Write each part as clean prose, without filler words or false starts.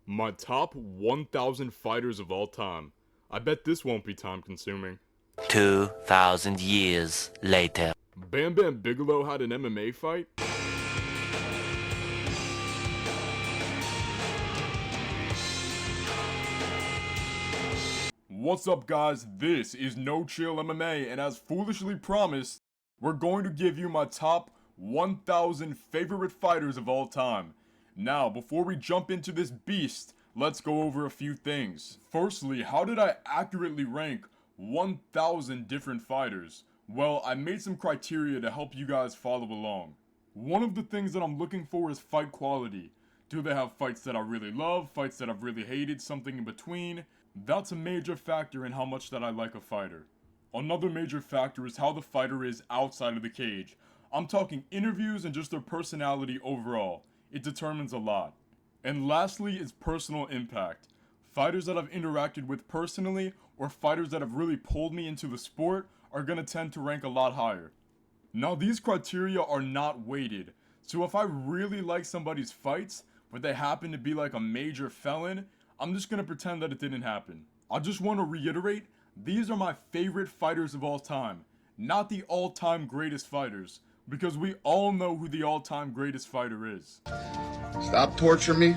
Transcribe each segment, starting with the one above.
My top 1,000 fighters of all time. I bet this won't be time consuming. 2,000 years later. Bam Bam Bigelow had an MMA fight? What's up guys, this is No Chill MMA, and as foolishly promised, we're going to give you my top 1,000 favorite fighters of all time. Now, before we jump into this beast, let's go over a few things. Firstly, how did I accurately rank 1,000 different fighters? Well, I made some criteria to help you guys follow along. One of the things that I'm looking for is fight quality. Do they have fights that I really love, fights that I've really hated, something in between? That's a major factor in how much that I like a fighter. Another major factor is how the fighter is outside of the cage. I'm talking interviews and just their personality overall. It determines a lot. And lastly is personal impact. Fighters that I've interacted with personally or fighters that have really pulled me into the sport are going to tend to rank a lot higher. Now these criteria are not weighted, so if I really like somebody's fights, but they happen to be like a major felon, I'm just gonna pretend that it didn't happen. I just want to reiterate, these are my favorite fighters of all time, not the all-time greatest fighters, because we all know who the all-time greatest fighter is. Stop torturing me.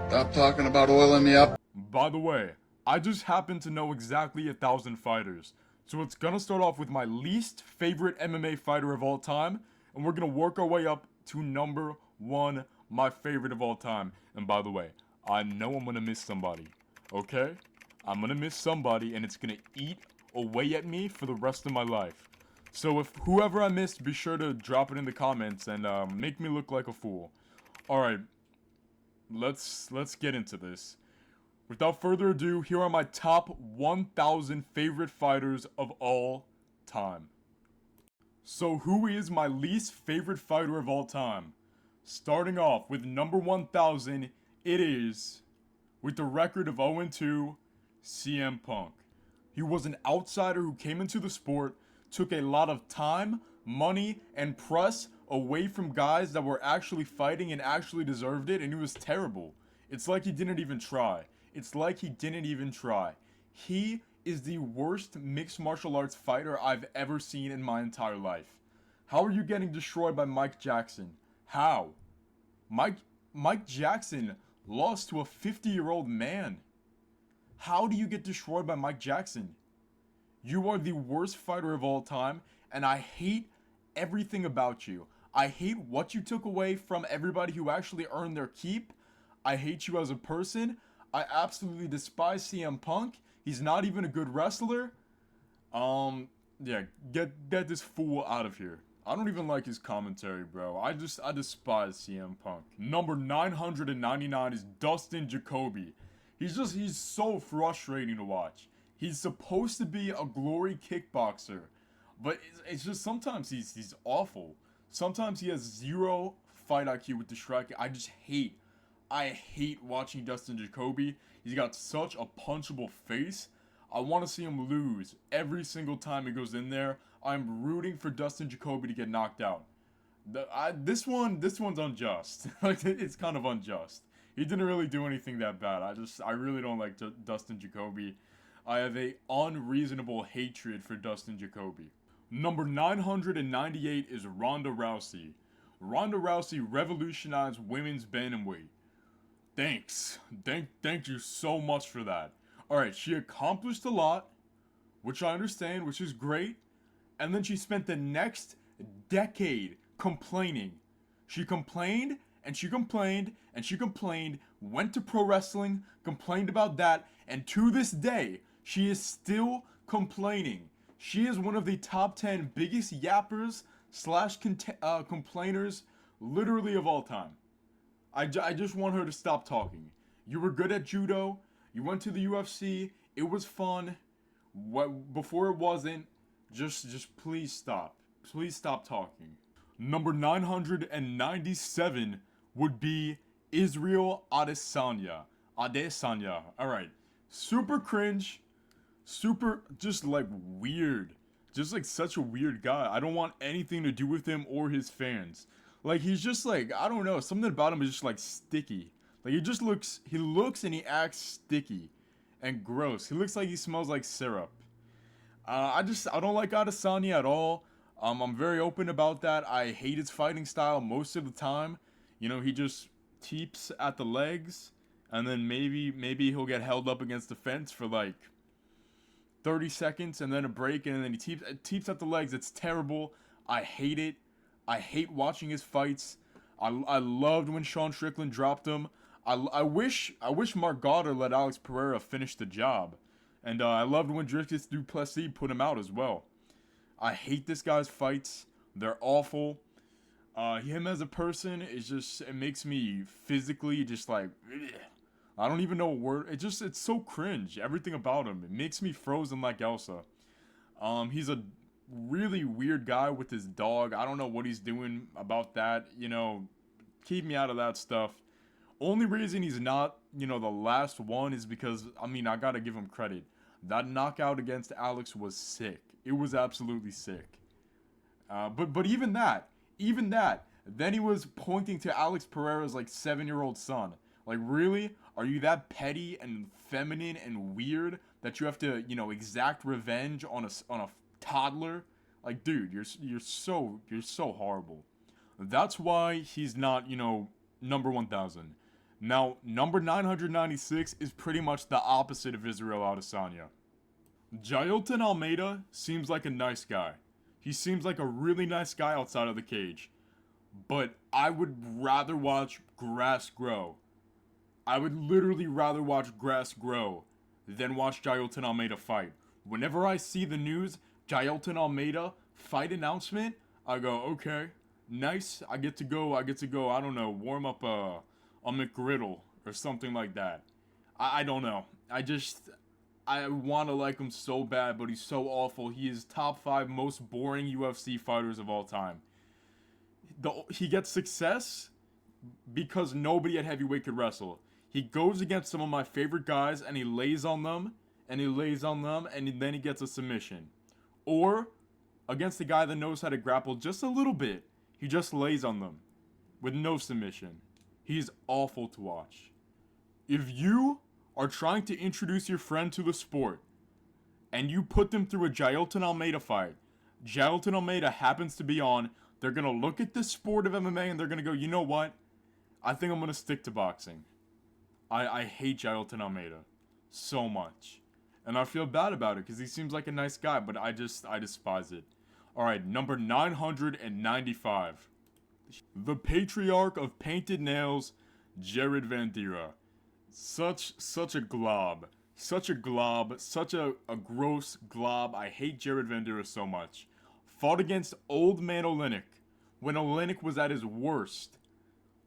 Stop talking about oiling me up. By the way, I just happen to know exactly 1,000 fighters, so it's gonna start off with my least favorite MMA fighter of all time, and we're gonna work our way up to number 1, my favorite of all time. And by the way, I know I'm gonna miss somebody, okay? I'm gonna miss somebody, and it's gonna eat away at me for the rest of my life. So if whoever I missed, be sure to drop it in the comments and make me look like a fool. Alright, let's get into this. Without further ado, here are my top 1,000 favorite fighters of all time. So who is my least favorite fighter of all time? Starting off with number 1,000, it is, with the record of 0-2, CM Punk. He was an outsider who came into the sport, took a lot of time, money, and press away from guys that were actually fighting and actually deserved it, and he was terrible. It's like he didn't even try. He is the worst mixed martial arts fighter I've ever seen in my entire life. How are you getting destroyed by Mike Jackson? How? Mike Jackson lost to a 50-year-old man. How do you get destroyed by Mike Jackson? You are the worst fighter of all time, and I hate everything about you. I hate what you took away from everybody who actually earned their keep. I hate you as a person. I absolutely despise CM Punk. He's not even a good wrestler. Yeah, get this fool out of here. I don't even like his commentary, bro. I despise CM Punk. Number 999 is Dustin Jacoby. He's so frustrating to watch. He's supposed to be a glory kickboxer, but it's just sometimes he's awful. Sometimes he has zero fight IQ with the striking. I hate watching Dustin Jacoby. He's got such a punchable face. I want to see him lose every single time he goes in there. I'm rooting for Dustin Jacoby to get knocked out. This one's unjust. Like, it's kind of unjust. He didn't really do anything that bad. I really don't like Dustin Jacoby. I have a unreasonable hatred for Dustin Jacoby. Number 998 is Ronda Rousey. Ronda Rousey revolutionized women's bantamweight. Thanks. Thank you so much for that. Alright, she accomplished a lot, which I understand, which is great. And then she spent the next decade complaining. She complained, and she complained, and she complained, went to pro wrestling, complained about that, and to this day, she is still complaining. She is one of the top 10 biggest yappers / complainers literally of all time. I just want her to stop talking. You were good at judo. You went to the UFC. It was fun. Before it wasn't. Just please stop. Please stop talking. Number 997 would be Israel Adesanya. Alright. Super cringe. Super just like weird. Just like such a weird guy. I don't want anything to do with him or his fans. Like, he's just like, I don't know, something about him is just like sticky. Like he looks and he acts sticky and gross. He looks like he smells like syrup. I don't like Adesanya at all. I'm very open about that. I hate his fighting style most of the time. You know, he just teeps at the legs, and then maybe he'll get held up against the fence for like 30 seconds, and then a break, and then he teeps at the legs. It's terrible. I hate it. I hate watching his fights. I loved when Sean Strickland dropped him. I wish Mark Goddard let Alex Pereira finish the job. And I loved when Dricus du Plessis put him out as well. I hate this guy's fights. They're awful. Him as a person is just, it makes me physically just like, ugh. I don't even know what word. It's so cringe. Everything about him. It makes me frozen like Elsa. He's a really weird guy with his dog. I don't know what he's doing about that. You know, keep me out of that stuff. Only reason he's not, you know, the last one is because, I mean, I gotta give him credit. That knockout against Alex was sick. It was absolutely sick. But even that, then he was pointing to Alex Pereira's like 7-year-old son. Like, really? Are you that petty and feminine and weird that you have to, you know, exact revenge on a toddler? Like, dude, you're so horrible. That's why he's not, you know, number 1,000. Now, number 996 is pretty much the opposite of Israel Adesanya. Jailton Almeida seems like a nice guy. He seems like a really nice guy outside of the cage. But I would rather watch grass grow. I would literally rather watch grass grow than watch Jailton Almeida fight. Whenever I see the news, Jailton Almeida fight announcement, I go, okay, nice. I get to go, I don't know, warm up a McGriddle or something like that. I don't know. I want to like him so bad, but he's so awful. He is top 5 most boring UFC fighters of all time. He gets success because nobody at heavyweight could wrestle. He goes against some of my favorite guys and he lays on them, and then he gets a submission. Or against a guy that knows how to grapple just a little bit, he just lays on them with no submission. He's awful to watch. If you are trying to introduce your friend to the sport and you put them through a Jailton Almeida fight, Jailton Almeida happens to be on, they're going to look at this sport of MMA and they're going to go, you know what? I think I'm going to stick to boxing. I hate Jailton Almeida so much. And I feel bad about it because he seems like a nice guy, but I despise it. Alright, number 995. The patriarch of painted nails, Jared Vandera. Such a glob. Such a gross glob. I hate Jared Vandera so much. Fought against old man Oleinik when Oleinik was at his worst.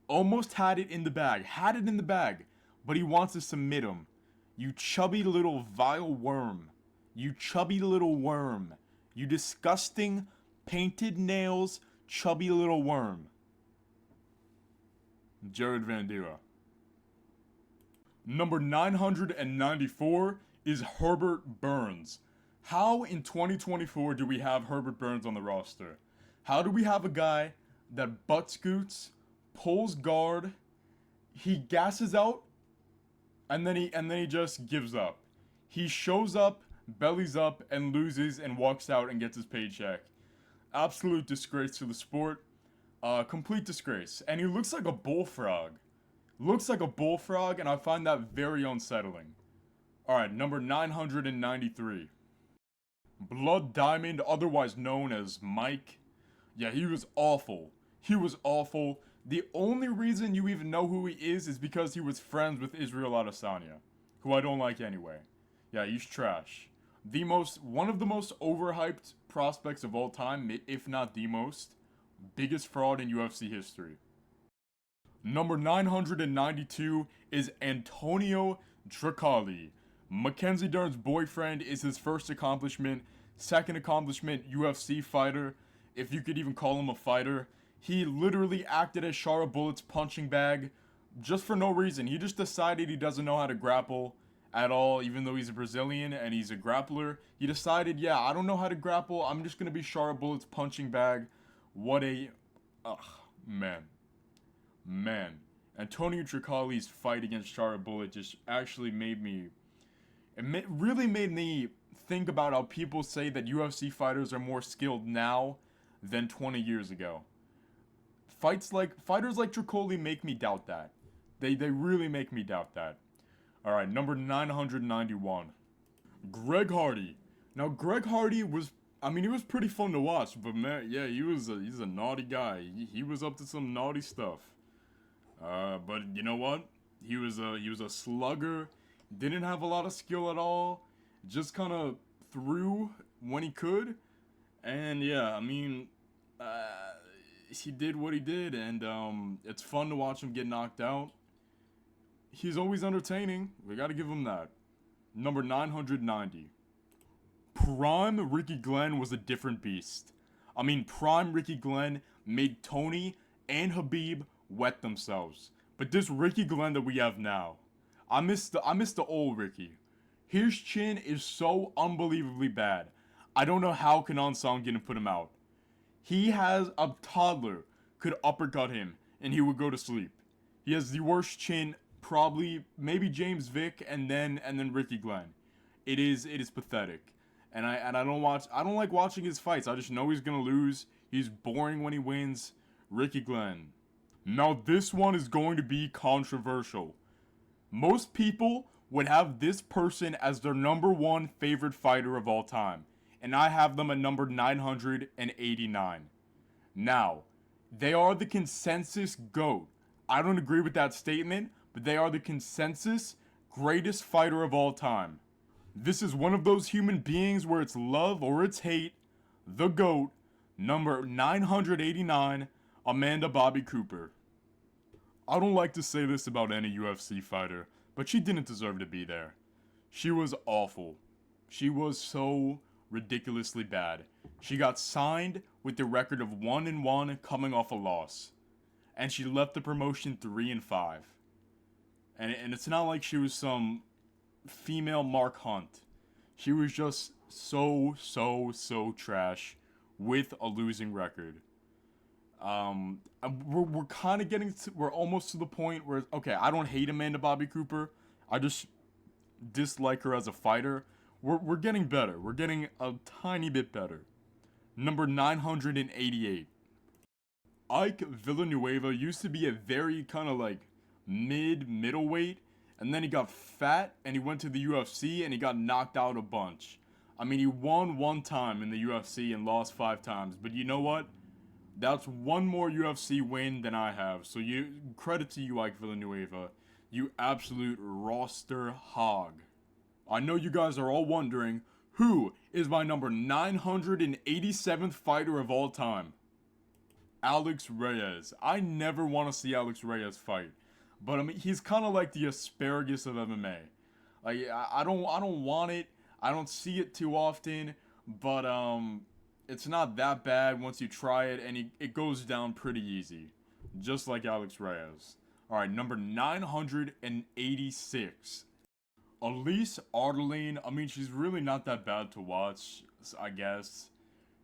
Almost had it in the bag. But he wants to submit him. You chubby little vile worm. You chubby little worm. You disgusting, painted nails, chubby little worm. Jared Vandera. Number 994 is Herbert Burns. How in 2024 do we have Herbert Burns on the roster? How do we have a guy that butt scoots, pulls guard, he gasses out, and then he just gives up. He shows up, bellies up, and loses and walks out and gets his paycheck. Absolute disgrace to the sport. Complete disgrace. And he looks like a bullfrog. And I find that very unsettling. Alright, number 993. Blood Diamond, otherwise known as Mike. Yeah, he was awful. The only reason you even know who he is because he was friends with Israel Adesanya, who I don't like anyway. Yeah, he's trash. One of the most overhyped prospects of all time, if not the most. Biggest fraud in UFC history. Number 992 is Antonio Dracali. Mackenzie Dern's boyfriend is his first accomplishment. Second accomplishment, UFC fighter. If you could even call him a fighter. He literally acted as Shara Bullett's punching bag just for no reason. He just decided he doesn't know how to grapple at all, even though he's a Brazilian and he's a grappler. He decided, yeah, I don't know how to grapple. I'm just going to be Shara Bullett's punching bag. What a... Ugh, man. Antonio Tricali's fight against Charlotte Bullet just actually really made me think about how people say that UFC fighters are more skilled now than 20 years ago. Fighters like Tricoli make me doubt that. They really make me doubt that. All right, number 991. Greg Hardy. Now Greg Hardy was, I mean, he was pretty fun to watch, but man, yeah, he's a naughty guy. He was up to some naughty stuff. But you know what? He was a slugger. Didn't have a lot of skill at all. Just kind of threw when he could. And yeah, I mean, he did what he did, and it's fun to watch him get knocked out. He's always entertaining. We gotta give him that. Number 990. Prime Ricky Glenn was a different beast. I mean, Prime Ricky Glenn made Tony and Habib wet themselves. But this Ricky Glenn that we have now, I miss the old Ricky. His chin is so unbelievably bad. I don't know how Kanan Song didn't put him out. He has a toddler could uppercut him and he would go to sleep. He has the worst chin, probably maybe James Vick and then Ricky Glenn. It is pathetic. And I don't like watching his fights. I just know he's gonna lose. He's boring when he wins. Ricky Glenn. Now this one is going to be controversial. Most people would have this person as their number one favorite fighter of all time. And I have them at number 989. Now, they are the consensus GOAT. I don't agree with that statement, but they are the consensus greatest fighter of all time. This is one of those human beings where it's love or it's hate. The GOAT, number 989, Amanda Bobby Cooper. I don't like to say this about any UFC fighter, but she didn't deserve to be there. She was awful. She was so ridiculously bad. She got signed with the record of 1-1 coming off a loss. And she left the promotion 3-5. And it's not like she was some female Mark Hunt. She was just so trash with a losing record. We're kind of we're almost to the point where, okay, I don't hate Amanda Bobby Cooper. I just dislike her as a fighter. We're getting better. We're getting a tiny bit better. Number 988. Ike Villanueva used to be a very kind of like middleweight, and then he got fat and he went to the UFC and he got knocked out a bunch. I mean, he won one time in the UFC and lost 5 times, but you know what? That's one more UFC win than I have. So credit to you, Ike Villanueva. You absolute roster hog. I know you guys are all wondering, who is my number 987th fighter of all time? Alex Reyes. I never want to see Alex Reyes fight. But I mean, he's kind of like the asparagus of MMA. Like, I don't want it. I don't see it too often. But it's not that bad once you try it, and it goes down pretty easy. Just like Alex Reyes. Alright, number 986. Elise Ardeline, I mean, she's really not that bad to watch, I guess.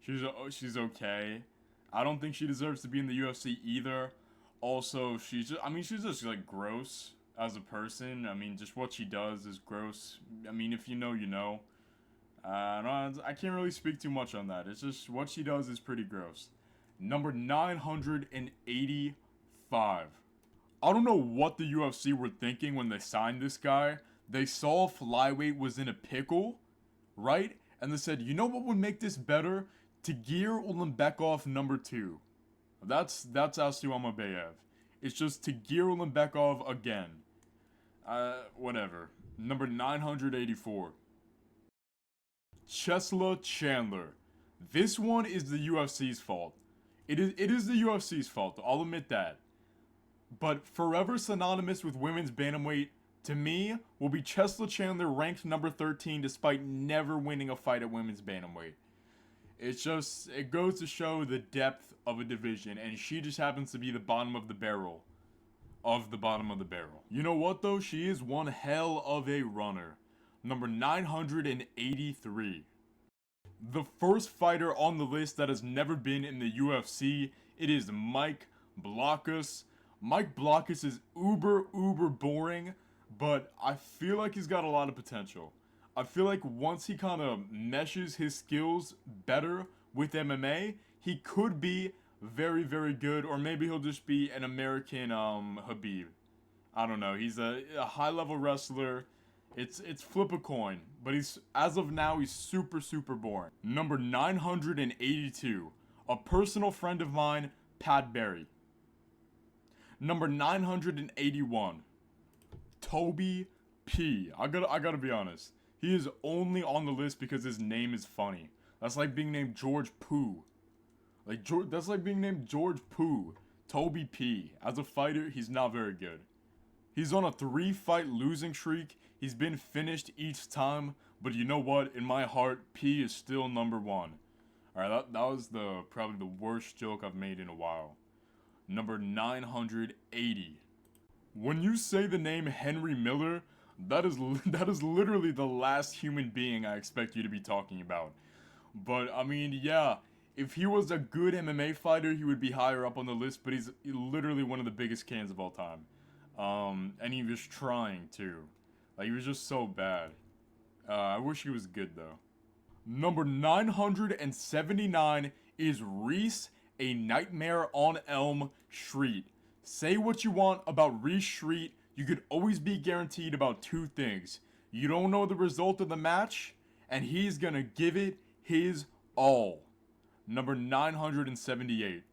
She's okay. I don't think she deserves to be in the UFC either. Also, she's just like gross as a person. I mean, just what she does is gross. I mean, if you know, you know. I can't really speak too much on that. It's just what she does is pretty gross. Number 985. I don't know what the UFC were thinking when they signed this guy. They saw flyweight was in a pickle, right? And they said, you know what would make this better? Tagir Ulanbekov number 2. That's Asu Amabeyev. It's just Tagir Ulanbekov again. Whatever. Number 984. Chesla Chandler. This one is the UFC's fault. It is the UFC's fault, I'll admit that. But forever synonymous with women's bantamweight, to me, will be Chesla Chandler ranked number 13 despite never winning a fight at women's bantamweight. It goes to show the depth of a division, and she just happens to be the bottom of the barrel. Of the bottom of the barrel. You know what though? She is one hell of a runner. Number 983. The first fighter on the list that has never been in the UFC, it is Mike Blockus. Mike Blockus is uber boring, but I feel like he's got a lot of potential. I feel like once he kind of meshes his skills better with MMA, he could be very good, or maybe he'll just be an American Habib. I don't know. He's a high level wrestler. It's flip a coin, but he's as of now he's super boring. Number 982, a personal friend of mine, Pat Barry. Number 981, Toby P. I gotta be honest. He is only on the list because his name is funny. That's like being named George Pooh. That's like being named George Pooh. Toby P. As a fighter, he's not very good. He's on a 3-fight losing streak. He's been finished each time, but you know what? In my heart, P is still number 1. Alright, that was probably the worst joke I've made in a while. Number 980. When you say the name Henry Miller, that is literally the last human being I expect you to be talking about. But I mean, yeah, if he was a good MMA fighter, he would be higher up on the list, but he's literally one of the biggest cans of all time. And he was trying too. Like, he was just so bad. I wish he was good though. Number 979 is Reese, a Nightmare on Elm Street. Say what you want about Reese Street, you could always be guaranteed about 2 things. You don't know the result of the match, and he's gonna give it his all. Number 978,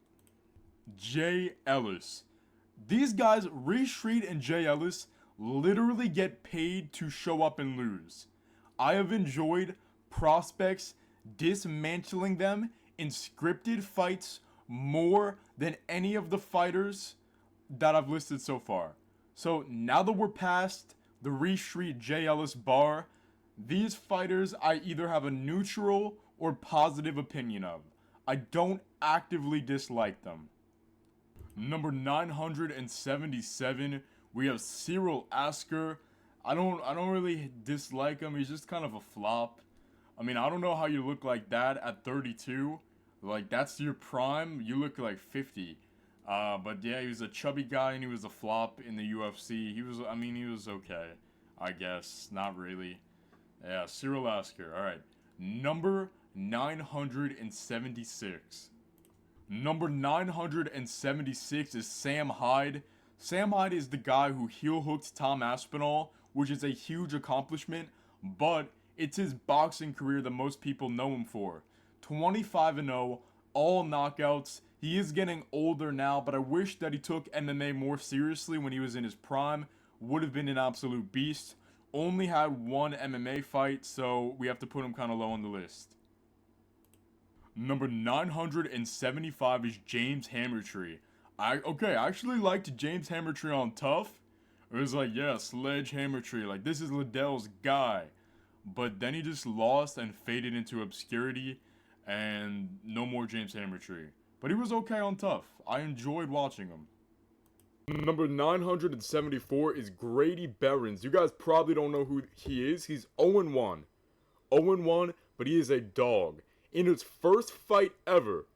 Jay Ellis. These guys, Reese Street and Jay Ellis, literally get paid to show up and lose. I have enjoyed prospects dismantling them in scripted fights more than any of the fighters that I've listed so far. So now that we're past the Reese Street Jay Ellis bar, these fighters I either have a neutral or positive opinion of. I don't actively dislike them. Number 977, we have Cyril Asker. I don't really dislike him. He's just kind of a flop. I mean, I don't know how you look like that at 32. Like, that's your prime. You look like 50. But yeah, he was a chubby guy and he was a flop in the UFC. He was okay, I guess. Not really. Yeah, Cyril Asker. Alright. Number 976. Number 976 is Sam Hyde. Sam Hyde is the guy who heel hooked Tom Aspinall, which is a huge accomplishment, but it's his boxing career that most people know him for. 25-0, all knockouts. He is getting older now, but I wish that he took MMA more seriously when he was in his prime. Would have been an absolute beast. Only had 1 MMA fight, so we have to put him kind of low on the list. Number 975 is James Hammertree. I actually liked James Hammertree on Tough. It was like, yeah, Sledge Hammertree, like, this is Liddell's guy. But then he just lost and faded into obscurity, and no more James Hammertree. But he was okay on Tough. I enjoyed watching him. Number 974 is Grady Behrens. You guys probably don't know who he is. He's 0-1. 0-1, but he is a dog. In his first fight ever,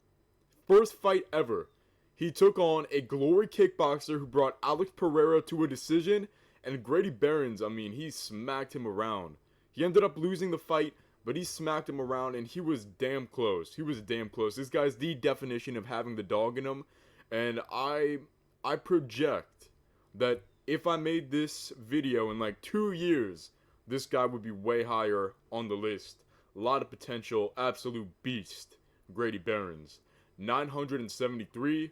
he took on a glory kickboxer who brought Alex Pereira to a decision, and Grady Behrens, I mean, he smacked him around. He ended up losing the fight, but he smacked him around, and he was damn close. This guy's the definition of having the dog in him, and I project that if I made this video in like 2 years, this guy would be way higher on the list. A lot of potential, absolute beast, Grady Behrens. 973,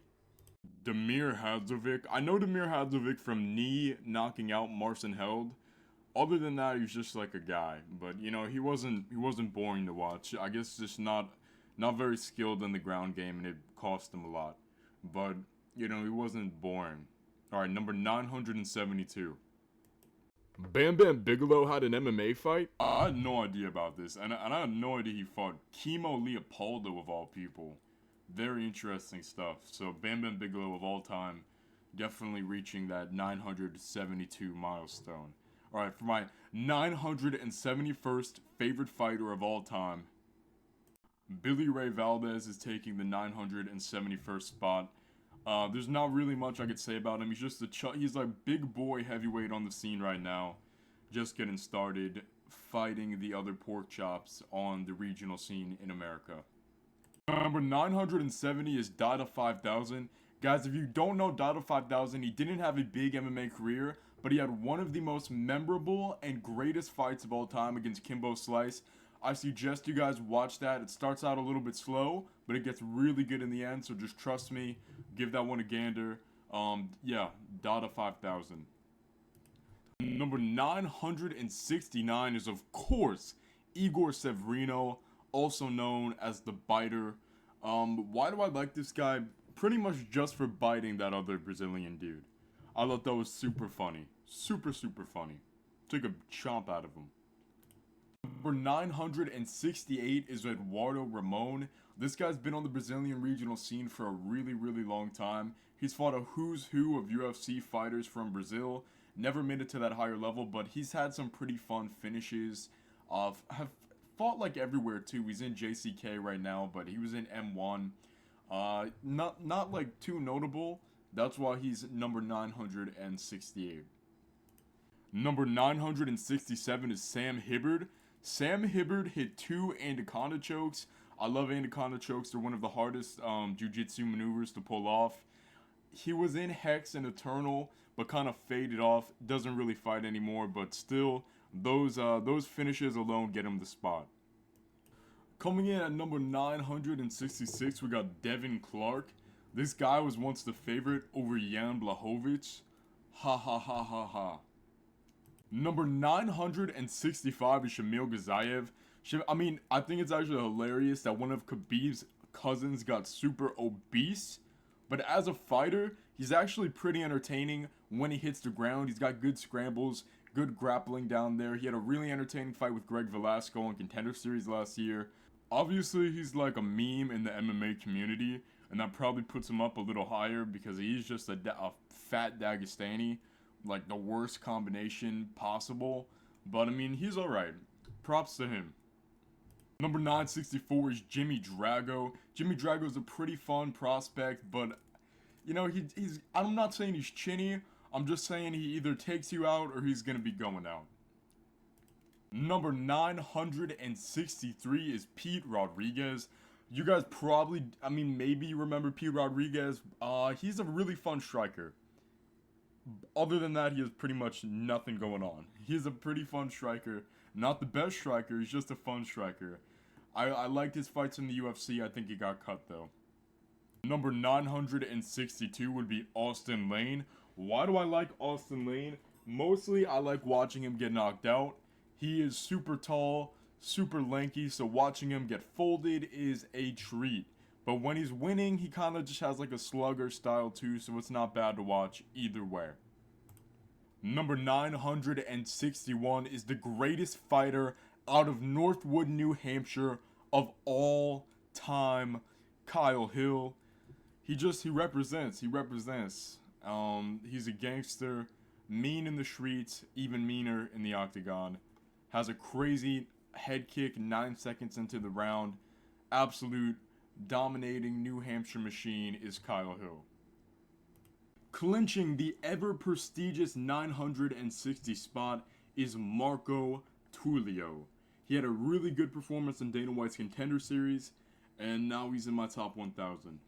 Damir Hadzovic. I know Damir Hadzovic from knee knocking out Marcin Held. Other than that, he's just like a guy. But you know, he wasn't boring to watch. I guess just not very skilled in the ground game, and it cost him a lot. But you know, he wasn't boring. All right, number 972. Bam Bam Bigelow had an MMA fight? I had no idea about this, and I had no idea he fought Kimo Leopoldo of all people. Very interesting stuff. So Bam Bam Bigelow of all time, definitely reaching that 972 milestone. Alright, for my 971st favorite fighter of all time, Billy Ray Valdez is taking the 971st spot. There's not really much I could say about him. He's just he's like big boy heavyweight on the scene right now, just getting started, fighting the other pork chops on the regional scene in America. Number 970 is Dada 5000. Guys, if you don't know Dada 5000, he didn't have a big MMA career, but he had one of the most memorable and greatest fights of all time against Kimbo Slice. I suggest you guys watch that. It starts out a little bit slow, but it gets really good in the end, so just trust me. Give that one a gander. Yeah, Dada 5000. Number 969 is, of course, Igor Severino, also known as the Biter. Why do I like this guy? Pretty much just for biting that other Brazilian dude. I thought that was super funny. Super funny. Took a chomp out of him. Number 968 is Eduardo Ramon. This guy's been on the Brazilian regional scene for a really long time. He's fought a who's who of UFC fighters from Brazil. Never made it to that higher level, but he's had some pretty fun finishes. Have fought like everywhere too. He's in JCK right now, but he was in M1. Not like too notable. That's why he's number 968. Number 967 is Sam Hibbard. Sam Hibbard hit 2 Anaconda chokes. I love Anaconda chokes. They're one of the hardest jiu-jitsu maneuvers to pull off. He was in Hex and Eternal, but kind of faded off. Doesn't really fight anymore, but still, those finishes alone get him the spot. Coming in at number 966, we got Devin Clark. This guy was once the favorite over Jan Blachowicz. Ha ha ha ha ha. Number 965 is Shamil Ghazayev. I think it's actually hilarious that one of Khabib's cousins got super obese. But as a fighter, he's actually pretty entertaining when he hits the ground. He's got good scrambles, good grappling down there. He had a really entertaining fight with Greg Velasco on Contender Series last year. Obviously, he's like a meme in the MMA community, and that probably puts him up a little higher because he's just a fat Dagestani. Like the worst combination possible. But I mean, he's alright. Props to him. Number 964 is Jimmy Drago. Jimmy Drago is a pretty fun prospect, but you know, he's I'm not saying he's chinny. I'm just saying he either takes you out or he's gonna be going out. Number 963 is Pete Rodriguez. You guys probably, maybe you remember Pete Rodriguez. He's a really fun striker. Other than that, he has pretty much nothing going on. He's a pretty fun striker. Not the best striker, he's just a fun striker. I liked his fights in the UFC. I think he got cut, though. Number 962 would be Austin Lane. Why do I like Austin Lane? Mostly, I like watching him get knocked out. He is super tall, super lanky, so watching him get folded is a treat. But when he's winning, he kind of just has like a slugger style too, so it's not bad to watch either way. Number 961 is the greatest fighter out of Northwood, New Hampshire of all time, Kyle Hill. He represents. He's a gangster, mean in the streets, even meaner in the octagon. Has a crazy head kick 9 seconds into the round. Absolute dominating New Hampshire machine is Kyle Hill. Clinching the ever prestigious 960 spot is Marco Tullio. He had a really good performance in Dana White's Contender Series, and now he's in my top 1,000.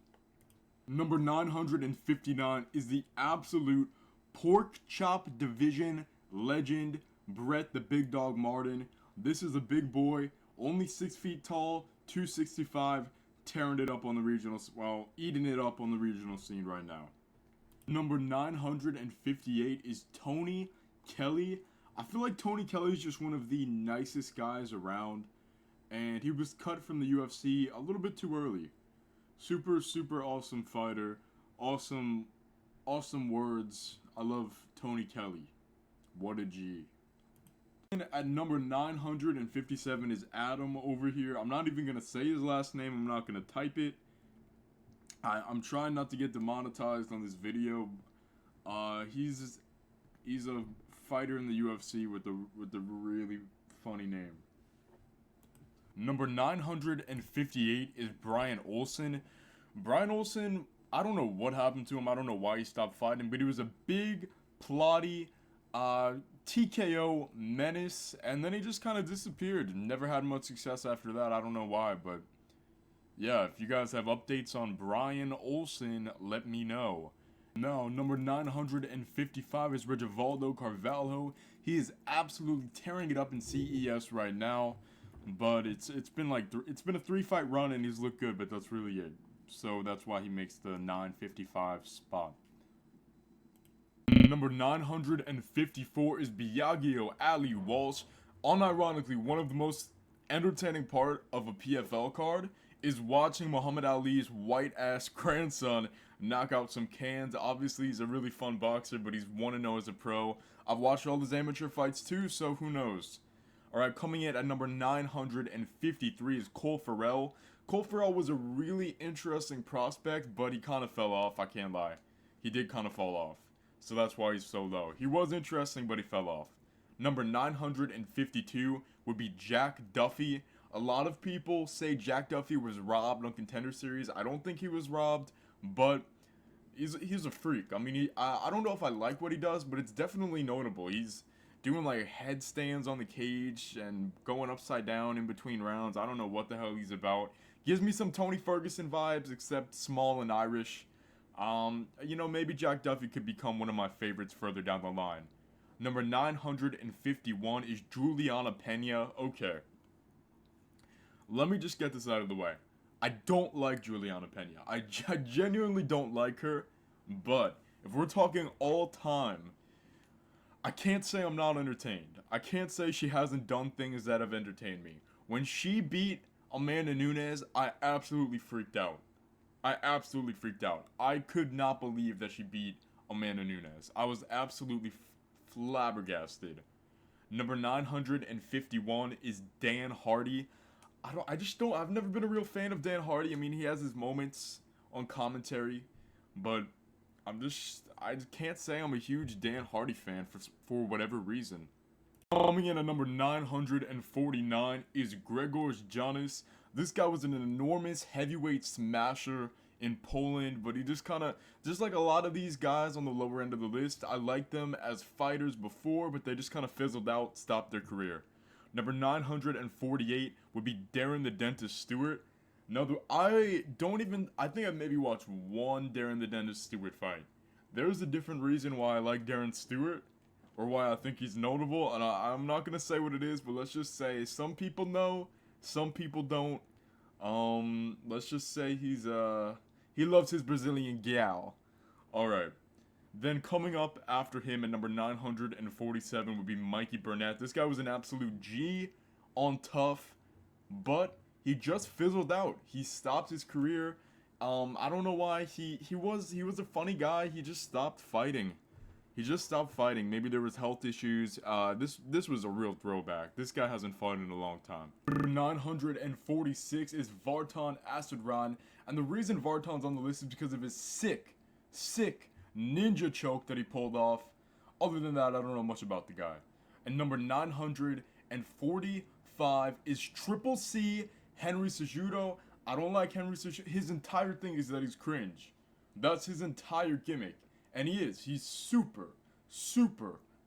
Number 959 is the absolute pork chop division legend, Brett the Big Dog Martin. This is a big boy, only 6 feet tall, 265, tearing it up on the regional, eating it up on the regional scene right now. Number 958 is Tony Kelly. I feel like Tony Kelly is just one of the nicest guys around, and he was cut from the UFC a little bit too early. Super awesome fighter. Awesome words. I love Tony Kelly. What a G. And at number 957 is Adam over here. I'm not even going to say his last name. I'm not going to type it. I'm trying not to get demonetized on this video. He's a fighter in the UFC with a really funny name. Number 958 is Brian Olsen. Brian Olsen, I don't know what happened to him. I don't know why he stopped fighting, but he was a big, plotty, uh, TKO menace, and then he just kind of disappeared. Never had much success after that. I don't know why, but yeah, if you guys have updates on Brian Olsen, let me know. Now, number 955 is Regivaldo Carvalho. He is absolutely tearing it up in CES right now, but it's been like it's been a 3-fight run and he's looked good, but that's really it. So that's why he makes the 955 spot. Number 954 is Biagio Ali Walsh. Unironically, one of the most entertaining part of a PFL card is watching Muhammad Ali's white-ass grandson knock out some cans. Obviously, he's a really fun boxer, but he's 1-0 as a pro. I've watched all his amateur fights too, so who knows. Alright, coming in at number 953 is Cole Farrell. Cole Farrell was a really interesting prospect, but he kind of fell off, I can't lie. He did kind of fall off. So that's why he's so low. He was interesting, but he fell off. Number 952 would be Jack Duffy. A lot of people say Jack Duffy was robbed on Contender Series. I don't think he was robbed, but he's a freak. I mean, I don't know if I like what he does, but it's definitely notable. He's doing like headstands on the cage and going upside down in between rounds. I don't know what the hell he's about. Gives me some Tony Ferguson vibes, except small and Irish. You know, maybe Jack Duffy could become one of my favorites further down the line. Number 951 is Juliana Pena. Okay. Let me just get this out of the way. I don't like Juliana Pena. I genuinely don't like her. But if we're talking all time, I can't say I'm not entertained. I can't say she hasn't done things that have entertained me. When she beat Amanda Nunes, I absolutely freaked out. I could not believe that she beat Amanda Nunes. I was absolutely flabbergasted. Number 951 is Dan Hardy. I've never been a real fan of Dan Hardy. I mean, he has his moments on commentary, but I can't say I'm a huge Dan Hardy fan for whatever reason. Coming in at number 949 is Grzegorz Janis. This guy was an enormous heavyweight smasher in Poland, but he just like a lot of these guys on the lower end of the list, I liked them as fighters before, but they just kind of fizzled out, stopped their career. Number 948 would be Darren the Dentist Stewart. I think I maybe watched one Darren the Dentist Stewart fight. There's a different reason why I like Darren Stewart, or why I think he's notable, and I'm not gonna say what it is, but let's just say some people know, some people don't. Let's just say he loves his Brazilian gal. Alright. Then coming up after him at number 947 would be Mikey Burnett. This guy was an absolute G on tough, but he just fizzled out. He stopped his career. I don't know why. He was a funny guy. He just stopped fighting. Maybe there was health issues. This was a real throwback. This guy hasn't fought in a long time. 946 is Vartan Asadran, and the reason Vartan's on the list is because of his sick ninja choke that he pulled off. Other than that, I don't know much about the guy. And number 945 is Triple C Henry Cejudo. I don't like Henry Cejudo. His entire thing is that he's cringe. That's his entire gimmick. And he's super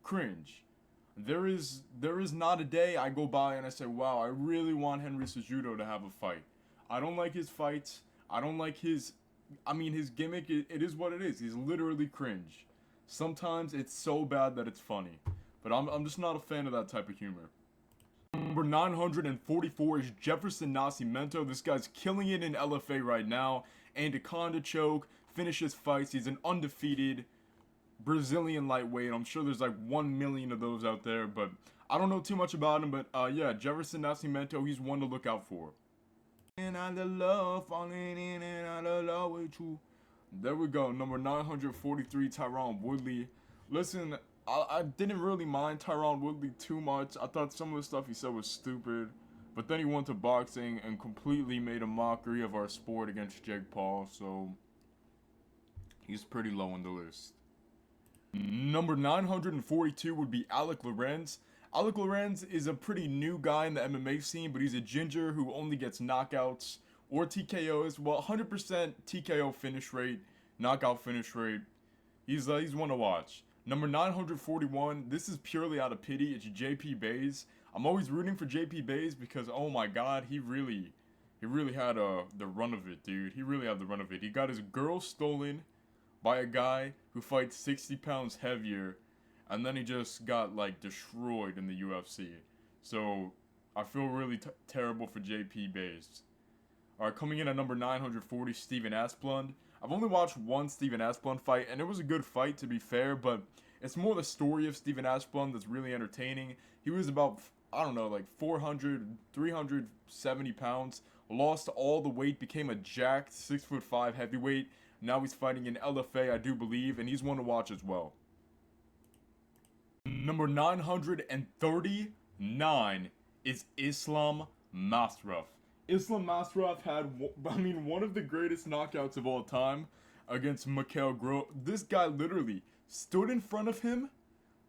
cringe. There is not a day I go by and I say, wow, I really want Henry Cejudo to have a fight. I don't like his fights. I don't like his gimmick, it is what it is. He's literally cringe. Sometimes it's so bad that it's funny. But I'm just not a fan of that type of humor. Number 944 is Jefferson Nascimento. This guy's killing it in LFA right now. Anaconda choke, finishes fights. He's an undefeated Brazilian lightweight. I'm sure there's like 1 million of those out there, but I don't know too much about him. But yeah, Jefferson Nascimento, he's one to look out for. And I love falling in and out of love with you. There we go. Number 943, Tyron Woodley. Listen, I didn't really mind Tyron Woodley too much. I thought some of the stuff he said was stupid. But then he went to boxing and completely made a mockery of our sport against Jake Paul. So he's pretty low on the list. Number 942 would be Alec Lorenz. Alec Lorenz is a pretty new guy in the MMA scene, but he's a ginger who only gets knockouts or TKOs. Well, 100% TKO finish rate. knockout finish rate. He's one to watch. Number 941. This is purely out of pity. It's JP Bays. I'm always rooting for JP Bays because oh my god, he really had the run of it, dude. He really had the run of it. He got his girl stolen by a guy who fights 60 pounds heavier, and then he just got like destroyed in the UFC. So I feel really terrible for JP Bays. Alright, coming in at number 940, Steven Asplund. I've only watched one Steven Asplund fight, and it was a good fight to be fair, but it's more the story of Steven Asplund that's really entertaining. He was about, I don't know, like 370 pounds, lost all the weight, became a jacked 6'5" heavyweight. Now he's fighting in LFA, I do believe, and he's one to watch as well. Number 939 is Islam Masraf. Islam Masraf had, one of the greatest knockouts of all time against Mikhail Gro. This guy literally stood in front of him,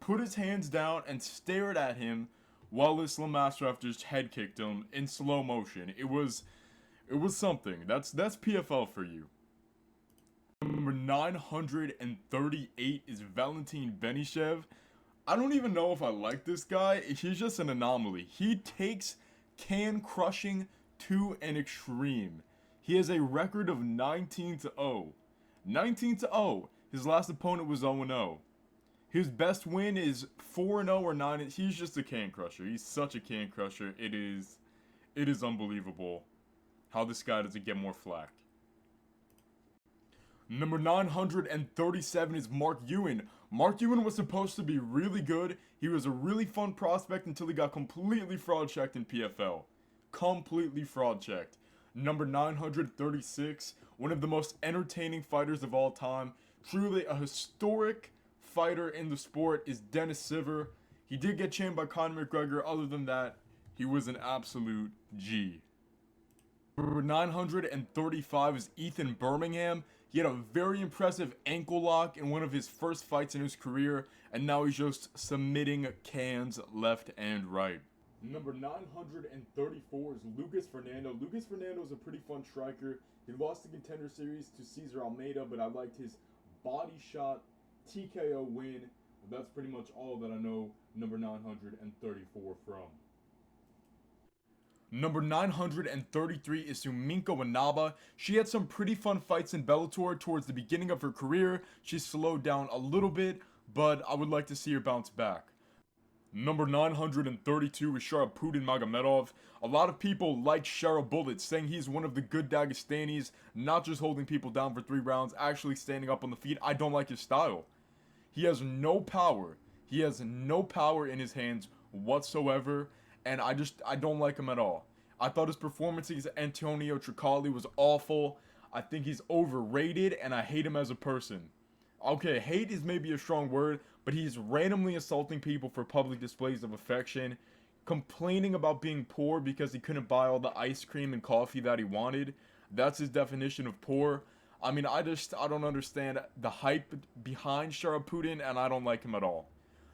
put his hands down, and stared at him while Islam Masraf just head kicked him in slow motion. It was something. That's PFL for you. Number 938 is Valentin Benishev. I don't even know if I like this guy. He's just an anomaly. He takes can crushing to an extreme. He has a record of 19-0. 19-0. His last opponent was 0-0. His best win is 4-0 or 9. He's just a can crusher. He's such a can crusher. It is unbelievable how this guy doesn't get more flack. Number 937 is Mark Ewan. Mark Ewan was supposed to be really good. He was a really fun prospect until he got completely fraud checked in PFL. Completely fraud checked. Number 936, one of the most entertaining fighters of all time. Truly a historic fighter in the sport is Dennis Siver. He did get chained by Conor McGregor. Other than that, he was an absolute G. Number 935 is Ethan Birmingham. He had a very impressive ankle lock in one of his first fights in his career, and now he's just submitting cans left and right. Number 934 is Lucas Fernando. Lucas Fernando is a pretty fun striker. He lost the Contender Series to Cesar Almeida, but I liked his body shot TKO win. That's pretty much all that I know number 934 from. Number 933 is Sumiko Inaba. She had some pretty fun fights in Bellator towards the beginning of her career. She slowed down a little bit, but I would like to see her bounce back. Number 932 is Sharapudin Magomedov. A lot of people like Shara Bullet, saying he's one of the good Dagestanis, not just holding people down for 3 rounds, actually standing up on the feet. I don't like his style. He has no power. He has no power in his hands whatsoever, and I don't like him at all. I thought his performance against Antonio Tricali was awful. I think he's overrated, and I hate him as a person. Okay, hate is maybe a strong word, but he's randomly assaulting people for public displays of affection, complaining about being poor because he couldn't buy all the ice cream and coffee that he wanted. That's his definition of poor. I mean, I don't understand the hype behind Sharapudin, and I don't like him at all.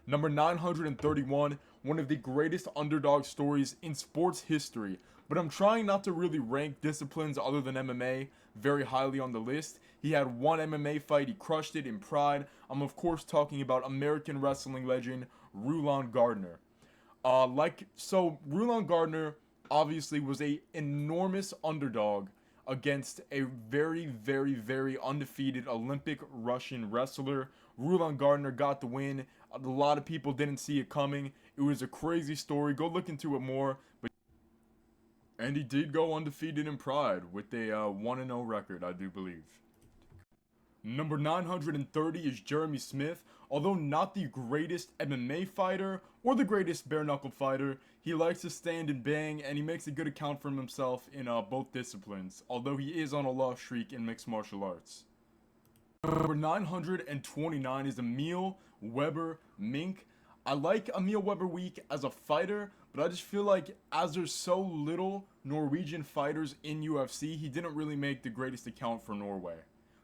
Number 931, one of the greatest underdog stories in sports history, but I'm trying not to really rank disciplines other than MMA very highly on the list. He had one MMA fight, he crushed it in Pride. I'm of course talking about American wrestling legend Rulon Gardner. Rulon Gardner obviously was a enormous underdog against a very, very, very undefeated Olympic Russian wrestler. Rulon Gardner got the win. A lot of people didn't see it coming. It was a crazy story. Go look into it more. And he did go undefeated in Pride with a 1-0 record, I do believe. Number 930 is Jeremy Smith. Although not the greatest MMA fighter or the greatest bare-knuckle fighter, he likes to stand and bang, and he makes a good account for himself in both disciplines, although he is on a loss streak in mixed martial arts. Number 929 is Emil Weber Mink. I like Emil Weber Week as a fighter, but I just feel like as there's so little Norwegian fighters in UFC, he didn't really make the greatest account for Norway.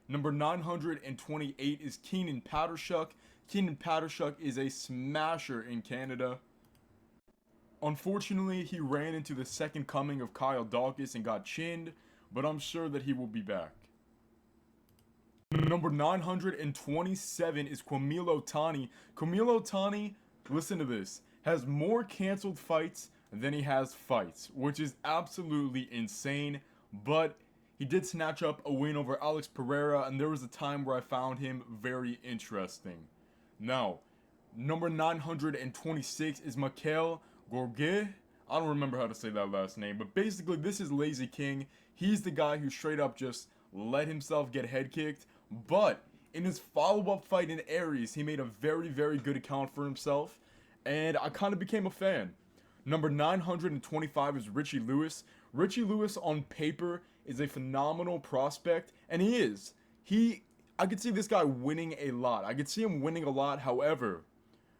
Number 928 is Keenan Pattershuk. Keenan Pattershuk is a smasher in Canada. Unfortunately, he ran into the second coming of Kyle Dawkins and got chinned, but I'm sure that he will be back. Number 927 is Camilo Tani. Camilo Tani, listen to this, has more canceled fights than he has fights, which is absolutely insane, but he did snatch up a win over Alex Pereira, and there was a time where I found him very interesting. Now, number 926 is Mikhail Gorge. I don't remember how to say that last name, but basically this is Lazy King. He's the guy who straight up just let himself get head kicked, but in his follow-up fight in Aries, he made a very, very good account for himself, and I kind of became a fan. Number 925 is Richie Lewis. Richie Lewis on paper is a phenomenal prospect, and he is. I could see this guy winning a lot. I could see him winning a lot, however,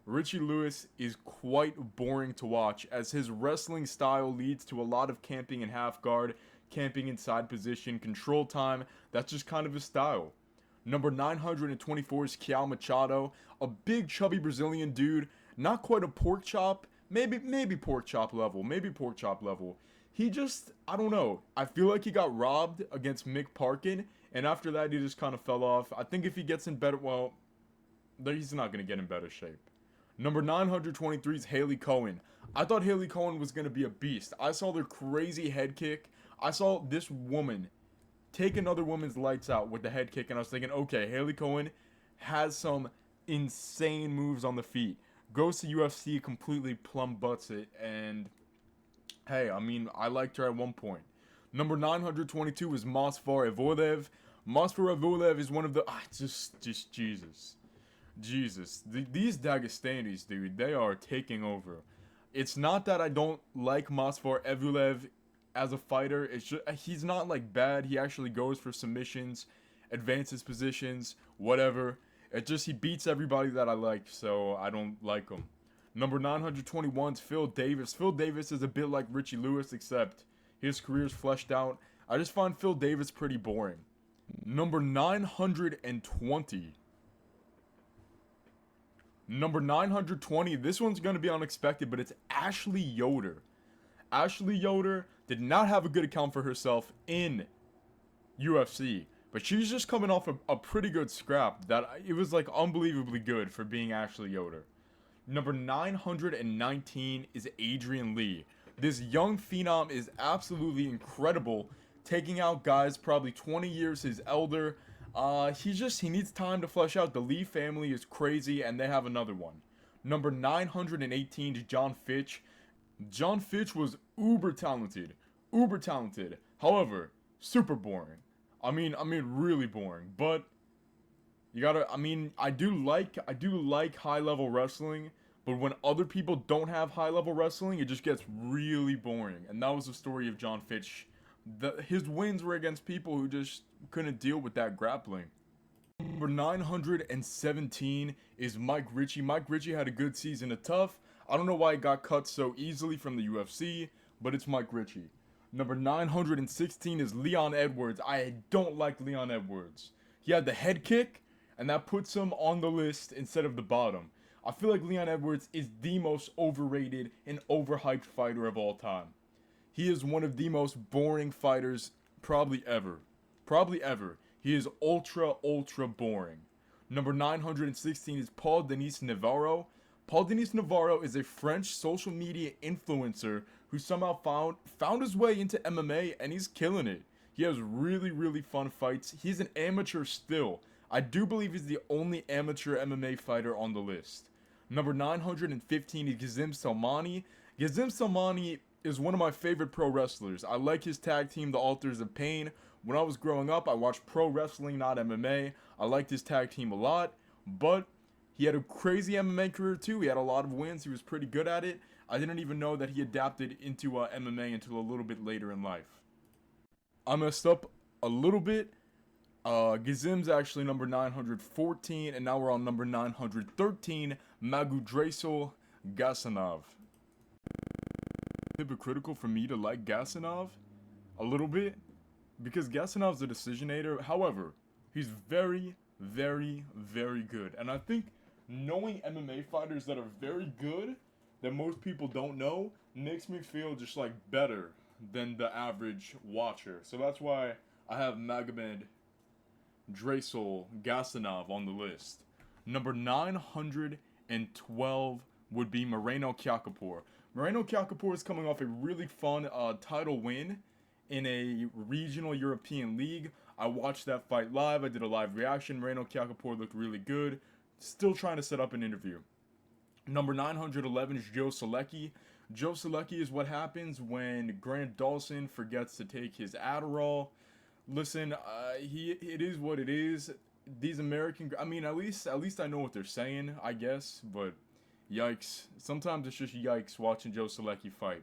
Richie Lewis is quite boring to watch, as his wrestling style leads to a lot of camping in half guard, camping inside position, control time. That's just kind of his style. Number 924 is Kiao Machado, a big chubby Brazilian dude, not quite a pork chop, maybe pork chop level. He just, I don't know, I feel like he got robbed against Mick Parkin, and after that he just kind of fell off. I think if he gets in better, well, he's not going to get in better shape. Number 923 is Haley Cohen. I thought Haley Cohen was going to be a beast. I saw their crazy head kick. I saw this woman take another woman's lights out with the head kick, and I was thinking, okay, Haley Cohen has some insane moves on the feet. Goes to UFC, completely plumb butts it, and hey, I mean, I liked her at one point. Number 922 is Mosfar Evloev. Mosfar Evloev is one of the... just Jesus. These Dagestanis, dude, they are taking over. It's not that I don't like Mosfar Evloev as a fighter. It's just, he's not, like, bad. He actually goes for submissions, advances positions, whatever. It just, he beats everybody that I like, so I don't like him. Number 921 is Phil Davis. Phil Davis is a bit like Richie Lewis, except his career's fleshed out. I just find Phil Davis pretty boring. Number 920. Number 920, this one's going to be unexpected, but it's Ashley Yoder. Ashley Yoder did not have a good account for herself in UFC, but she's just coming off a pretty good scrap that it was like unbelievably good for being Ashley Yoder. Number 919 is Adrian Lee. This young phenom is absolutely incredible, taking out guys probably 20 years his elder. He needs time to flesh out. The Lee family is crazy, and they have another one. Number 918 is John Fitch. John Fitch was uber talented. However, super boring. I mean, really boring. But you gotta, I do like high-level wrestling, but when other people don't have high-level wrestling, it just gets really boring. And that was the story of John Fitch. His wins were against people who just couldn't deal with that grappling. Number 917 is Mike Ritchie. Mike Ritchie had a good season of Tough. I don't know why he got cut so easily from the UFC, but it's Mike Ritchie. Number 916 is Leon Edwards. I don't like Leon Edwards. He had the head kick, and that puts him on the list instead of the bottom. I feel like Leon Edwards is the most overrated and overhyped fighter of all time. He is one of the most boring fighters probably ever. He is ultra boring. Number 916 is Paul Denis Navarro. Paul Denis Navarro is a French social media influencer who somehow found his way into MMA, and he's killing it. He has really fun fights. He's an amateur still. I do believe he's the only amateur MMA fighter on the list. Number 915 is Gazim Salmani. Gazim Salmani is one of my favorite pro wrestlers. I like his tag team, the Authors of Pain. When I was growing up, I watched pro wrestling, not MMA. I liked his tag team a lot, but he had a crazy MMA career too. He had a lot of wins. He was pretty good at it. I didn't even know that he adapted into MMA until a little bit later in life. I messed up a little bit. Gazim's actually number 914, and now we're on number 913, Magudresel Gasanov. Hypocritical for me to like Gasanov? A little bit? Because Gasanov's a decisionator. However, he's very good. And I think knowing MMA fighters that are very good, that most people don't know, makes me feel just like better than the average watcher. So that's why I have Magomed Dracel Gasanov on the list. Number 912 would be Moreno Kyakapor. Moreno Kyakapor is coming off a really fun title win in a regional European league. I watched that fight live. I did a live reaction. Moreno Kyakapor looked really good. Still trying to set up an interview. Number 911 is Joe Selecki. Joe Selecki is what happens when Grant Dawson forgets to take his Adderall. Listen, it is what it is. These American, I mean, at least I know what they're saying, I guess. But yikes, sometimes it's just yikes watching Joe Selecki fight.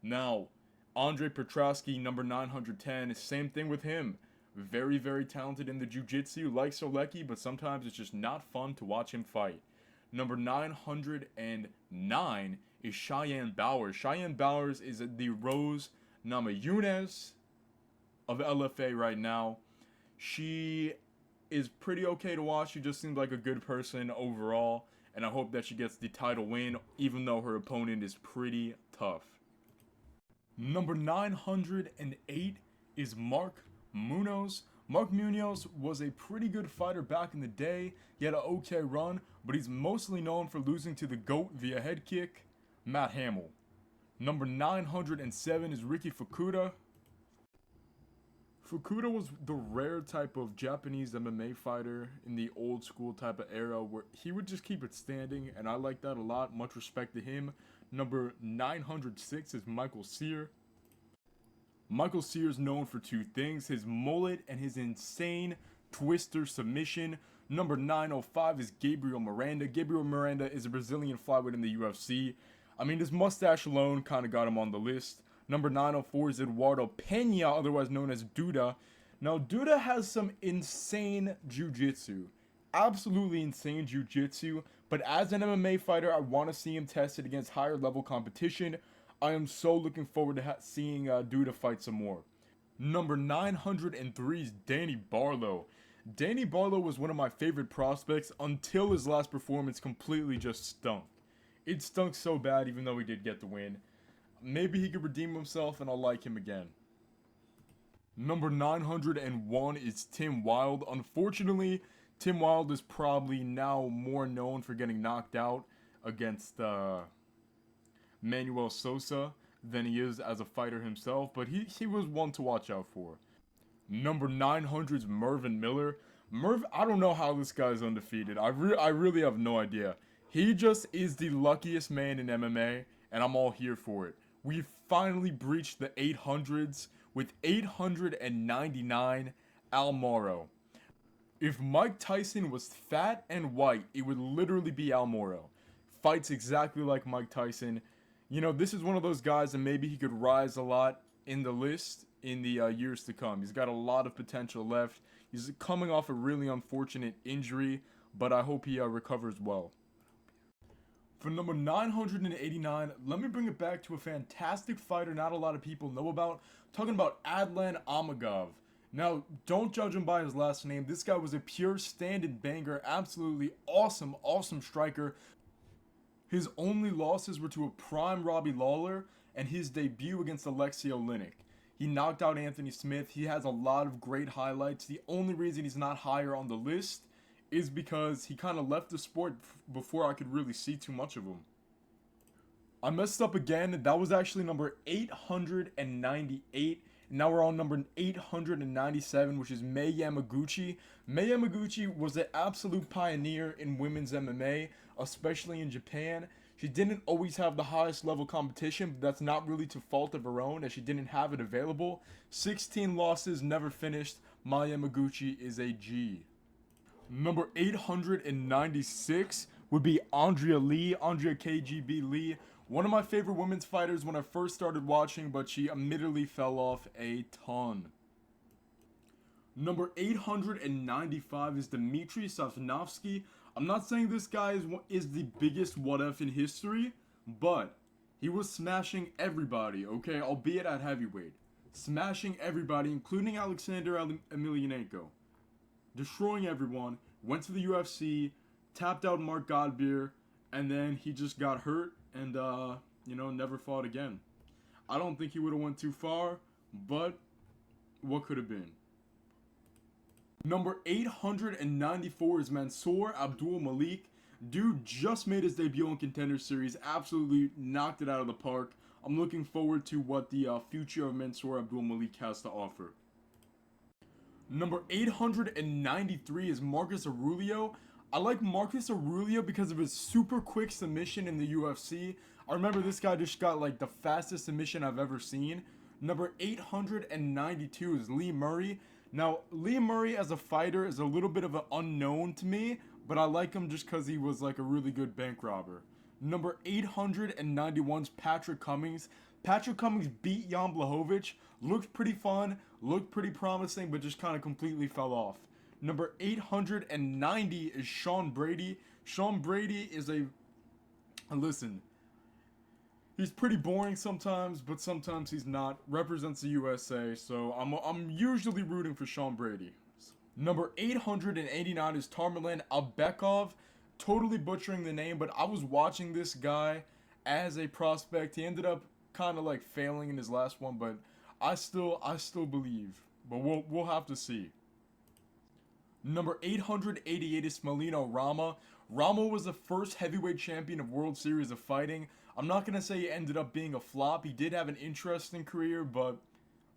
Now, Andre Petrosky, number 910, same thing with him. Very, very talented in the jiu-jitsu, like Selecki, but sometimes it's just not fun to watch him fight. Number 909 is Cheyenne Bowers. Cheyenne Bowers is the Rose Namajunas of LFA right now. She is pretty okay to watch. She just seems like a good person overall, and I hope that she gets the title win, even though her opponent is pretty tough. Number 908 is Mark Munoz. Mark Munoz was a pretty good fighter back in the day. He had an okay run, but he's mostly known for losing to the GOAT via head kick, Matt Hamill. Number 907 is Ricky Fukuda. Fukuda was the rare type of Japanese MMA fighter in the old school type of era where he would just keep it standing, and I like that a lot. Much respect to him. Number 906 is Michael Sear. Michael Sear is known for two things, his mullet and his insane twister submission. Number 905 is Gabriel Miranda. Gabriel Miranda is a Brazilian flyweight in the UFC. I mean, his mustache alone kind of got him on the list. Number 904 is Eduardo Pena, otherwise known as Duda. Now, Duda has some insane jiu-jitsu. Absolutely insane jiu-jitsu. But as an MMA fighter, I want to see him tested against higher level competition. I am so looking forward to seeing Duda fight some more. Number 903 is Danny Barlow. Danny Barlow was one of my favorite prospects until his last performance completely just stunk. It stunk so bad even though he did get the win. Maybe he could redeem himself and I'll like him again. Number 901 is Tim Wilde. Unfortunately, Tim Wilde is probably now more known for getting knocked out against Manuel Sosa than he is as a fighter himself, but he was one to watch out for. Number 900 is Mervin Miller. I don't know how this guy's undefeated. I really have no idea. He just is the luckiest man in MMA, and I'm all here for it. We finally breached the 800s with 899 Al Moro. If Mike Tyson was fat and white, it would literally be Al Moro. Fights exactly like Mike Tyson. You know, this is one of those guys that maybe he could rise a lot in the list in the years to come. He's got a lot of potential left. He's coming off a really unfortunate injury, but I hope he recovers well. For number 989, let me bring it back to a fantastic fighter not a lot of people know about. I'm talking about Adlan Amagov. Now, don't judge him by his last name. This guy was a pure stand-and banger, absolutely awesome striker. His only losses were to a prime Robbie Lawler and his debut against Alexei Oleinik. He knocked out Anthony Smith. He has a lot of great highlights. The only reason he's not higher on the list is because he kind of left the sport before I could really see too much of him. I messed up again. That was actually number 898. Now we're on number 897, which is Mei Yamaguchi. Mei Yamaguchi was an absolute pioneer in women's MMA, especially in Japan. She didn't always have the highest level competition, but that's not really to fault of her own, as she didn't have it available. 16 losses, never finished. Mei Yamaguchi is a G. Number 896 would be Andrea KGB Lee. One of my favorite women's fighters when I first started watching, but she admittedly fell off a ton. Number 895 is Dmitry Sosnovsky. I'm not saying this guy is the biggest what-if in history, but he was smashing everybody, okay? Albeit at heavyweight. Smashing everybody, including Alexander Emelianenko. Destroying everyone, went to the UFC, tapped out Mark Godbeer, and then he just got hurt and, never fought again. I don't think he would have went too far, but what could have been. Number 894 is Mansoor Abdul Malik. Dude just made his debut in Contender Series. Absolutely knocked it out of the park. I'm looking forward to what the future of Mansoor Abdul Malik has to offer. Number 893 is Marcus Aurelio. I like Marcus Aurelio because of his super quick submission in the UFC. I remember this guy just got like the fastest submission I've ever seen. Number 892 is Lee Murray. Now, Lee Murray as a fighter is a little bit of an unknown to me, but I like him just because he was like a really good bank robber. Number 891 is Patrick Cummings. Patrick Cummings beat Jan Blachowicz. Looked pretty fun, looked pretty promising, but just kind of completely fell off. Number 890 is Sean Brady. Sean Brady is listen, he's pretty boring sometimes, but sometimes he's not. Represents the USA, so I'm usually rooting for Sean Brady. Number 889 is Tamerlan Albekov. Totally butchering the name, but I was watching this guy as a prospect. He ended up kind of like failing in his last one, but I still believe. But we'll have to see. Number 888 is Smelino Rama. Rama was the first heavyweight champion of World Series of Fighting. I'm not going to say he ended up being a flop. He did have an interesting career, but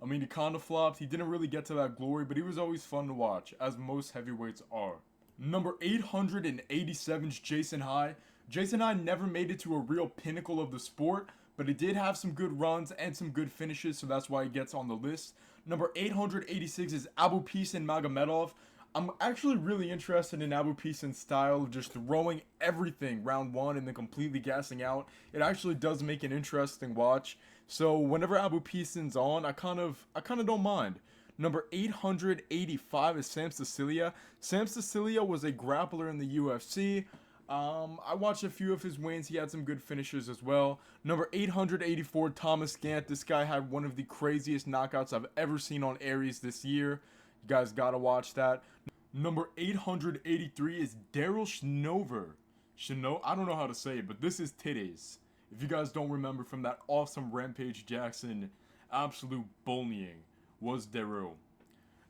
I mean, he kind of flopped. He didn't really get to that glory, but he was always fun to watch, as most heavyweights are. Number 887 is Jason High. Jason High never made it to a real pinnacle of the sport, but he did have some good runs and some good finishes, so that's why he gets on the list. Number 886 is Abupisan Magomedov. I'm actually really interested in Abupisan's style of just throwing everything round one and then completely gassing out. It actually does make an interesting watch. So whenever Abupisan's on, I kind of don't mind. Number 885 is Sam Sicilia. Sam Sicilia was a grappler in the UFC. I watched a few of his wins. He had some good finishes as well. Number 884, Thomas Gant. This guy had one of the craziest knockouts I've ever seen on Aries this year. You guys gotta watch that. Number 883 is Daryl Schnover. I don't know how to say it, but this is titties. If you guys don't remember from that awesome Rampage Jackson absolute bullying, was Daryl.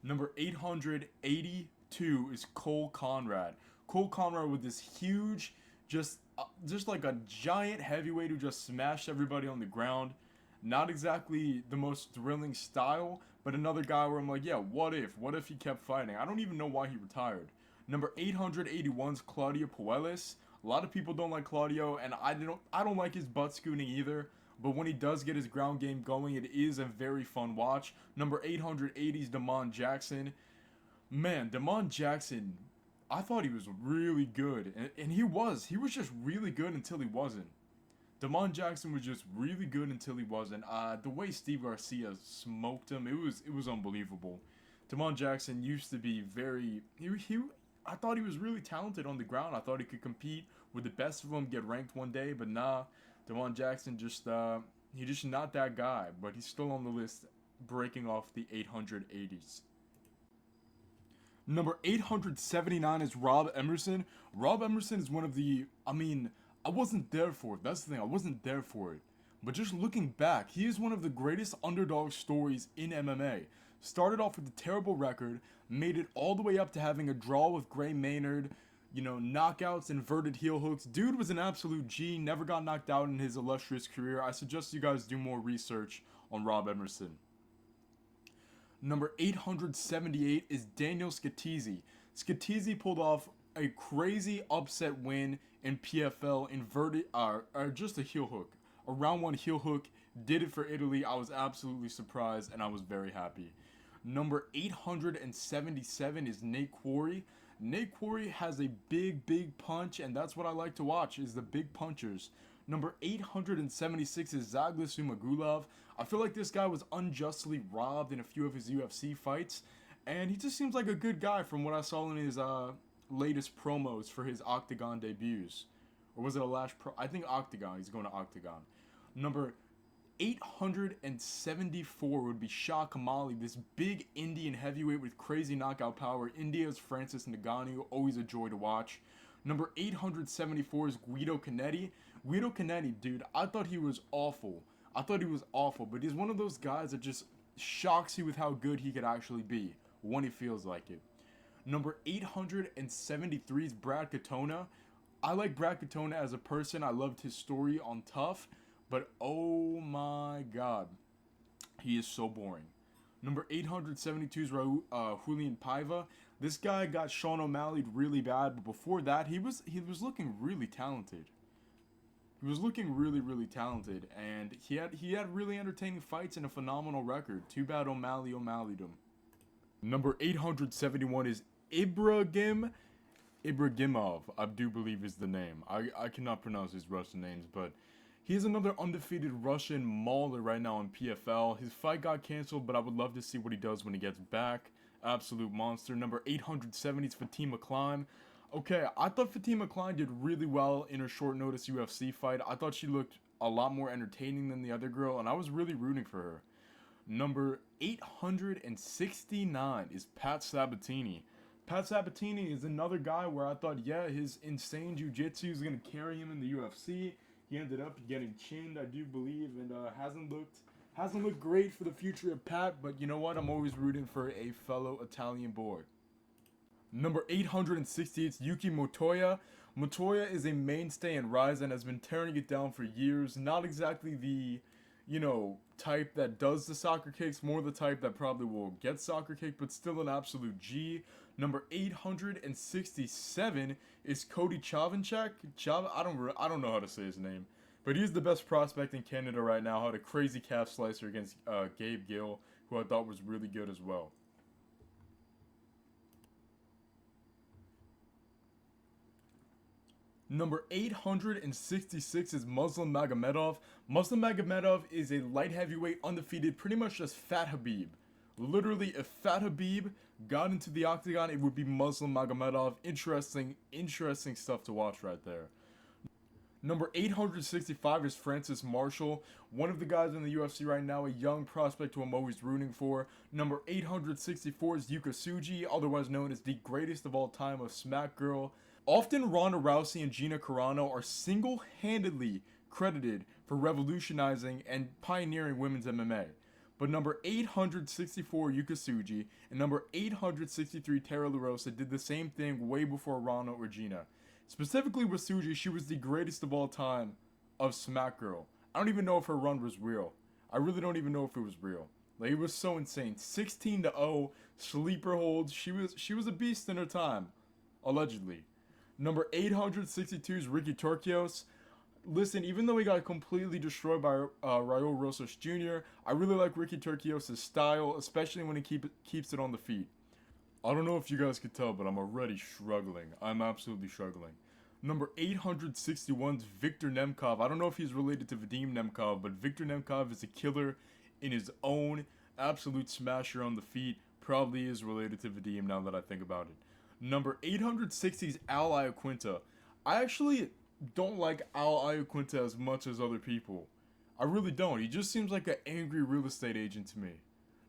Number 882 is Cole Conrad. Cole Conrad with this huge, just like a giant heavyweight who just smashed everybody on the ground. Not exactly the most thrilling style, but another guy where I'm like, yeah, what if he kept fighting? I don't even know why he retired. Number 881 is Claudio Puelles. A lot of people don't like Claudio, and I don't like his butt scooting either. But when he does get his ground game going, it is a very fun watch. Number 880 is Damon Jackson. Man, Damon Jackson, I thought he was really good, and he was just really good until he wasn't. Damon Jackson was just really good until he wasn't. The way Steve Garcia smoked him, it was unbelievable. Damon Jackson used to be I thought he was really talented on the ground. I thought he could compete with the best of them, get ranked one day, but nah. Damon Jackson he's just not that guy, but he's still on the list, breaking off the 880s. Number 879 is Rob Emerson. Rob Emerson is one of the, I wasn't there for it. That's the thing, I wasn't there for it. But just looking back, he is one of the greatest underdog stories in MMA. Started off with a terrible record, made it all the way up to having a draw with Gray Maynard, knockouts, inverted heel hooks. Dude was an absolute G, never got knocked out in his illustrious career. I suggest you guys do more research on Rob Emerson. Number 878 is Daniel Scatizzi. Scatizzi pulled off a crazy upset win in PFL, just a heel hook. A round one heel hook, did it for Italy. I was absolutely surprised and I was very happy. Number 877 is Nate Quarry. Nate Quarry has a big punch, and that's what I like to watch, is the big punchers. Number 876 is Zaglis Umagulov. I feel like this guy was unjustly robbed in a few of his UFC fights, and he just seems like a good guy from what I saw in his latest promos for his Octagon debuts. Or was it a last pro? I think Octagon. He's going to Octagon. Number 874 would be Shah Kamali, this big Indian heavyweight with crazy knockout power. India's Francis Ngannou, always a joy to watch. Number 874 is Guido Canetti. Guido Canetti, dude, I thought he was awful. But he's one of those guys that just shocks you with how good he could actually be when he feels like it. Number 873 is Brad Katona. I like Brad Katona as a person. I loved his story on Tough, but oh my god, he is so boring. Number 872 is Julian Paiva. This guy got Sean O'Malley really bad, but before that, he was looking really talented. He was looking really talented, and he had really entertaining fights and a phenomenal record. Too bad O'Malley'd him. Number 871 is Ibragimov, I do believe is the name. I cannot pronounce his Russian names, but he is another undefeated Russian mauler right now in PFL. His fight got canceled, but I would love to see what he does when he gets back. Absolute monster. Number 870 is Fatima Klein. Okay, I thought Fatima Klein did really well in her short notice UFC fight. I thought she looked a lot more entertaining than the other girl, and I was really rooting for her. Number 869 is Pat Sabatini. Pat Sabatini is another guy where I thought, yeah, his insane jiu-jitsu is going to carry him in the UFC. He ended up getting chinned, I do believe, and hasn't looked great for the future of Pat, but you know what? I'm always rooting for a fellow Italian boy. Number 868 is Yuki Motoya. Motoya is a mainstay in Rise and has been tearing it down for years. Not exactly the, type that does the soccer kicks, more the type that probably will get soccer kicked, but still an absolute G. Number 867 is Cody Chavanchek. I don't know how to say his name, but he's the best prospect in Canada right now. Had a crazy calf slicer against Gabe Gill, who I thought was really good as well. Number 866 is Muslim Magomedov. Muslim Magomedov is a light heavyweight undefeated, pretty much just Fat Habib. Literally, if Fat Habib got into the octagon, it would be Muslim Magomedov. Interesting stuff to watch right there. Number 865 is Francis Marshall, one of the guys in the UFC right now, a young prospect who I'm always rooting for. Number 864 is Yuka Tsuji, otherwise known as the greatest of all time of Smack Girl. Often Ronda Rousey and Gina Carano are single-handedly credited for revolutionizing and pioneering women's MMA. But number 864 Yuka Tsuji and number 863 Tara LaRosa did the same thing way before Ronda or Gina. Specifically with Tsuji, she was the greatest of all time of Smack Girl. I don't even know if her run was real. I really don't even know if it was real. Like, it was so insane. 16-0, sleeper holds. She was a beast in her time, allegedly. Number 862 is Ricky Turcios. Listen, even though he got completely destroyed by Raul Rosas Jr., I really like Ricky Turcios' style, especially when he keeps it on the feet. I don't know if you guys could tell, but I'm already struggling. I'm absolutely struggling. Number 861 is Victor Nemkov. I don't know if he's related to Vadim Nemkov, but Victor Nemkov is a killer in his own. Absolute smasher on the feet. Probably is related to Vadim now that I think about it. Number 860 is Al Iaquinta. I actually don't like Al Iaquinta as much as other people. I really don't. He just seems like an angry real estate agent to me.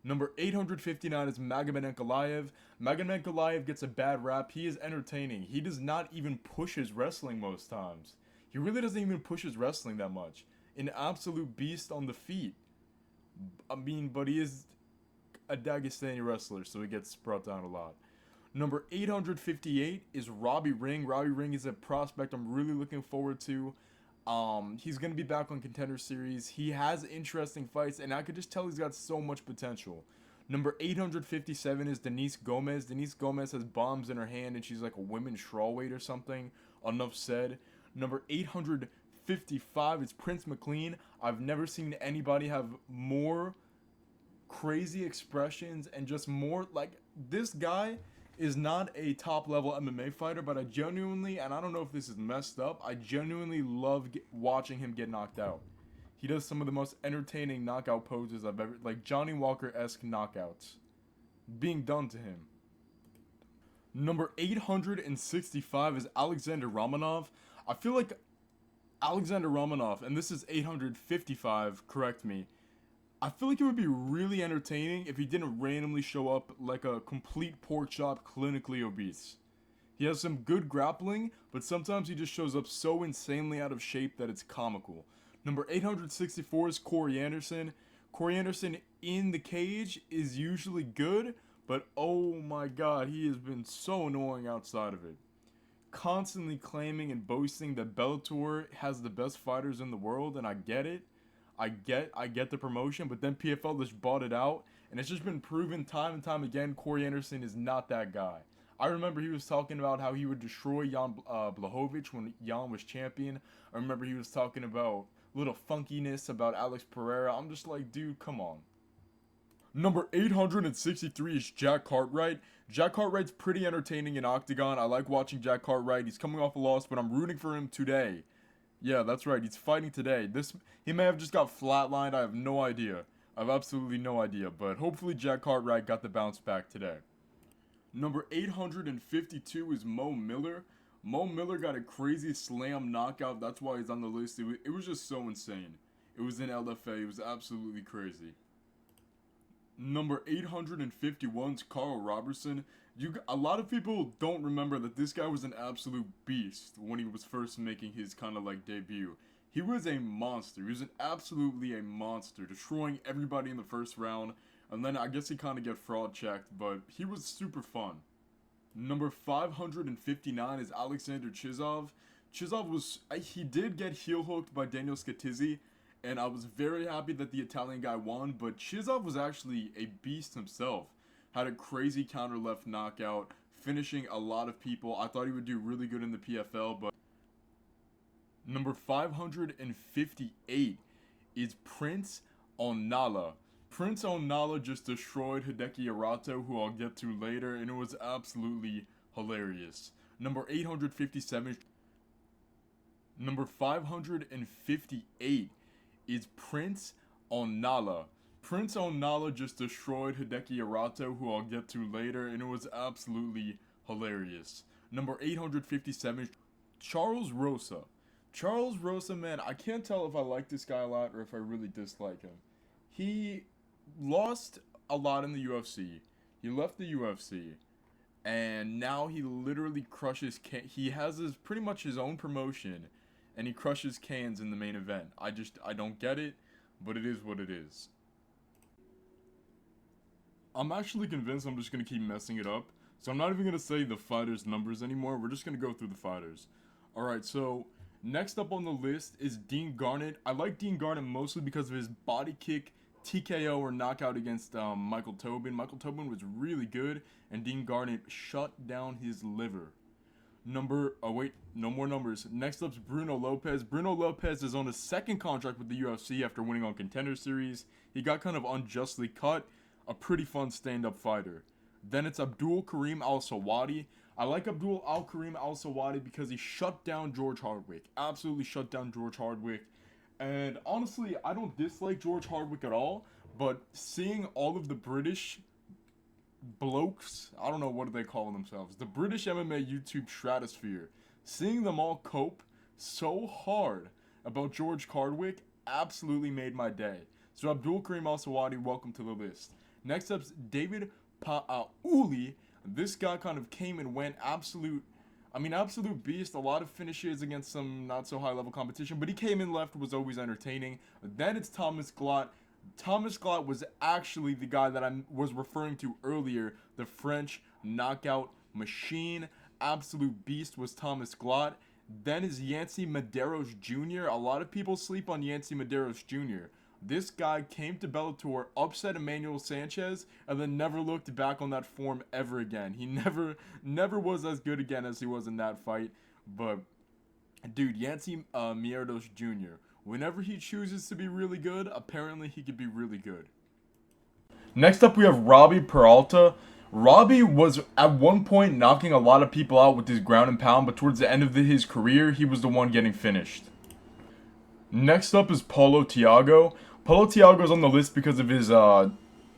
Number 859 is Magomed Ankalaev. Magomed Ankalaev gets a bad rap. He is entertaining. He does not even push his wrestling most times. He really doesn't even push his wrestling that much. An absolute beast on the feet. I mean, but he is a Dagestani wrestler, so he gets brought down a lot. Number 858 is Robbie Ring. Robbie Ring is a prospect I'm really looking forward to. He's going to be back on Contender Series. He has interesting fights, and I could just tell he's got so much potential. Number 857 is Denise Gomez. Denise Gomez has bombs in her hand, and she's like a women's strawweight or something. Enough said. Number 855 is Prince McLean. I've never seen anybody have more crazy expressions and just more, like, this guy is not a top-level MMA fighter, but I genuinely, and I don't know if this is messed up, I genuinely love watching him get knocked out. He does some of the most entertaining knockout poses I've ever, like Johnny Walker-esque knockouts being done to him. Number 865 is Alexander Romanov. I feel like Alexander Romanov, and this is 855, correct me, I feel like it would be really entertaining if he didn't randomly show up like a complete pork chop, clinically obese. He has some good grappling, but sometimes he just shows up so insanely out of shape that it's comical. Number 864 is Corey Anderson. Corey Anderson in the cage is usually good, But oh my god, he has been so annoying outside of it. Constantly claiming and boasting that Bellator has the best fighters in the world, and I get it. I get the promotion, but then PFL just bought it out, and it's just been proven time and time again Corey Anderson is not that guy. I remember he was talking about how he would destroy Jan Blachowicz when Jan was champion. I remember he was talking about little funkiness about Alex Pereira. I'm just like, dude, come on. Number 863 is Jack Cartwright. Jack Cartwright's pretty entertaining in Octagon. I like watching Jack Cartwright. He's coming off a loss, but I'm rooting for him today. Yeah, that's right. He's fighting today. He may have just got flatlined. I have no idea. I have absolutely no idea. But hopefully Jack Cartwright got the bounce back today. Number 852 is Mo Miller. Mo Miller got a crazy slam knockout. That's why he's on the list. It was just so insane. It was in LFA. It was absolutely crazy. Number 851 is Carl Robertson. A lot of people don't remember that this guy was an absolute beast when he was first making his kind of like debut. He was a monster. He was absolutely a monster, destroying everybody in the first round. And then I guess he kind of get fraud checked, but he was super fun. Number 559 is Alexander Chizov. He did get heel hooked by Daniel Scatizzi, and I was very happy that the Italian guy won, but Chizov was actually a beast himself. Had a crazy counter left knockout, finishing a lot of people. I thought he would do really good in the PFL, but number 558 is Prince Onala. Prince Onala just destroyed Hideki Arato, who I'll get to later, and it was absolutely hilarious. Number 857, number 558 is Prince Onala. Prince Onala just destroyed Hideki Arato, who I'll get to later, and it was absolutely hilarious. Number 857, Charles Rosa. Charles Rosa, man, I can't tell if I like this guy a lot or if I really dislike him. He lost a lot in the UFC. He left the UFC, and now he literally crushes. He has pretty much his own promotion, and he crushes cans in the main event. I don't get it, but it is what it is. I'm actually convinced I'm just going to keep messing it up, so I'm not even going to say the fighters' numbers anymore. We're just going to go through the fighters. Alright, so next up on the list is Dean Garnett. I like Dean Garnett mostly because of his body kick, TKO, or knockout against Michael Tobin. Michael Tobin was really good, and Dean Garnett shut down his liver. No more numbers. Next up's Bruno Lopez. Bruno Lopez is on his second contract with the UFC after winning on Contender Series. He got kind of unjustly cut. A pretty fun stand-up fighter. Then it's Abdul Karim Al-Sawadi. I like Abdul Karim Al-Sawadi because he shut down George Hardwick. Absolutely shut down George Hardwick. And honestly, I don't dislike George Hardwick at all, but seeing all of the British blokes, I don't know what they call themselves, the British MMA YouTube stratosphere, seeing them all cope so hard about George Hardwick absolutely made my day. So Abdul Karim Al-Sawadi, welcome to the list. Next up's David Pa'auli. This guy kind of came and went, absolute beast. A lot of finishes against some not so high level competition, but he came in left, was always entertaining. Then it's Thomas Glott. Thomas Glott was actually the guy that I was referring to earlier, the French knockout machine. Absolute beast was Thomas Glott. Then is Yancy Medeiros Jr. A lot of people sleep on Yancy Medeiros Jr. This guy came to Bellator, upset Emmanuel Sanchez, and then never looked back on that form ever again. He never was as good again as he was in that fight. But, dude, Yancy Medeiros Jr., whenever he chooses to be really good, apparently he could be really good. Next up, we have Robbie Peralta. Robbie was at one point knocking a lot of people out with his ground and pound, but towards the end of his career, he was the one getting finished. Next up is Paulo Thiago. Paulo Thiago's on the list because of his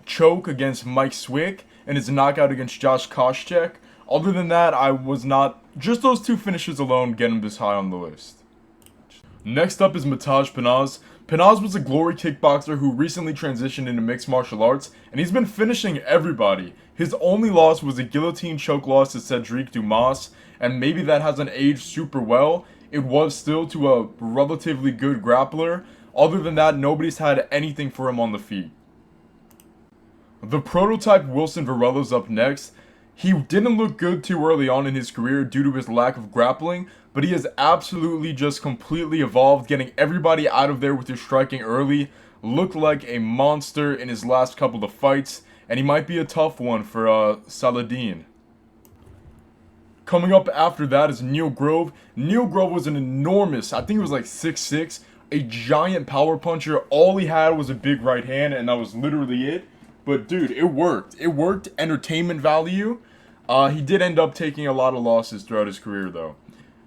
choke against Mike Swick and his knockout against Josh Koscheck. Other than that, I was not... Just those two finishes alone get him this high on the list. Next up is Mataj Penaz. Penaz was a glory kickboxer who recently transitioned into mixed martial arts, and he's been finishing everybody. His only loss was a guillotine choke loss to Cedric Dumas, and maybe that hasn't aged super well. It was still to a relatively good grappler. Other than that, nobody's had anything for him on the feet. The prototype Wilson Varela's up next. He didn't look good too early on in his career due to his lack of grappling, but he has absolutely just completely evolved, getting everybody out of there with his striking early. Looked like a monster in his last couple of fights, and he might be a tough one for Saladin. Coming up after that is Neil Grove. Neil Grove was an enormous, I think it was like 6'6", a giant power puncher. All he had was a big right hand, and that was literally it. But dude, it worked. It worked. Entertainment value. He did end up taking a lot of losses throughout his career, though.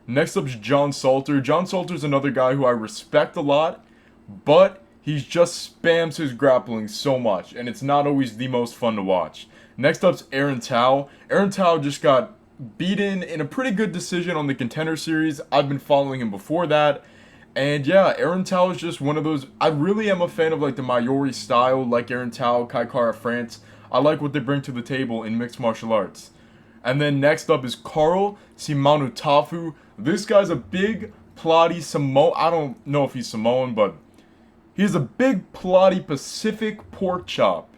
Next up is John Salter. John Salter's another guy who I respect a lot, but he just spams his grappling so much, and it's not always the most fun to watch. Next up's Aaron Tao. Aaron Tao just got beaten in a pretty good decision on the Contender Series. I've been following him before that. And yeah, Aaron Tao is just one of those. I really am a fan of like the Maori style, like Aaron Tao, Kai Kara France. I like what they bring to the table in mixed martial arts. And then next up is Carl Simanutafu. This guy's a big, plotty Samoan. I don't know if he's Samoan, but he's a big, plotty Pacific pork chop.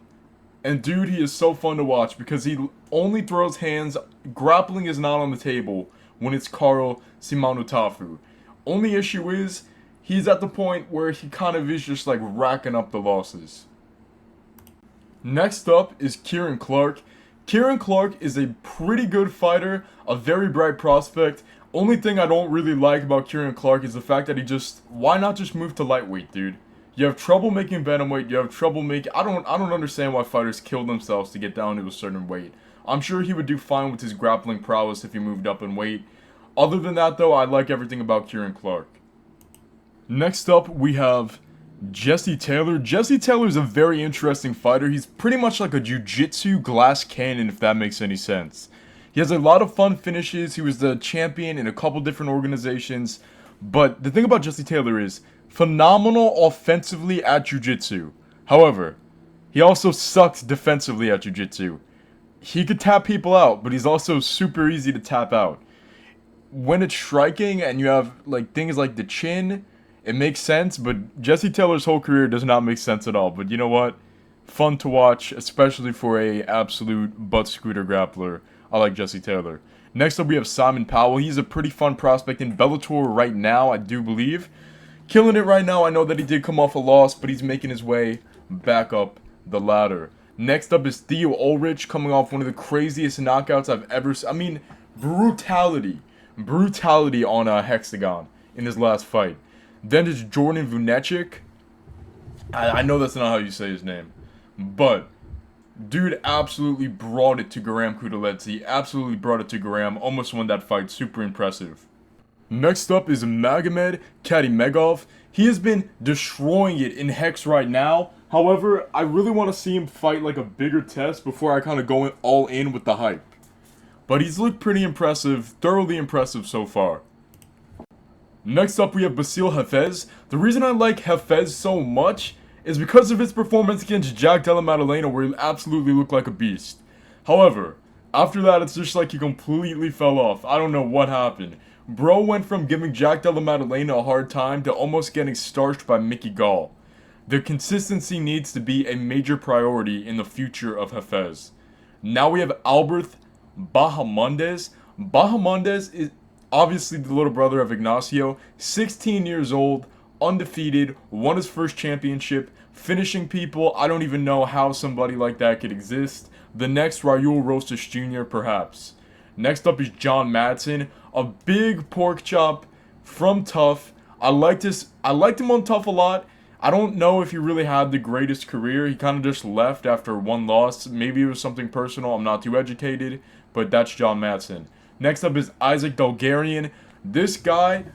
And dude, he is so fun to watch because he only throws hands. Grappling is not on the table when it's Carl Simanutafu. Only issue is, he's at the point where he kind of is just like racking up the losses. Next up is Kieran Clark. Kieran Clark is a pretty good fighter, a very bright prospect. Only thing I don't really like about Kieran Clark is the fact that why not just move to lightweight, dude? You have trouble making bantamweight, you have trouble making, I don't understand why fighters kill themselves to get down to a certain weight. I'm sure he would do fine with his grappling prowess if he moved up in weight. Other than that, though, I like everything about Kieran Clark. Next up, we have Jesse Taylor. Jesse Taylor is a very interesting fighter. He's pretty much like a jiu-jitsu glass cannon, if that makes any sense. He has a lot of fun finishes. He was the champion in a couple different organizations. But the thing about Jesse Taylor is phenomenal offensively at jiu-jitsu. However, he also sucks defensively at jiu-jitsu. He could tap people out, but he's also super easy to tap out. When it's striking and you have like things like the chin, it makes sense, but Jesse Taylor's whole career does not make sense at all. But you know what? Fun to watch, especially for a absolute butt scooter grappler. I like Jesse Taylor. Next up we have Simon Powell. He's a pretty fun prospect in Bellator right now, I do believe. Killing it right now. I know that he did come off a loss, but he's making his way back up the ladder. Next up is Theo Ulrich, coming off one of the craziest knockouts I've ever seen. I mean, brutality on a hexagon in his last fight. Then there's Jordan Vunecic. I know that's not how you say his name, but dude absolutely brought it to Garam Kudaletsy. Absolutely brought it to Garam. Almost won that fight. Super impressive. Next up is Magomed Kadimegov. He has been destroying it in Hex right now. However, I really want to see him fight like a bigger test before I kind of go all in with the hype. But he's looked pretty impressive, thoroughly impressive so far. Next up we have Basil Hafez. The reason I like Hafez so much is because of his performance against Jack Della Maddalena, where he absolutely looked like a beast. However, after that it's just like he completely fell off. I don't know what happened. Bro went from giving Jack Della Maddalena a hard time to almost getting starched by Mickey Gall. The consistency needs to be a major priority in the future of Hafez. Now we have Albert Bahamondes. Bahamondes is obviously the little brother of Ignacio, 16 years old, undefeated, won his first championship, finishing people. I don't even know how somebody like that could exist. The next Raul Rosas Jr. perhaps. Next up is John Madsen, a big pork chop from Tough. I liked him on Tough a lot. I don't know if he really had the greatest career. He kind of just left after one loss. Maybe it was something personal. I'm not too educated, but that's John Madsen. Next up is Isaac Bulgarian. This guy,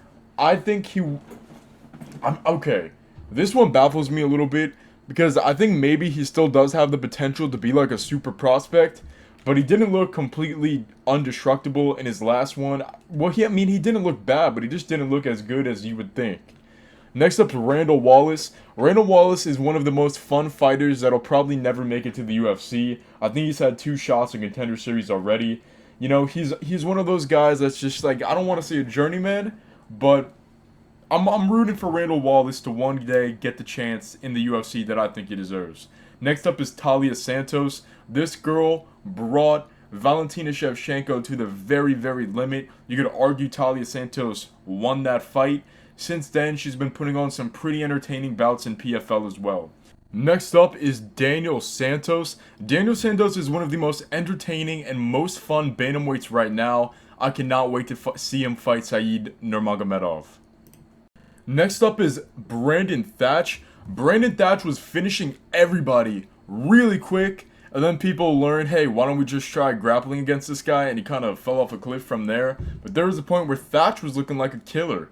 okay. This one baffles me a little bit because I think maybe he still does have the potential to be like a super prospect, but he didn't look completely indestructible in his last one. Well, he didn't look bad, but he just didn't look as good as you would think. Next up is Randall Wallace. Randall Wallace is one of the most fun fighters that'll probably never make it to the UFC. I think he's had 2 shots in Contender Series already. You know, he's one of those guys that's just like, I don't want to say a journeyman, but I'm rooting for Randall Wallace to one day get the chance in the UFC that I think he deserves. Next up is Talia Santos. This girl brought Valentina Shevchenko to the very, very limit. You could argue Talia Santos won that fight. Since then, she's been putting on some pretty entertaining bouts in PFL as well. Next up is Daniel Santos. Daniel Santos is one of the most entertaining and most fun bantamweights right now. I cannot wait to see him fight Said Nurmagomedov. Next up is Brandon Thatch. Brandon Thatch was finishing everybody really quick, and then people learned, hey, why don't we just try grappling against this guy? And he kind of fell off a cliff from there. But there was a point where Thatch was looking like a killer.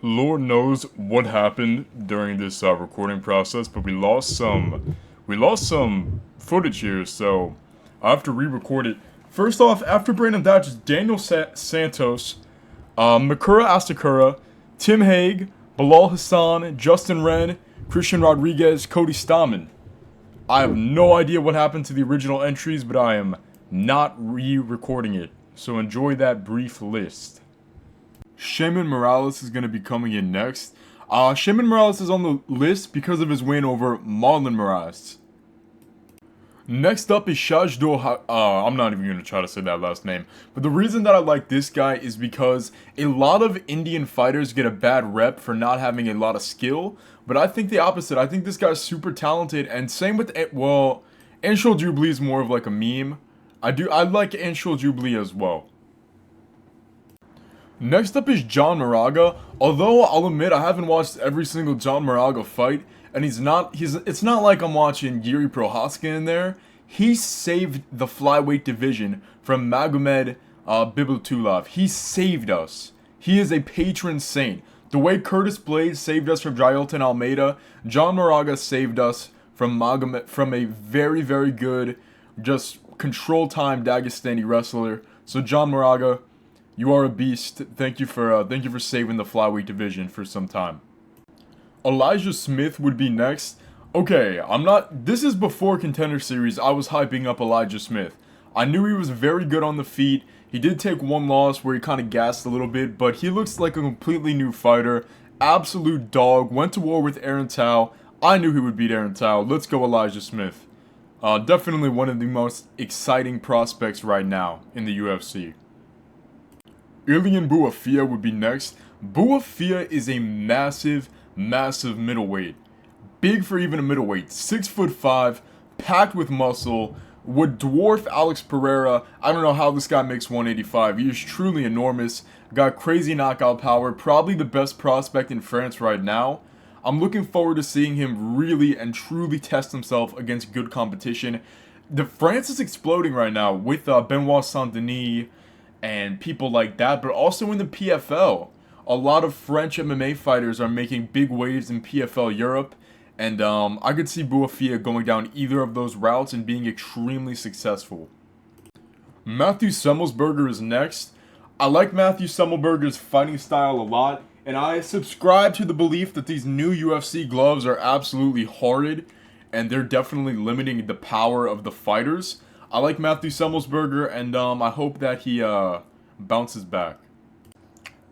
Lord knows what happened during this recording process, but we lost some footage here, so I have to re-record it. First off, after Brandon Thatch, Daniel Santos, Makura Asakura, Tim Hague, Bilal Hassan, Justin Wren, Christian Rodriguez, Cody Stamann. I have no idea what happened to the original entries, but I am not re-recording it, so enjoy that brief list. Shayman Morales is going to be coming in next. Shayman Morales is on the list because of his win over Marlon Moraes. Next up is Shajdor. I'm not even going to try to say that last name. But the reason that I like this guy is because a lot of Indian fighters get a bad rep for not having a lot of skill. But I think the opposite. I think this guy's super talented. And same with, well, Anshul Jubilee is more of like a meme. I like Anshul Jubilee as well. Next up is John Moraga. Although I'll admit I haven't watched every single John Moraga fight, and it's not like I'm watching Yuri Prohaska in there. He saved the flyweight division from Magomed Bibulatulov. He saved us. He is a patron saint. The way Curtis Blades saved us from Jailton Almeida, John Moraga saved us from a very, very good, just control time Dagestani wrestler. So John Moraga, you are a beast. Thank you for saving the flyweight division for some time. Elijah Smith would be next. Okay, this is before Contender Series. I was hyping up Elijah Smith. I knew he was very good on the feet. He did take one loss where he kind of gassed a little bit, but he looks like a completely new fighter. Absolute dog. Went to war with Aaron Tao. I knew he would beat Aaron Tao. Let's go Elijah Smith. Definitely one of the most exciting prospects right now in the UFC. Ilian Buafia would be next. Buafia is a massive middleweight. Big for even a middleweight. 6'5", packed with muscle. Would dwarf Alex Pereira. I don't know how this guy makes 185. He is truly enormous. Got crazy knockout power. Probably the best prospect in France right now. I'm looking forward to seeing him really and truly test himself against good competition. France is exploding right now with Benoit Saint-Denis and people like that, but also in the PFL. A lot of French MMA fighters are making big waves in PFL Europe, and I could see Buafia going down either of those routes and being extremely successful. Matthew Semmelsberger is next. I like Matthew Semmelsberger's fighting style a lot, and I subscribe to the belief that these new UFC gloves are absolutely horrid, and they're definitely limiting the power of the fighters. I like Matthew Semmelsberger, and I hope that he bounces back.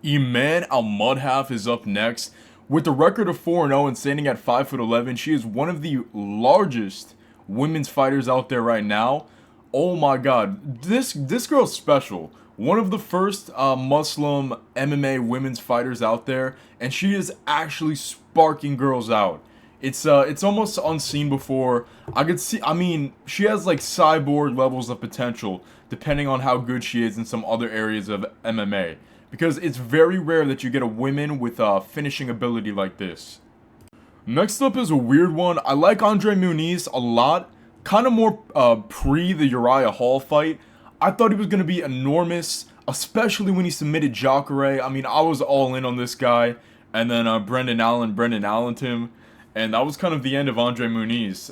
Iman Al-Mudhaf is up next. With a record of 4-0 and standing at 5'11", she is one of the largest women's fighters out there right now. Oh my god, this girl's special. One of the first Muslim MMA women's fighters out there, and she is actually sparking girls out. It's almost unseen before. I mean, she has like cyborg levels of potential, depending on how good she is in some other areas of MMA. Because it's very rare that you get a woman with a finishing ability like this. Next up is a weird one. I like Andre Muniz a lot. Kind of more pre the Uriah Hall fight. I thought he was going to be enormous, especially when he submitted Jacare. I mean, I was all in on this guy. And then Brendan Allened him. And that was kind of the end of Andre Muniz.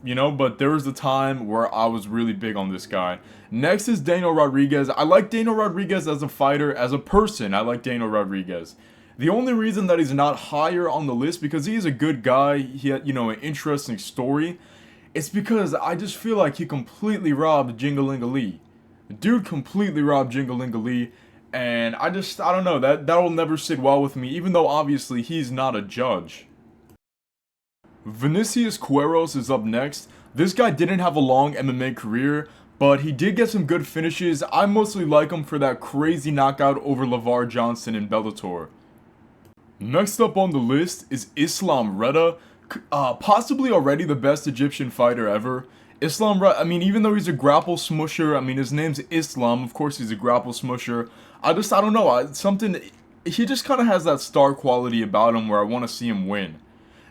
You know, but there was a time where I was really big on this guy. Next is Daniel Rodriguez. I like Daniel Rodriguez as a fighter. As a person, I like Daniel Rodriguez. The only reason that he's not higher on the list, because he's a good guy, he had, you know, an interesting story, it's because I just feel like he completely robbed Jingalinga Lee. The dude completely robbed Jingalinga Lee, And I don't know, that'll never sit well with me, even though obviously he's not a judge. Vinicius Queiroz is up next. This guy didn't have a long MMA career, but he did get some good finishes. I mostly like him for that crazy knockout over LeVar Johnson in Bellator. Next up on the list is Islam Reda, possibly already the best Egyptian fighter ever. Islam Reda, I mean, even though he's a grapple smusher, I mean, his name's Islam, of course he's a grapple smusher. I don't know, he just kind of has that star quality about him where I want to see him win.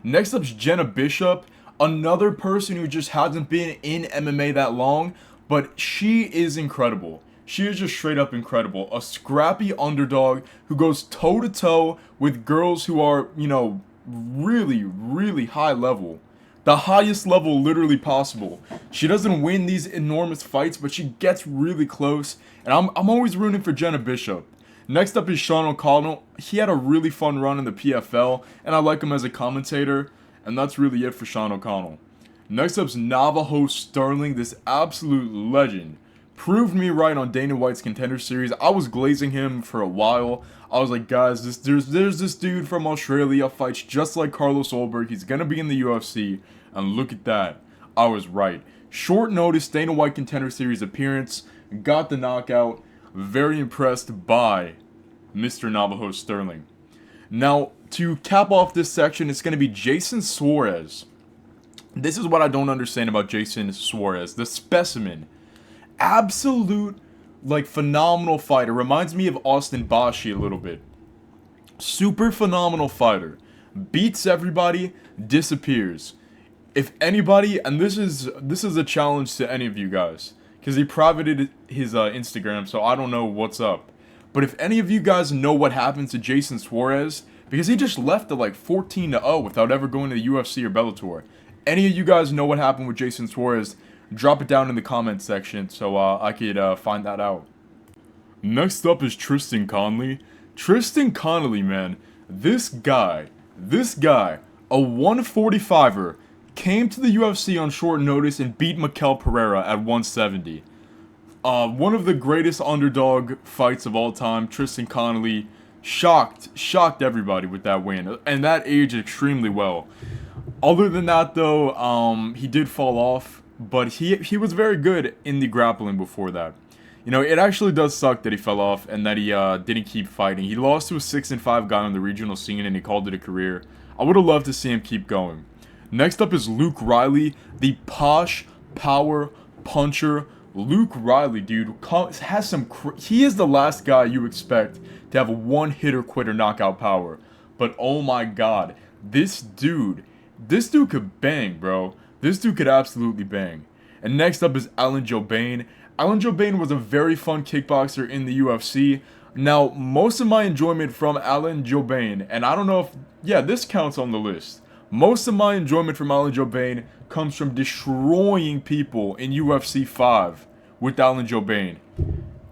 Next up's Jenna Bishop, another person who just hasn't been in MMA that long, but she is incredible. She is just straight up incredible. A scrappy underdog who goes toe to toe with girls who are, you know, really, really high level. The highest level literally possible. She doesn't win these enormous fights, but she gets really close. And I'm always rooting for Jenna Bishop. Next up is Sean O'Connell. He had a really fun run in the PFL, and I like him as a commentator. And that's really it for Sean O'Connell. Next up's Navajo Sterling, this absolute legend. Proved me right on Dana White's Contender Series. I was glazing him for a while. I was like, guys, there's this dude from Australia, fights just like Carlos Ulberg. He's gonna be in the UFC. And look at that. I was right. Short notice Dana White Contender Series appearance. Got the knockout. Very impressed by Mr. Navajo Sterling. Now, to cap off this section, it's going to be Jason Suarez. This is what I don't understand about Jason Suarez. The specimen. Absolute, like, phenomenal fighter. Reminds me of Austin Bashi a little bit. Super phenomenal fighter. Beats everybody, disappears. If anybody, and this is a challenge to any of you guys, because he privated his Instagram, so I don't know what's up. But if any of you guys know what happened to Jason Suarez, because he just left at like 14-0 without ever going to the UFC or Bellator. Any of you guys know what happened with Jason Suarez? Drop it down in the comments section so I could find that out. Next up is Tristan Connolly. Tristan Connolly, man, this guy, a 145er, came to the UFC on short notice and beat Mikel Pereira at 170. One of the greatest underdog fights of all time. Tristan Connolly shocked everybody with that win, and that aged extremely well. Other than that, though, he did fall off, but he was very good in the grappling before that. You know, it actually does suck that he fell off and that he didn't keep fighting. He lost to a 6-5 guy on the regional scene and he called it a career. I would have loved to see him keep going. Next up is Luke Riley, the posh power puncher. Luke Riley, dude, has some. He is the last guy you expect to have a one-hitter quitter knockout power. But oh my god, this dude could bang, bro. This dude could absolutely bang. And next up is Alan Jouban. Alan Jouban was a very fun kickboxer in the UFC. Now, most of my enjoyment from Alan Jouban, and I don't know if, yeah, this counts on the list. Most of my enjoyment from Alan Jouban comes from destroying people in UFC 5 with Alan Jouban.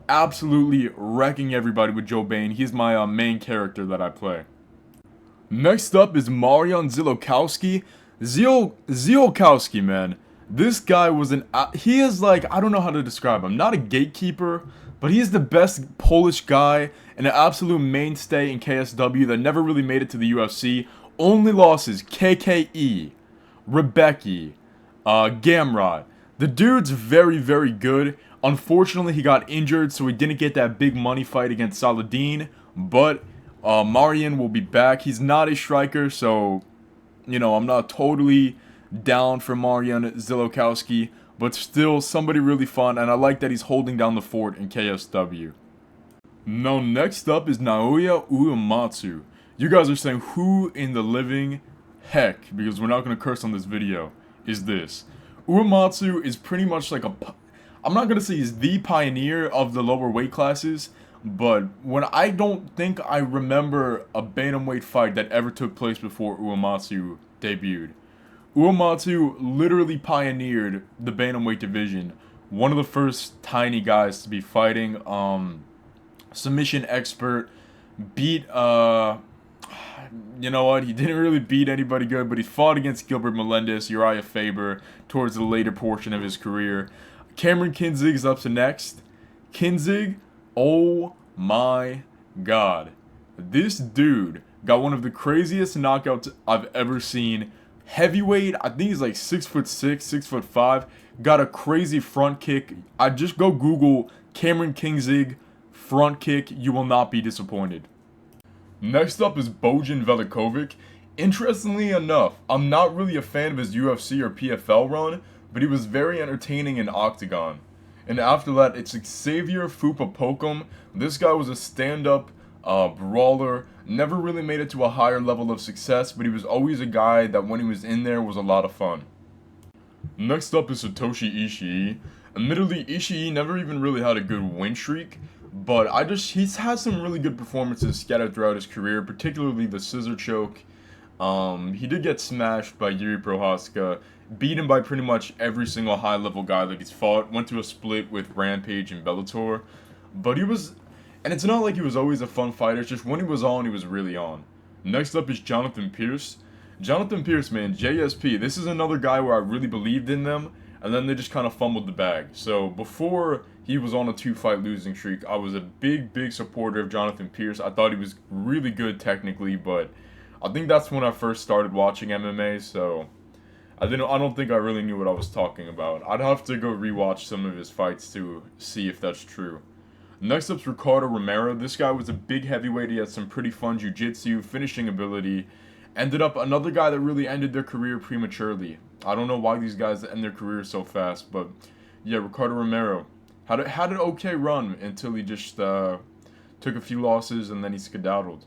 Absolutely wrecking everybody with Jouban. He's my main character that I play. Next up is Marian Zilokowski. Zilokowski, man. This guy was he is like, I don't know how to describe him. Not a gatekeeper, but he is the best Polish guy and an absolute mainstay in KSW that never really made it to the UFC. Only losses, KKE, Rebecki, Gamrot. The dude's very, very good. Unfortunately, he got injured, so he didn't get that big money fight against Saladin. But Marian will be back. He's not a striker, so, you know, I'm not totally down for Marian Zilokowski. But still, somebody really fun, and I like that he's holding down the fort in KSW. Now, next up is Naoya Uematsu. You guys are saying, who in the living heck, because we're not going to curse on this video, is this? Uematsu is pretty much like I'm not going to say he's the pioneer of the lower weight classes, but I don't think I remember a bantamweight fight that ever took place before Uematsu debuted. Uematsu literally pioneered the bantamweight division. One of the first tiny guys to be fighting, submission expert, beat, you know what, he didn't really beat anybody good, but he fought against Gilbert Melendez, Uriah Faber, towards the later portion of his career. Cameron Kinzig is up to next. Kinzig, oh my god. This dude got one of the craziest knockouts I've ever seen. Heavyweight, I think he's like 6'6", 6'5". Got a crazy front kick. I just go Google Cameron Kingzig front kick. You will not be disappointed. Next up is Bojan Velikovic. Interestingly enough, I'm not really a fan of his UFC or PFL run, but he was very entertaining in Octagon. And after that, it's Xavier Fupapokum. This guy was a stand-up brawler. Never really made it to a higher level of success, but he was always a guy that when he was in there was a lot of fun. Next up is Satoshi Ishii. Admittedly, Ishii never even really had a good win streak, but he's had some really good performances scattered throughout his career, particularly the scissor choke. He did get smashed by Yuri Prohaska, beaten by pretty much every single high-level guy that he's fought, went to a split with Rampage and Bellator, but and it's not like he was always a fun fighter, it's just when he was on, he was really on. Next up is Jonathan Pierce. Jonathan Pierce, man, JSP, this is another guy where I really believed in them, and then they just kind of fumbled the bag. So before he was on a 2-fight losing streak, I was a big supporter of Jonathan Pierce. I thought he was really good technically, but I think that's when I first started watching MMA, so I don't think I really knew what I was talking about. I'd have to go rewatch some of his fights to see if that's true. Next up's Ricardo Romero. This guy was a big heavyweight. He had some pretty fun jiu-jitsu, finishing ability. Ended up another guy that really ended their career prematurely. I don't know why these guys end their careers so fast, but yeah, Ricardo Romero had an okay run until he just took a few losses and then he skedaddled.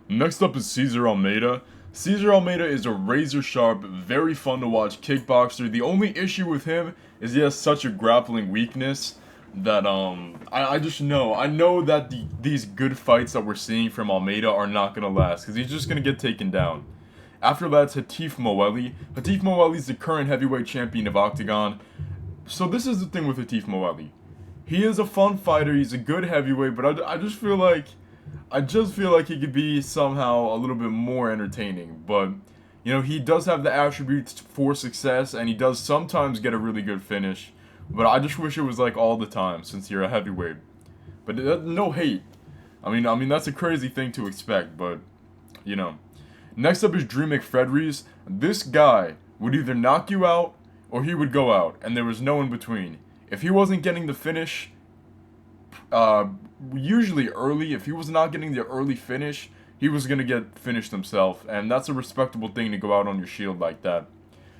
Next up is Cesar Almeida. Cesar Almeida is a razor-sharp, very fun to watch kickboxer. The only issue with him is he has such a grappling weakness that I just know. I know that these good fights that we're seeing from Almeida are not going to last because he's just going to get taken down. After that's Hatif Moeli. Hatif Moeli is the current heavyweight champion of Octagon. So this is the thing with Hatif Moeli. He is a fun fighter, he's a good heavyweight, but I just feel like he could be somehow a little bit more entertaining. But, you know, he does have the attributes for success, and he does sometimes get a really good finish. But I just wish it was like all the time, since you're a heavyweight. But no hate. I mean that's a crazy thing to expect, but, you know. Next up is Drew McFredries. This guy would either knock you out, or he would go out, and there was no in between. If he wasn't getting the finish, usually early, if he was not getting the early finish, he was going to get finished himself, and that's a respectable thing to go out on your shield like that.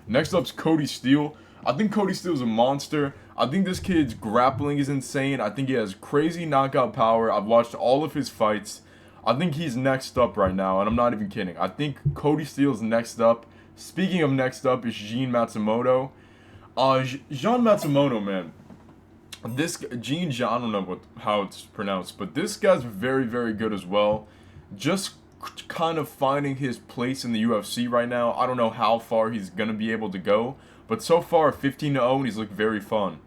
Next up's Cody Steele. I think Cody Steele's a monster. I think this kid's grappling is insane. I think he has crazy knockout power. I've watched all of his fights. I think he's next up right now, and I'm not even kidding. I think Cody Steele's next up. Speaking of next up is Jean Matsumoto. Jean Matsumoto, man. I don't know how it's pronounced, but this guy's very good as well. Just kind of finding his place in the UFC right now. I don't know how far he's going to be able to go, but so far 15-0 and he's looked very fun.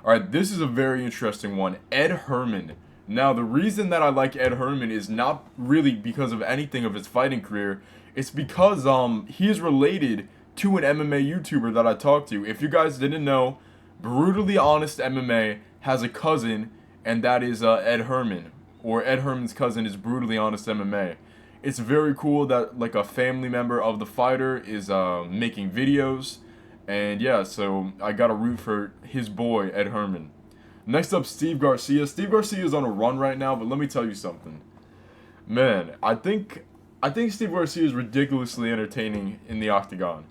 Alright, this is a very interesting one. Ed Herman. Now, the reason that I like Ed Herman is not really because of anything of his fighting career. It's because he is related to an MMA YouTuber that I talked to. If you guys didn't know, Brutally Honest MMA has a cousin, and that is Ed Herman. Or Ed Herman's cousin is Brutally Honest MMA. It's very cool that like a family member of the fighter is making videos. And yeah, so I gotta root for his boy, Ed Herman. Next up, Steve Garcia. Steve Garcia is on a run right now, but let me tell you something. Man, I think Steve Garcia is ridiculously entertaining in the octagon.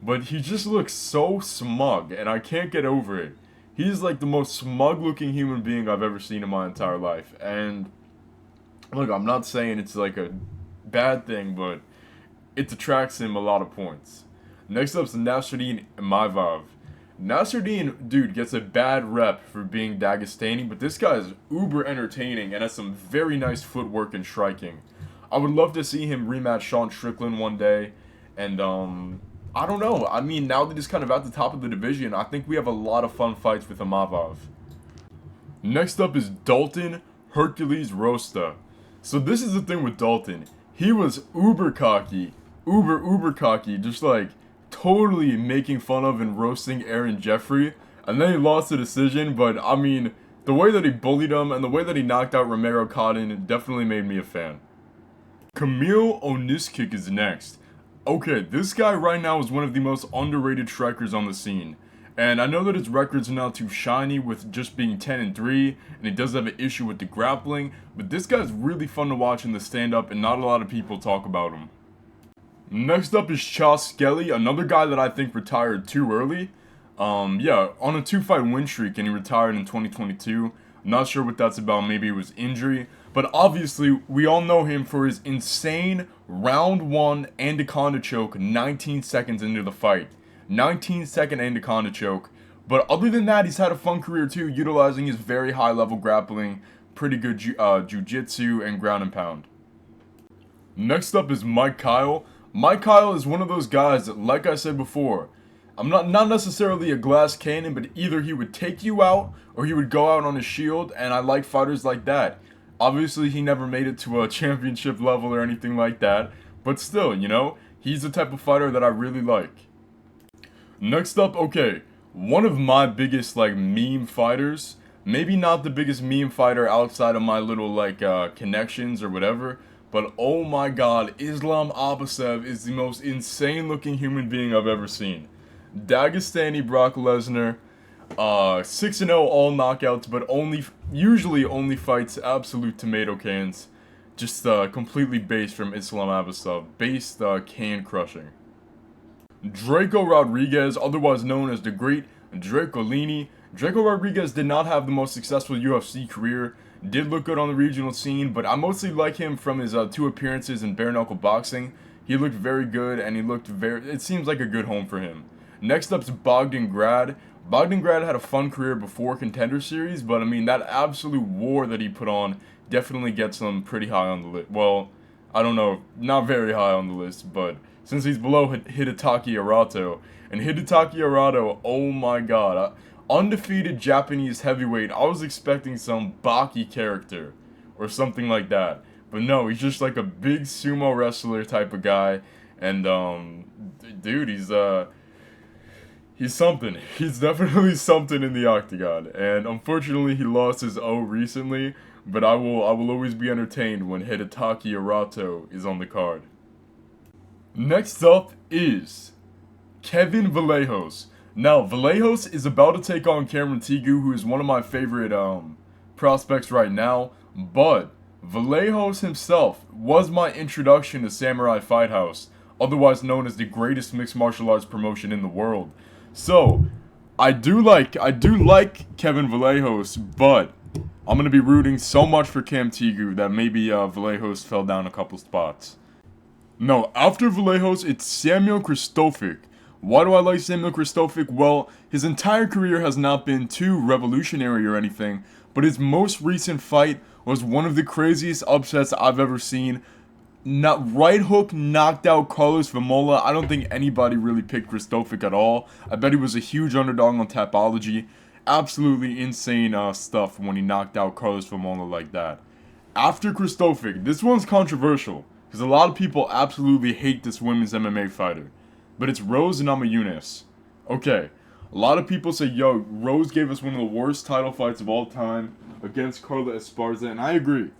But he just looks so smug, and I can't get over it. He's like the most smug-looking human being I've ever seen in my entire life. And look, I'm not saying it's like a bad thing, but it detracts him a lot of points. Next up is Nasruddin Imavov. Nasruddin, dude, gets a bad rep for being Dagestani, but this guy is uber entertaining and has some very nice footwork and striking. I would love to see him rematch Sean Strickland one day, and I don't know. I mean, now that he's kind of at the top of the division, I think we have a lot of fun fights with Imavov. Next up is Dalton Hercules Rosta. So this is the thing with Dalton. He was uber cocky, just like totally making fun of and roasting Aaron Jeffrey, and then he lost the decision. But I mean, The way that he bullied him and the way that he knocked out Romero Cotton definitely made me a fan. Kamil Oniskik is next. Okay, this guy right now is one of the most underrated strikers on the scene. And I know that his record's not too shiny with just being 10-3, and he does have an issue with the grappling, but this guy's really fun to watch in the stand-up, and not a lot of people talk about him. Next up is Chas Skelly, another guy that I think retired too early. Yeah, on a 2-fight win streak, and he retired in 2022. I'm not sure what that's about, maybe it was injury. But obviously, we all know him for his insane round 1 anaconda choke 19 seconds into the fight. 19-second anaconda choke. But other than that, he's had a fun career too, utilizing his very high level grappling, pretty good jiu-jitsu, and ground and pound. Next up is Mike Kyle. Mike Kyle is one of those guys that, like I said before, I'm not necessarily a glass cannon, but either he would take you out or he would go out on his shield, and I like fighters like that. Obviously, he never made it to a championship level or anything like that, but still, you know, he's the type of fighter that I really like. Next up, okay, one of my biggest, like, meme fighters, maybe not the biggest meme fighter outside of my little, like, connections or whatever, but oh my god, Islam Abasev is the most insane looking human being I've ever seen. Dagestani Brock Lesnar, 6-0 all knockouts, but usually only fights absolute tomato cans. Just completely based from Islam Abasev. Based can crushing. Draco Rodriguez, otherwise known as the Great Dracolini. Draco Rodriguez did not have the most successful UFC career. Did look good on the regional scene, but I mostly like him from his 2 appearances in bare knuckle boxing. He looked very good, and it seems like a good home for him. Next up is Bogdan Grad. Bogdan Grad had a fun career before Contender Series, but I mean, that absolute war that he put on definitely gets him pretty high on the list. Well, I don't know, not very high on the list, but since he's below Hidetaki Arato, and Hidetaki Arato, oh my god, undefeated Japanese heavyweight, I was expecting some Baki character, or something like that, but no, he's just like a big sumo wrestler type of guy, and dude, he's something. He's definitely something in the octagon, and unfortunately he lost his O recently, but I will always be entertained when Hidetaki Arato is on the card. Next up is Kevin Vallejos. Now, Vallejos is about to take on Cameron Tegu, who is one of my favorite prospects right now, but Vallejos himself was my introduction to Samurai Fight House, otherwise known as the greatest mixed martial arts promotion in the world. So, I do like Kevin Vallejos, but I'm going to be rooting so much for Cam Tegu that maybe Vallejos fell down a couple spots. No, after Vallejos, it's Samuel Kristofic. Why do I like Samuel Kristofic? Well, his entire career has not been too revolutionary or anything, but his most recent fight was one of the craziest upsets I've ever seen. Right hook knocked out Carlos Vamola. I don't think anybody really picked Kristofic at all. I bet he was a huge underdog on Tapology. Absolutely insane stuff when he knocked out Carlos Vamola like that. After Kristofic, this one's controversial, because a lot of people absolutely hate this women's MMA fighter. But it's Rose Namajunas. Okay, a lot of people say, yo, Rose gave us one of the worst title fights of all time against Carla Esparza, and I agree.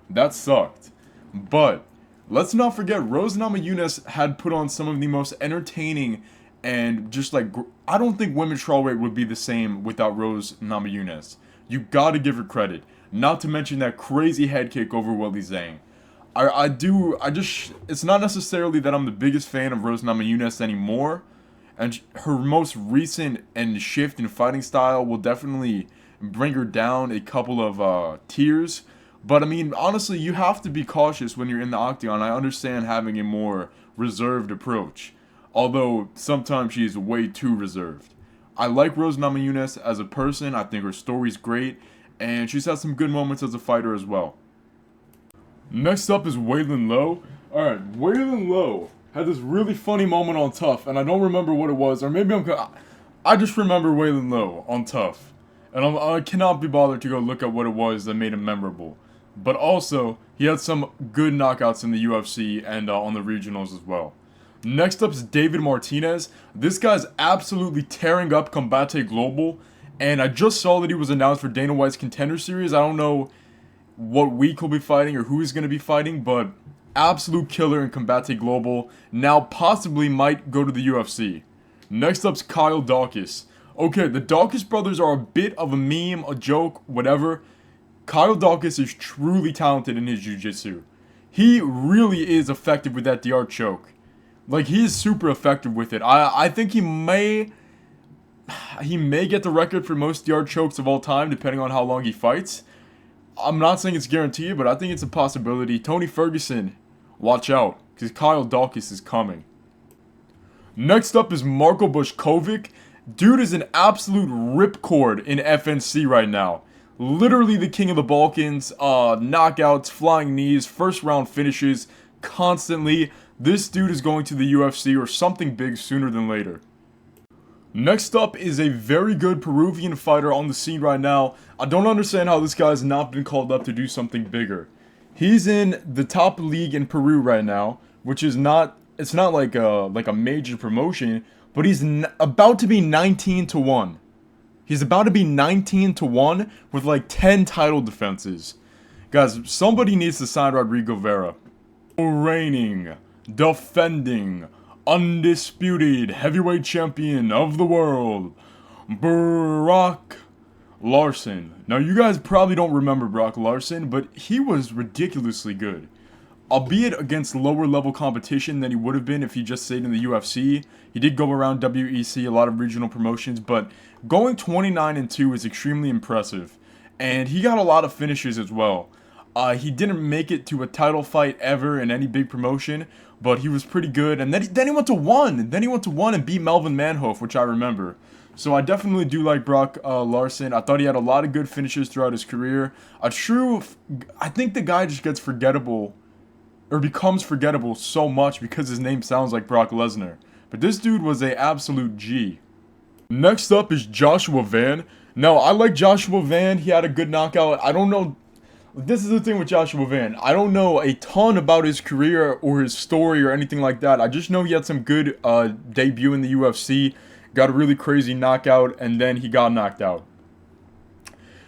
That sucked. But let's not forget, Rose Namajunas had put on some of the most entertaining and just like, I don't think women's strawweight would be the same without Rose Namajunas. You gotta give her credit. Not to mention that crazy head kick over Weili Zhang. It's not necessarily that I'm the biggest fan of Rose Namajunas anymore, and her most recent and shift in fighting style will definitely bring her down a couple of tiers. But I mean, honestly, you have to be cautious when you're in the octagon. I understand having a more reserved approach, although sometimes she is way too reserved. I like Rose Namajunas as a person. I think her story's great, and she's had some good moments as a fighter as well. Next up is Waylon Lowe. Alright, Waylon Lowe had this really funny moment on Tough, and I don't remember what it was, or maybe I just remember Waylon Lowe on Tough, and I cannot be bothered to go look at what it was that made him memorable. But also, he had some good knockouts in the UFC and on the regionals as well. Next up is David Martinez. This guy's absolutely tearing up Combate Global, And I just saw that he was announced for Dana White's Contender Series. I don't know what week he'll be fighting or who he's going to be fighting, but absolute killer in Combate Global. Now possibly might go to the UFC. Next up's Kyle Dawkins. Okay, the Dawkins brothers are a bit of a meme, a joke, whatever. Kyle Dawkins is truly talented in his jiu-jitsu. He really is effective with that DR choke. Like, he is super effective with it. I think he may get the record for most DR chokes of all time, depending on how long he fights. I'm not saying it's guaranteed, but I think it's a possibility. Tony Ferguson, watch out, because Kyle Dawkins is coming. Next up is Marko Bushkovic. Dude is an absolute ripcord in FNC right now. Literally the king of the Balkans. Knockouts, flying knees, first round finishes, constantly. This dude is going to the UFC or something big sooner than later. Next up is a very good Peruvian fighter on the scene right now. I don't understand how this guy has not been called up to do something bigger. He's in the top league in Peru right now, which is not, it's not like a major promotion, but he's about to be 19-1. He's about to be 19-1 with like 10 title defenses. Guys, somebody needs to sign Rodrigo Vera. Reigning, defending, undisputed heavyweight champion of the world, Brock Larson. Now, you guys probably don't remember Brock Larson, but he was ridiculously good. Albeit against lower level competition than he would have been if he just stayed in the UFC. He did go around WEC, a lot of regional promotions, but going 29-2 is extremely impressive. And he got a lot of finishes as well. He didn't make it to a title fight ever in any big promotion, but he was pretty good. And then he went to 1. Then he went to 1 and beat Melvin Manhoef, which I remember. So I definitely do like Brock Larson. I thought he had a lot of good finishes throughout his career. I think the guy just gets forgettable, or becomes forgettable so much because his name sounds like Brock Lesnar. But this dude was a absolute G. Next up is Joshua Van. Now, I like Joshua Van. He had a good knockout. I don't know. This is the thing with Joshua Van. I don't know a ton about his career or his story or anything like that. I just know he had some good debut in the UFC. Got a really crazy knockout, and then he got knocked out.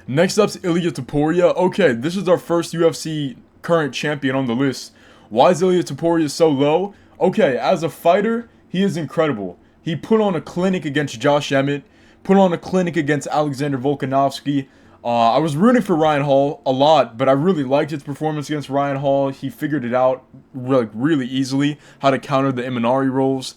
Next up's Ilia Topuria. Okay, this is our first UFC current champion on the list. Why is Ilia Topuria so low? Okay, as a fighter, he is incredible. He put on a clinic against Josh Emmett, put on a clinic against Alexander Volkanovski. I was rooting for Ryan Hall a lot, but I really liked his performance against Ryan Hall. He figured it out really easily, how to counter the Imanari rolls.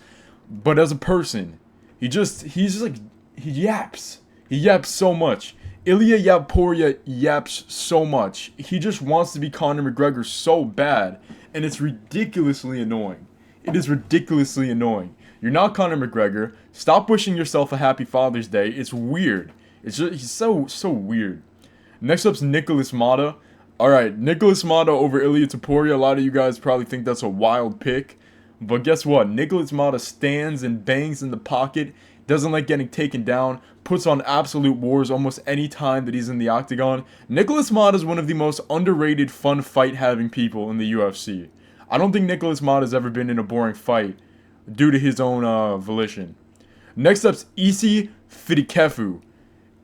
But as a person, he yaps. He yaps so much. Ilia Topuria yaps so much. He just wants to be Conor McGregor so bad, and it's ridiculously annoying. It is ridiculously annoying. You're not Conor McGregor. Stop wishing yourself a happy Father's Day. It's weird. It's just, he's so weird. Next up's Nicholas Mata. Alright, Nicholas Mata over Ilia Topuria. A lot of you guys probably think that's a wild pick. But guess what? Nicholas Mata stands and bangs in the pocket. Doesn't like getting taken down. Puts on absolute wars almost any time that he's in the octagon. Nicholas Mata is one of the most underrated, fun fight-having people in the UFC. I don't think Nicholas Mata has ever been in a boring fight due to his own volition. Next up's Issei Fidikefu.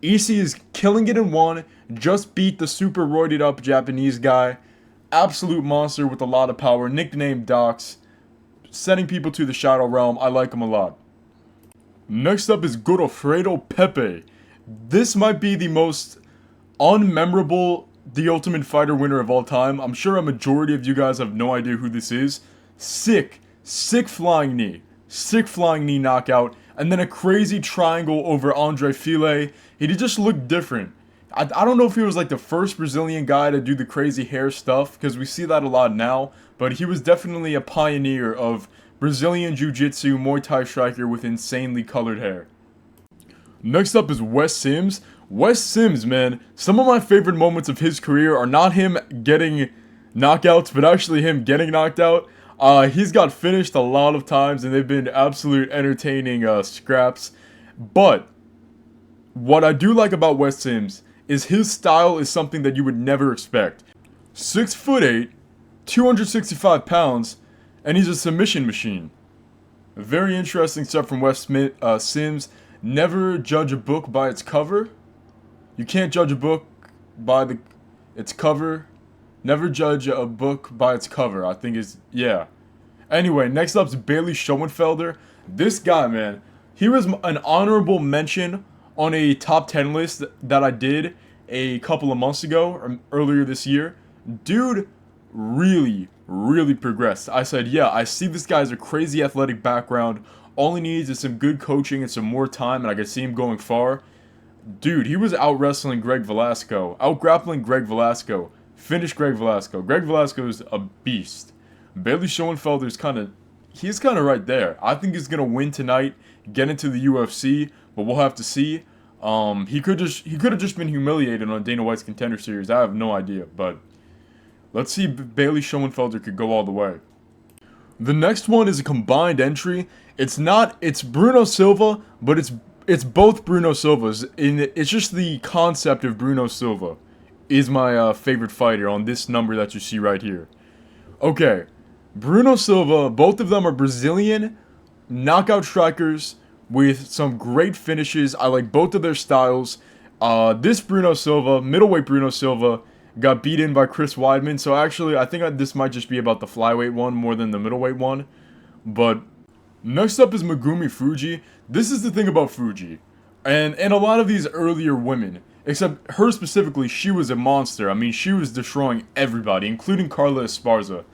Issei is killing it in 1. Just beat the super roided up Japanese guy. Absolute monster with a lot of power. Nicknamed Docs. Sending people to the Shadow Realm. I like him a lot. Next up is Godofredo Pepe. This might be the most unmemorable The Ultimate Fighter winner of all time. I'm sure a majority of you guys have no idea who this is. Sick flying knee. Sick flying knee knockout. And then a crazy triangle over Andre Fili. He just looked different. I don't know if he was like the first Brazilian guy to do the crazy hair stuff, because we see that a lot now. But he was definitely a pioneer of Brazilian Jiu-Jitsu Muay Thai striker with insanely colored hair. Next up is Wes Sims. Wes Sims, man, some of my favorite moments of his career are not him getting knockouts, but actually him getting knocked out. He's got finished a lot of times, and they've been absolute entertaining scraps. But what I do like about Wes Sims is his style is something that you would never expect. 6'8", 265 pounds, and he's a submission machine. Very interesting stuff from Wes Sims. Never judge a book by its cover. You can't judge a book by its cover. Never judge a book by its cover. I think is yeah. Anyway, next up's Bailey Schoenfelder. This guy, man, he was an honorable mention on a top 10 list that I did a couple of months ago or earlier this year. Dude really progressed. I said, yeah, I see this guy has a crazy athletic background. All he needs is some good coaching and some more time, and I can see him going far. Dude, he was out wrestling Greg Velasco, out grappling Greg Velasco, finished Greg Velasco. Greg Velasco is a beast. Bailey Schoenfelder's he's kind of right there. I think he's gonna win tonight, get into the UFC, but we'll have to see. He could have just been humiliated on Dana White's Contender Series. I have no idea, but let's see if Bailey Schoenfelder could go all the way. The next one is a combined entry. It's Bruno Silva, but it's both Bruno Silvas. It's just the concept of Bruno Silva is my favorite fighter on this number that you see right here. Okay, Bruno Silva, both of them are Brazilian knockout strikers with some great finishes. I like both of their styles. This Bruno Silva, middleweight Bruno Silva, got beaten by Chris Weidman. So actually, I think this might just be about the flyweight one more than the middleweight one. But next up is Megumi Fuji. This is the thing about Fuji. And a lot of these earlier women, except her specifically, she was a monster. I mean, she was destroying everybody, including Carla Esparza.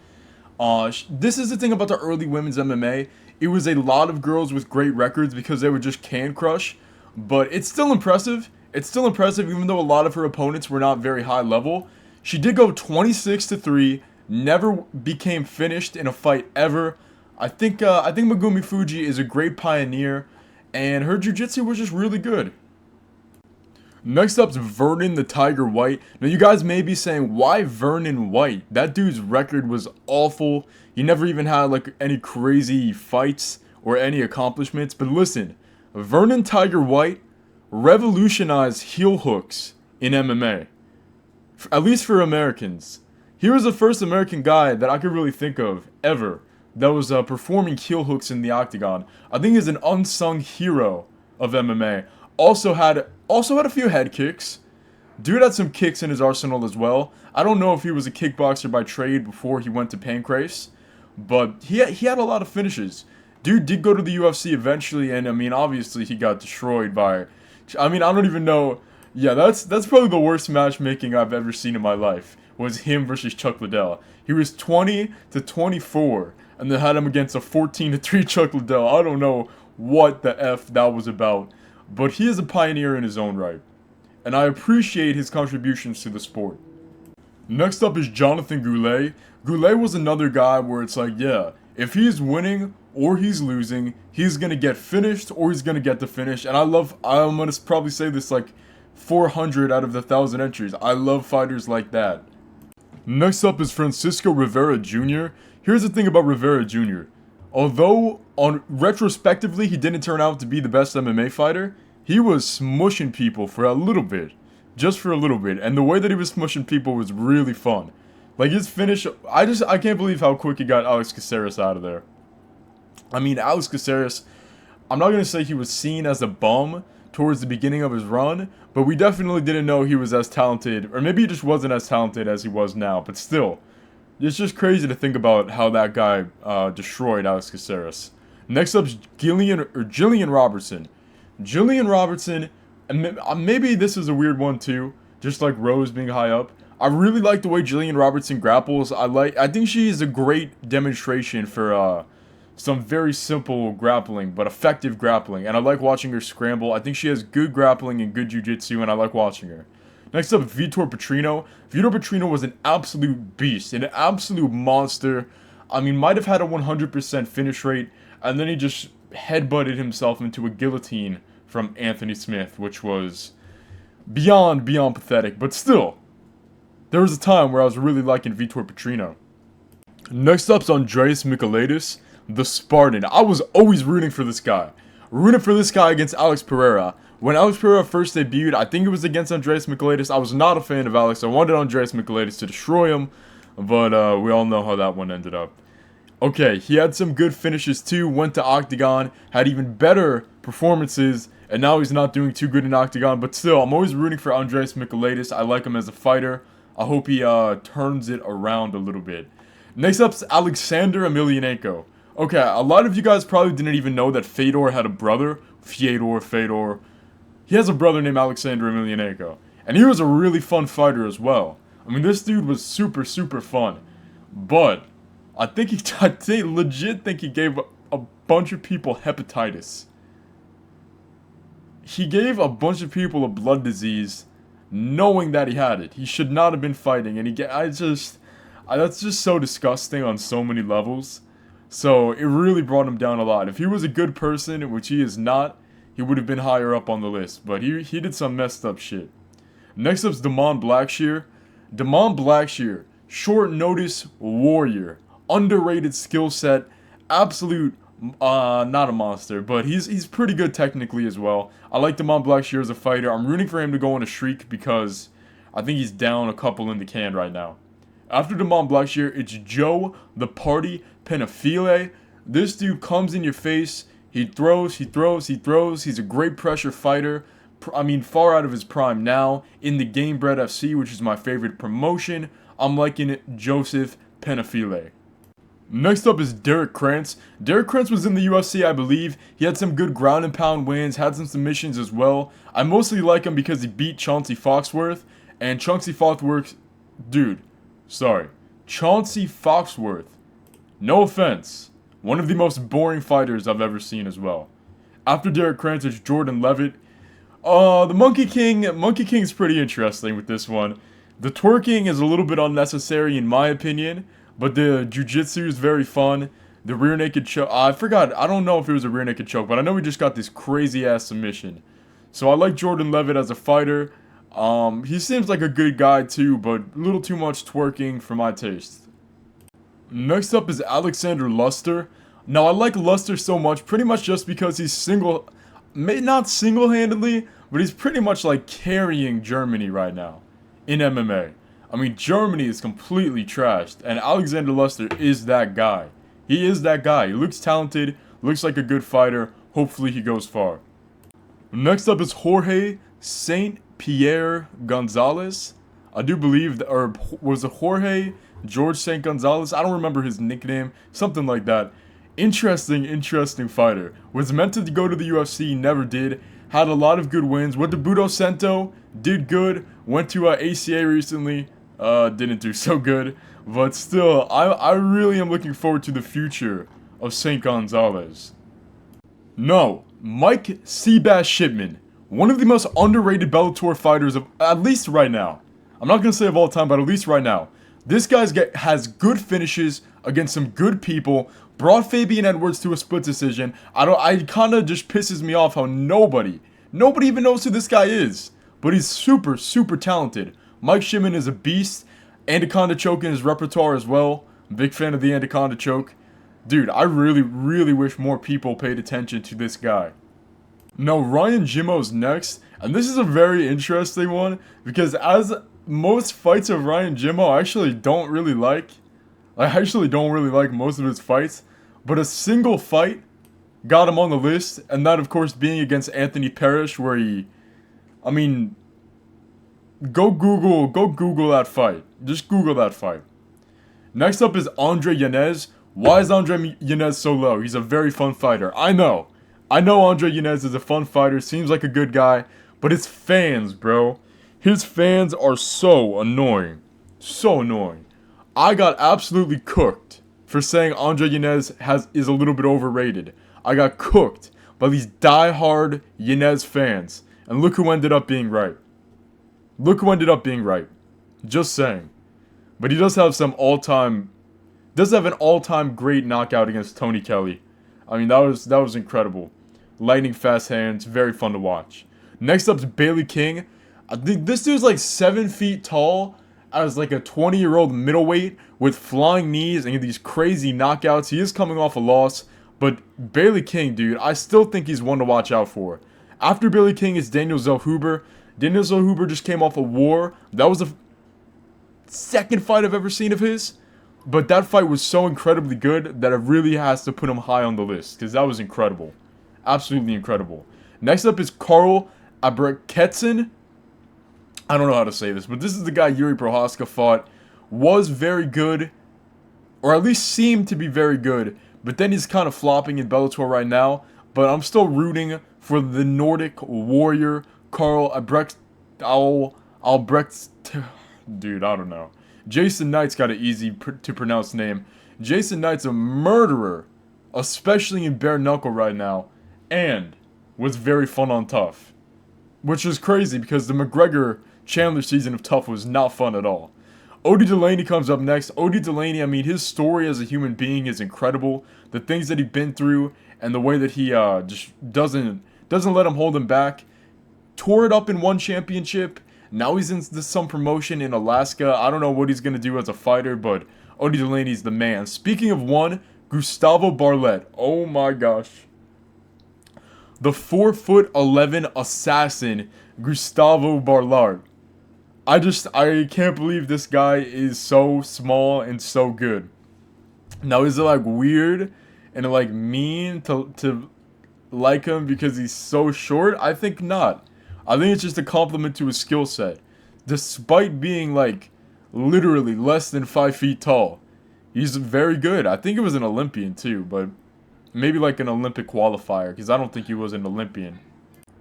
This is the thing about the early women's MMA. It was a lot of girls with great records because they were just can crush. But it's still impressive. It's still impressive even though a lot of her opponents were not very high level. She did go 26-3, never became finished in a fight ever. I think Megumi Fuji is a great pioneer, and her jiu-jitsu was just really good. Next up's Vernon the Tiger White. Now you guys may be saying, why Vernon White? That dude's record was awful. He never even had like any crazy fights or any accomplishments. But listen, Vernon Tiger White revolutionized heel hooks in MMA. At least for Americans. He was the first American guy that I could really think of ever that was performing heel hooks in the octagon. I think he's an unsung hero of MMA. Also had a few head kicks. Dude had some kicks in his arsenal as well. I don't know if he was a kickboxer by trade before he went to Pancrase, but he had a lot of finishes. Dude did go to the UFC eventually, and I mean, obviously he got destroyed by. I mean, I don't even know. Yeah, that's probably the worst matchmaking I've ever seen in my life. Was him versus Chuck Liddell. He was 20-24, and they had him against a 14-3 Chuck Liddell. I don't know what the F that was about. But he is a pioneer in his own right, and I appreciate his contributions to the sport. Next up is Jonathan Goulet. Goulet was another guy where it's like, yeah, if he's winning or he's losing, he's gonna get finished or he's gonna get the finish. And I'm gonna probably say this like 400 out of the 1,000 entries. I love fighters like that. Next up is Francisco Rivera Jr. Here's the thing about Rivera Jr. Although, retrospectively, he didn't turn out to be the best MMA fighter, he was smushing people for a little bit. Just for a little bit. And the way that he was smushing people was really fun. Like, his finish, I can't believe how quick he got Alex Caceres out of there. I mean, Alex Caceres, I'm not going to say he was seen as a bum towards the beginning of his run, but we definitely didn't know he was as talented, or maybe he just wasn't as talented as he was now, but still. It's just crazy to think about how that guy destroyed Alex Caceres. Next up is Jillian Robertson. Jillian Robertson, and maybe this is a weird one too, just like Rose being high up. I really like the way Jillian Robertson grapples. I think she is a great demonstration for some very simple grappling, but effective grappling. And I like watching her scramble. I think she has good grappling and good jiu-jitsu, and I like watching her. Next up, Vitor Petrino. Vitor Petrino was an absolute beast, an absolute monster. I mean, might have had a 100% finish rate, and then he just headbutted himself into a guillotine from Anthony Smith, which was beyond pathetic. But still, there was a time where I was really liking Vitor Petrino. Next up's Andreas Michailidis, the Spartan. I was always rooting for this guy. Rooting for this guy against Alex Pereira. When Alex Pereira first debuted, I think it was against Andreas Michailidis. I was not a fan of Alex. I wanted Andreas Michailidis to destroy him, but we all know how that one ended up. Okay, he had some good finishes too, went to Octagon, had even better performances, and now he's not doing too good in Octagon, but still, I'm always rooting for Andreas Michailidis. I like him as a fighter. I hope he turns it around a little bit. Next up's Alexander Emelianenko. Okay, a lot of you guys probably didn't even know that Fedor had a brother. Fedor. He has a brother named Alexander Emelianenko. And he was a really fun fighter as well. I mean, this dude was super, super fun. But I legit think he gave a bunch of people hepatitis. He gave a bunch of people a blood disease, knowing that he had it. He should not have been fighting, and that's just so disgusting on so many levels. So it really brought him down a lot. If he was a good person, which he is not, he would have been higher up on the list. But he did some messed up shit. Next up's Damon Blackshear. Damon Blackshear, short notice warrior, underrated skill set, absolute not a monster, but he's pretty good technically as well. I like Damon Blackshear as a fighter. I'm rooting for him to go on a streak because I think he's down a couple in the can right now. After Damon Blackshear, it's Joe the Party Penafile. This dude comes in your face. He throws. He's a great pressure fighter. I mean, far out of his prime now. In the Game Bread FC, which is my favorite promotion, I'm liking it Joseph Penafile. Next up is Derek Krantz. Derek Krantz was in the UFC, I believe. He had some good ground and pound wins, had some submissions as well. I mostly like him because he beat Chauncey Foxworth. And Chauncey Foxworth, Chauncey Foxworth, no offense, one of the most boring fighters I've ever seen as well. After Derek Krantz, it's Jordan Levitt. The Monkey King's pretty interesting with this one. The twerking is a little bit unnecessary in my opinion, but the jiu-jitsu is very fun. The rear naked choke, I don't know if it was a rear naked choke, but I know he just got this crazy ass submission. So I like Jordan Levitt as a fighter. He seems like a good guy too, but a little too much twerking for my taste. Next up is Alexander Luster. Now I like Luster so much, pretty much just because he's not single-handedly, but he's pretty much like carrying Germany right now in MMA. I mean, Germany is completely trashed, and Alexander Luster is that guy. He is that guy. He looks talented, looks like a good fighter. Hopefully he goes far. Next up is Jorge St. Pierre Gonzalez. I do believe, or was it Jorge George St. Gonzalez? I don't remember his nickname. Something like that. Interesting fighter. Was meant to go to the UFC, never did. Had a lot of good wins. Went to Budo Sento, did good. Went to ACA recently, didn't do so good. But still, I really am looking forward to the future of St. Gonzalez. No, Mike Seabass Shipman. One of the most underrated Bellator fighters of, at least right now. I'm not going to say of all time, but at least right now. This guy has good finishes against some good people. Brought Fabian Edwards to a split decision. I kind of just pisses me off how nobody even knows who this guy is. But he's super, super talented. Mike Shipman is a beast. Anaconda choke in his repertoire as well. Big fan of the Anaconda choke. Dude, I really, really wish more people paid attention to this guy. Now, Ryan Jimmo's next. And this is a very interesting one. Because as most fights of Ryan Jimmo, I actually don't really like most of his fights, but a single fight got him on the list, and that of course being against Anthony Parrish, where go Google that fight. Just Google that fight. Next up is Andre Yanez. Why is Andre Yanez so low? He's a very fun fighter. I know Andre Yanez is a fun fighter, seems like a good guy, but his fans, bro. His fans are so annoying. So annoying. I got absolutely cooked for saying Andre Yanez is a little bit overrated. I got cooked by these die-hard Yanez fans. And look who ended up being right. Just saying. But he does have an all-time great knockout against Tony Kelly. I mean, that was incredible. Lightning fast hands, very fun to watch. Next up is Bailey King. I think this dude's like 7 feet tall as like a 20-year-old middleweight with flying knees and these crazy knockouts. He is coming off a loss, but Bailey King, dude, I still think he's one to watch out for. After Bailey King is Daniel Zellhuber. Daniel Zellhuber just came off a war. That was the second fight I've ever seen of his, but that fight was so incredibly good that it really has to put him high on the list, because that was incredible. Absolutely incredible. Next up is Karl Abreketsin. I don't know how to say this, but this is the guy Yuri Prohaska fought. Was very good, or at least seemed to be very good, but then he's kind of flopping in Bellator right now. But I'm still rooting for the Nordic warrior, Karl Albrecht. Dude, I don't know. Jason Knight's got an easy to pronounce name. Jason Knight's a murderer, especially in bare knuckle right now, and was very fun on Tough. Which is crazy because the McGregor Chandler season of Tough was not fun at all. Odie Delaney comes up next. Odie Delaney, I mean, his story as a human being is incredible. The things that he's been through and the way that he just doesn't let him hold him back. Tore it up in one championship. Now he's in some promotion in Alaska. I don't know what he's going to do as a fighter, but Odie Delaney's the man. Speaking of one, Gustavo Barlett. Oh my gosh. The 4'11" assassin, Gustavo Barlett. I can't believe this guy is so small and so good. Now, is it like weird and like mean to like him because he's so short? I think not. I think it's just a compliment to his skill set. Despite being like literally less than 5 feet tall, he's very good. I think he was an Olympian too, but maybe like an Olympic qualifier because I don't think he was an Olympian.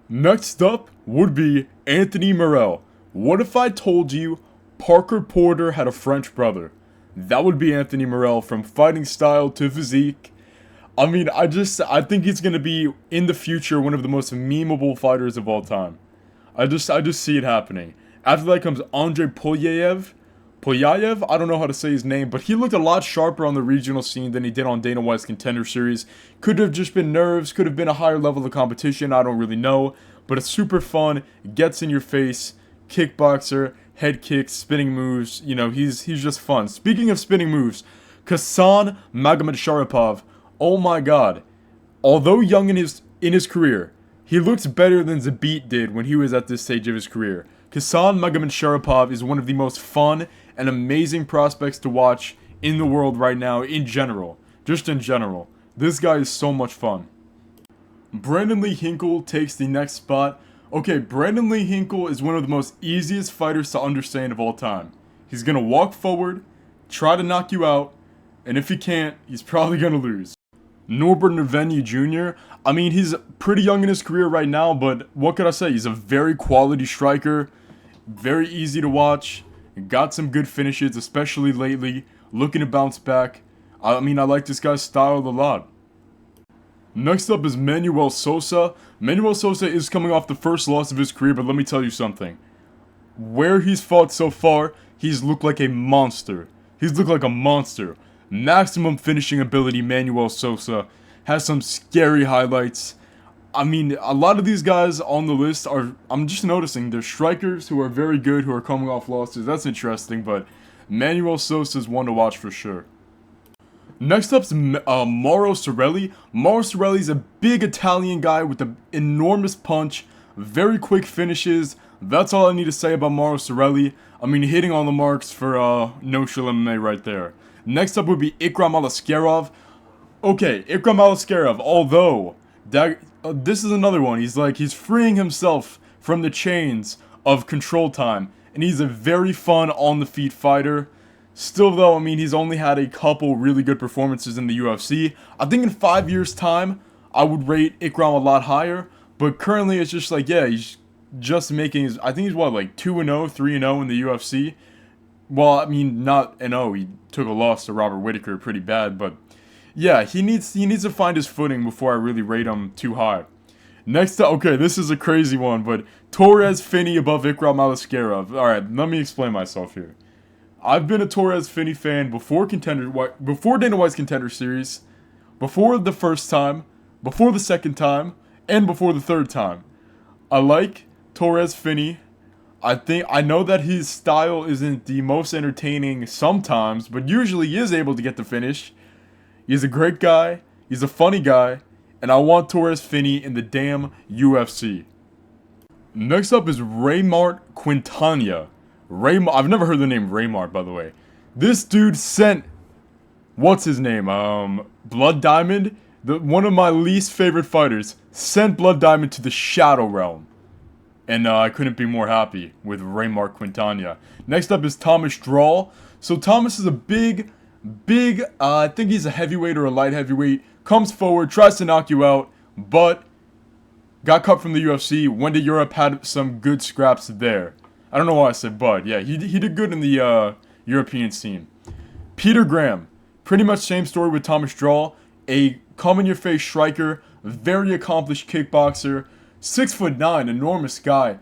Next up would be Anthony Morel. What if I told you Parker Porter had a French brother? That would be Anthony Morel. From fighting style to physique. I mean, I think he's going to be, in the future, one of the most memeable fighters of all time. I just see it happening. After that comes Andrei Polyaev. I don't know how to say his name, but he looked a lot sharper on the regional scene than he did on Dana White's Contender Series. Could have just been nerves, could have been a higher level of competition, I don't really know. But it's super fun, gets in your face, kickboxer, head kicks, spinning moves, you know, he's just fun. Speaking of spinning moves, Kasan Magomedsharipov, oh my god. Although young in his career, he looks better than Zabit did when he was at this stage of his career. Kasan Magomedsharipov is one of the most fun and amazing prospects to watch in the world right now, in general. Just in general. This guy is so much fun. Brandon Lee Hinkle takes the next spot. Okay, Brandon Lee Hinkle is one of the most easiest fighters to understand of all time. He's gonna walk forward, try to knock you out, and if he can't, he's probably gonna lose. Norbert Nvenyi Jr., I mean, he's pretty young in his career right now, but what could I say? He's a very quality striker, very easy to watch, got some good finishes, especially lately, looking to bounce back. I mean, I like this guy's style a lot. Next up is Manuel Sosa. Manuel Sosa is coming off the first loss of his career, but let me tell you something. Where he's fought so far, he's looked like a monster. He's looked like a monster. Maximum finishing ability, Manuel Sosa. Has some scary highlights. I mean, a lot of these guys on the list are, I'm just noticing, they're strikers who are very good, who are coming off losses. That's interesting, but Manuel Sosa is one to watch for sure. Next up's Mauro Sorelli. Mauro Sorelli's a big Italian guy with an enormous punch, very quick finishes. That's all I need to say about Mauro Sorelli. I mean, hitting on the marks for no-shill MMA right there. Next up would be Ikram Alaskerov. Okay, Ikram Alaskerov, although this is another one. He's freeing himself from the chains of control time, and he's a very fun on-the-feet fighter. Still though, I mean, he's only had a couple really good performances in the UFC. I think in 5 years' time, I would rate Ikram a lot higher. But currently, it's just like, yeah, he's just making his, I think he's what, like 2-0, 3-0 in the UFC? Well, I mean, not an 0. He took a loss to Robert Whittaker pretty bad, but yeah, he needs to find his footing before I really rate him too high. Next up, okay, this is a crazy one, but Torres Finney above Ikram Alaskerov. Alright, let me explain myself here. I've been a Torres Finney fan before Dana White's Contender Series, before the first time, before the second time, and before the third time. I like Torres Finney. I know that his style isn't the most entertaining sometimes, but usually he is able to get the finish. He's a great guy, he's a funny guy, and I want Torres Finney in the damn UFC. Next up is Raymart Quintana. I've never heard the name Raymart, by the way. This dude sent, what's his name? Blood Diamond One of my least favorite fighters sent Blood Diamond to the Shadow Realm. And I couldn't be more happy with Raymar Quintana. Next up is Thomas Drawl. So Thomas is a big, I think he's a heavyweight or a light heavyweight. Comes forward, tries to knock you out, but got cut from the UFC. Went to Europe, had some good scraps there. I don't know why I said but. Yeah, he did good in the European scene. Peter Graham. Pretty much same story with Thomas Drawl. A come-in-your-face striker, very accomplished kickboxer, 6'9", enormous guy.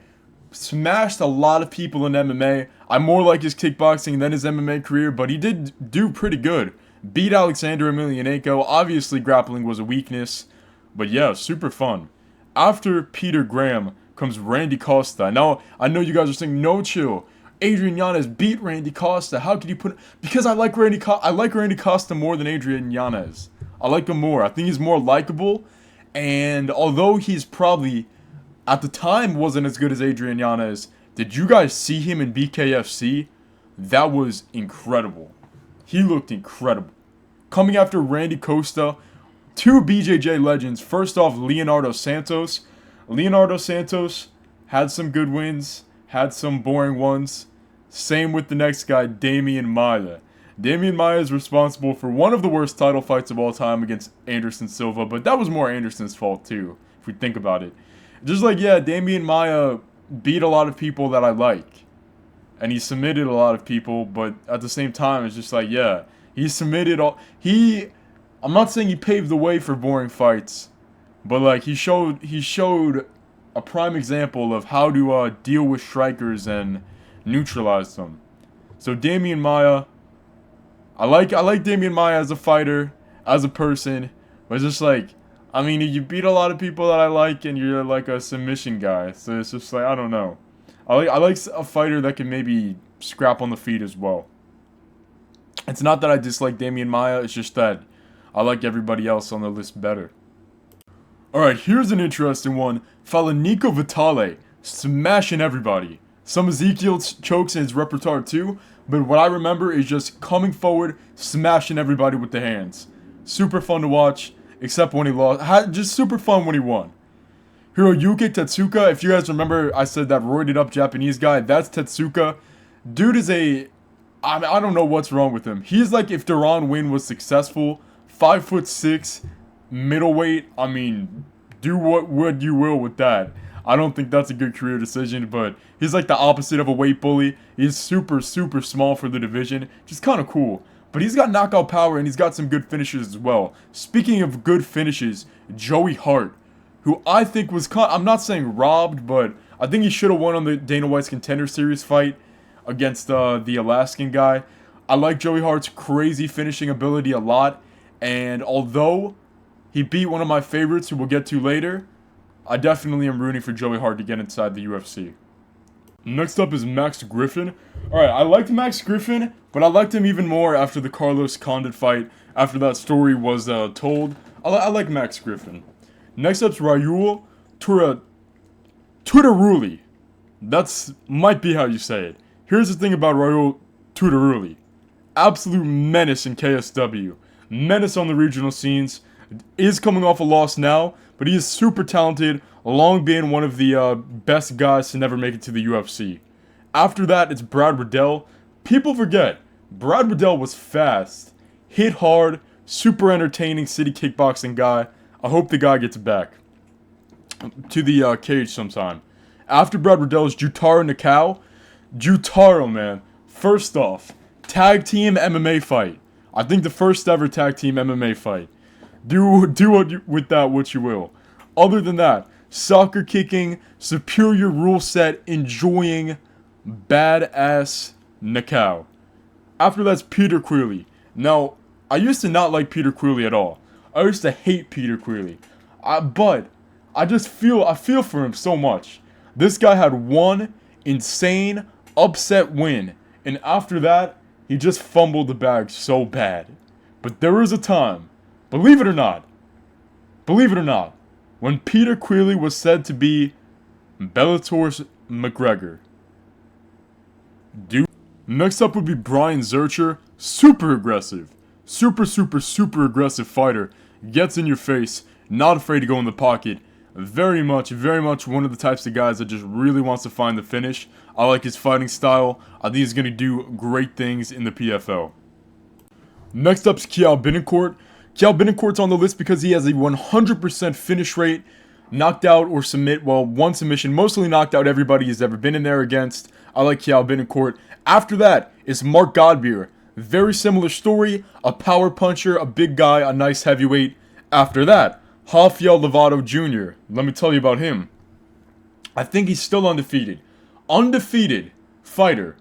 Smashed a lot of people in MMA. I more like his kickboxing than his MMA career, but he did do pretty good. Beat Alexander Emelianenko. Obviously, grappling was a weakness, but yeah, super fun. After Peter Graham comes Randy Costa. Now, I know you guys are saying, no, chill. Adrian Yanez beat Randy Costa. How could you put... Because I like Randy Costa more than Adrian Yanez. I like him more. I think he's more likable. And although he's probably, at the time, wasn't as good as Adrian Yanez, did you guys see him in BKFC? That was incredible. He looked incredible. Coming after Randy Costa, two BJJ legends. First off, Leonardo Santos. Leonardo Santos had some good wins, had some boring ones. Same with the next guy, Damian Maia. Damian Maia is responsible for one of the worst title fights of all time against Anderson Silva, but that was more Anderson's fault too, if we think about it. Just like, yeah, Damian Maia beat a lot of people that I like. And he submitted a lot of people, but at the same time, it's just like, yeah, he submitted all... I'm not saying he paved the way for boring fights, but like, he showed a prime example of how to deal with strikers and neutralize them. So Damian Maia... I like Damian Maia as a fighter, as a person, but it's just like, I mean, you beat a lot of people that I like, and you're like a submission guy, so it's just like, I don't know. I like a fighter that can maybe scrap on the feet as well. It's not that I dislike Damian Maia, it's just that I like everybody else on the list better. Alright, here's an interesting one. Fella Nico Vitale, smashing everybody. Some Ezekiel chokes in his repertoire too, but what I remember is just coming forward, smashing everybody with the hands. Super fun to watch, except when he lost. Just super fun when he won. Hiroyuki Tetsuka, if you guys remember, I said that roided up Japanese guy, that's Tetsuka. Dude is I don't know what's wrong with him. He's like if Deron Winn was successful, 5'6", middleweight. I mean, do what you will with that. I don't think that's a good career decision, but he's like the opposite of a weight bully. He's super small for the division, just kind of cool. But he's got knockout power, and he's got some good finishes as well. Speaking of good finishes, Joey Hart, who I think was I'm not saying robbed, but I think he should have won on the Dana White's Contender Series fight against the Alaskan guy. I like Joey Hart's crazy finishing ability a lot, and although he beat one of my favorites, who we'll get to later, I definitely am rooting for Joey Hart to get inside the UFC. Next up is Max Griffin. Alright, I liked Max Griffin, but I liked him even more after the Carlos Condit fight, after that story was told. I like Max Griffin. Next up's Raul Tutaruli. That's might be how you say it. Here's the thing about Raul Tutaruli. Absolute menace in KSW. Menace on the regional scenes. Is coming off a loss now, but he is super talented, long been one of the best guys to never make it to the UFC. After that, it's Brad Riddell. People forget, Brad Riddell was fast, hit hard, super entertaining city kickboxing guy. I hope the guy gets back to the cage sometime. After Brad Riddell is Jutaro Nakao. Jutaro, man. First off, tag team MMA fight. I think the first ever tag team MMA fight. Do with that what you will. Other than that, soccer kicking, superior rule set, enjoying, badass Nakao. After that's Peter Queally. Now, I used to not like Peter Queally at all. I used to hate Peter Queally. But I feel for him so much. This guy had one insane upset win, and after that, he just fumbled the bag so bad. But there was a time, believe it or not, when Peter Queally was said to be Bellator's McGregor. Next up would be Brian Zurcher. Super aggressive. Super aggressive fighter. gets in your face, not afraid to go in the pocket. Very much one of the types of guys that just really wants to find the finish. I like his fighting style. I think he's going to do great things in the PFL. Next up is Kiao Benincourt. Kiao Benincourt's on the list because he has a 100% finish rate, knocked out or submit, well, one submission, mostly knocked out everybody he's ever been in there against. I like Kiao Benincourt. After that is Mark Godbeer. Very similar story, a power puncher, a big guy, a nice heavyweight. After that, Rafael Lovato Jr. Let me tell you about him. I think he's still undefeated. Undefeated fighter.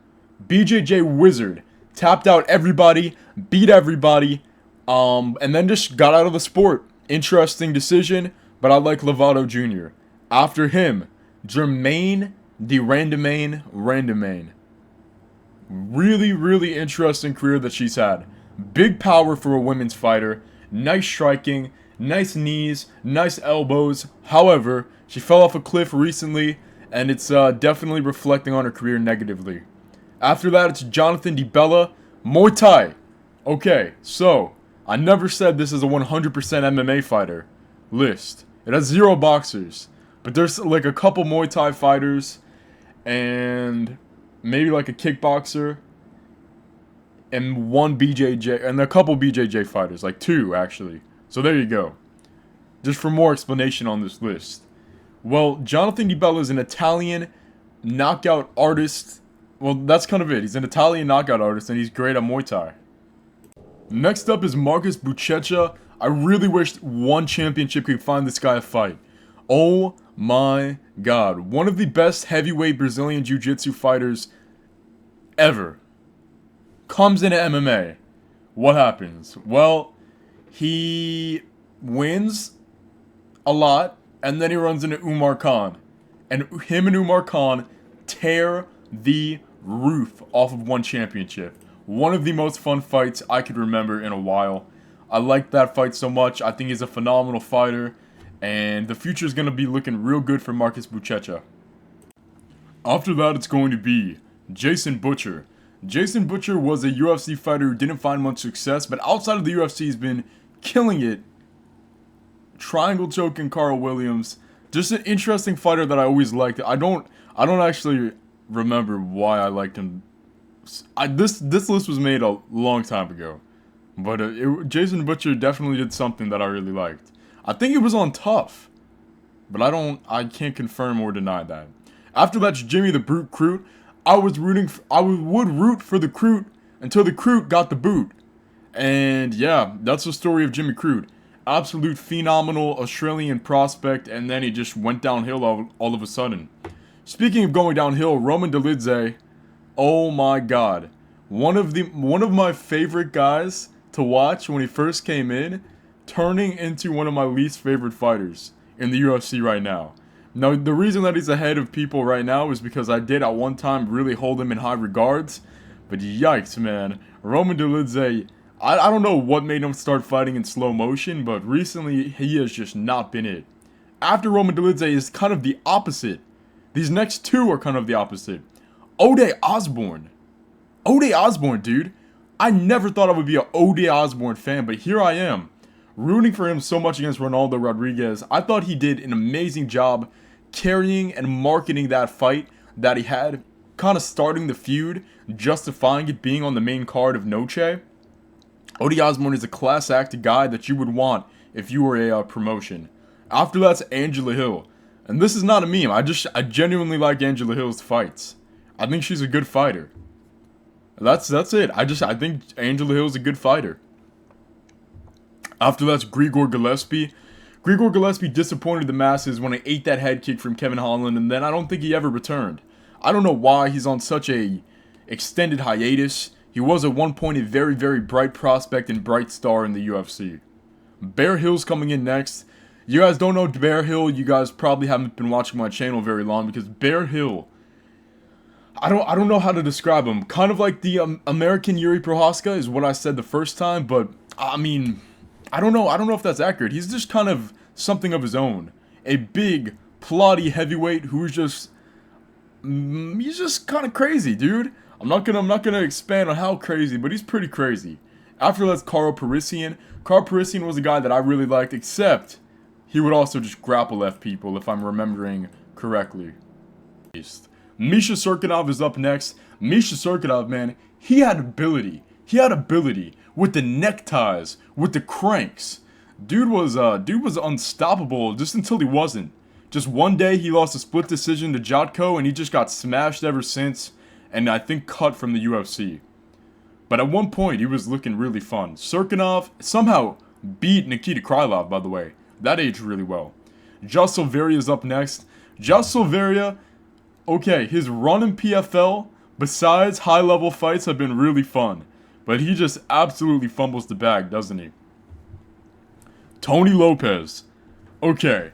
BJJ Wizard. Tapped out everybody, beat everybody, and then just got out of the sport. Interesting decision, but I like Lovato Jr. After him, Jermaine de Randemain. Really interesting career that she's had. Big power for a women's fighter. Nice striking, nice knees, nice elbows. However, she fell off a cliff recently, and it's definitely reflecting on her career negatively. After that, it's Jonathan DiBella, Muay Thai. Okay, so, I never said this is a 100% MMA fighter list. It has 0 boxers. But there's like a couple Muay Thai fighters, and maybe like a kickboxer, and one BJJ, and a couple BJJ fighters, like 2 actually. So there you go. Just for more explanation on this list. Well, Jonathan DiBella is an Italian knockout artist. Well, that's kind of it. He's an Italian knockout artist, and he's great at Muay Thai. Next up is Marcus Buchecha. I really wish one championship could find this guy a fight. Oh my god. One of the best heavyweight Brazilian Jiu-Jitsu fighters ever. Comes into MMA. What happens? Well, he wins a lot, and then he runs into Umar Khan. And him and Umar Khan tear the roof off of one championship. One of the most fun fights I could remember in a while. I like that fight so much. I think he's a phenomenal fighter, and the future is going to be looking real good for Marcus Buchecha. After that, it's going to be Jason Butcher. Jason Butcher was a UFC fighter who didn't find much success, but outside of the UFC, he's been killing it. Triangle choking Carl Williams. Just an interesting fighter that I always liked. I don't actually remember why I liked him. This list was made a long time ago, but Jason Butcher definitely did something that I really liked. I think it was on Tough, but I can't confirm or deny that. After that's Jimmy the Brute Crute. I would root for the Crute until the Crute got the boot, and yeah, that's the story of Jimmy Crute. Absolute phenomenal Australian prospect, and then he just went downhill all of a sudden. Speaking of going downhill, Roman Dolidze, oh my god. One of my favorite guys to watch when he first came in, turning into one of my least favorite fighters in the UFC right now. Now, the reason that he's ahead of people right now is because I did at one time really hold him in high regards, but yikes, man. Roman Dolidze, I don't know what made him start fighting in slow motion, but recently he has just not been it. After Roman Dolidze is kind of the opposite. These next 2 are kind of the opposite. Ode Osbourne. Ode Osbourne, dude. I never thought I would be an Ode Osbourne fan, but here I am. Rooting for him so much against Ronaldo Rodriguez. I thought he did an amazing job carrying and marketing that fight that he had. Kind of starting the feud, justifying it being on the main card of Noche. Ode Osbourne is a class act guy that you would want if you were a promotion. After that's Angela Hill. And this is not a meme. I genuinely like Angela Hill's fights. I think she's a good fighter. That's it. I think Angela Hill's a good fighter. After that's Grigor Gillespie. Grigor Gillespie disappointed the masses when he ate that head kick from Kevin Holland, and then I don't think he ever returned. I don't know why he's on such a extended hiatus. He was at one point a very bright prospect and bright star in the UFC. Bear Hill's coming in next. You guys don't know Bear Hill, you guys probably haven't been watching my channel very long, because Bear Hill, I don't know how to describe him. Kind of like the American Yuri Prohaska is what I said the first time, but I mean, I don't know if that's accurate. He's just kind of something of his own. A big, plotty heavyweight who's just he's just kind of crazy, dude. I'm not gonna expand on how crazy, but he's pretty crazy. After that's Karo Parisian. Karo Parisian was a guy that I really liked, except he would also just grapple left people, if I'm remembering correctly. Misha Serkinov is up next. Misha Serkinov, man, he had ability. He had ability with the neckties, with the cranks. Dude was unstoppable just until he wasn't. Just one day he lost a split decision to Jotko, and he just got smashed ever since, and I think cut from the UFC. But at one point, he was looking really fun. Serkinov somehow beat Nikita Krylov, by the way. That aged really well. Josh Silveria is up next. Josh Silveria, okay, his run in PFL, besides high-level fights, have been really fun. But he just absolutely fumbles the bag, doesn't he? Tony Lopez. Okay.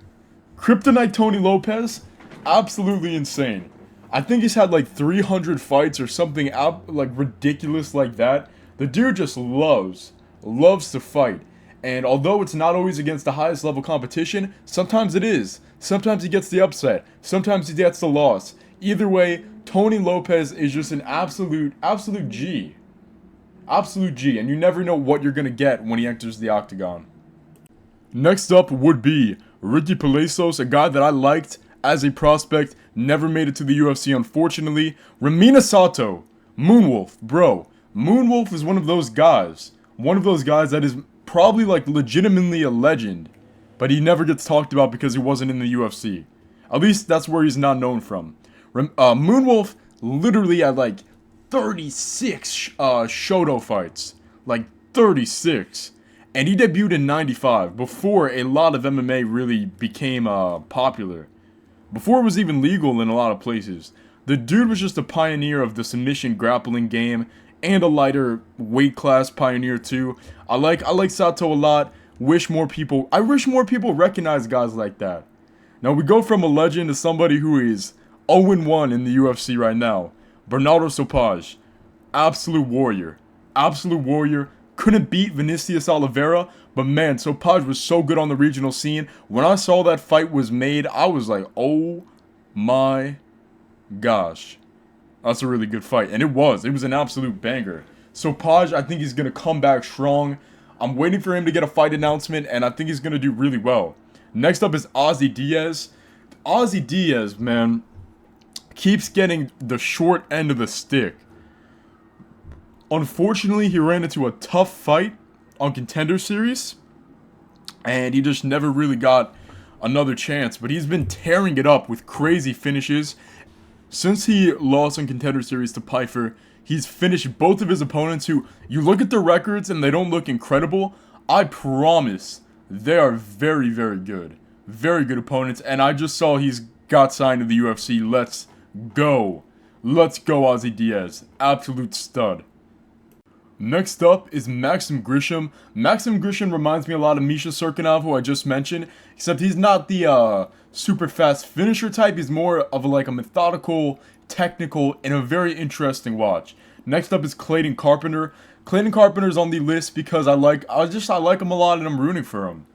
Kryptonite Tony Lopez, absolutely insane. I think he's had like 300 fights or something like ridiculous like that. The dude just loves to fight. And although it's not always against the highest level competition, sometimes it is. Sometimes he gets the upset. Sometimes he gets the loss. Either way, Tony Lopez is just an absolute G. Absolute G. And you never know what you're going to get when he enters the octagon. Next up would be Ricky Palacios, a guy that I liked as a prospect, never made it to the UFC unfortunately. Ramina Sato, Moonwolf, bro. Moonwolf is one of those guys that is probably like legitimately a legend, but he never gets talked about because he wasn't in the UFC. At least that's where he's not known from. Moonwolf literally had like 36 Shoto fights, like 36. And he debuted in 95, before a lot of MMA really became popular. Before it was even legal in a lot of places. The dude was just a pioneer of the submission grappling game, and a lighter weight class pioneer too. I like Sato a lot. I wish more people recognize guys like that. Now we go from a legend to somebody who is 0-1 in the UFC right now. Bernardo Sopaj. Absolute warrior. Absolute warrior. Couldn't beat Vinicius Oliveira, but man, Sopaj was so good on the regional scene. When I saw that fight was made, I was like, oh my gosh. That's a really good fight. And it was an absolute banger. Sopaj, I think he's going to come back strong. I'm waiting for him to get a fight announcement, and I think he's going to do really well. Next up is Ozzy Diaz. Ozzy Diaz, man, keeps getting the short end of the stick. Unfortunately, he ran into a tough fight on Contender Series, and he just never really got another chance. But he's been tearing it up with crazy finishes. Since he lost on Contender Series to Pyfer, he's finished both of his opponents who, you look at the records and they don't look incredible. I promise they are very, very good. Very good opponents, and I just saw he's got signed to the UFC. Let's go. Let's go, Ozzy Diaz. Absolute stud. Next up is Maxim Grishin. Maxim Grishin reminds me a lot of Misha Serkinov, who I just mentioned, except he's not the super fast finisher type. He's more of like a methodical, technical, and a very interesting watch. Next up is Clayton Carpenter. Clayton Carpenter's on the list because I like him a lot and I'm rooting for him.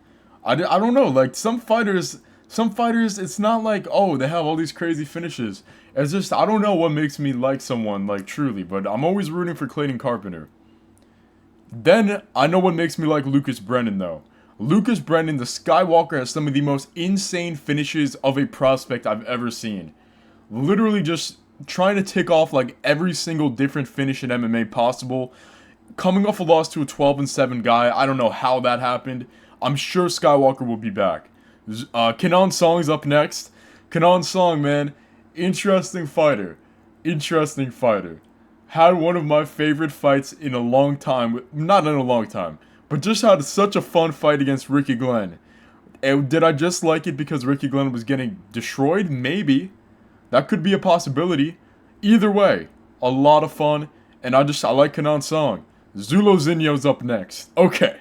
I don't know, like some fighters, it's not like, oh, they have all these crazy finishes. It's just, I don't know what makes me like someone, like, truly, but I'm always rooting for Clayton Carpenter. Then, I know what makes me like Lucas Brennan, though. Lucas Brennan, the Skywalker, has some of the most insane finishes of a prospect I've ever seen. Literally just trying to tick off, like, every single different finish in MMA possible. Coming off a loss to a 12-7 guy, I don't know how that happened. I'm sure Skywalker will be back. Kenan Song's up next. Kenan Song, man, interesting fighter. Interesting fighter. Had one of my favorite fights in a long time. Not in a long time, but just had such a fun fight against Ricky Glenn. And did I just like it because Ricky Glenn was getting destroyed? Maybe. That could be a possibility. Either way, a lot of fun, and I like Kenan Song. Zulo Zinyo's up next. Okay,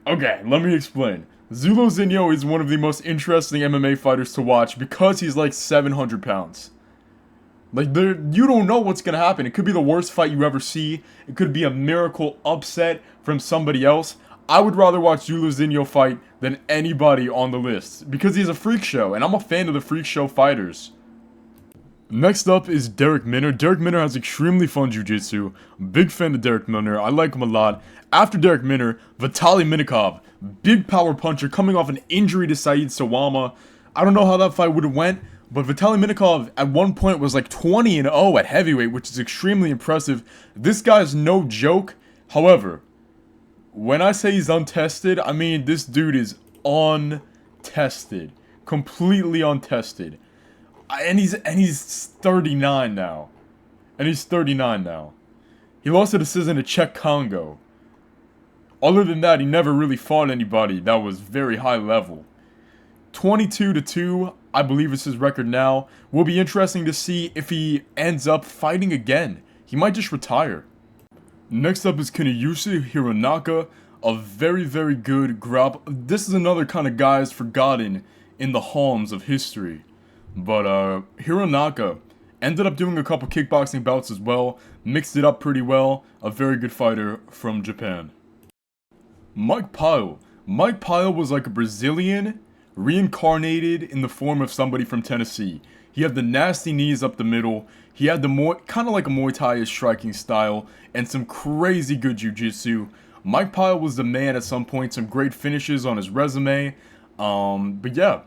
let me explain. Zulo Zinyo is one of the most interesting MMA fighters to watch because he's like 700 pounds. Like, you don't know what's going to happen. It could be the worst fight you ever see. It could be a miracle upset from somebody else. I would rather watch Zulo Zinyo fight than anybody on the list because he's a freak show, and I'm a fan of the freak show fighters. Next up is Derek Minner. Derek Minner has extremely fun jiu-jitsu. Big fan of Derek Minner. I like him a lot. After Derek Minner, Vitaly Minikov. Big power puncher coming off an injury to Saeed Sawama. I don't know how that fight would have went, but Vitaly Minikov at one point was like 20-0 at heavyweight, which is extremely impressive. This guy's no joke. However, when I say he's untested, I mean this dude is untested. Completely untested. And he's 39 now. And he's 39 now. He lost a decision to Czech Congo. Other than that, he never really fought anybody that was very high level. 22-2, I believe is his record now. Will be interesting to see if he ends up fighting again. He might just retire. Next up is Kinuyushi Hironaka, a very, very good This is another kind of guy is forgotten in the halls of history. But Hironaka ended up doing a couple kickboxing bouts as well, mixed it up pretty well, a very good fighter from Japan. Mike Pyle. Mike Pyle was like a Brazilian reincarnated in the form of somebody from Tennessee. He had the nasty knees up the middle, he had the kind of like a Muay Thai striking style, and some crazy good jiu-jitsu. Mike Pyle was the man at some point, some great finishes on his resume, but yeah.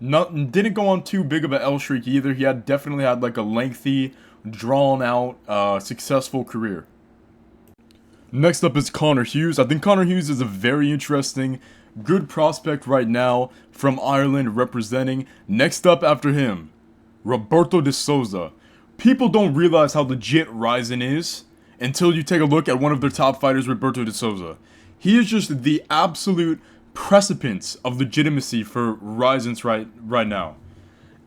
Didn't go on too big of an L streak either. He definitely had like a lengthy, drawn out, successful career. Next up is Connor Hughes. I think Connor Hughes is a very interesting, good prospect right now from Ireland representing. Next up after him, Roberto de Souza. People don't realize how legit Rizin is until you take a look at one of their top fighters, Roberto de Souza. He is just the absolute precipice of legitimacy for Rizin's right now.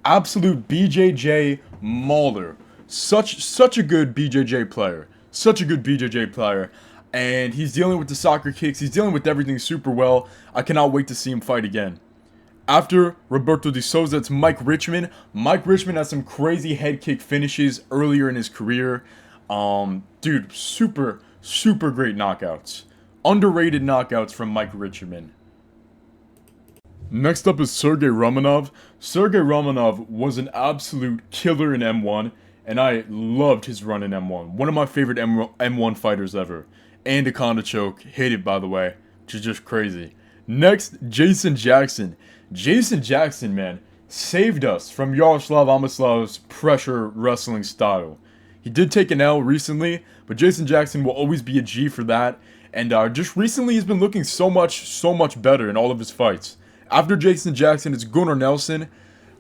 Absolute BJJ mauler. Such a good BJJ player. Such a good BJJ player. And he's dealing with the soccer kicks. He's dealing with everything super well. I cannot wait to see him fight again. After Roberto de Souza, it's Mike Richmond. Mike Richmond has some crazy head kick finishes earlier in his career. Dude, super great knockouts. Underrated knockouts from Mike Richmond. Next up is Sergey Romanov. Sergey Romanov was an absolute killer in M1, and I loved his run in M1. One of my favorite M1 fighters ever. And a Konda choke. Hate it, by the way, which is just crazy. Next, Jason Jackson. Jason Jackson, man, saved us from Yaroslav Amoslav's pressure wrestling style. He did take an L recently, but Jason Jackson will always be a G for that. And just recently, he's been looking so much better in all of his fights. After Jason Jackson, it's Gunnar Nelson.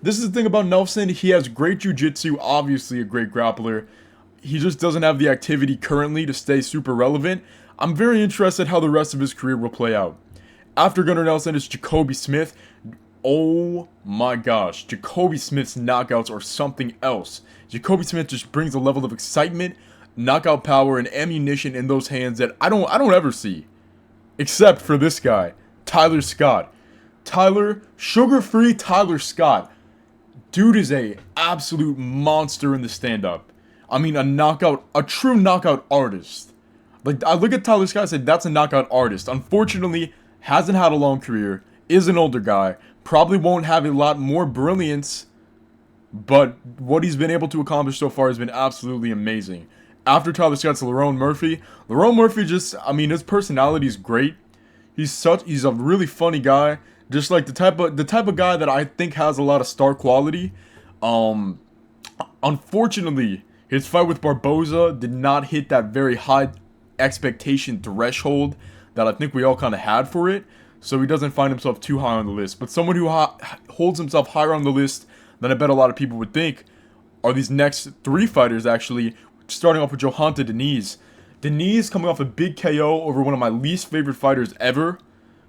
This is the thing about Nelson. He has great jiu-jitsu, obviously a great grappler. He just doesn't have the activity currently to stay super relevant. I'm very interested how the rest of his career will play out. After Gunnar Nelson, it's Jacoby Smith. Oh my gosh, Jacoby Smith's knockouts are something else. Jacoby Smith just brings a level of excitement, knockout power, and ammunition in those hands that I don't ever see. Except for this guy, Tyler Scott. Sugar-free Tyler Scott. Dude is a absolute monster in the stand-up. I mean, a true knockout artist. Like, I look at Tyler Scott and say, that's a knockout artist. Unfortunately, hasn't had a long career, is an older guy, probably won't have a lot more brilliance, but what he's been able to accomplish so far has been absolutely amazing. After Tyler Scott's Lerone Murphy. Lerone Murphy just, I mean, his personality is great. He's a really funny guy. Just like the type of guy that I think has a lot of star quality. Unfortunately, his fight with Barboza did not hit that very high expectation threshold that I think we all kind of had for it. So he doesn't find himself too high on the list. But someone who holds himself higher on the list than I bet a lot of people would think are these next three fighters, actually. Starting off with Johanta Diniz. Diniz coming off a big KO over one of my least favorite fighters ever.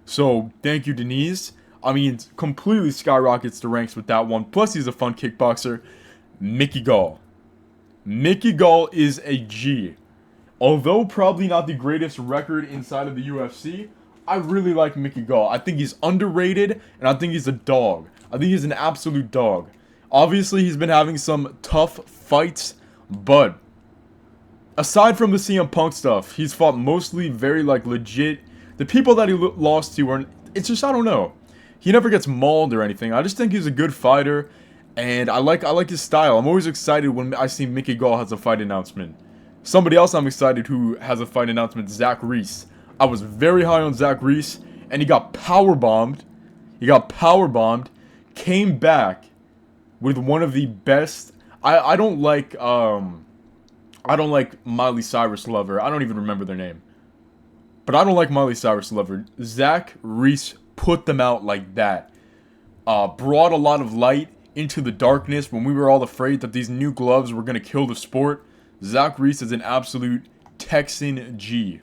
So, thank you, Diniz. I mean, completely skyrockets the ranks with that one. Plus, he's a fun kickboxer. Mickey Gall. Mickey Gall is a G. Although probably not the greatest record inside of the UFC, I really like Mickey Gall. I think he's underrated, and I think he's a dog. I think he's an absolute dog. Obviously, he's been having some tough fights, but aside from the CM Punk stuff, he's fought mostly very, like, legit. The people that he lost to are, it's just, I don't know. He never gets mauled or anything. I just think he's a good fighter. And I like his style. I'm always excited when I see Mickey Gall has a fight announcement. Somebody else I'm excited who has a fight announcement, Zach Reese. I was very high on Zach Reese, and he got power bombed. Came back with one of the best. I don't like Miley Cyrus lover. I don't even remember their name. But I don't like Miley Cyrus lover. Zach Reese put them out like that. Brought a lot of light into the darkness when we were all afraid that these new gloves were going to kill the sport. Zach Reese is an absolute Texan G.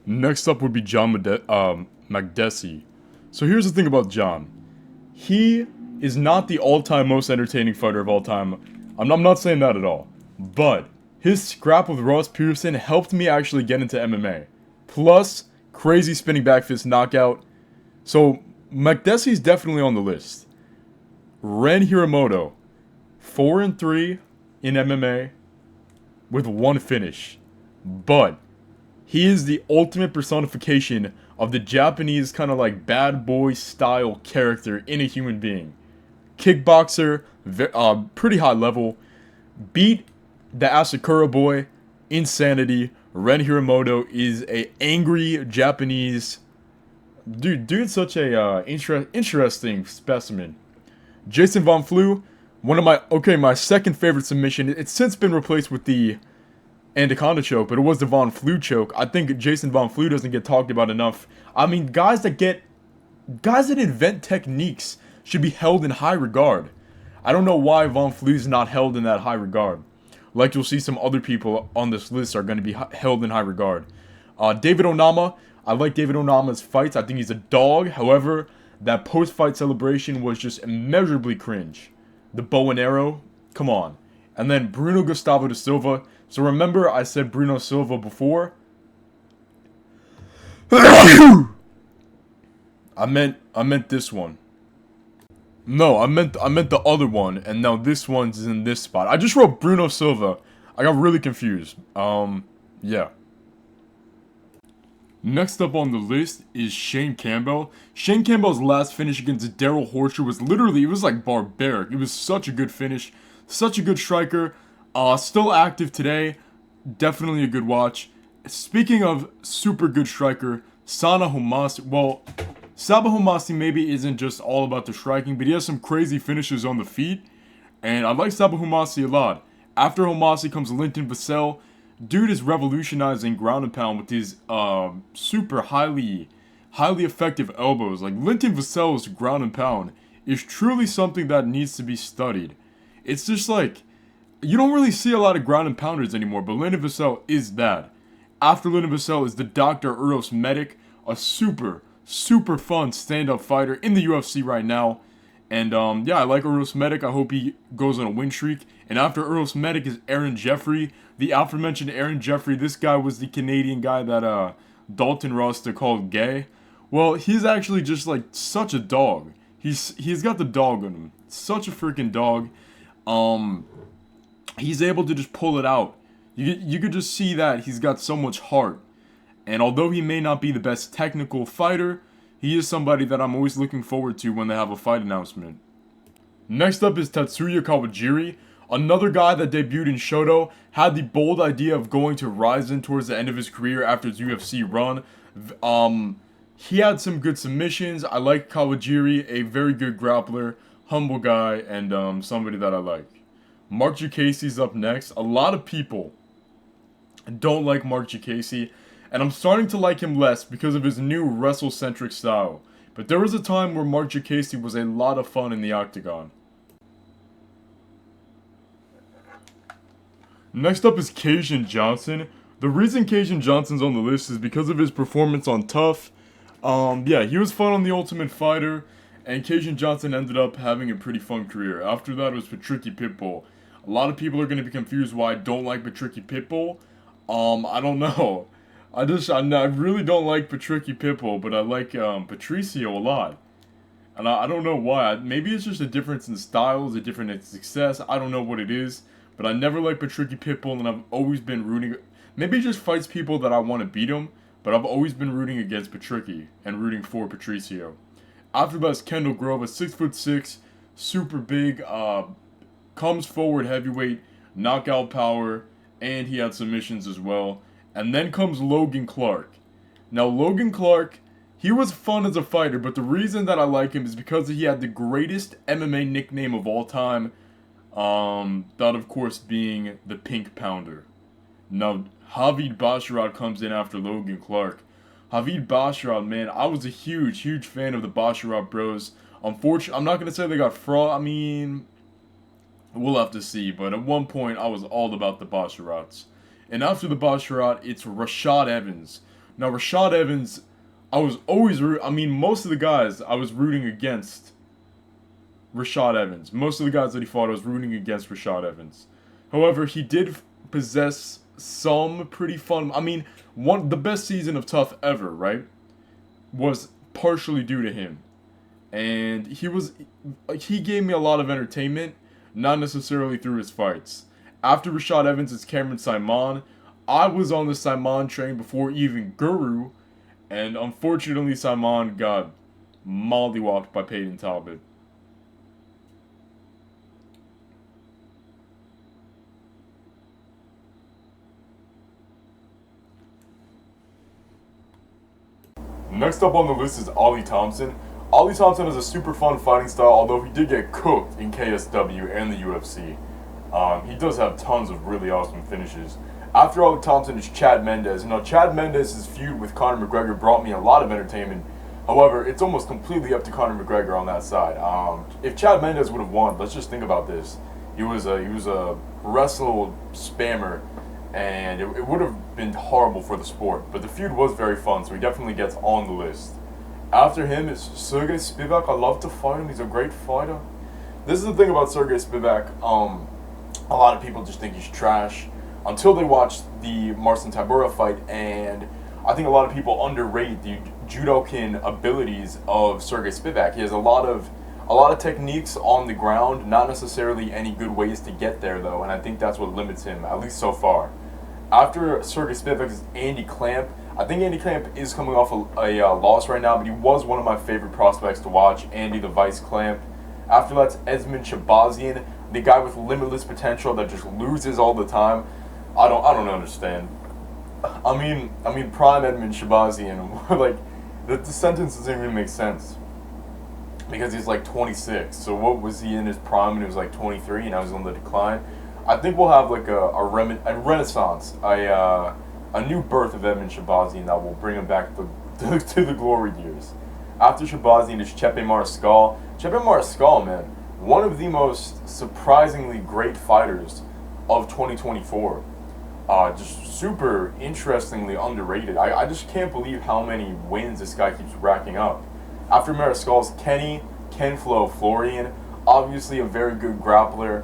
Next up would be John Makdessi. So here's the thing about John. He is not the all-time most entertaining fighter of all time. I'm not saying that at all. But his scrap with Ross Pearson helped me actually get into MMA. Plus, crazy spinning back fist knockout. So, Makdessi's definitely on the list. Ren Hiramoto, 4-3 in MMA with 1 finish. But he is the ultimate personification of the Japanese kind of like bad boy style character in a human being. Kickboxer, pretty high level. Beat the Asakura boy, insanity. Ren Hiramoto is a angry Japanese dude's such a interesting specimen. Jason Von Flue, one of my second favorite submission. It's since been replaced with the Anaconda choke, but it was the Von Flue choke. I think Jason Von Flue doesn't get talked about enough. I mean, guys that invent techniques should be held in high regard. I don't know why Von Flue's not held in that high regard. Like you'll see some other people on this list are going to be held in high regard. David Onama, I like David Onama's fights. I think he's a dog. However, that post-fight celebration was just immeasurably cringe. The bow and arrow, come on. And then Bruno Gustavo da Silva. So remember I said Bruno Silva before? I meant this one. No, I meant the other one, and now this one's in this spot. I just wrote Bruno Silva. I got really confused. Yeah. Next up on the list is Shane Campbell. Shane Campbell's last finish against Daryl Horcher was literally, it was like barbaric. It was such a good finish. Such a good striker. Still active today. Definitely a good watch. Speaking of super good striker, Sana Homasi. Well, Saba Homasi maybe isn't just all about the striking, but he has some crazy finishes on the feet. And I like Saba Homasi a lot. After Homasi comes Linton Vassell. Dude is revolutionizing ground and pound with his super highly effective elbows. Like Linton Vassell's ground and pound is truly something that needs to be studied. It's just like, you don't really see a lot of ground and pounders anymore, but Linton Vassell is that. After Linton Vassell is the Dr. Uros Medic, a super fun stand-up fighter in the UFC right now. And yeah, I like Uros Medic. I hope he goes on a win streak. And after Uros Medic is Aaron Jeffrey. The aforementioned Aaron Jeffrey, this guy was the Canadian guy that Dalton Rosta called gay. Well, he's actually just like such a dog. He's got the dog in him. Such a freaking dog. He's able to just pull it out. You could just see that he's got so much heart. And although he may not be the best technical fighter, he is somebody that I'm always looking forward to when they have a fight announcement. Next up is Tatsuya Kawajiri. Another guy that debuted in Shoto, had the bold idea of going to Ryzen towards the end of his career after his UFC run. He had some good submissions. I like Kawajiri, a very good grappler, humble guy, and somebody that I like. Mark Jacasey's up next. A lot of people don't like Mark Jacasey, and I'm starting to like him less because of his new wrestle-centric style. But there was a time where Mark Jacasey was a lot of fun in the octagon. Next up is Cajun Johnson. The reason Cajun Johnson's on the list is because of his performance on Tough. Yeah, he was fun on The Ultimate Fighter, and Cajun Johnson ended up having a pretty fun career. After that, it was Patricky Pitbull. A lot of people are going to be confused why I don't like Patricky Pitbull. I don't know. I really don't like Patricky Pitbull, but I like Patricio a lot. And I don't know why. Maybe it's just a difference in styles, a difference in success. I don't know what it is. But I never liked Patricky Pitbull, and I've always been rooting. Maybe he just fights people that I want to beat him, but I've always been rooting against Patricky and rooting for Patricio. After that is Kendall Grove, a 6'6", super big, comes forward heavyweight, knockout power, and he had submissions as well. And then comes Logan Clark. Now, Logan Clark, he was fun as a fighter, but the reason that I like him is because he had the greatest MMA nickname of all time. That of course being the Pink Pounder. Now, Javid Basharat comes in after Logan Clark. Javid Basharat, man, I was a huge, huge fan of the Basharat bros. Unfortunately, I'm not gonna say they got fraud. I mean, we'll have to see. But at one point, I was all about the Basharats. And after the Basharat, it's Rashad Evans. Now, Rashad Evans, I was always I mean, most of the guys I was rooting against Rashad Evans. Most of the guys that he fought, I was rooting against Rashad Evans. However, he did possess some pretty fun. I mean, the best season of Tough ever, right? Was partially due to him, and he gave me a lot of entertainment, not necessarily through his fights. After Rashad Evans is Cameron Simon. I was on the Simon train before even Guru, and unfortunately Simon got mollywopped by Peyton Talbot. Next up on the list is Ollie Thompson. Ollie Thompson has a super fun fighting style, although he did get cooked in KSW and the UFC. He does have tons of really awesome finishes. After Ollie Thompson is Chad Mendes. Now, Chad Mendes' feud with Conor McGregor brought me a lot of entertainment. However, it's almost completely up to Conor McGregor on that side. If Chad Mendes would have won, let's just think about this. He was a wrestle spammer, and it would have been horrible for the sport. But the feud was very fun, so he definitely gets on the list. After him is Sergey Spivak. I love to fight him. He's a great fighter. This is the thing about Sergey Spivak. A lot of people just think he's trash until they watch the Marcin Tybura fight, and I think a lot of people underrate the judokan abilities of Sergey Spivak. He has a lot of techniques on the ground, not necessarily any good ways to get there though, and I think that's what limits him, at least so far. After Sergey Spivak is Andy Clamp. I think Andy Clamp is coming off a loss right now, but he was one of my favorite prospects to watch, Andy the Vice Clamp. After that's Esmond Shabazian, the guy with limitless potential that just loses all the time. I don't understand. I mean, prime Edmund Shabazian, like, the sentence doesn't even make sense. Because he's like 26, so what was he in his prime when he was like 23 and now he's on the decline? I think we'll have like a renaissance, a new birth of Edmund Shabazian that will bring him back to the glory years. After Shabazian is Chepe Mariscal. Chepe Mariscal, man, one of the most surprisingly great fighters of 2024. Just super interestingly underrated. I just can't believe how many wins this guy keeps racking up. After Mariscal's Ken Flo Florian, obviously a very good grappler.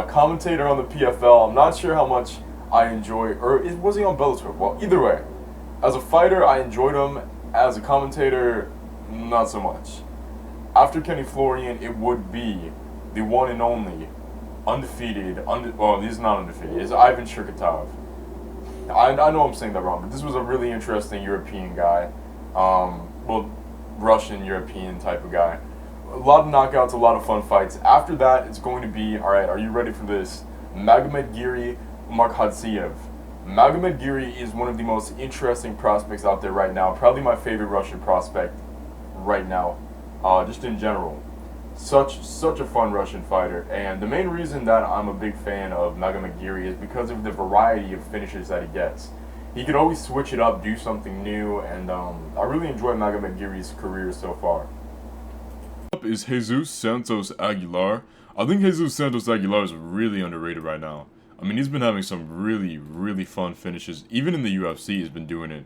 Commentator on the PFL. I'm not sure how much I enjoy, or was he on Bellator? Well, either way, as a fighter, I enjoyed him. As a commentator, not so much. After Kenny Florian, it would be the one and only undefeated. Well, he's not undefeated. It's Ivan Shirkatov. I know I'm saying that wrong, but this was a really interesting European guy. Well, Russian, European type of guy. A lot of knockouts, a lot of fun fights. After that, it's going to be, alright, are you ready for this? Magomed Giri, Markhadziev. Magomed Giri is one of the most interesting prospects out there right now. Probably my favorite Russian prospect right now, just in general. Such a fun Russian fighter, and the main reason that I'm a big fan of Magomed Giri is because of the variety of finishes that he gets. He could always switch it up, do something new, and I really enjoy Magomed Giri's career so far. Up is Jesus Santos Aguilar. I think Jesus Santos Aguilar is really underrated right now. I mean, he's been having some really fun finishes. Even in the UFC, he's been doing it.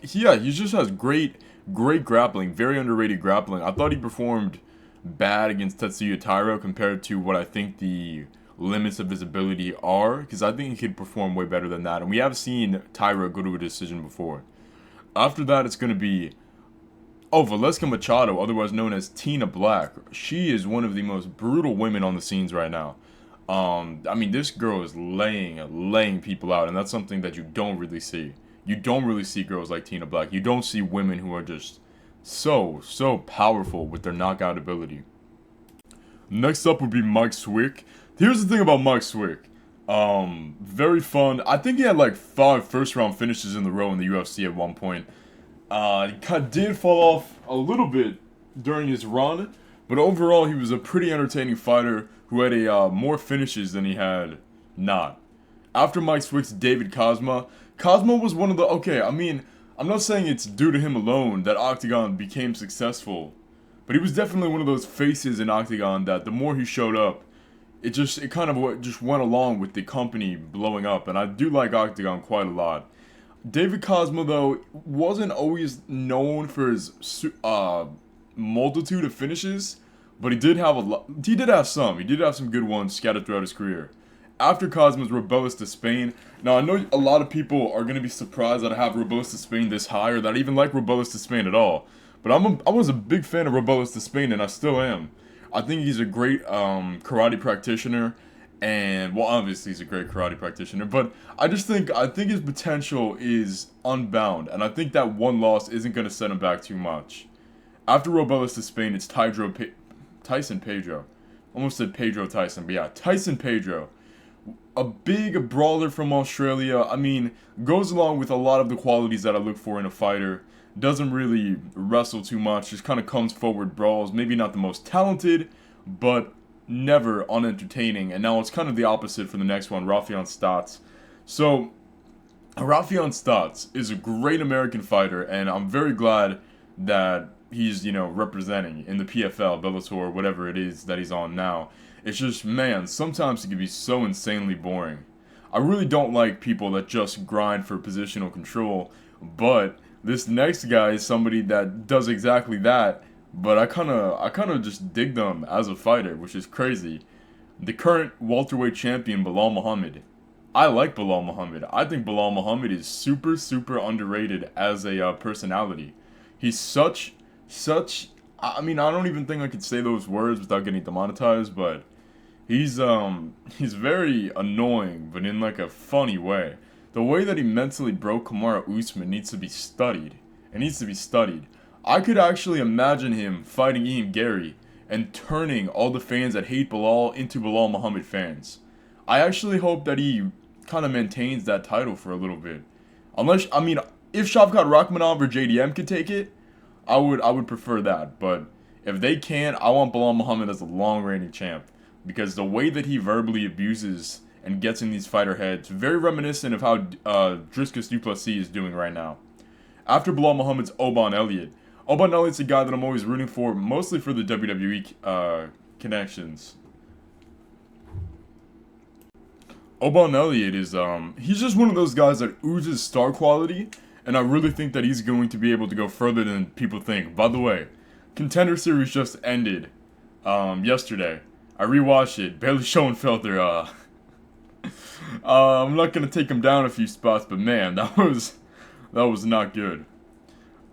He just has great grappling, very underrated grappling. I thought he performed bad against Tetsuya Taira compared to what I think the limits of his ability are, because I think he could perform way better than that. And we have seen Taira go to a decision before. After that, it's going to be Valeska Machado, otherwise known as Tina Black. She is one of the most brutal women on the scenes right now. I mean, this girl is laying people out, and that's something that you don't really see. You don't really see girls like Tina Black. You don't see women who are just so powerful with their knockout ability. Next up would be Mike Swick. Here's the thing about Mike Swick. Very fun. I think he had like 5 first-round finishes in a row in the UFC at one point. He did fall off a little bit during his run, but overall he was a pretty entertaining fighter who had more finishes than he had not. After Mike Swick's David Cosma, Cosma was one of the... Okay, I mean, I'm not saying it's due to him alone that Octagon became successful, but he was definitely one of those faces in Octagon that the more he showed up, it kind of just went along with the company blowing up, and I do like Octagon quite a lot. David Cosma, though, wasn't always known for his multitude of finishes, but he did have some. He did have some good ones scattered throughout his career. After Cosma's Rebellis to Spain, now I know a lot of people are going to be surprised that I have Rebellis to Spain this high, or that I even like Rebellis to Spain at all. But I was a big fan of Rebellis to Spain, and I still am. I think he's a great karate practitioner, and well, obviously he's a great karate practitioner. But I think his potential is unbound, and I think that one loss isn't going to set him back too much. After Rebellis to Spain, it's Tyson Pedro. Almost said Pedro Tyson, but yeah, Tyson Pedro. A big brawler from Australia. I mean, goes along with a lot of the qualities that I look for in a fighter. Doesn't really wrestle too much, just kind of comes forward, brawls. Maybe not the most talented, but never unentertaining. And now it's kind of the opposite for the next one, Rafion Stotts. So, Rafion Stotts is a great American fighter, and I'm very glad that he's, representing in the PFL, Bellator, whatever it is that he's on now. It's just, man, sometimes it can be so insanely boring. I really don't like people that just grind for positional control, but this next guy is somebody that does exactly that, but I kind of just dig them as a fighter, which is crazy. The current welterweight champion, Belal Muhammad. I like Belal Muhammad. I think Belal Muhammad is super, super underrated as a personality. He's such, I mean, I don't even think I could say those words without getting demonetized, but he's very annoying, but in like a funny way. The way that he mentally broke Kamaru Usman needs to be studied. It needs to be studied. I could actually imagine him fighting Ian Gary and turning all the fans that hate Belal into Belal Muhammad fans. I actually hope that he kind of maintains that title for a little bit. Unless, I mean, if Shavkat Rakhmonov or JDM could take it, I would prefer that. But if they can't, I want Belal Muhammad as a long-reigning champ. Because the way that he verbally abuses and gets in these fighter heads, very reminiscent of how Dricus du Plessis is doing right now. After Belal Muhammad's Oban Elliott. Oban Elliott's a guy that I'm always rooting for, mostly for the WWE connections. Oban Elliott is, he's just one of those guys that oozes star quality, and I really think that he's going to be able to go further than people think. By the way, Contender Series just ended yesterday. I rewatched it. Bailey Schoenfelder, I'm not gonna take him down a few spots, but man, that was not good.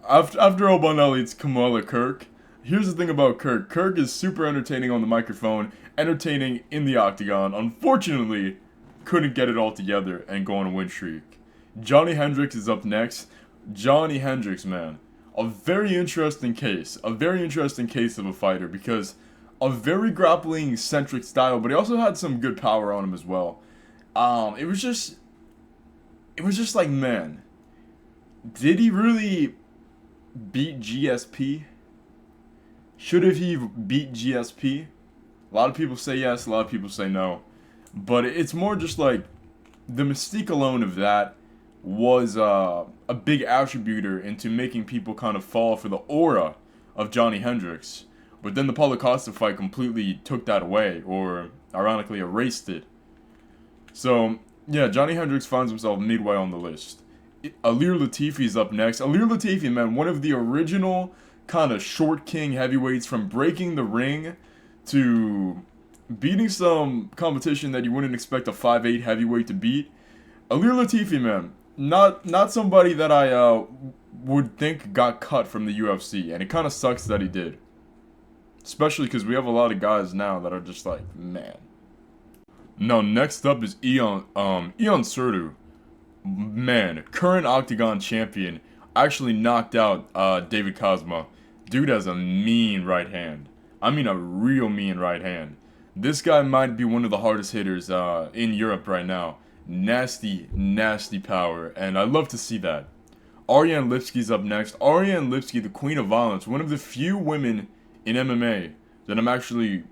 After Oban Elliott's Kamala Kirk, here's the thing about Kirk. Kirk is super entertaining on the microphone, entertaining in the octagon. Unfortunately, couldn't get it all together and go on a win streak. Johnny Hendricks is up next. Johnny Hendricks, man, a very interesting case of a fighter, because a very grappling-centric style, but he also had some good power on him as well. It was just like, man, did he really beat GSP? Should have he beat GSP? A lot of people say yes, a lot of people say no. But it's more just like, the mystique alone of that was a big attributor into making people kind of fall for the aura of Johnny Hendricks. But then the Paulo Costa fight completely took that away, or ironically erased it. So, yeah, Johnny Hendricks finds himself midway on the list. Alir Latifi's up next. Alir Latifi, man, one of the original kind of short king heavyweights, from breaking the ring to beating some competition that you wouldn't expect a 5'8" heavyweight to beat. Alir Latifi, man, not somebody that I would think got cut from the UFC, and it kind of sucks that he did. Especially because we have a lot of guys now that are just like, man. Now, next up is Ion Surdu. Man, current Octagon champion, actually knocked out David Cosma. Dude has a mean right hand. I mean a real mean right hand. This guy might be one of the hardest hitters in Europe right now. Nasty, nasty power, and I love to see that. Ariane Lipski's up next. Ariane Lipski, the Queen of Violence, one of the few women in MMA that I'm actually,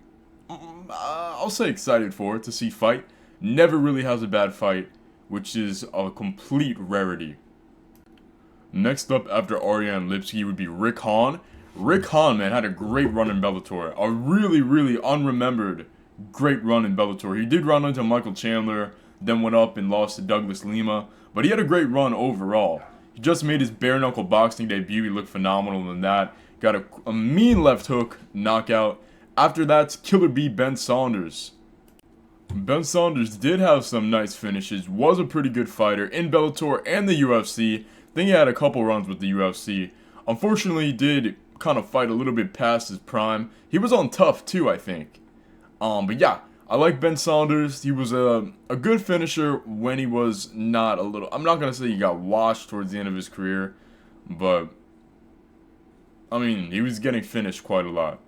I'll say excited for to see fight. Never really has a bad fight, which is a complete rarity. Next up after Ariane Lipski would be Rick Hahn. Rick Hahn, man, had a great run in Bellator. A really, really unremembered great run in Bellator. He did run into Michael Chandler, then went up and lost to Douglas Lima, but he had a great run overall. He just made his bare knuckle boxing debut. He looked phenomenal in that. Got a mean left hook knockout. After that, Killer B Ben Saunders. Ben Saunders did have some nice finishes, was a pretty good fighter in Bellator and the UFC. I think he had a couple runs with the UFC. Unfortunately, he did kind of fight a little bit past his prime. He was on Tough too, I think. But yeah, I like Ben Saunders. He was a good finisher when he was not a little... I'm not going to say he got washed towards the end of his career, but I mean, he was getting finished quite a lot.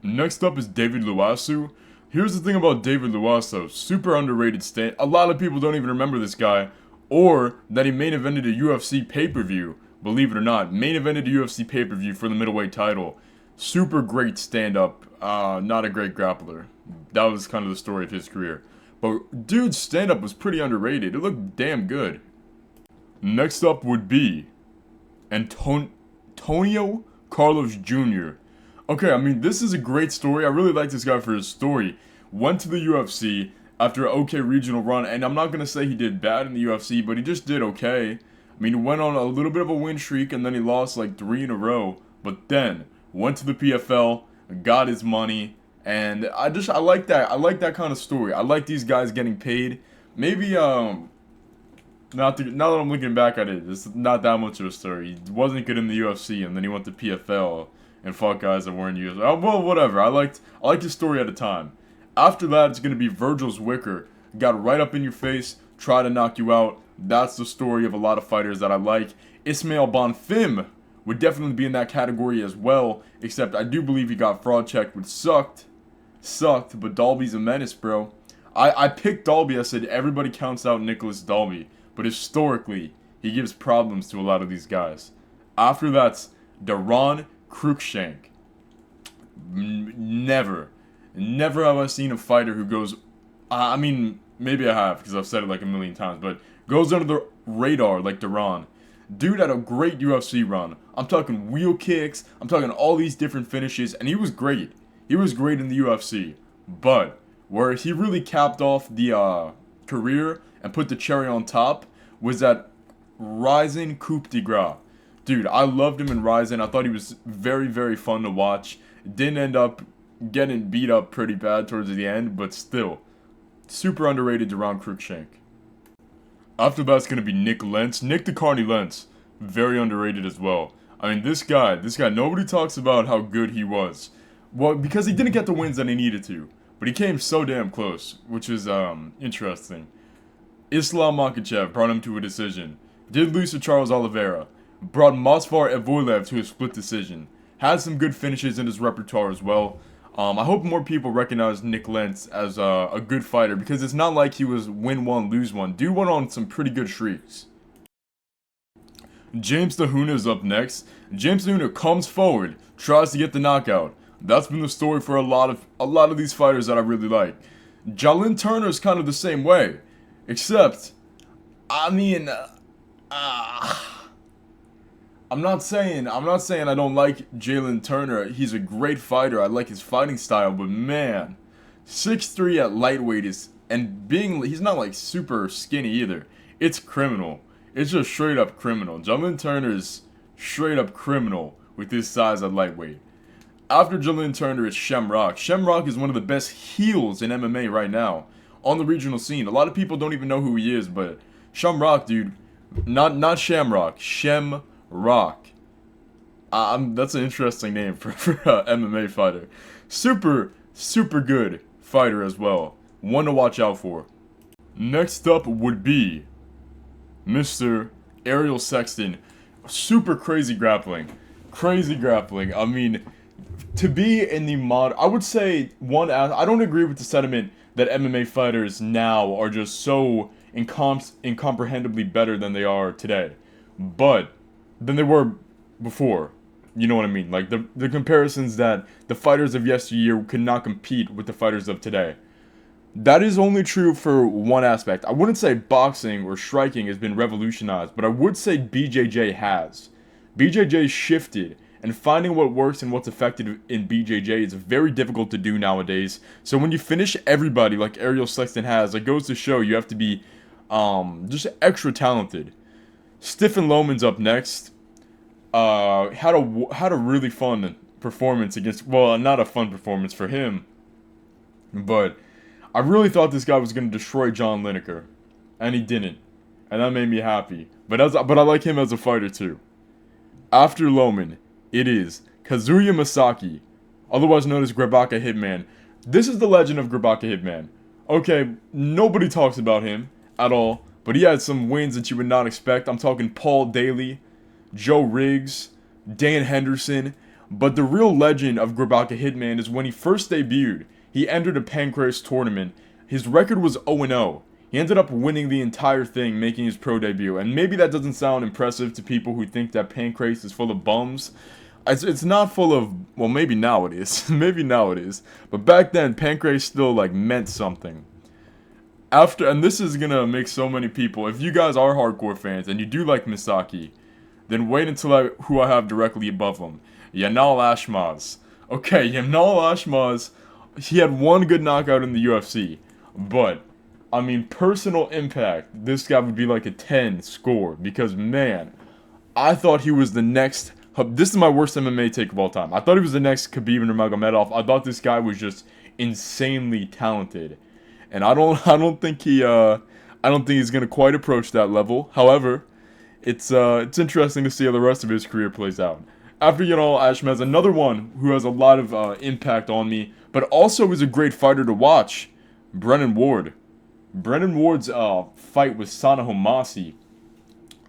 Next up is David Luasu. Here's the thing about David Luasu, super underrated stand. A lot of people don't even remember this guy, or that he main evented a UFC pay-per-view. Believe it or not, main evented a UFC pay-per-view for the middleweight title. Super great stand-up, not a great grappler. That was kind of the story of his career. But dude's stand-up was pretty underrated. It looked damn good. Next up would be Antonio Carlos Jr. Okay, I mean, this is a great story. I really like this guy for his story. Went to the UFC after an okay regional run, and I'm not going to say he did bad in the UFC, but he just did okay. I mean, he went on a little bit of a win streak, and then he lost like 3 in a row. But then, went to the PFL, got his money, and I like that. I like that kind of story. I like these guys getting paid. Maybe, now that I'm looking back at it, it's not that much of a story. He wasn't good in the UFC, and then he went to PFL and fought guys that weren't UFC. Well, whatever. I liked his story at a time. After that, it's gonna be Virgil's Wicker. Got right up in your face, try to knock you out. That's the story of a lot of fighters that I like. Ismail Bonfim would definitely be in that category as well, except I do believe he got fraud checked, which sucked, but Dalby's a menace, bro. I picked Dalby. I said everybody counts out Nicholas Dalby, but historically, he gives problems to a lot of these guys. After that's Daron Cruikshank. Never have I seen a fighter who goes, I mean, maybe I have, because I've said it like a million times, but goes under the radar like Daron. Dude had a great UFC run. I'm talking wheel kicks, I'm talking all these different finishes, and he was great. He was great in the UFC. But where he really capped off the career and put the cherry on top was that Ryzen Coupe de Gras. Dude, I loved him in Ryzen. I thought he was very, very fun to watch. Didn't end up getting beat up pretty bad towards the end, but still, super underrated Daron Cruikshank. After that's going to be Nick Lentz. Nick the Carney Lentz, very underrated as well. I mean, this guy, nobody talks about how good he was. Well, because he didn't get the wins that he needed to, but he came so damn close, which is interesting. Islam Makhachev brought him to a decision. Did lose to Charles Oliveira. Brought Mosfar Evloev to a split decision. Had some good finishes in his repertoire as well. I hope more people recognize Nick Lentz as a good fighter, because it's not like he was win one, lose one. Dude went on some pretty good streaks. James Tahuna is up next. James Tahuna comes forward, tries to get the knockout. That's been the story for a lot of these fighters that I really like. Jalen Turner is kind of the same way, except, I mean, I'm not saying I don't like Jalen Turner. He's a great fighter. I like his fighting style, but man, 6'3" at lightweight he's not like super skinny either. It's criminal. It's just straight up criminal. Jalen Turner is straight up criminal with his size at lightweight. After Jalen Turner is Shamrock. Shamrock is one of the best heels in MMA right now on the regional scene. A lot of people don't even know who he is, but Shamrock, dude, not Shamrock, Rock. That's an interesting name for an MMA fighter. Super good fighter as well. One to watch out for. Next up would be Mr. Ariel Sexton. Super crazy grappling. I mean, To be in the mod, I would say I don't agree with the sentiment that MMA fighters now are just so incomprehendibly better than they are today, but than they were before. You know what I mean? Like the comparisons that the fighters of yesteryear could not compete with the fighters of today. That is only true for one aspect. I wouldn't say boxing or striking has been revolutionized, but I would say BJJ has. BJJ shifted, and finding what works and what's effective in BJJ is very difficult to do nowadays. So when you finish everybody like Ariel Sexton has, it goes to show you have to be just extra talented. Stephen Loman's up next. Had a really fun performance against, well, not a fun performance for him, but I really thought this guy was going to destroy John Lineker, and he didn't, and that made me happy. But I like him as a fighter too. After Loman, it is Kazuya Masaki, otherwise known as Grabaka Hitman. This is the legend of Grabaka Hitman. Okay, nobody talks about him at all, but he had some wins that you would not expect. I'm talking Paul Daly, Joe Riggs, Dan Henderson. But the real legend of Grabaka Hitman is when he first debuted. He entered a Pancrase tournament. His record was 0-0. He ended up winning the entire thing, making his pro debut. And maybe that doesn't sound impressive to people who think that Pancrase is full of bums. It's not full of, well, maybe now it is. Maybe now it is. But back then, Pancrase still, like, meant something. And this is gonna make so many people, if you guys are hardcore fans and you do like Misaki, then wait until who I have directly above him. Yanal Ashmaz. Okay, Yanal Ashmaz, he had one good knockout in the UFC, but, I mean, personal impact, this guy would be like a 10 score, because, man, I thought he was the next, this is my worst MMA take of all time, I thought he was the next Khabib Nurmagomedov. I thought this guy was just insanely talented, and I don't think he's gonna quite approach that level. However, it's interesting to see how the rest of his career plays out. After Yanal Ashmaz, another one who has a lot of impact on me, but also is a great fighter to watch, Brennan Ward. Brennan Ward's fight with Sana Homasi.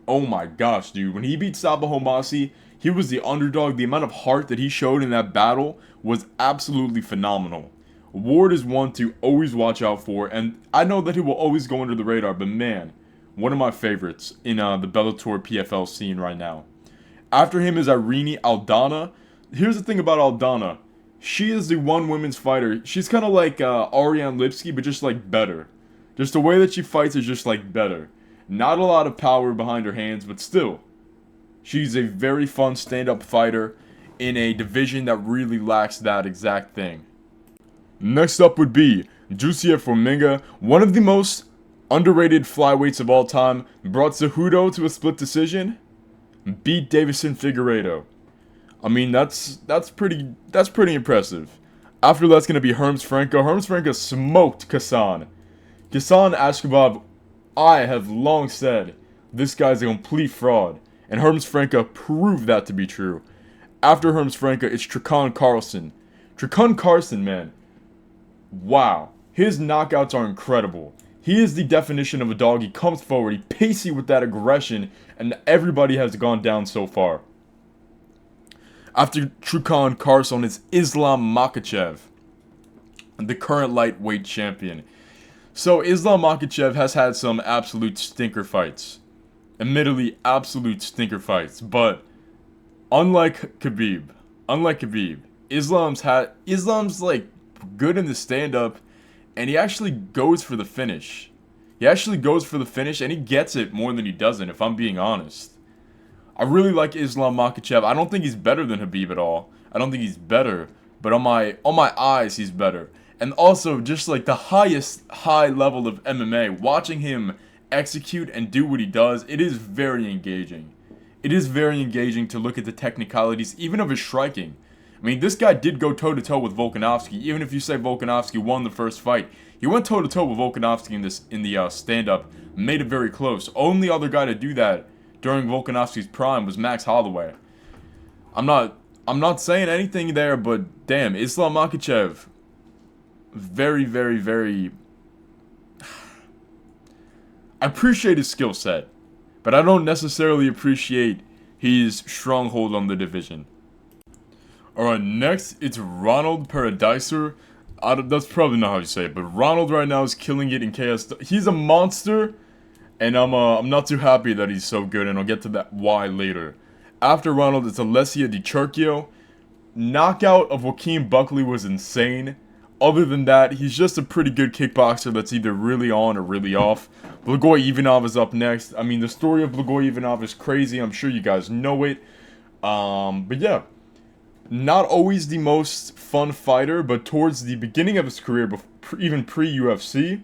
Oh my gosh, dude. When he beat Saba Homasi, he was the underdog. The amount of heart that he showed in that battle was absolutely phenomenal. Ward is one to always watch out for, and I know that he will always go under the radar, but man, one of my favorites in the Bellator PFL scene right now. After him is Irene Aldana. Here's the thing about Aldana. She is the one women's fighter. She's kind of like Ariane Lipsky, but just like better. Just the way that she fights is just like better. Not a lot of power behind her hands, but still. She's a very fun stand-up fighter in a division that really lacks that exact thing. Next up would be Jussier Formiga, one of the most underrated flyweights of all time, brought Cejudo to a split decision, beat Davison Figueiredo. I mean, that's pretty impressive. After that's going to be Herms Franco. Herms Franco smoked Kassan. Kassan Ashkabab, I have long said, this guy's a complete fraud. And Herms Franco proved that to be true. After Herms Franco, it's Trakon Carlson. Trakon Carlson, man. Wow. His knockouts are incredible. He is the definition of a dog. He comes forward, he pacey with that aggression, and everybody has gone down so far. After Trakon Carlson is Islam Makhachev, the current lightweight champion. So Islam Makhachev has had some absolute stinker fights. Admittedly, absolute stinker fights. But unlike Khabib, Islam's like good in the stand-up, and he actually goes for the finish. And he gets it more than he doesn't, if I'm being honest. I really like Islam Makhachev. I don't think he's better than Khabib at all. I don't think he's better, but on my eyes, he's better. And also, just like the high level of MMA, watching him execute and do what he does, it is very engaging. It is very engaging to look at the technicalities, even of his striking. I mean, this guy did go toe-to-toe with Volkanovski. Even if you say Volkanovski won the first fight, he went toe-to-toe with Volkanovski in the stand-up, made it very close. Only other guy to do that during Volkanovski's prime was Max Holloway. I'm not saying anything there, but damn, Islam Makhachev, very, very, very. I appreciate his skill set, but I don't necessarily appreciate his stronghold on the division. Alright, next, it's Ronald Paradiser. That's probably not how you say it, but Ronald right now is killing it in KS. He's a monster, and I'm not too happy that he's so good, and I'll get to that why later. After Ronald, it's Alessia Di Churchio. Knockout of Joaquin Buckley was insane. Other than that, he's just a pretty good kickboxer that's either really on or really off. Blagoy Ivanov is up next. I mean, the story of Blagoy Ivanov is crazy. I'm sure you guys know it. But yeah. Not always the most fun fighter, but towards the beginning of his career, even pre-UFC,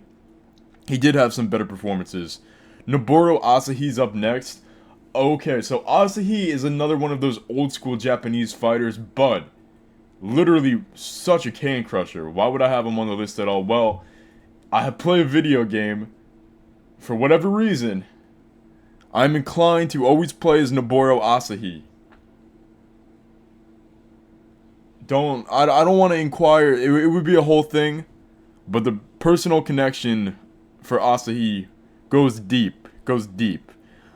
he did have some better performances. Noboru Asahi's up next. Okay, so Asahi is another one of those old school Japanese fighters, but literally such a can crusher. Why would I have him on the list at all? Well, I play a video game. For whatever reason, I'm inclined to always play as Noboru Asahi. I don't want to inquire. It would be a whole thing, but the personal connection for Asahi goes deep.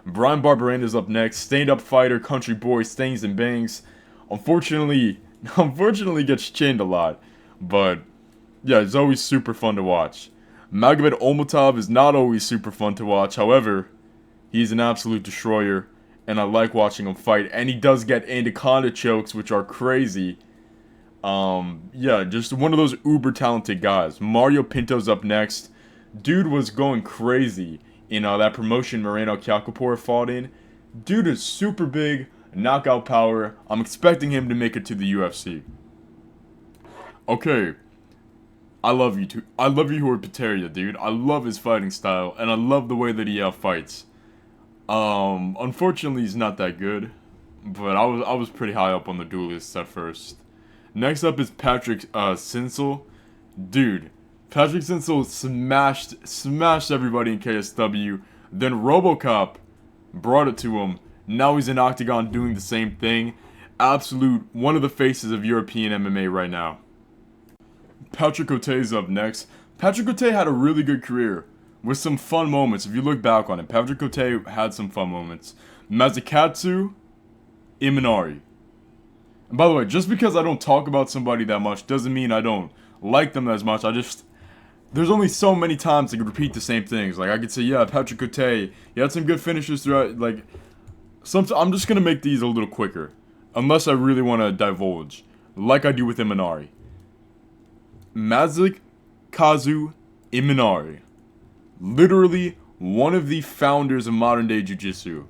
Brian Barberena's up next. Stand-up fighter, country boy, stings and bangs. Unfortunately gets chinned a lot, but yeah, it's always super fun to watch. Magomed Omotov is not always super fun to watch. However, he's an absolute destroyer, and I like watching him fight. And he does get anaconda chokes, which are crazy. Yeah, just one of those uber talented guys. Mario Pinto's up next. Dude was going crazy in that promotion Moreno Kyakopor fought in. Dude is super big, knockout power. I'm expecting him to make it to the UFC. Okay. I love you too. I love Ihor Peteria, dude. I love his fighting style, and I love the way that he fights. Unfortunately, he's not that good, but I was pretty high up on the duelists at first. Next up is Patrick Sinsel. Dude, Patrick Sinsel smashed everybody in KSW. Then RoboCop brought it to him. Now he's in Octagon doing the same thing. Absolute one of the faces of European MMA right now. Patrick Cote's up next. Patrick Cote had a really good career with some fun moments. If you look back on it, Patrick Cote had some fun moments. Mazukatsu Imanari. And by the way, just because I don't talk about somebody that much doesn't mean I don't like them as much. There's only so many times I could repeat the same things. Like, I could say, yeah, Patrick Cote, he had some good finishes throughout, like, I'm just gonna make these a little quicker. Unless I really want to divulge. Like I do with Imanari. Mazukatsu Imanari. Literally one of the founders of modern day jiu-jitsu.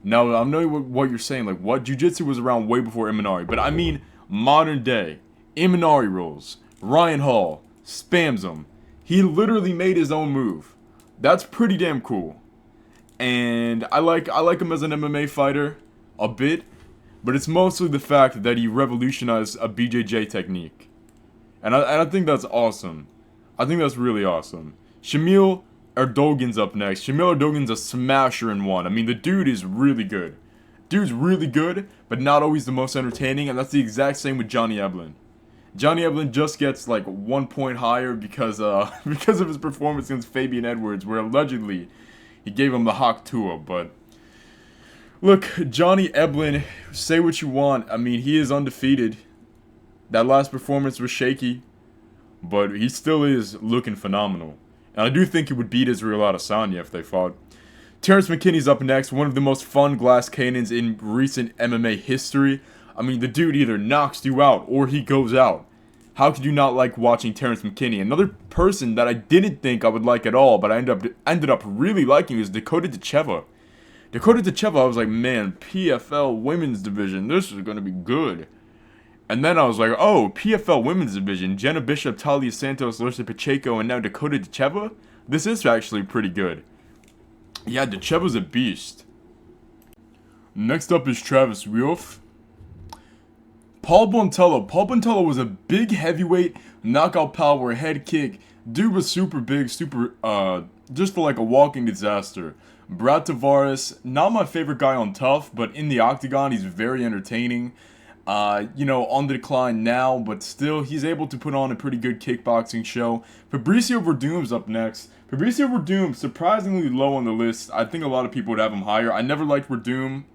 Now, I know what you're saying, like, what? Jiu-Jitsu was around way before Imanari, but I mean modern day. Imanari rolls. Ryan Hall spams him. He literally made his own move. That's pretty damn cool. And I like him as an MMA fighter a bit, but it's mostly the fact that he revolutionized a BJJ technique. And I think that's awesome. I think that's really awesome. Shamil Erdogan's up next. Shamil Erdogan's a smasher in one. I mean, the dude is really good. Dude's really good, but not always the most entertaining, and that's the exact same with Johnny Eblen. Johnny Eblen just gets like 1 point higher because of his performance against Fabian Edwards, where allegedly he gave him the Hawk Tua. But look, Johnny Eblen, say what you want. I mean, he is undefeated. That last performance was shaky, but he still is looking phenomenal. And I do think he would beat Israel Adesanya if they fought. Terrence McKinney's up next, one of the most fun glass cannons in recent MMA history. I mean, the dude either knocks you out or he goes out. How could you not like watching Terrence McKinney? Another person that I didn't think I would like at all, but I ended up really liking is Dakota Dacheva. Dakota Dacheva, I was like, man, PFL women's division, this is going to be good. And then I was like, oh, PFL women's division, Jenna Bishop, Talia Santos, Larissa Pacheco, and now Dakota Dacheva? This is actually pretty good. Yeah, Dacheva's a beast. Next up is Travis Wioff. Paul Bontello. Paul Bontello was a big heavyweight, knockout power, head kick. Dude was super big, just like a walking disaster. Brad Tavares, not my favorite guy on Tough, but in the octagon, he's very entertaining. On the decline now, but still, he's able to put on a pretty good kickboxing show. Fabricio Verdum's up next. Fabricio Verdum, surprisingly low on the list. I think a lot of people would have him higher. I never liked Verdum.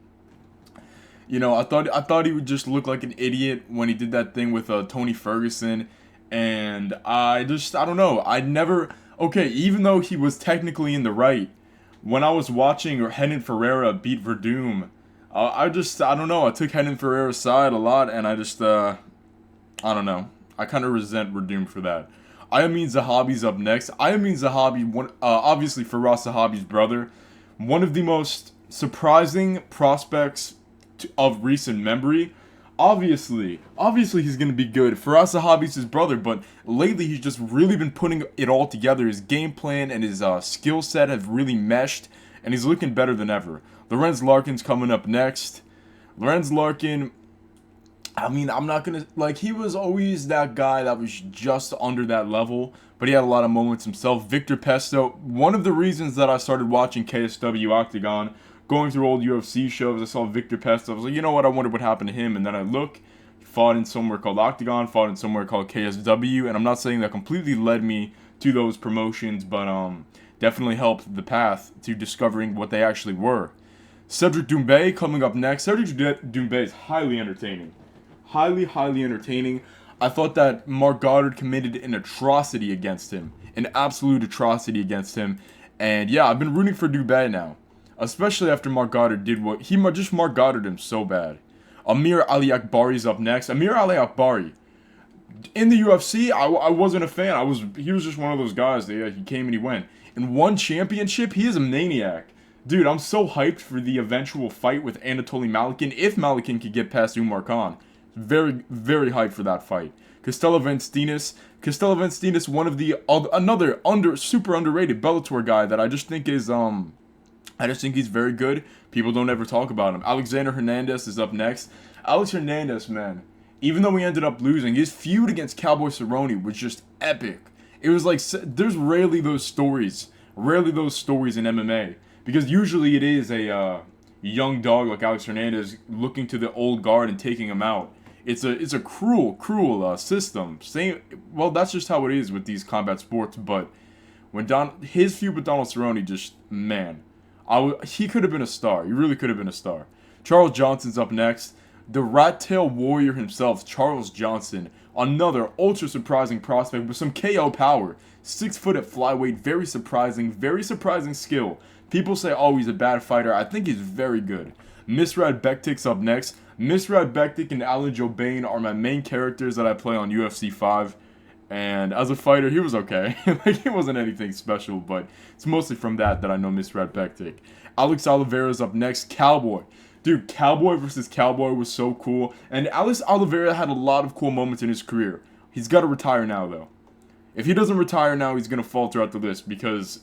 I thought he would just look like an idiot when he did that thing with Tony Ferguson, and I don't know. Okay, even though he was technically in the right, when I was watching Renan Ferreira beat Verdum, I don't know. I took Renan Ferreira's side a lot, and I don't know. I kind of resent Verdum for that. Ayamin Zahabi's up next. Ayamin Zahabi, obviously Firas Zahabi's brother, one of the most surprising prospects of recent memory. Obviously he's gonna be good. Firas Zahabi's his brother, but lately he's just really been putting it all together. His game plan and his skill set have really meshed, and he's looking better than ever. Lorenz Larkin's coming up next. Lorenz Larkin, I mean, I'm not gonna like. He was always that guy that was just under that level, but he had a lot of moments himself. Victor Pesto, one of the reasons that I started watching KSW Octagon, going through old UFC shows, I saw Victor Pesto. I was like, you know what? I wonder what happened to him. And then I look, he fought in somewhere called Octagon, fought in somewhere called KSW, and I'm not saying that completely led me to those promotions, but definitely helped the path to discovering what they actually were. Cedric Doumbé coming up next. Cedric Doumbé is highly entertaining. Highly entertaining. I thought that Mark Goddard committed an atrocity against him. An absolute atrocity against him. And yeah, I've been rooting for Doumbé now. Especially after Mark Goddard did what... He just Mark Goddard him so bad. Amir Ali Akbari's up next. Amir Ali Akbari. In the UFC, I wasn't a fan. He was just one of those guys that, yeah, he came and he went. In one championship, he is a maniac. Dude, I'm so hyped for the eventual fight with Anatoly Malikin. If Malikin could get past Umar Khan. Very, very hyped for that fight. Castelo Vanstinas, one of the another super underrated Bellator guy that I just think is he's very good. People don't ever talk about him. Alexander Hernandez is up next. Alex Hernandez, man, even though he ended up losing, his feud against Cowboy Cerrone was just epic. It was like there's rarely those stories in MMA, because usually it is a young dog like Alex Hernandez looking to the old guard and taking him out. It's a cruel system. Well, that's just how it is with these combat sports. But when his feud with Donald Cerrone, just man, he could have been a star. He really could have been a star. Charles Johnson's up next. The Rat Tail Warrior himself, Charles Johnson, another ultra surprising prospect with some KO power. 6 foot at flyweight, very surprising skill. People say, oh, he's a bad fighter. I think he's very good. Misrad Bektik's up next. Misrad Bektik and Alan Jobain are my main characters that I play on UFC 5. And as a fighter, he was okay. Like, he wasn't anything special, but it's mostly from that I know Misrad Bektik. Alex Oliveira's up next. Cowboy. Dude, Cowboy versus Cowboy was so cool. And Alex Oliveira had a lot of cool moments in his career. He's got to retire now, though. If he doesn't retire now, he's going to fall throughout the list, because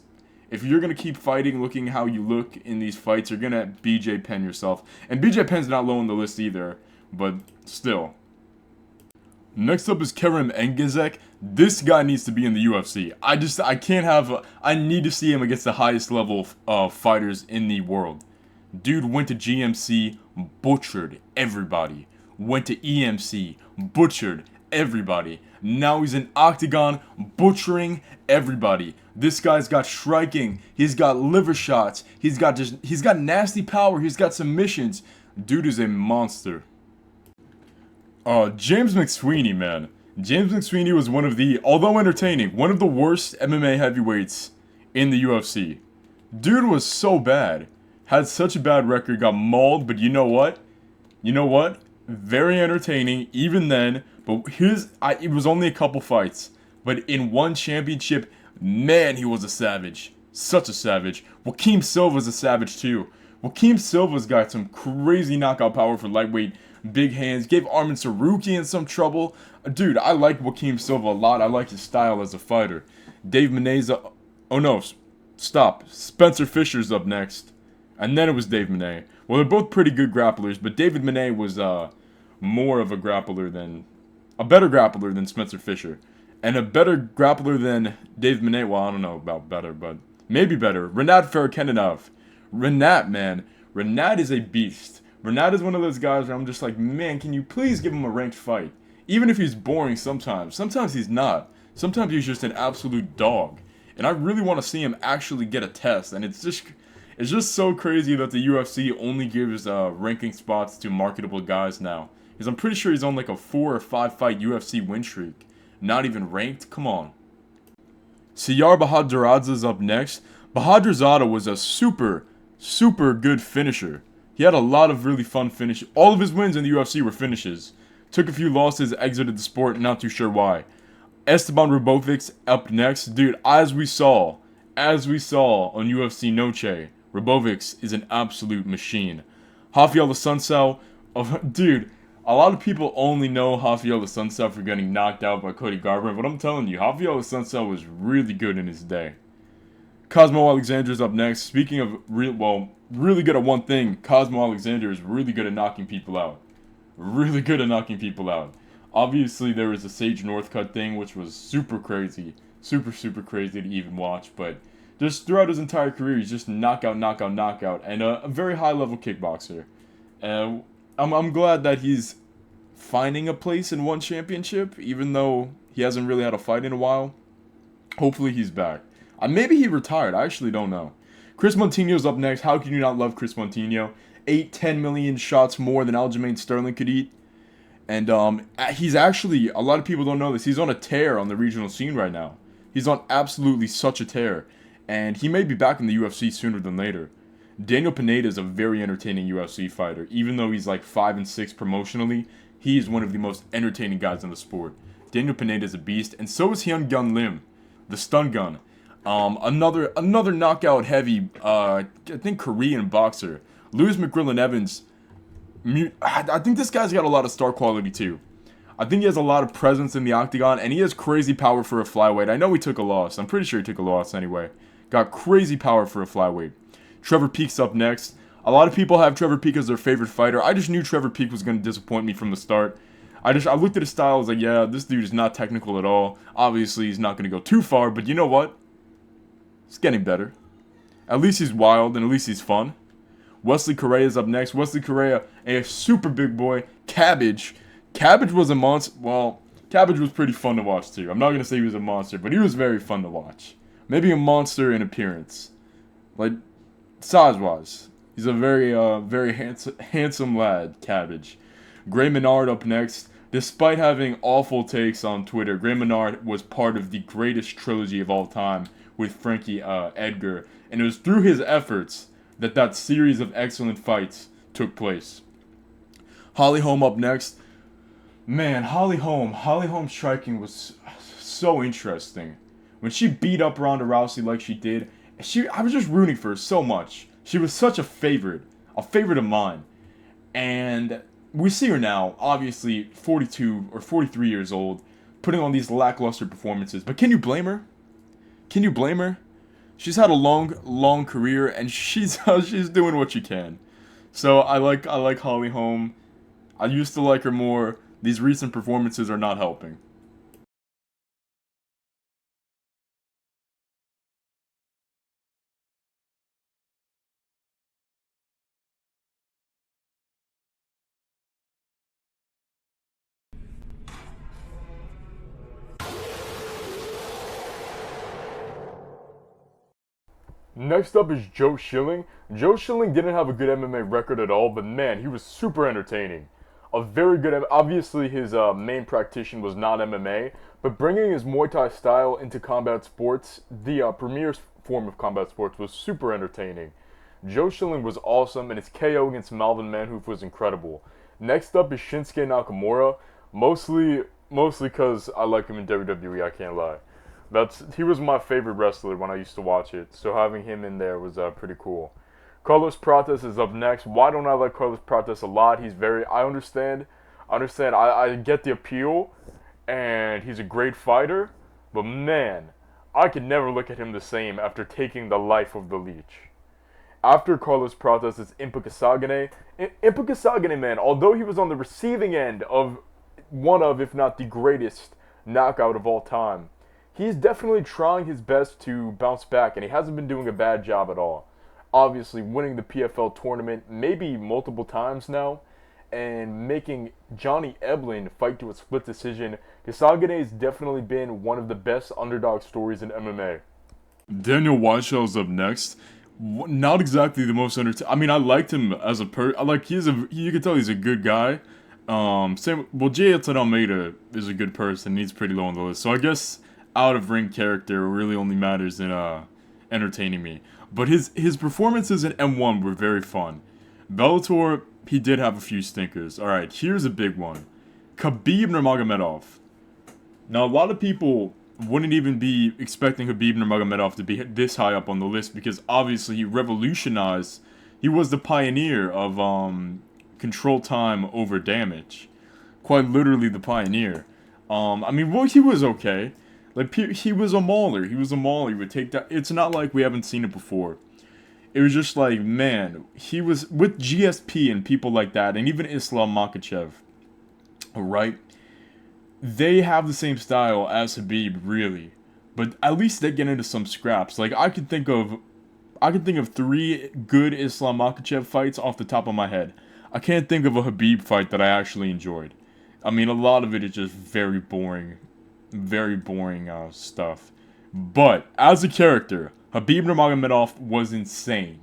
if you're going to keep fighting looking how you look in these fights, you're going to BJ Penn yourself. And BJ Penn's not low on the list either, but still. Next up is Kerem Engizek. This guy needs to be in the UFC. I need to see him against the highest level of fighters in the world. Dude went to GMC, butchered everybody. Went to EMC, butchered everybody. Now he's in Octagon, butchering everybody. This guy's got striking. He's got liver shots. He's got nasty power. He's got submissions. Dude is a monster. James McSweeney, man. James McSweeney was although entertaining, one of the worst MMA heavyweights in the UFC. Dude was so bad. Had such a bad record, got mauled, but you know what? Very entertaining, even then. But it was only a couple fights. But in one championship, man, he was a savage. Such a savage. Joaquim Silva's a savage too. Joaquim Silva's got some crazy knockout power for lightweight. Big hands. Gave Arman Sarukian some trouble. Dude, I like Joaquim Silva a lot. I like his style as a fighter. Dave Meneza. Oh no, stop. Spencer Fisher's up next. And then it was Dave Mene. Well, they're both pretty good grapplers, but David Mene was more of a better grappler than Spencer Fisher. And a better grappler than Dave Mene. Well, I don't know about better, but maybe better. Renat Farakenanov. Renat, man. Renat is a beast. Renat is one of those guys where I'm just like, man, can you please give him a ranked fight? Even if he's boring sometimes. Sometimes he's not. Sometimes he's just an absolute dog. And I really want to see him actually get a test. And it's It's just so crazy that the UFC only gives ranking spots to marketable guys now. Because I'm pretty sure he's on like a 4 or 5 fight UFC win streak. Not even ranked? Come on. Siyar Bahaduradze's up next. Bahadurzada was a super good finisher. He had a lot of really fun finishes. All of his wins in the UFC were finishes. Took a few losses, exited the sport, not too sure why. Esteban Hrbović up next. Dude, as we saw on UFC Noche, Hrbović is an absolute machine. Rafael Assunção, dude, a lot of people only know Rafael Assunção for getting knocked out by Cody Garbrandt, but I'm telling you, Rafael Assunção was really good in his day. Cosmo Alexander's up next. Speaking of really good at one thing, Cosmo Alexander is really good at knocking people out. Really good at knocking people out. Obviously, there was a Sage Northcutt thing, which was super crazy. Super crazy to even watch, but just throughout his entire career, he's just knockout, and a very high-level kickboxer. I'm glad that he's finding a place in one championship, even though he hasn't really had a fight in a while. Hopefully he's back. Maybe he retired. I actually don't know. Chris Montigno's up next. How can you not love Chris Montigno? 10 million shots more than Aljamain Sterling could eat. And he's actually, a lot of people don't know this, he's on a tear on the regional scene right now. He's on absolutely such a tear. And he may be back in the UFC sooner than later. Daniel Pineda is a very entertaining UFC fighter. Even though he's like 5-6 promotionally, he is one of the most entertaining guys in the sport. Daniel Pineda is a beast, and so is Hyun Gun Lim, the stun gun. Another knockout heavy, I think Korean boxer. Lewis McGrillen Evans, I think this guy's got a lot of star quality too. I think he has a lot of presence in the octagon, and he has crazy power for a flyweight. I know he took a loss. I'm pretty sure he took a loss anyway. Got crazy power for a flyweight. Trevor Peek's up next. A lot of people have Trevor Peek as their favorite fighter. I just knew Trevor Peek was going to disappoint me from the start. I looked at his style, I was like, yeah, this dude is not technical at all. Obviously, he's not going to go too far, but you know what? It's getting better. At least he's wild, and at least he's fun. Wesley Correa's up next. Wesley Correa, a super big boy. Cabbage was a monster. Well, Cabbage was pretty fun to watch too. I'm not going to say he was a monster, but he was very fun to watch. Maybe a monster in appearance. Like, size-wise. He's a very handsome lad, Cabbage. Gray Menard up next. Despite having awful takes on Twitter, Gray Menard was part of the greatest trilogy of all time with Frankie Edgar. And it was through his efforts that series of excellent fights took place. Holly Holm up next. Man, Holly Holm's striking was so interesting. When she beat up Ronda Rousey like she did, I was just rooting for her so much. She was such a favorite of mine. And we see her now, obviously 42 or 43 years old, putting on these lackluster performances. But can you blame her? Can you blame her? She's had a long career, and she's doing what she can. So I like Holly Holm. I used to like her more. These recent performances are not helping. Next up is Joe Schilling. Joe Schilling didn't have a good MMA record at all, but man, he was super entertaining. A very good, obviously his main practitioner was not MMA, but bringing his Muay Thai style into combat sports, the premier form of combat sports, was super entertaining. Joe Schilling was awesome, and his KO against Malvin Manhoof was incredible. Next up is Shinsuke Nakamura, mostly because I like him in WWE, I can't lie. He was my favorite wrestler when I used to watch it, so having him in there was pretty cool. Carlos Prates is up next. Why don't I like Carlos Prates a lot? I understand, I get the appeal, and he's a great fighter, but man, I could never look at him the same after taking the life of the Leech. After Carlos Prates is Impa Kasanganay. Impa Kasanganay, man, although he was on the receiving end of one of, if not the greatest knockout of all time, he's definitely trying his best to bounce back, and he hasn't been doing a bad job at all. Obviously, winning the PFL tournament maybe multiple times now, and making Johnny Eblen fight to a split decision. Kasanganay has definitely been one of the best underdog stories in MMA. Daniel Weichsel's up next. Not exactly the most I mean, I liked him as a like you could tell he's a good guy. J.L. Almeida is a good person. He's pretty low on the list. So I guess out of ring character really only matters in entertaining me. But his performances in M1 were very fun. Bellator, he did have a few stinkers. All right, here's a big one. Khabib Nurmagomedov. Now, a lot of people wouldn't even be expecting Khabib Nurmagomedov to be this high up on the list because obviously he revolutionized. He was the pioneer of control time over damage. Quite literally the pioneer. I mean, well, he was okay. Like, he was a mauler. He was a mauler. He would take that. It's not like we haven't seen it before. It was just like, man, he was with GSP and people like that, and even Islam Makhachev. Right? They have the same style as Habib, really. But at least they get into some scraps. Like, I could think of 3 good Islam Makhachev fights off the top of my head. I can't think of a Habib fight that I actually enjoyed. I mean, a lot of it is just very boring stuff. But as a character, Habib Nurmagomedov was insane.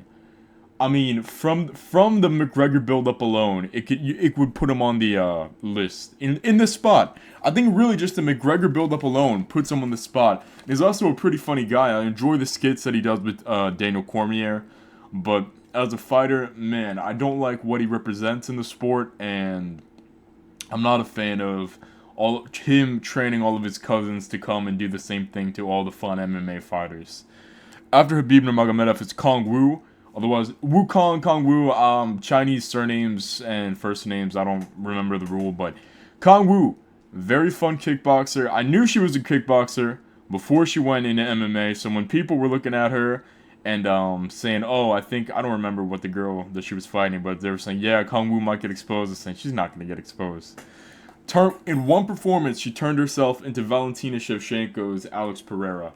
I mean, from the McGregor build-up alone, it would put him on the list in this spot. I think really just the McGregor build-up alone puts him on the spot. He's also a pretty funny guy. I enjoy the skits that he does with Daniel Cormier, but as a fighter, man, I don't like what he represents in the sport, and I'm not a fan of him training all of his cousins to come and do the same thing to all the fun MMA fighters. After Habib Nurmagomedov, it's Kong Wu. Otherwise, Wukong, Kong Wu, Chinese surnames and first names, I don't remember the rule, but Kong Wu, very fun kickboxer. I knew she was a kickboxer before she went into MMA, so when people were looking at her and saying, oh, I don't remember what the girl that she was fighting, but they were saying, yeah, Kong Wu might get exposed, and saying she's not going to get exposed. In one performance, she turned herself into Valentina Shevchenko's Alex Pereira,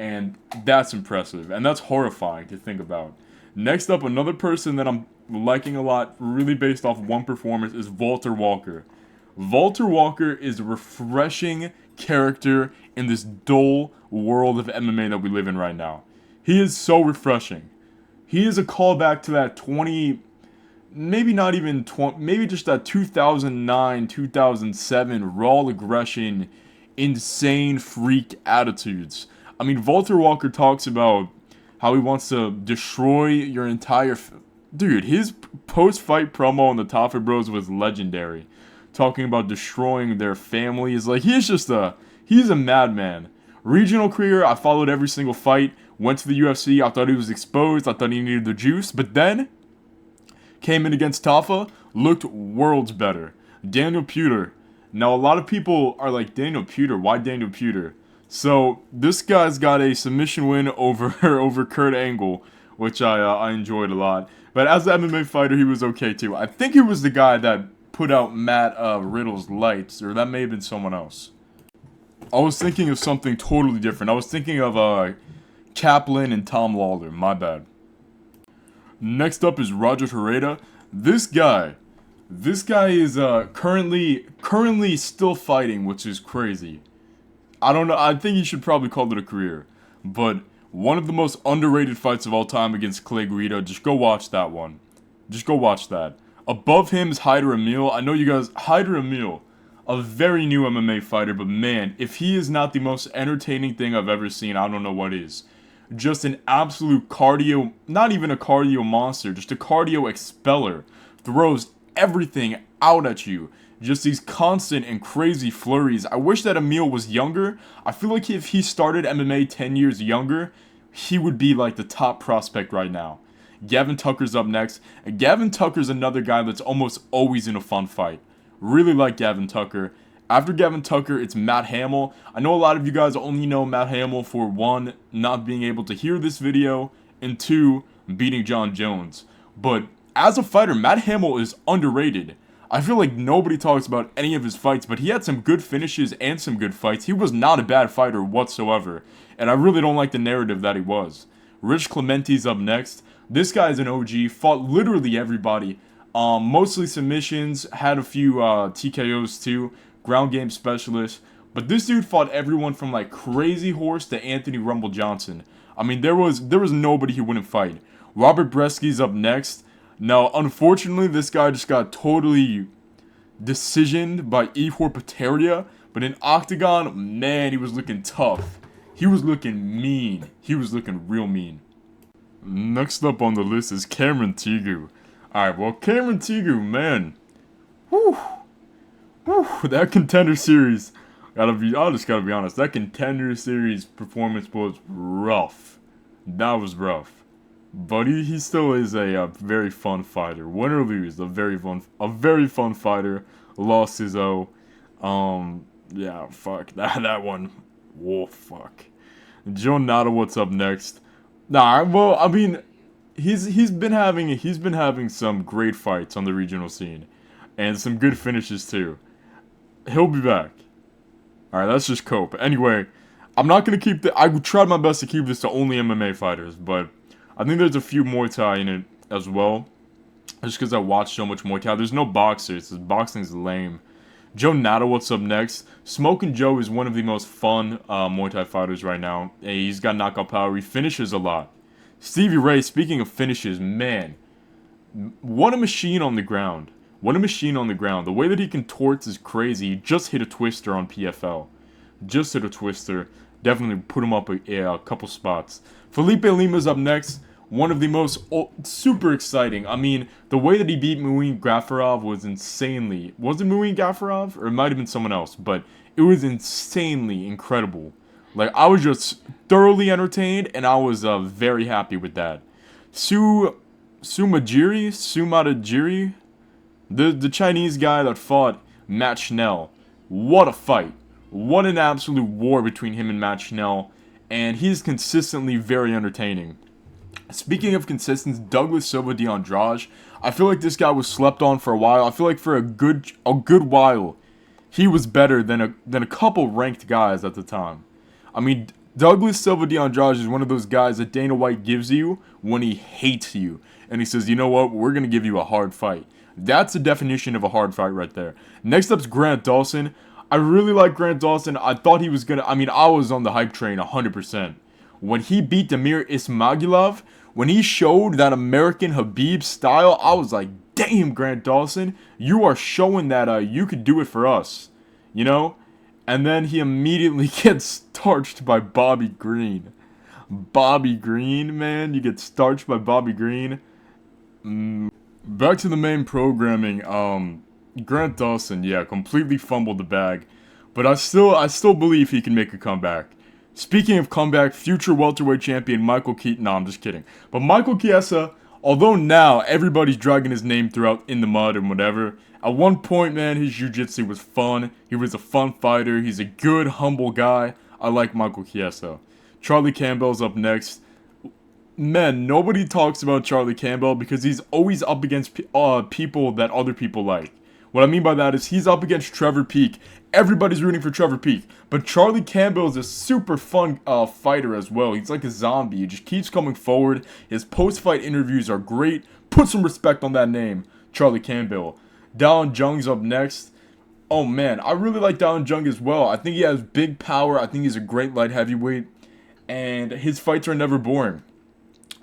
and that's impressive, and that's horrifying to think about. Next up, another person that I'm liking a lot, really based off one performance, is Walter Walker. Walter Walker is a refreshing character in this dull world of MMA that we live in right now. He is so refreshing. He is a callback to that maybe just that 2009, 2007 raw aggression, insane freak attitudes. I mean, Walter Walker talks about how he wants to destroy your entire... Dude, his post-fight promo on the Taffer Bros was legendary. Talking about destroying their families. Like, he's a madman. Regional career, I followed every single fight. Went to the UFC, I thought he was exposed. I thought he needed the juice. But then, came in against Tafa, looked worlds better. Daniel Puder. Now, a lot of people are like, Daniel Puder? Why Daniel Puder? So, this guy's got a submission win over Kurt Angle, which I enjoyed a lot. But as an MMA fighter, he was okay too. I think he was the guy that put out Matt Riddle's lights, or that may have been someone else. I was thinking of something totally different. I was thinking of Kaplan and Tom Lawler, my bad. Next up is Roger Herrera. This guy is currently still fighting, which is crazy. I don't know, I think he should probably call it a career. But one of the most underrated fights of all time against Clay Guida, just go watch that one. Just go watch that. Above him is Hyder Emil. I know you guys, Hyder Emil, a very new MMA fighter, but man, if he is not the most entertaining thing I've ever seen, I don't know what is. Just an absolute cardio, not even a cardio monster, just a cardio expeller. Throws everything out at you. Just these constant and crazy flurries. I wish that Emil was younger. I feel like if he started MMA 10 years younger, he would be like the top prospect right now. Gavin Tucker's up next. And Gavin Tucker's another guy that's almost always in a fun fight. Really like Gavin Tucker. After Gavin Tucker, it's Matt Hamill. I know a lot of you guys only know Matt Hamill for 1, not being able to hear this video, and 2, beating John Jones. But as a fighter, Matt Hamill is underrated. I feel like nobody talks about any of his fights, but he had some good finishes and some good fights. He was not a bad fighter whatsoever, and I really don't like the narrative that he was. Rich Clementi's up next. This guy's an OG, fought literally everybody. Mostly submissions, had a few TKOs too, ground game specialist. But this dude fought everyone from like Crazy Horse to Anthony Rumble Johnson. I mean, there was nobody he wouldn't fight. Robert Bresky's up next. Now, unfortunately, this guy just got totally decisioned by Ihor Pateria, but in Octagon, man, he was looking tough. He was looking mean. He was looking real mean. Next up on the list is Cameron Tigu. Alright, well, Cameron Tigu, man. Whew. Whew, that Contender Series, I just gotta be honest, that Contender Series performance was rough. That was rough. But he still is a very fun fighter. Win or lose, a very fun fighter. Lost his O. Yeah, fuck that one. Whoa, fuck. Joe Nada, what's up next? Nah, well, I mean, he's been having some great fights on the regional scene, and some good finishes too. He'll be back. Alright, that's just cope. Anyway, I'm not gonna keep I tried my best to keep this to only MMA fighters, but I think there's a few Muay Thai in it as well. Just because I watch so much Muay Thai. There's no boxers. Boxing's lame. Joe Nada, what's up next? Smokin' Joe is one of the most fun Muay Thai fighters right now. Hey, he's got knockout power. He finishes a lot. Stevie Ray, speaking of finishes, man, what a machine on the ground. What a machine on the ground. The way that he contorts is crazy. He just hit a twister on PFL. Just hit a twister. Definitely put him up a couple spots. Felipe Lima's up next. One of the most super exciting. I mean, the way that he beat Muin Gafarov was insanely. Was it Muin Gafarov? Or it might have been someone else. But it was insanely incredible. Like, I was just thoroughly entertained. And I was very happy with that. Sumadajiri? The Chinese guy that fought Matt Schnell. What a fight. What an absolute war between him and Matt Schnell. And he's consistently very entertaining. Speaking of consistency, Douglas Silva de Andrade, I feel like this guy was slept on for a while. I feel like for a good while, he was better than a couple ranked guys at the time. I mean, Douglas Silva de Andrade is one of those guys that Dana White gives you when he hates you. And he says, you know what, we're going to give you a hard fight. That's the definition of a hard fight right there. Next up's Grant Dawson. I really like Grant Dawson. I thought he was gonna... I mean, I was on the hype train 100%. When he beat Damir Ismagulov, when he showed that American Habib style, I was like, damn, Grant Dawson, you are showing that you could do it for us. You know? And then he immediately gets starched by Bobby Green. Bobby Green, man. You get starched by Bobby Green. Back to the main programming. Grant Dawson, yeah, completely fumbled the bag. But I still believe he can make a comeback. Speaking of comeback, future welterweight champion Michael Chiesa. No, I'm just kidding. But Michael Chiesa, although now everybody's dragging his name throughout in the mud and whatever, at one point, man, his jiu-jitsu was fun. He was a fun fighter. He's a good, humble guy. I like Michael Chiesa. Charlie Campbell's up next. Man, nobody talks about Charlie Campbell because he's always up against people that other people like. What I mean by that is he's up against Trevor Peek. Everybody's rooting for Trevor Peek. But Charlie Campbell is a super fun fighter as well. He's like a zombie. He just keeps coming forward. His post-fight interviews are great. Put some respect on that name, Charlie Campbell. Dallin Jung's up next. Oh man, I really like Dallin Jung as well. I think he has big power. I think he's a great light heavyweight. And his fights are never boring.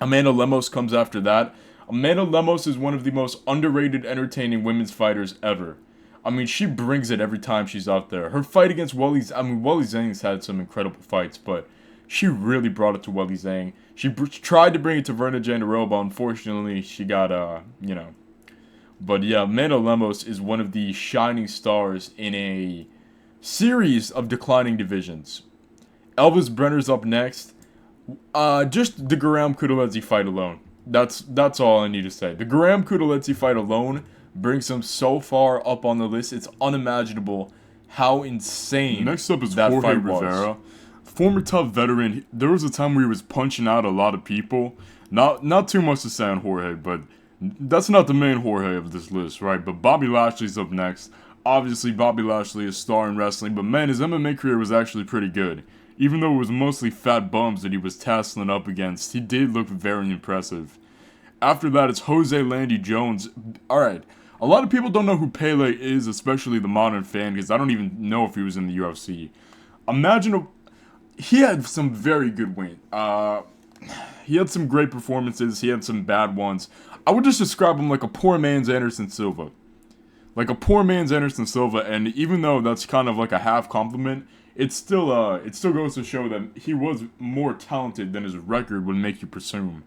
Amanda Lemos comes after that. Amanda Lemos is one of the most underrated, entertaining women's fighters ever. I mean, she brings it every time she's out there. Her fight against Weili Zhang's had some incredible fights, but she really brought it to Weili Zhang. She tried to bring it to Verna Jandiroba. Unfortunately, she got, you know. But yeah, Amanda Lemos is one of the shining stars in a series of declining divisions. Elvis Brenner's up next. Just the Guram Kudalezi fight alone. That's all I need to say. The Guram Kudalezi fight alone brings him so far up on the list. It's unimaginable how insane. Next up is that Jorge Rivera, former tough veteran. There was a time where he was punching out a lot of people. Not too much to say on Jorge, but that's not the main Jorge of this list, right? But Bobby Lashley's up next. Obviously, Bobby Lashley is a star in wrestling, but man, his MMA career was actually pretty good. Even though it was mostly fat bums that he was tasseling up against, he did look very impressive. After that, it's Jose Landy Jones. Alright, a lot of people don't know who Pele is, especially the modern fan, because I don't even know if he was in the UFC. He had some very good wins. He had some great performances. He had some bad ones. I would just describe him like a poor man's Anderson Silva. Like a poor man's Anderson Silva, and even though that's kind of like a half compliment, it still goes to show that he was more talented than his record would make you presume.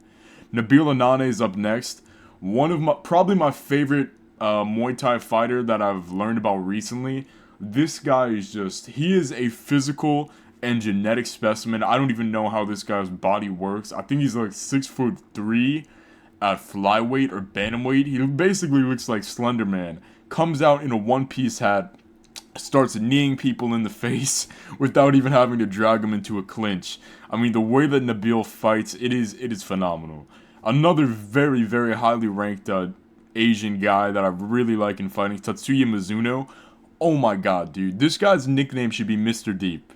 Nabil Anane is up next. One of probably my favorite Muay Thai fighter that I've learned about recently. This guy is he is a physical and genetic specimen. I don't even know how this guy's body works. I think he's like 6'3" at flyweight or bantamweight. He basically looks like Slender Man. Comes out in a one-piece hat, starts kneeing people in the face without even having to drag them into a clinch. I mean, the way that Nabil fights, it is phenomenal. Another very, very highly ranked Asian guy that I really like in fighting, Tatsuya Mizuno. Oh my god, dude. This guy's nickname should be Mr. Deep.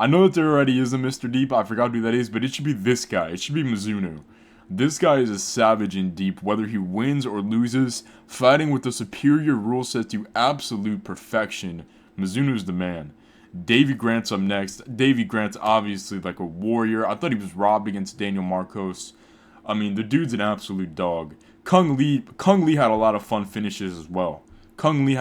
I know that there already is a Mr. Deep, I forgot who that is, but it should be this guy. It should be Mizuno. This guy is a savage in Deep, whether he wins or loses, fighting with a superior rule set to absolute perfection. Mizuno's the man. Davy Grant's up next. Davy Grant's obviously like a warrior. I thought he was robbed against Daniel Marcos. I mean, the dude's an absolute dog. Kung Lee had a lot of fun finishes as well. Gabriel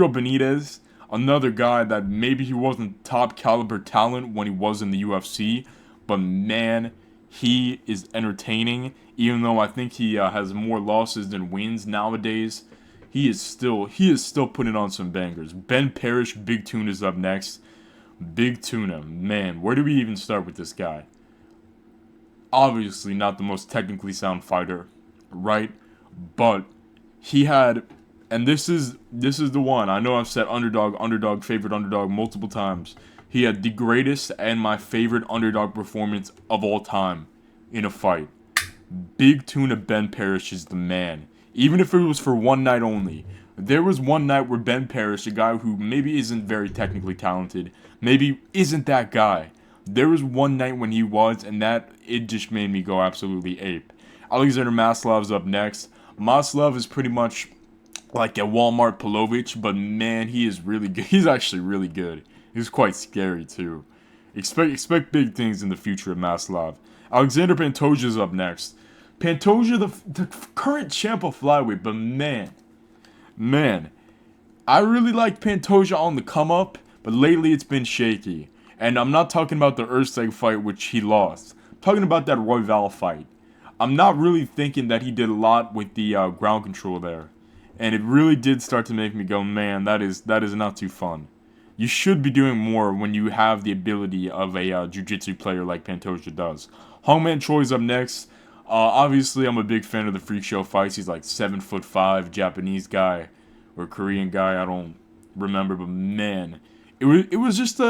Benitez, another guy that maybe he wasn't top caliber talent when he was in the UFC, but man, he is entertaining. Even though I think he has more losses than wins nowadays, he is still putting on some bangers. Ben Parrish, Big Tuna is up next. Big Tuna, man, where do we even start with this guy? Obviously not the most technically sound fighter, right? But he had, and this is the one. I know I've said underdog, favorite underdog multiple times. He had the greatest and my favorite underdog performance of all time in a fight. Big Tuna Ben Parrish is the man. Even if it was for one night only. There was one night where Ben Parrish, a guy who maybe isn't very technically talented, maybe isn't that guy. There was one night when he was, and it just made me go absolutely ape. Alexander Maslov's up next. Maslov is pretty much like a Walmart Pavlovich, but man, he is really good. He's actually really good. He's quite scary too. Expect big things in the future of Maslov. Alexander Pantoja's up next. Pantoja, the current champ of flyweight, but man, I really like Pantoja on the come up, but lately it's been shaky. And I'm not talking about the Ersteg fight, which he lost. I'm talking about that Royval fight. I'm not really thinking that he did a lot with the ground control there. And it really did start to make me go, man, that is not too fun. You should be doing more when you have the ability of a jiu-jitsu player like Pantoja does. Hongman Choi's up next. Obviously, I'm a big fan of the freak show fights. He's like 7'5", Japanese guy or Korean guy. I don't remember, but man, it was just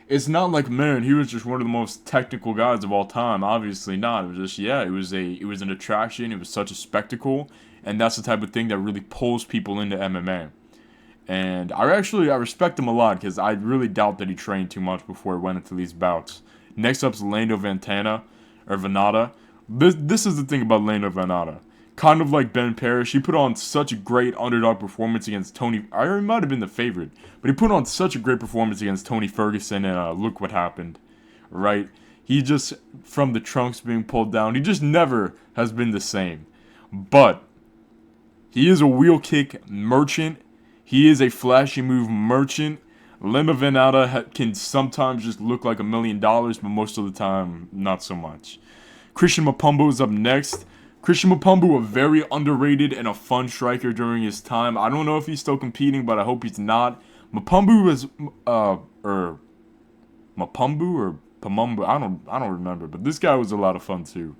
it's not like, man, he was just one of the most technical guys of all time. Obviously not. It was just, yeah, it was an attraction. It was such a spectacle, and that's the type of thing that really pulls people into MMA. And I respect him a lot because I really doubt that he trained too much before he went into these bouts. Next up's Lando Venata. This is the thing about Lando Venata. Kind of like Ben Parrish, he put on such a great underdog performance against Tony. I might have been the favorite, but he put on such a great performance against Tony Ferguson, and look what happened, right? He just, from the trunks being pulled down, he just never has been the same. But he is a wheel kick merchant. He is a flashy move merchant. Lando Venata can sometimes just look like $1 million, but most of the time, not so much. Christian Mapumbo is up next. Christian Mapumbo, a very underrated and a fun striker during his time. I don't know if he's still competing, but I hope he's not. Mapumbo was, Mapumbo or Pamumbo, I don't remember, but this guy was a lot of fun too.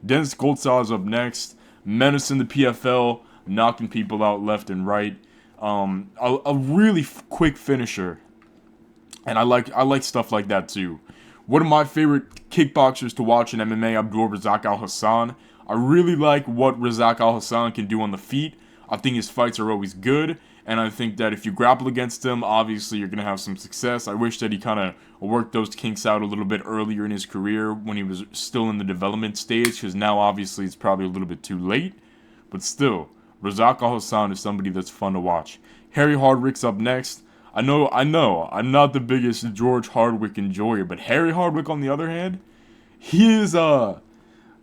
Dennis Goldsaw is up next. Menace in the PFL, knocking people out left and right. A really quick finisher, and I like stuff like that too. One of my favorite kickboxers to watch in MMA, Abdul Razak Al Hassan. I really like what Razak Al Hassan can do on the feet. I think his fights are always good, and I think that if you grapple against him, obviously you're going to have some success. I wish that he kind of worked those kinks out a little bit earlier in his career when he was still in the development stage, because now obviously it's probably a little bit too late. But still, Razak Al Hassan is somebody that's fun to watch. Harry Hardwick's up next. I'm not the biggest George Hardwick enjoyer, but Harry Hardwick, on the other hand, he is, I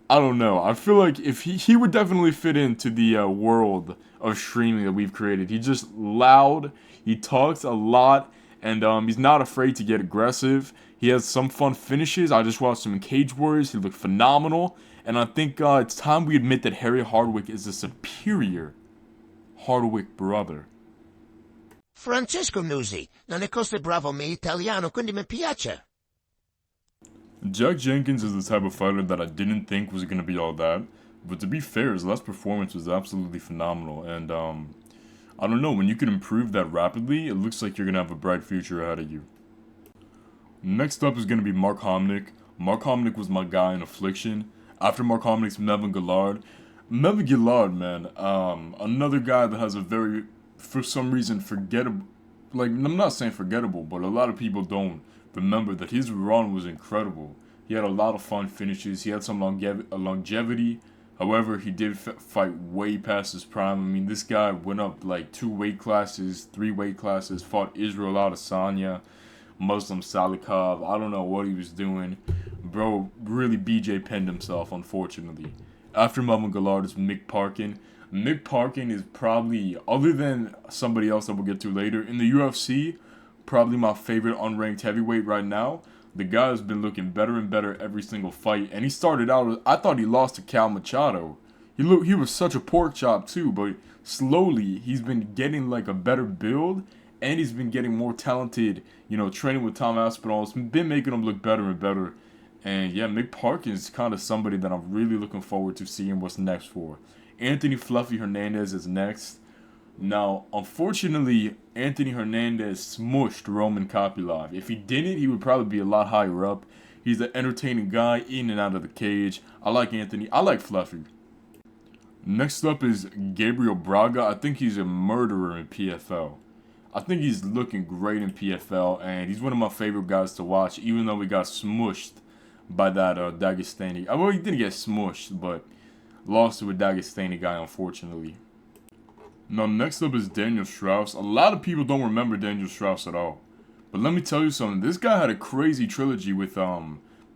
don't know. I feel like if he would definitely fit into the world of streaming that we've created. He's just loud. He talks a lot, and he's not afraid to get aggressive. He has some fun finishes. I just watched him in Cage Warriors. He looked phenomenal, and I think it's time we admit that Harry Hardwick is a superior Hardwick brother. Francesco Nusi, non è così bravo me italiano, quindi mi piace. Jack Jenkins is the type of fighter that I didn't think was going to be all that, but to be fair, his last performance was absolutely phenomenal, and I don't know, when you can improve that rapidly, it looks like you're going to have a bright future ahead of you. Next up is going to be Mark Hominick. Mark Hominick was my guy in Affliction. After Mark Hominick's Melvin Gillard. Melvin Gillard, man, another guy that has a very, for some reason, forgettable, like, I'm not saying forgettable, but a lot of people don't remember that his run was incredible. He had a lot of fun finishes. He had some longevity. However, he did fight way past his prime. I mean, this guy went up like 2 weight classes, 3 weight classes, fought Israel Adesanya, Muslim Salikov. I don't know what he was doing. Bro really BJ penned himself, unfortunately. After Melvin Gillard is Mick Parkin. Mick Parkin is probably, other than somebody else that we'll get to later, in the UFC, probably my favorite unranked heavyweight right now. The guy has been looking better and better every single fight. And he started out, I thought he lost to Cal Machado. He was such a pork chop too, but slowly he's been getting like a better build. And he's been getting more talented, you know, training with Tom Aspinall. It's been making him look better and better. And yeah, Mick Parkin is kind of somebody that I'm really looking forward to seeing what's next for. Anthony Fluffy Hernandez is next. Now, unfortunately, Anthony Hernandez smushed Roman Kopylov. If he didn't, he would probably be a lot higher up. He's an entertaining guy in and out of the cage. I like Anthony. I like Fluffy. Next up is Gabriel Braga. I think he's a murderer in PFL. I think he's looking great in PFL, and he's one of my favorite guys to watch, even though we got smushed by that Dagestani. Well, he didn't get smushed, but lost to a Dagestani guy, unfortunately. Now, next up is Daniel Strauss. A lot of people don't remember Daniel Strauss at all. But let me tell you something. This guy had a crazy trilogy with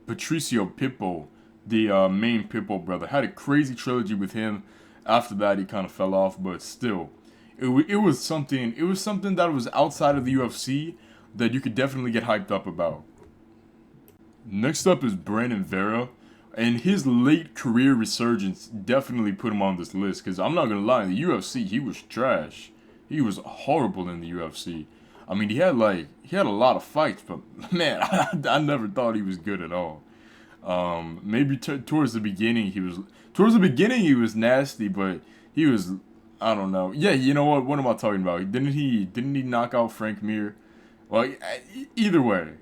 Patricio Pitbull, the main Pitbull brother. Had a crazy trilogy with him. After that, he kind of fell off, but still. It was something that was outside of the UFC that you could definitely get hyped up about. Next up is Brandon Vera. And his late career resurgence definitely put him on this list. Because I'm not going to lie, in the UFC, he was trash. He was horrible in the UFC. I mean, he had a lot of fights, but man, I never thought he was good at all. Maybe towards the beginning, he was nasty, but he was, I don't know. Yeah, you know what am I talking about? Didn't he knock out Frank Mir? Well, either way.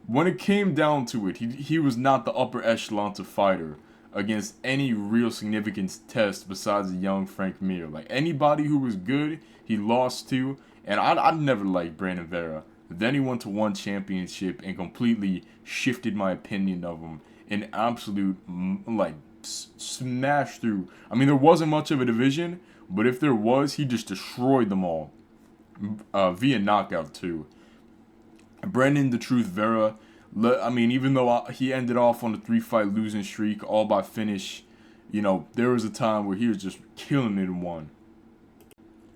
When it came down to it, he was not the upper echelon to fighter against any real significant test besides a young Frank Mir. Like, anybody who was good, he lost to, and I never liked Brandon Vera. Then he went to one championship and completely shifted my opinion of him in absolute, like, smash through. I mean, there wasn't much of a division, but if there was, he just destroyed them all via knockout, too. Brandon the Truth Vera, I mean, even though he ended off on a 3-fight losing streak, all by finish, you know, there was a time where he was just killing it in one.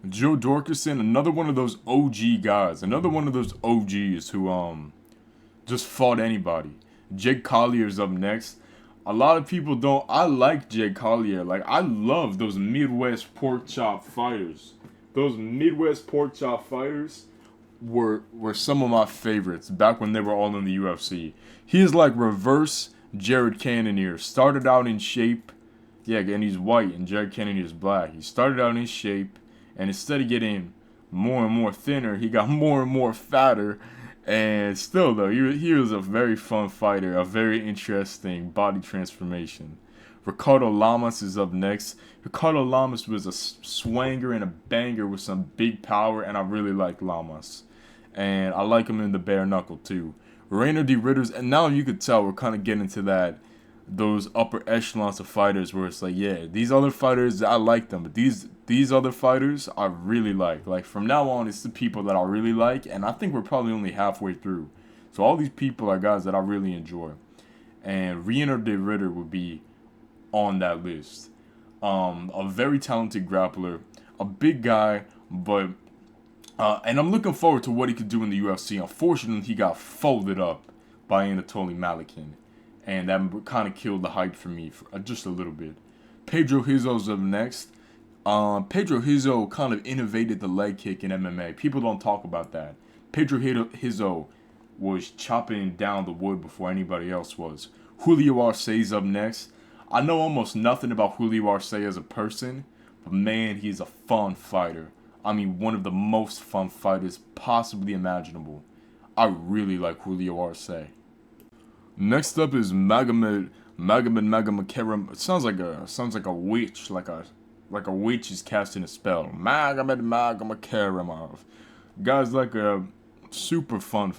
Joe Dorkerson, another one of those OG guys, another one of those OGs who just fought anybody. Jake Collier's up next. A lot of people don't. I like Jake Collier. Like, I love those Midwest pork chop fighters. Those Midwest pork chop fighters were some of my favorites back when they were all in the UFC. He is like reverse Jared Cannonier. Started out in shape. Yeah, and he's white, and Jared Cannonier is black. He started out in shape, and instead of getting more and more thinner, he got more and more fatter. And still, though, he was a very fun fighter, a very interesting body transformation. Ricardo Lamas is up next. Ricardo Lamas was a swanger and a banger with some big power, and I really like Lamas. And I like him in the bare knuckle, too. Rainer D. Ritters, and now you could tell we're kind of getting to that those upper echelons of fighters where it's like, yeah, these other fighters I like them, but these other fighters I really like. Like from now on, it's the people that I really like, and I think we're probably only halfway through. So all these people are guys that I really enjoy, and Reiner de Ritter would be on that list. A very talented grappler, a big guy, but and I'm looking forward to what he could do in the UFC. Unfortunately, he got folded up by Anatoly Malikin, and that kind of killed the hype for me for just a little bit. Pedro Hizo's up next. Pedro Hizo kind of innovated the leg kick in MMA. People don't talk about that. Pedro Hizo was chopping down the wood before anybody else was. Julio Arce's up next. I know almost nothing about Julio Arce as a person, but man, he's a fun fighter. I mean, one of the most fun fighters possibly imaginable. I really like Julio Arce. Next up is Magomed Karam. It sounds like a witch, like a witch is casting a spell. Magomed Karamov. Guy's like a super fun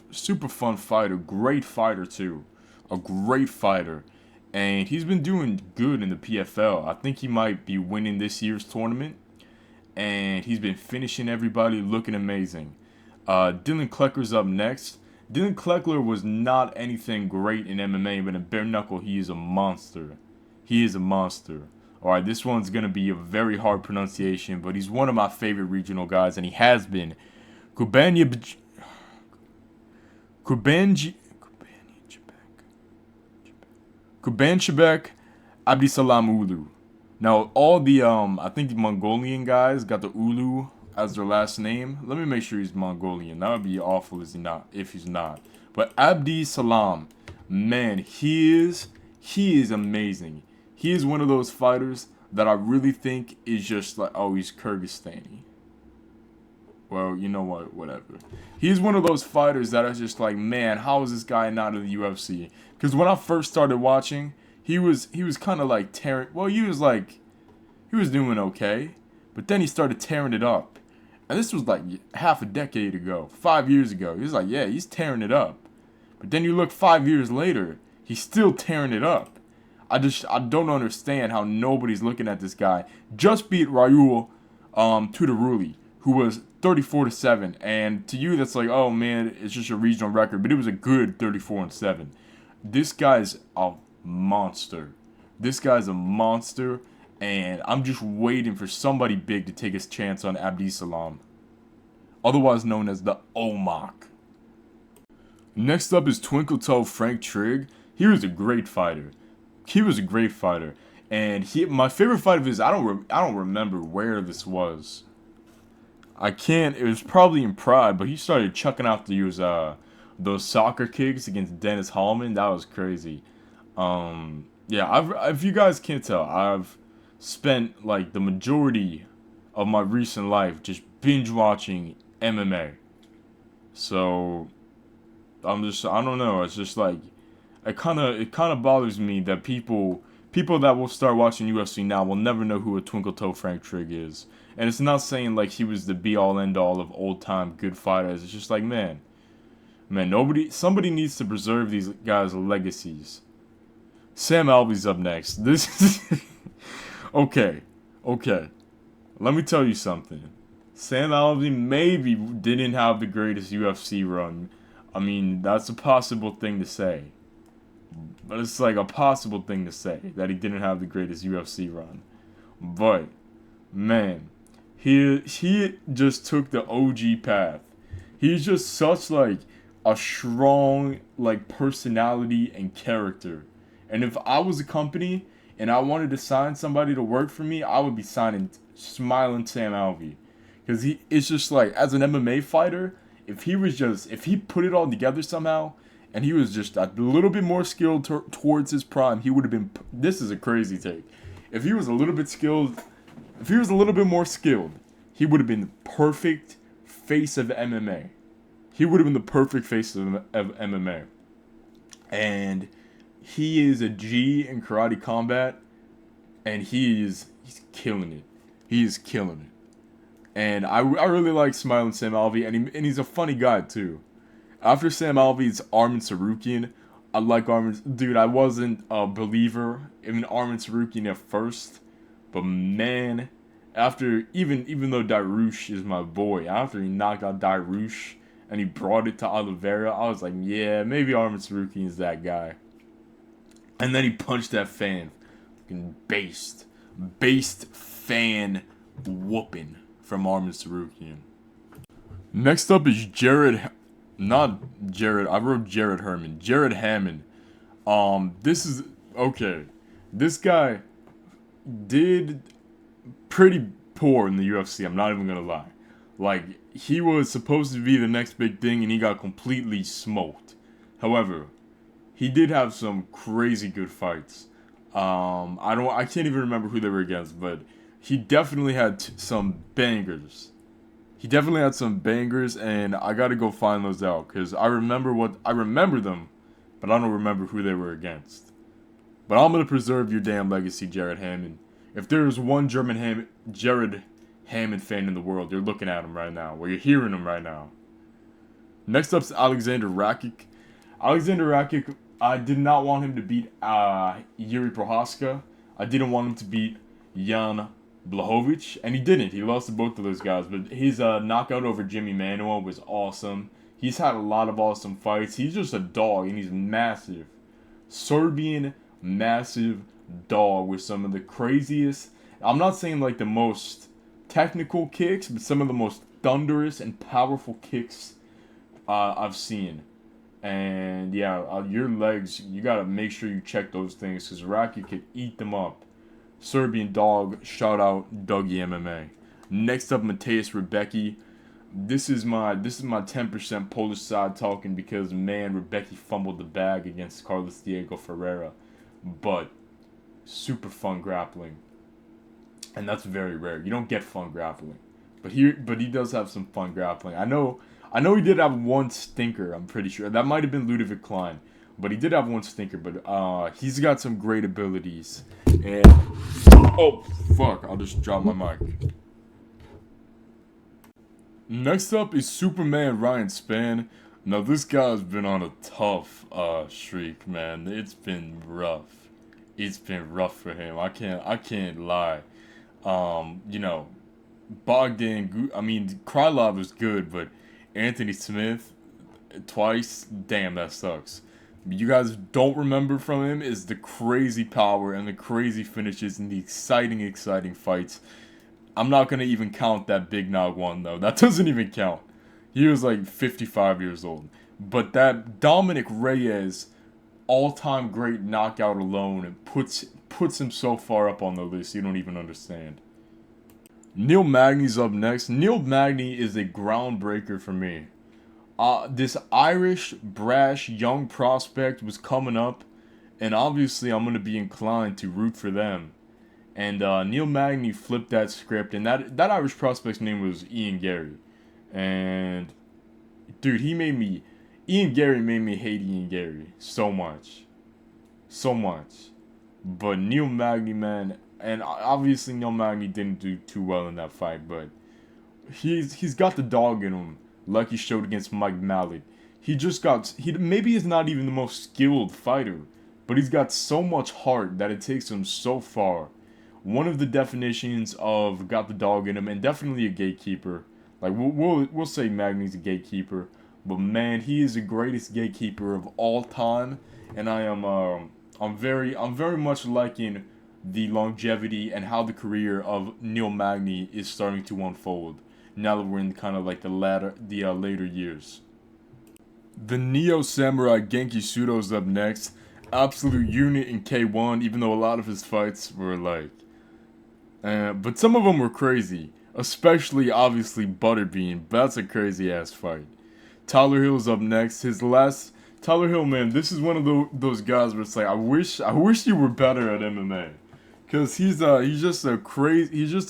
fighter, great fighter too, a great fighter, and he's been doing good in the PFL. I think he might be winning this year's tournament, and he's been finishing everybody, looking amazing. Dylan Klecker's up next. Dylan Kleckler was not anything great in MMA, but in bare knuckle, he is a monster. He is a monster. Alright, this one's going to be a very hard pronunciation, but he's one of my favorite regional guys, and he has been. Kubanjibek Abdisalam Ulu. Now, all the, I think the Mongolian guys got the Ulu as their last name. Let me make sure he's Mongolian. That would be awful if he's not. But Abdi Salam, man, he is amazing. He is one of those fighters that I really think is just like, oh, he's Kyrgyzstani. Well, you know what, whatever. He's one of those fighters that is just like, man, how is this guy not in the UFC? Because when I first started watching, he was kind of like tearing, well, he was doing okay, but then he started tearing it up. And this was like half a decade ago, 5 years ago. He was like, yeah, he's tearing it up. But then you look 5 years later, he's still tearing it up. I don't understand how nobody's looking at this guy. Just beat Raul Tudaruli, who was 34-7. And to you, that's like, oh man, it's just a regional record. But it was a good 34-7. This guy's a monster. This guy's a monster. And I'm just waiting for somebody big to take his chance on Abdi Salam, otherwise known as the Omak. Next up is Twinkle Toe Frank Trigg. He was a great fighter. And my favorite fight of his, I don't remember where this was. It was probably in Pride, but he started chucking out those soccer kicks against Dennis Hallman. That was crazy. Yeah, if you guys can't tell, I've spent like the majority of my recent life just binge watching MMA. So I don't know, it's just like it kind of bothers me that people that will start watching UFC now will never know who a Twinkle Toe Frank Trigg is. And it's not saying like he was the be all end all of old time good fighters. It's just like, man, somebody needs to preserve these guys' legacies. Sam Alvey's up next. This is Okay. Let me tell you something. Sam Alvey maybe didn't have the greatest UFC run. I mean, that's a possible thing to say. But it's like a possible thing to say that he didn't have the greatest UFC run. But, man, he just took the OG path. He's just such like a strong like personality and character. And if I was a company and I wanted to sign somebody to work for me, I would be signing Smiling Sam Alvey. Because it's just like, as an MMA fighter, if he put it all together somehow, and he was just a little bit more skilled towards his prime, he would have been, this is a crazy take. If he was a little bit more skilled, he would have been the perfect face of MMA. He would have been the perfect face of MMA. And he is a G in karate combat, and he's killing it. He is killing it. And I really like Smiling Sam Alvey, and he's a funny guy too. After Sam Alvey's Armin Sarukian, I like Armin. Dude, I wasn't a believer in Armin Tsarukyan at first, but man, after even though Darush is my boy, after he knocked out Darush and he brought it to Oliveira, I was like, yeah, maybe Armin Tsarukyan is that guy. And then he punched that fan, fucking based fan whooping from Armin Tsarukyan. Next up is not Jared. I wrote Jared Herman. Jared Hammond. This is okay. This guy did pretty poor in the UFC. I'm not even gonna lie. Like, he was supposed to be the next big thing, and he got completely smoked. However, he did have some crazy good fights. I can't even remember who they were against, but he definitely had some bangers. He definitely had some bangers, and I gotta go find those out because I remember them, but I don't remember who they were against. But I'm gonna preserve your damn legacy, Jared Hammond. If there's one Jared Hammond fan in the world, you're looking at him right now, or you're hearing him right now. Next up's Alexander Rakic. Alexander Rakic, I did not want him to beat Yuri Prohaska. I didn't want him to beat Jan Blachowicz, and he didn't. He lost to both of those guys, but his knockout over Jimmy Manuel was awesome. He's had a lot of awesome fights. He's just a dog, and he's massive. Serbian massive dog with some of the craziest, I'm not saying like the most technical kicks, but some of the most thunderous and powerful kicks I've seen. And yeah, your legs, you gotta make sure you check those things because Rakic could eat them up. Serbian dog, shout out Dougie MMA. Next up, Mateusz Rebecki. This is my 10% Polish side talking because man, Rebecki fumbled the bag against Carlos Diego Ferreira, but super fun grappling, and that's very rare. You don't get fun grappling, but he does have some fun grappling. I know he did have one stinker. I'm pretty sure that might have been Ludovic Klein, but he did have one stinker. But he's got some great abilities. And oh fuck, I'll just drop my mic. Next up is Superman Ryan Spann. Now this guy's been on a tough streak, man. It's been rough. It's been rough for him. I can't lie. You know, Krylov was good, but Anthony Smith twice, damn, that sucks. You guys don't remember from him is the crazy power and the crazy finishes and the exciting fights. I'm not going to even count that Big Nog one, though. That doesn't even count. He was like 55 years old. But that Dominic Reyes all-time great knockout alone puts him so far up on the list you don't even understand. Neil Magny's up next. Neil Magny is a groundbreaker for me. This Irish, brash, young prospect was coming up, and obviously I'm going to be inclined to root for them. And Neil Magny flipped that script, and that Irish prospect's name was Ian Gary. And, dude, Ian Gary made me hate Ian Gary so much. So much. But Neil Magny, man, and obviously Neil Magny didn't do too well in that fight, but he's got the dog in him, like he showed against Mike Mallet. He maybe is not even the most skilled fighter, but he's got so much heart that it takes him so far. One of the definitions of got the dog in him, and definitely a gatekeeper. Like we'll say Magny's a gatekeeper, but man, he is the greatest gatekeeper of all time, and I'm very much liking the longevity and how the career of Neil Magny is starting to unfold now that we're in kind of like the later years. The Neo Samurai Genki Sudo's up next. Absolute unit in K1, even though a lot of his fights were like, but some of them were crazy. Especially, obviously, Butterbean. That's a crazy-ass fight. Tyler Hill's up next. Tyler Hill, man, this is one of those guys where it's like, I wish you were better at MMA. Because he's just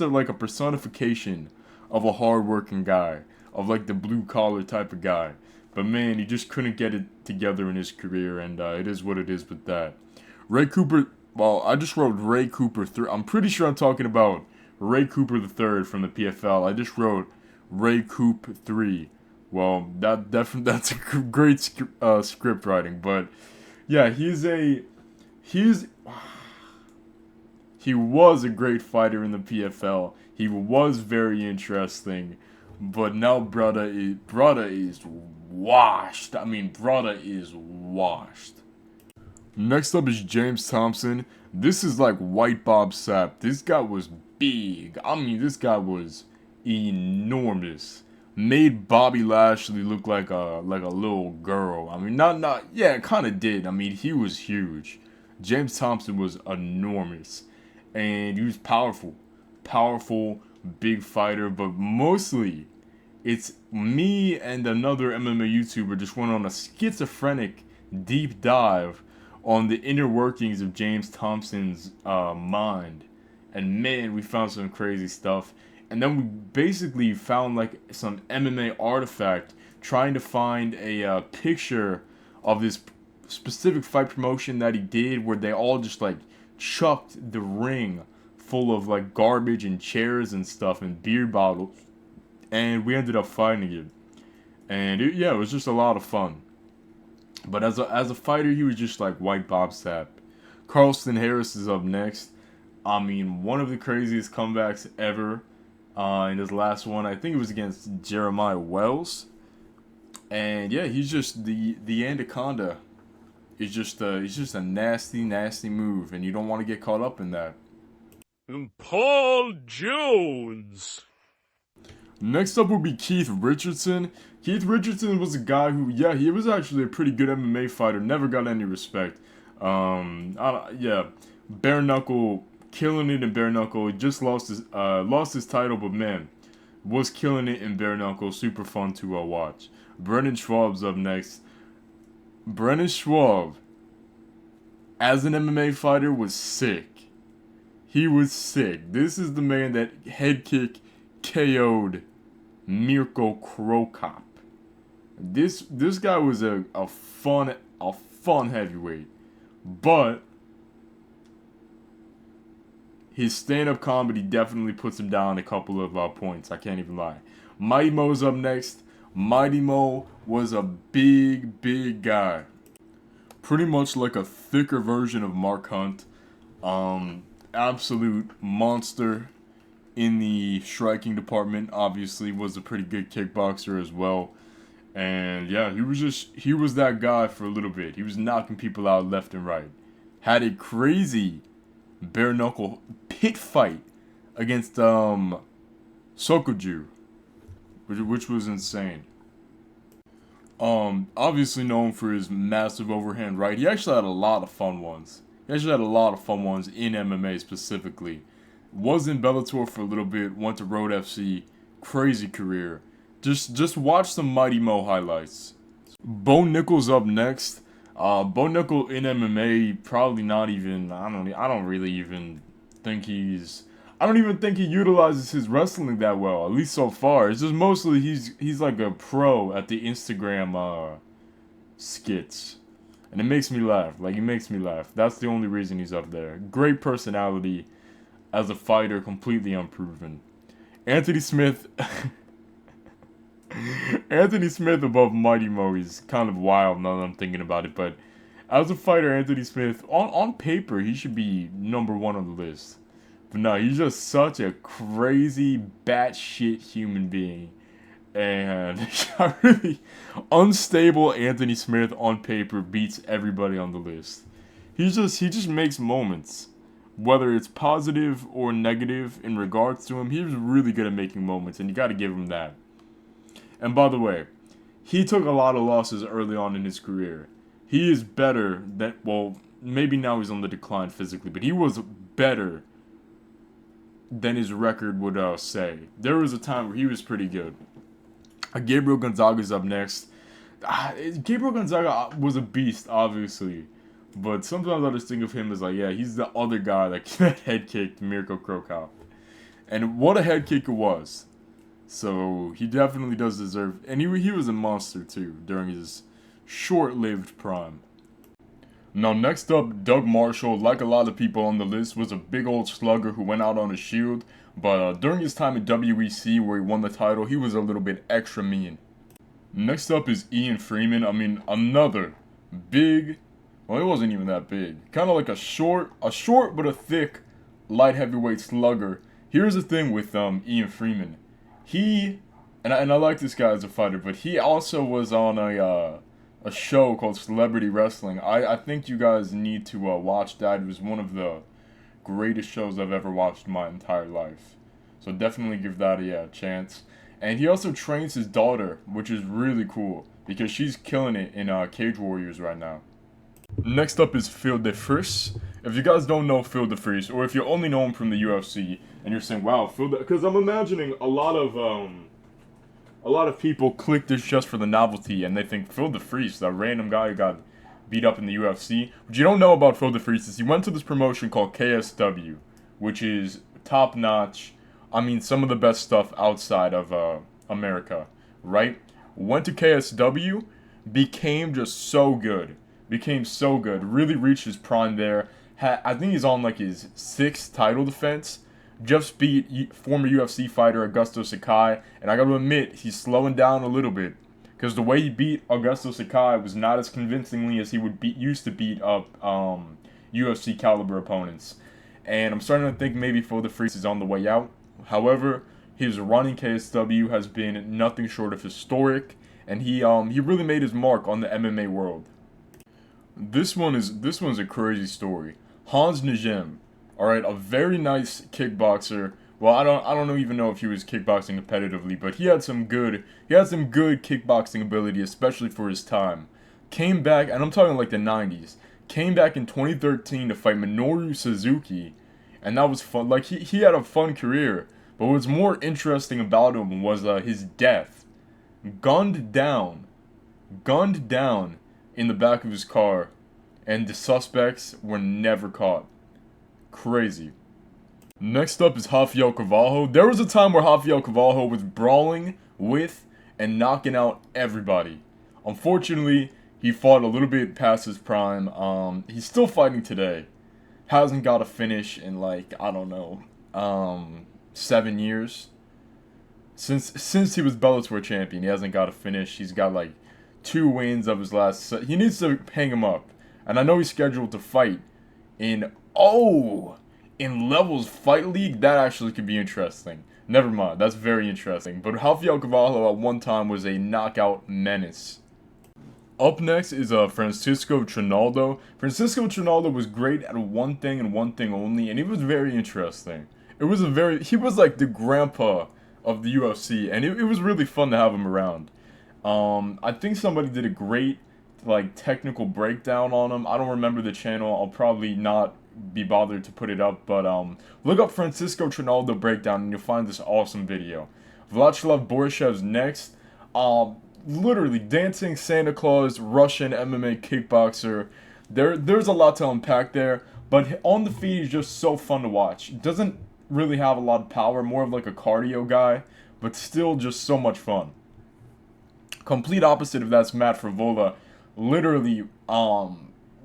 like a personification of a hard-working guy. Of, like, the blue-collar type of guy. But, man, he just couldn't get it together in his career, and it is what it is with that. Ray Cooper, well, I just wrote Ray Cooper 3. I'm pretty sure I'm talking about Ray Cooper III from the PFL. I just wrote Ray Coop 3. Well, that's a great script writing, but Yeah, he was a great fighter in the PFL. He was very interesting, but now brother is washed. I mean, brother is washed. Next up is James Thompson. This is like White Bob Sapp. This guy was big. I mean, this guy was enormous. Made Bobby Lashley look like a little girl. I mean, not yeah, it kind of did. I mean, he was huge. James Thompson was enormous, and he was powerful, big fighter. But mostly, it's me and another MMA YouTuber just went on a schizophrenic deep dive on the inner workings of James Thompson's mind. And man, we found some crazy stuff. And then we basically found like some MMA artifact trying to find a picture of this specific fight promotion that he did where they all just like chucked the ring full of like garbage and chairs and stuff and beer bottles. And we ended up fighting it. And yeah, it was just a lot of fun. But as a fighter, he was just like White Bob Sapp. Carlston Harris is up next. I mean, one of the craziest comebacks ever. In his last one, I think it was against Jeremiah Wells. And yeah, he's just the Anaconda. It's just a nasty move, and you don't want to get caught up in that. And Paul Jones. Next up will be Keith Richardson. Keith Richardson was a guy who, yeah, he was actually a pretty good MMA fighter. Never got any respect. Yeah, bare knuckle, killing it in bare knuckle. He just lost his title, but man, was killing it in bare knuckle. Super fun to watch. Brendan Schwab's up next. Brendan Schwab, as an MMA fighter, was sick. He was sick. This is the man that head kick KO'd Mirko Krokop. This guy was a fun heavyweight, but his stand-up comedy definitely puts him down a couple of points. I can't even lie. Mighty Mo's up next. Mighty Mo was a big guy, pretty much like a thicker version of Mark Hunt. Absolute monster in the striking department. Obviously was a pretty good kickboxer as well. And yeah, he was that guy for a little bit. He was knocking people out left and right. Had a crazy bare knuckle pit fight against Sokoju, which was insane. Obviously known for his massive overhand right. He actually had a lot of fun ones. in MMA specifically. Was in Bellator for a little bit, went to Road FC, crazy career. Just watch some Mighty Mo highlights. Bo Nickal's up next. Bo Nickel in MMA, probably not even, I don't even think he utilizes his wrestling that well, at least so far. It's just mostly he's like a pro at the Instagram skits. And it makes me laugh. Like, he makes me laugh. That's the only reason he's up there. Great personality. As a fighter, completely unproven. Anthony Smith. Anthony Smith above Mighty Mo is kind of wild now that I'm thinking about it. But as a fighter, Anthony Smith, on paper, he should be #1 on the list. But no, he's just such a crazy, batshit human being. And a really unstable Anthony Smith on paper beats everybody on the list. He just makes moments. Whether it's positive or negative in regards to him, he was really good at making moments, and you gotta give him that. And by the way, he took a lot of losses early on in his career. He is better than, well, maybe now he's on the decline physically, but he was better than his record would say. There was a time where he was pretty good. Gabriel Gonzaga's up next. Gabriel Gonzaga was a beast, obviously. But sometimes I just think of him as like, yeah, he's the other guy that head kicked Mirko Krokop. And what a head kick it was. So he definitely does deserve, and he was a monster too during his short-lived prime. Now next up, Doug Marshall, like a lot of people on the list, was a big old slugger who went out on a shield. But during his time at WEC where he won the title, he was a little bit extra mean. Next up is Ian Freeman. I mean, another big Well, he wasn't even that big. Kind of like a short but a thick light heavyweight slugger. Here's the thing with Ian Freeman. He and I like this guy as a fighter, but he also was on a show called Celebrity Wrestling. I think you guys need to watch that. It was one of the greatest shows I've ever watched in my entire life. So definitely give that a chance. And he also trains his daughter, which is really cool because she's killing it in Cage Warriors right now. Next up is Phil DeFries. If you guys don't know Phil DeFries, or if you only know him from the UFC, and you're saying, "Wow, Phil," because I'm imagining a lot of people click this just for the novelty, and they think Phil DeFries, that random guy who got beat up in the UFC. What you don't know about Phil DeFries is he went to this promotion called KSW, which is top notch. I mean, some of the best stuff outside of America, right? Went to KSW, became just so good. Became so good. Really reached his prime there. I think he's on like his 6th title defense. Just beat former UFC fighter Augusto Sakai, and I gotta admit, he's slowing down a little bit. Because the way he beat Augusto Sakai was not as convincingly as he would used to beat up UFC caliber opponents. And I'm starting to think maybe Phil DeFries is on the way out. However, his run in KSW has been nothing short of historic, and he really made his mark on the MMA world. This one's a crazy story. Hans Najem, all right, a very nice kickboxer. Well, I don't even know if he was kickboxing competitively, but he had some good kickboxing ability, especially for his time. Came back, and I'm talking like the 90s. Came back in 2013 to fight Minoru Suzuki, and that was fun. Like he had a fun career, but what's more interesting about him was his death. Gunned down, gunned down in the back of his car, and the suspects were never caught. Crazy. Next up is Rafael Carvalho. There was a time where Rafael Carvalho was brawling with and knocking out everybody. Unfortunately, he fought a little bit past his prime. He's still fighting today. Hasn't got a finish in like, I don't know, 7 years. Since he was Bellator champion, he hasn't got a finish. He's got like 2 wins of his last. He needs to hang him up. And I know he's scheduled to fight in in Levels Fight League. That actually could be interesting. Never mind, that's very interesting. But Rafael Carvalho at one time was a knockout menace. Up next is Francisco Trinaldo. Francisco Trinaldo was great at one thing and one thing only, and it was very interesting. He was like the grandpa of the UFC, and it was really fun to have him around. I think somebody did a great like technical breakdown on him. I don't remember the channel. I'll probably not be bothered to put it up, but look up Francisco Trinaldo breakdown and you'll find this awesome video. Vyacheslav Borshev's next. Literally dancing Santa Claus, Russian MMA kickboxer. There's a lot to unpack there, but on the feet he's just so fun to watch. Doesn't really have a lot of power, more of like a cardio guy, but still just so much fun. Complete opposite of that's Matt Frivola. Literally,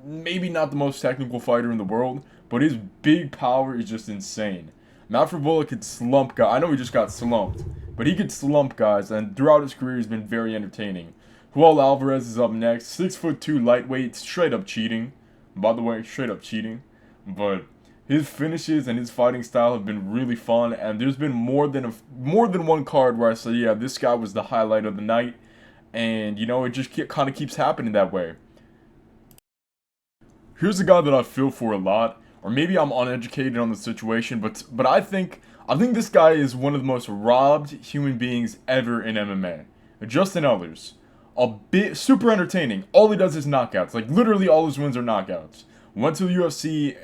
maybe not the most technical fighter in the world, but his big power is just insane. Matt Frivola could slump guys. I know he just got slumped, but he could slump guys, and throughout his career he's been very entertaining. Joel Alvarez is up next. 6'2" lightweight, straight up cheating. By the way, straight up cheating. But his finishes and his fighting style have been really fun, and there's been more than one card where I say, yeah, this guy was the highlight of the night. And, you know, it just kind of keeps happening that way. Here's a guy that I feel for a lot, or maybe I'm uneducated on the situation, but I think this guy is one of the most robbed human beings ever in MMA. Justin Ehlers. A bit super entertaining. All he does is knockouts. Like, literally all his wins are knockouts. Went to the UFC,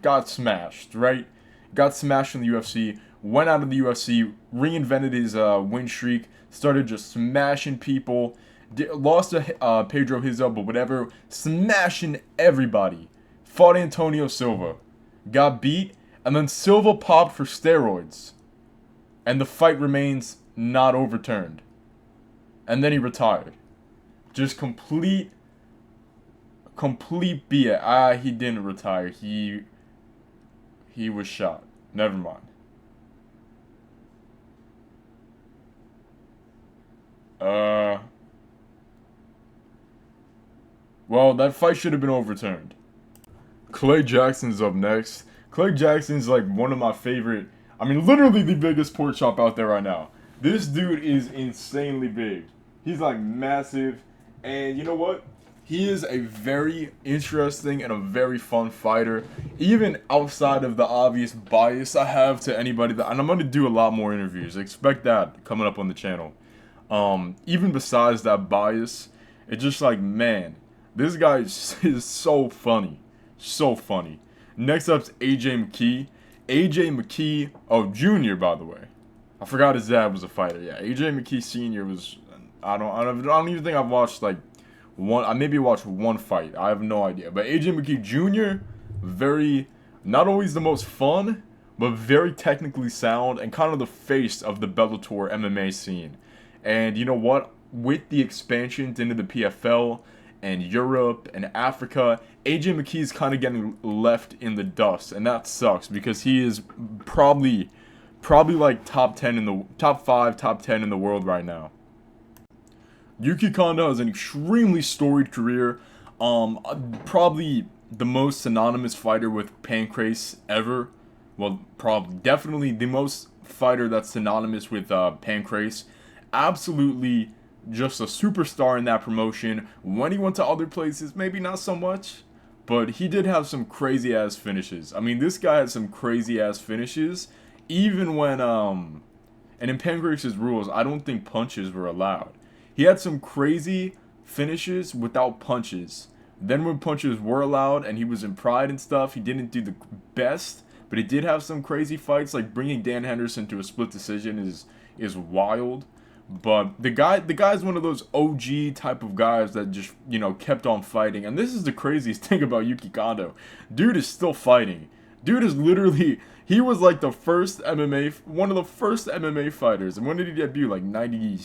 got smashed, right? Got smashed in the UFC, went out of the UFC, reinvented his win streak, started just smashing people, lost to Pedro Hizo, but whatever, smashing everybody. Fought Antonio Silva, got beat, and then Silva popped for steroids. And the fight remains not overturned. And then he retired. Just complete BS. He didn't retire. He was shot. Never mind. Well, that fight should have been overturned. Clay Jackson's up next. Clay Jackson's like one of my favorite, I mean, literally the biggest pork chop out there right now. This dude is insanely big. He's like massive. And you know what? He is a very interesting and a very fun fighter. Even outside of the obvious bias I have to anybody that, and I'm going to do a lot more interviews. Expect that coming up on the channel. Even besides that bias, it's just like, man, this guy is so funny. So funny. Next up's AJ McKee. AJ McKee, oh, Jr., by the way. I forgot his dad was a fighter. Yeah, AJ McKee Sr. was, I don't even think I've watched like one, I maybe watched one fight. I have no idea. But AJ McKee Jr., very, not always the most fun, but very technically sound and kind of the face of the Bellator MMA scene. And you know what? With the expansions into the PFL and Europe and Africa, AJ McKee is kind of getting left in the dust, and that sucks because he is probably like top 10 in the top 5, top 10 in the world right now. Yuki Kondo has an extremely storied career. Probably the most synonymous fighter with Pancrase ever. Well, probably definitely the most fighter that's synonymous with Pancrase. Absolutely just a superstar in that promotion. When he went to other places, maybe not so much, but he did have some crazy ass finishes. I mean, this guy had some crazy ass finishes, even when and in Pancrase's rules, I don't think punches were allowed. He had some crazy finishes without punches. Then when punches were allowed and he was in Pride and stuff, he didn't do the best, but he did have some crazy fights. Like bringing Dan Henderson to a split decision is wild. But the guy's one of those OG type of guys that just, you know, kept on fighting. And this is the craziest thing about Yuki Kondo. Dude is still fighting. Dude is literally, he was like the first MMA, one of the first MMA fighters. And when did he debut? Like 90,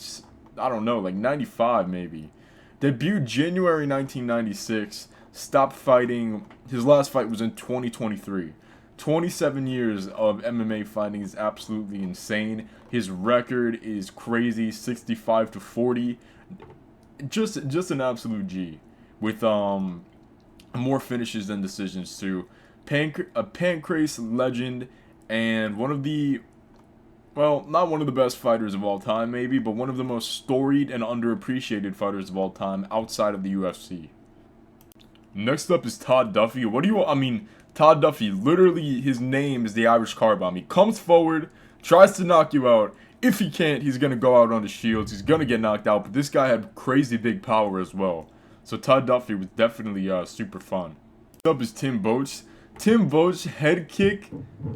I don't know, like 95 maybe. Debuted January 1996. Stopped fighting, his last fight was in 2023. 27 years of MMA fighting is absolutely insane. His record is crazy, 65-40. Just an absolute G. With more finishes than decisions too. A Pancrase legend and one of the, well, not one of the best fighters of all time maybe, but one of the most storied and underappreciated fighters of all time outside of the UFC. Next up is Todd Duffy. Todd Duffy, literally his name is the Irish car bomb. He comes forward, tries to knock you out. If he can't, he's going to go out on the shields. He's going to get knocked out, but this guy had crazy big power as well. So Todd Duffy was definitely super fun. Next up is Tim Boetsch. Tim Boetsch head kick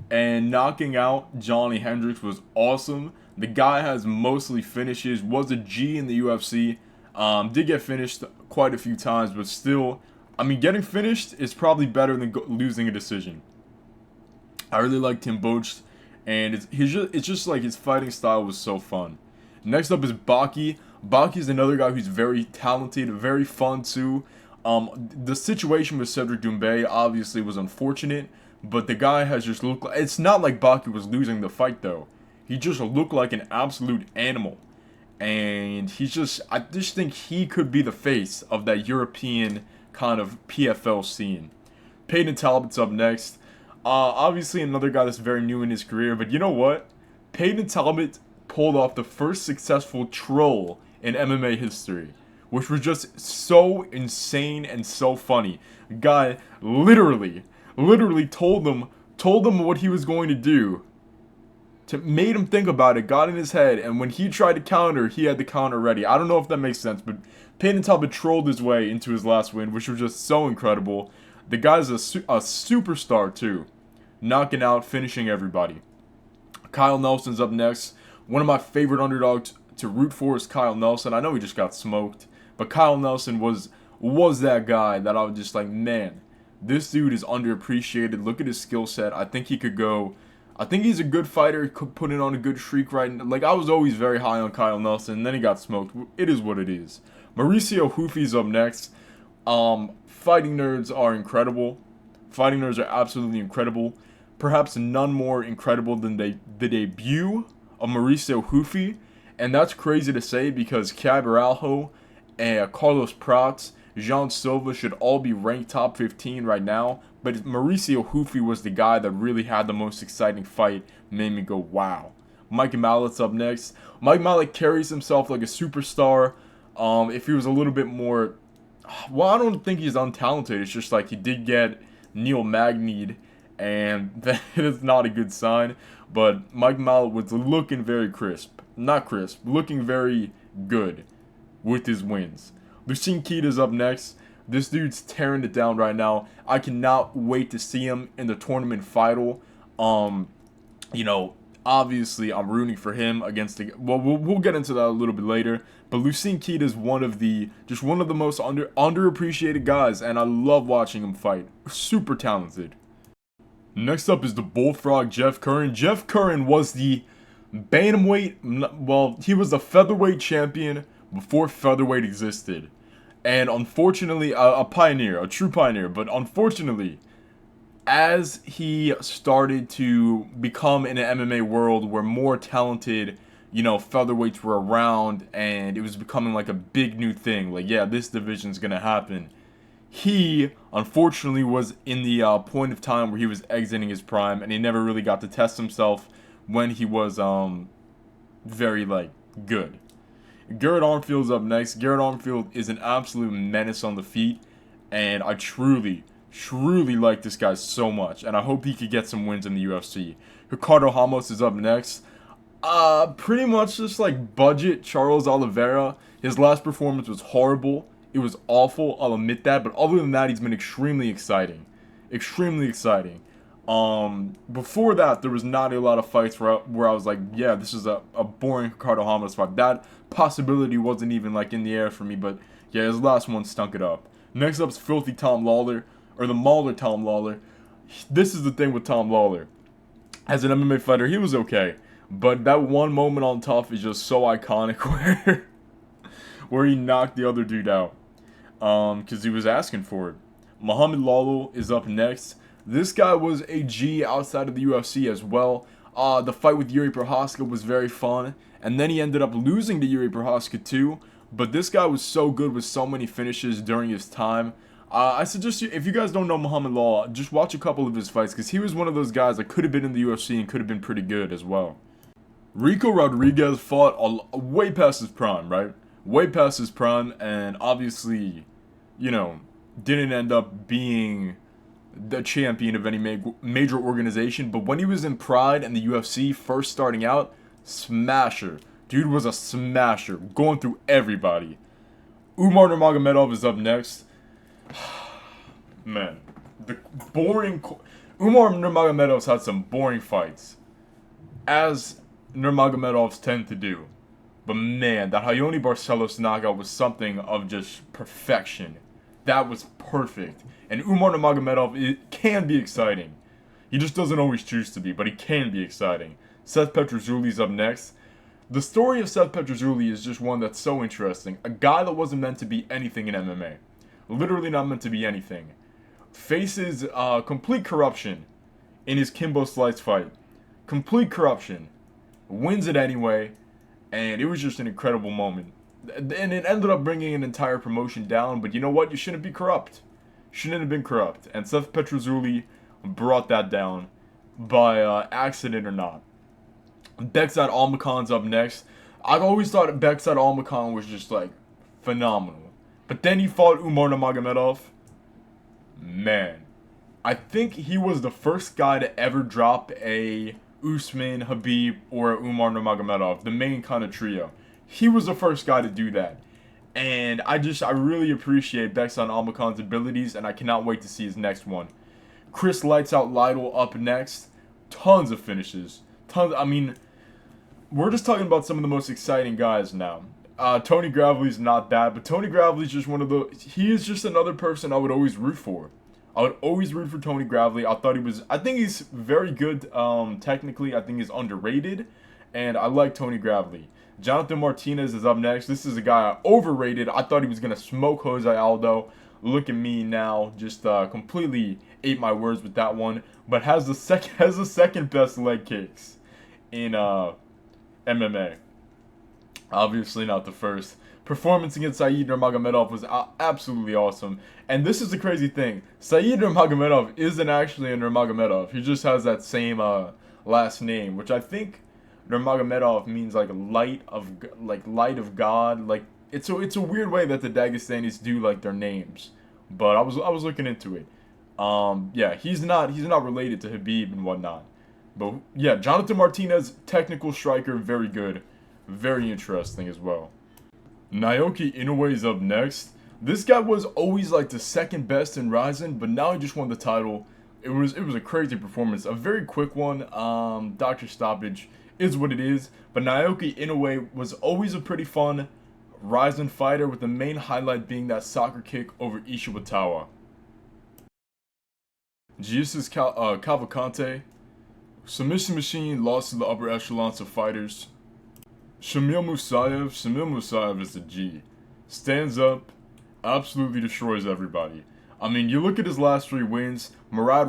and knocking out Johnny Hendricks was awesome. The guy has mostly finishes, was a G in the UFC. Did get finished quite a few times, but still, I mean, getting finished is probably better than losing a decision. I really like Tim Boetsch, and it's just like his fighting style was so fun. Next up is Baki. Baki is another guy who's very talented, very fun too. The situation with Cedric Doumbé obviously was unfortunate, but the guy has just looked like, it's not like Baki was losing the fight though. He just looked like an absolute animal. And I just think he could be the face of that European kind of PFL scene. Peyton Talbot's up next. Obviously another guy that's very new in his career, but you know what? Peyton Talbot pulled off the first successful troll in MMA history, which was just so insane and so funny. Guy literally told them what he was going to do, made him think about it, got in his head, and when he tried to counter, he had the counter ready. I don't know if that makes sense, but Peyton Talbot trolled his way into his last win, which was just so incredible. The guy's a superstar too, knocking out, finishing everybody. Kyle Nelson's up next. One of my favorite underdogs to root for is Kyle Nelson. I know he just got smoked, but Kyle Nelson was that guy that I was just like, man, this dude is underappreciated. Look at his skill set. I think he could go. I think he's a good fighter, could put it on a good streak right now. Like, I was always very high on Kyle Nelson, and then he got smoked. It is what it is. Mauricio Hoofy's up next. Fighting nerds are incredible. Fighting nerds are absolutely incredible. Perhaps none more incredible than the debut of Mauricio Hoofy. And that's crazy to say because Cabaralho and Carlos Prats Jean Silva should all be ranked top 15 right now, but Mauricio Hufi was the guy that really had the most exciting fight, made me go, wow. Mike Mallett's up next. Mike Mallett carries himself like a superstar. If he was a little bit more, well, I don't think he's untalented. It's just like he did get Neil Magni'd, and that is not a good sign. But Mike Mallett was looking very crisp. Not crisp, looking very good with his wins. Lucien Keita's up next. This dude's tearing it down right now. I cannot wait to see him in the tournament final. Obviously, I'm rooting for him against the. Well, we'll get into that a little bit later. But Lucien Keita is one of the most underappreciated guys, and I love watching him fight. Super talented. Next up is the Bullfrog Jeff Curran. Jeff Curran was the bantamweight. Well, he was the featherweight champion before featherweight existed, and unfortunately, a pioneer, a true pioneer. But unfortunately, as he started to become in an MMA world where more talented, featherweights were around, and it was becoming like a big new thing, like, yeah, this division's gonna happen. He, unfortunately, was in the point of time where he was exiting his prime, and he never really got to test himself when he was, very, good. Garrett Armfield's up next. Garrett Armfield is an absolute menace on the feet, and I truly like this guy so much, and I hope he could get some wins in the UFC. Ricardo Ramos is up next. Pretty much just like budget Charles Oliveira. His last performance was horrible. It was awful, I'll admit that, but other than that, he's been extremely exciting. Extremely exciting. Before that, there was not a lot of fights where I was like, yeah, this is a boring Ricardo Ramos fight. That possibility wasn't even like in the air for me, but yeah, his last one stunk it up. Next up is Filthy Tom Lawler, or the Mauler Tom Lawler. This is the thing with Tom Lawler. As an MMA fighter, he was okay, but that one moment on Tough is just so iconic where he knocked the other dude out. Because he was asking for it. Muhammad Lalo is up next. This guy was a G outside of the UFC as well. The fight with Yuri Prohaska was very fun, and then he ended up losing to Yuri Prohaska too. But this guy was so good with so many finishes during his time. I suggest you, if you guys don't know Muhammad Lalo, just watch a couple of his fights, because he was one of those guys that could have been in the UFC and could have been pretty good as well. Rico Rodriguez fought way past his prime, right? Way past his prime, and obviously, didn't end up being the champion of any major organization. But when he was in Pride and the UFC, first starting out, smasher. Dude was a smasher, going through everybody. Umar Nurmagomedov is up next. Man, the boring. Umar Nurmagomedov's had some boring fights, as Nurmagomedovs tend to do. But man, that Raoni Barcelos knockout was something of just perfection. That was perfect. And Umar Nurmagomedov, it can be exciting. He just doesn't always choose to be, but he can be exciting. Seth Petrozuli's up next. The story of Seth Petrozzoli is just one that's so interesting. A guy that wasn't meant to be anything in MMA. Literally not meant to be anything. Faces complete corruption in his Kimbo Slice fight. Complete corruption. Wins it anyway. And it was just an incredible moment. And it ended up bringing an entire promotion down. But you know what? You shouldn't be corrupt. Shouldn't have been corrupt. And Seth Petrozzoli brought that down. By accident or not. Bekzat Almakhan's up next. I've always thought Bekzat Almakhan was just like phenomenal. But then he fought Umar Nurmagomedov. Man. I think he was the first guy to ever drop a Usman, Habib, or Umar Nurmagomedov, the main kind of trio. He was the first guy to do that. And I really appreciate Bekzat Almakhan's abilities, and I cannot wait to see his next one. Chris Lights Out Lytle up next. Tons of finishes. I mean, we're just talking about some of the most exciting guys now. Tony Gravely's not bad, but Tony Gravely's just he is just another person I would always root for. I would always root for Tony Gravely. I think he's very good technically. I think he's underrated, and I like Tony Gravely. Jonathan Martinez is up next. This is a guy I overrated. I thought he was going to smoke Jose Aldo. Look at me now, just completely ate my words with that one. But has the second best leg kicks in MMA. Obviously not the first. performance against Said Nurmagomedov was absolutely awesome. And this is the crazy thing. Said Nurmagomedov isn't actually a Nurmagomedov. He just has that same last name, which I think Nurmagomedov means like light of God. Like it's a weird way that the Dagestanis do like their names. But I was looking into it. Yeah, he's not related to Habib and whatnot. But yeah, Jonathan Martinez, technical striker, very good, very interesting as well. Naoki Inoue's up next. This guy was always like the second best in Ryzen, but now he just won the title. It was a crazy performance, a very quick one. Doctor stoppage is what it is, but Naoki Inoue was always a pretty fun Ryzen fighter, with the main highlight being that soccer kick over Ishiwatawa. Jesus Cavalcante, submission machine, lost to the upper echelons of fighters. Shamil Musayev is a G. Stands up, absolutely destroys everybody. I mean, you look at his last 3 wins, Murad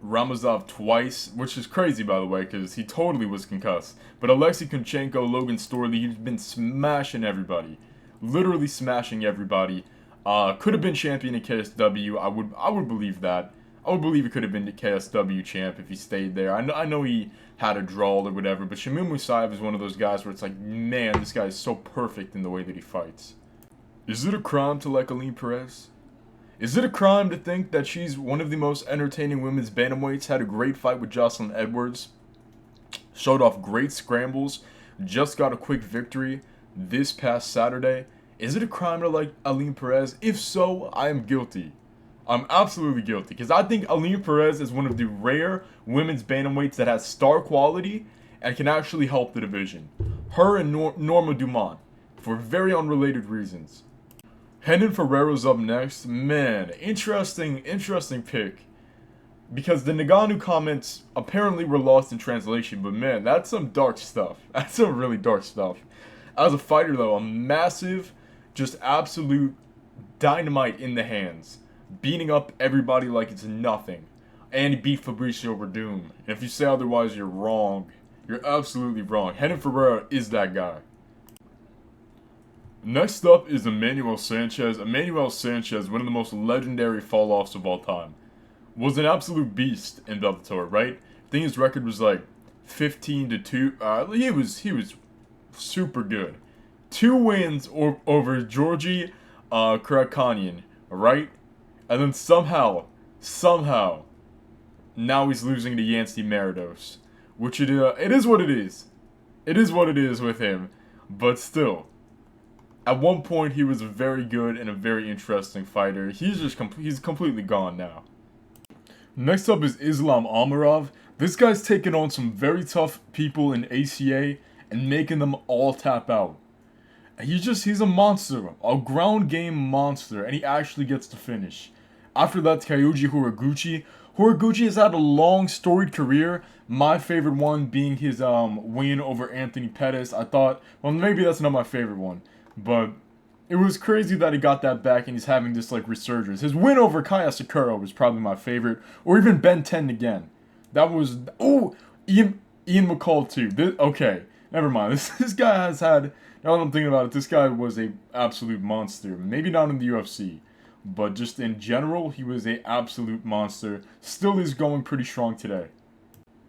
Ramazov twice, which is crazy, by the way, because he totally was concussed. But Alexei Kunchenko, Logan Storley, he's been smashing everybody. Literally smashing everybody. Could have been champion in KSW, I would believe that. I would believe he could have been the KSW champ if he stayed there. I know he had a draw or whatever, but Shamil Musayev is one of those guys where it's like, man, this guy is so perfect in the way that he fights. Is it a crime to like Aline Perez? Is it a crime to think that she's one of the most entertaining women's bantamweights? Had a great fight with Jocelyn Edwards. Showed off great scrambles. Just got a quick victory this past Saturday. Is it a crime to like Aline Perez? If so, I am guilty. I'm absolutely guilty, because I think Aline Perez is one of the rare women's bantamweights that has star quality and can actually help the division. Her and Norma Dumont, for very unrelated reasons. Renan Ferreira's up next. Man, interesting pick. Because the Nagano comments apparently were lost in translation, but man, that's some dark stuff. That's some really dark stuff. As a fighter though, a massive, just absolute dynamite in the hands. Beating up everybody like it's nothing. And he beat Fabricio Verdum. And if you say otherwise, you're wrong. You're absolutely wrong. Renan Ferreira is that guy. Next up is Emmanuel Sanchez. Emmanuel Sanchez, one of the most legendary fall-offs of all time. Was an absolute beast in Bellator, right? I think his record was like 15-2. He was super good. 2 wins over Georgi Karakhanyan, right? And then somehow, now he's losing to Yancy Meridos. Which it is what it is. It is what it is with him. But still, at one point he was very good and a very interesting fighter. He's completely gone now. Next up is Islam Amarov. This guy's taking on some very tough people in ACA and making them all tap out. He's a monster, a ground game monster, and he actually gets to finish. After that, Kyoji Horiguchi. Horiguchi has had a long, storied career. My favorite one being his win over Anthony Pettis. I thought, well, maybe that's not my favorite one, but it was crazy that he got that back and he's having this like resurgence. His win over Kaya Sakura was probably my favorite, or even Ben 10 again. That was Ian McCall too. Okay, never mind. This guy has had. Now that I'm thinking about it, this guy was a absolute monster. Maybe not in the UFC. But just in general, he was an absolute monster. Still is going pretty strong today.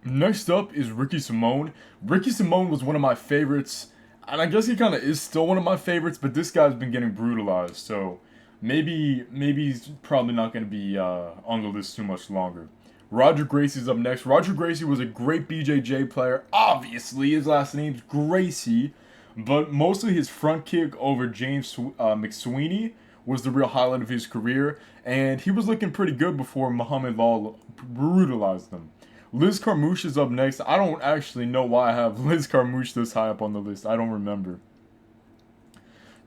Next up is Ricky Simone. Ricky Simone was one of my favorites. And I guess he kind of is still one of my favorites. But this guy's been getting brutalized. So maybe he's probably not going to be on the list too much longer. Roger Gracie's up next. Roger Gracie was a great BJJ player. Obviously, his last name's Gracie. But mostly his front kick over James McSweeney was the real highlight of his career, and he was looking pretty good before Muhammad Law brutalized him. Liz Carmouche is up next. I don't actually know why I have Liz Carmouche this high up on the list. I don't remember.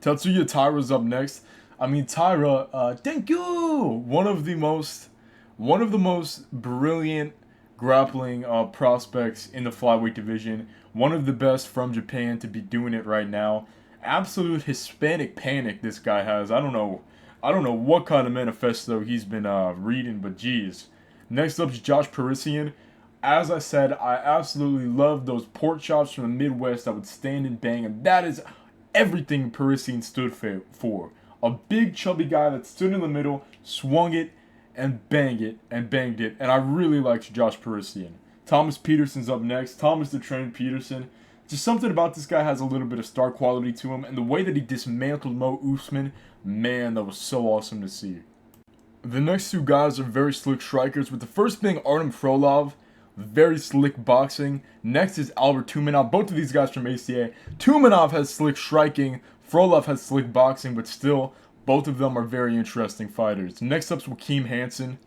Tetsuya Taira's up next. I mean, Taira, thank you! One of the most brilliant grappling prospects in the flyweight division. One of the best from Japan to be doing it right now. Absolute Hispanic panic this guy has. I don't know what kind of manifesto he's been reading, but geez. Next up is Josh Parisian. As I said, I absolutely love those pork chops from the Midwest that would stand and bang, and that is everything Parisian stood for. A big chubby guy that stood in the middle, swung it, and banged it, and I really liked Josh Parisian. Thomas Peterson's up next. Thomas the Train Peterson. Just something about this guy has a little bit of star quality to him, and the way that he dismantled Mo Usman, man, that was so awesome to see. The next two guys are very slick strikers, with the first being Artem Frolov, very slick boxing. Next is Albert Tumanov, both of these guys from ACA. Tumanov has slick striking, Frolov has slick boxing, but still, both of them are very interesting fighters. Next up's Joakim Hansen.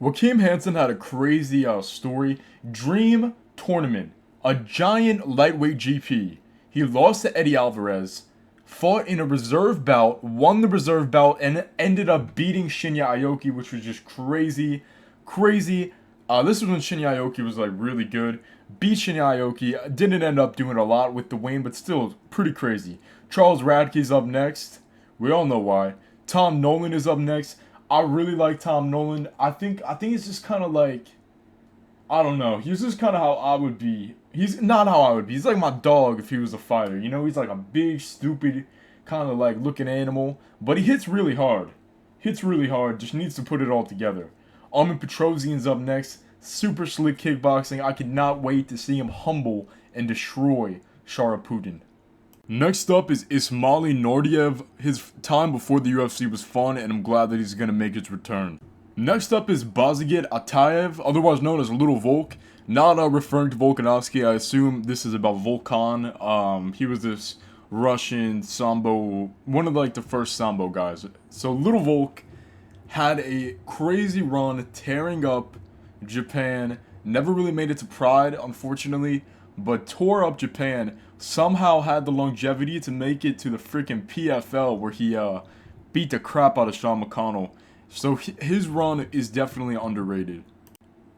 Joakim Hansen had a crazy story. Dream tournament. A giant lightweight GP. He lost to Eddie Alvarez, fought in a reserve bout, won the reserve bout, and ended up beating Shinya Aoki, which was just crazy. This was when Shinya Aoki was like really good. Beat Shinya Aoki, didn't end up doing a lot with the win, but still pretty crazy. Charles Radke's up next. We all know why. Tom Nolan is up next. I really like Tom Nolan. I think it's just kind of like, I don't know. He's just kind of how I would be. He's not how I would be. He's like my dog if he was a fighter. You know, he's like a big, stupid, kind of like looking animal. But he hits really hard. Just needs to put it all together. Armin Petrosian's up next. Super slick kickboxing. I cannot wait to see him humble and destroy Sharaputin. Next up is Ismail Nordiev. His time before the UFC was fun, and I'm glad that he's going to make his return. Next up is Bazigit Ataev, otherwise known as Little Volk. Not referring to Volkanovski, I assume this is about Volkan. He was this Russian Sambo, one of like the first Sambo guys. So Little Volk had a crazy run tearing up Japan. Never really made it to Pride, unfortunately, but tore up Japan. Somehow had the longevity to make it to the freaking PFL where he beat the crap out of Sean McConnell. So his run is definitely underrated.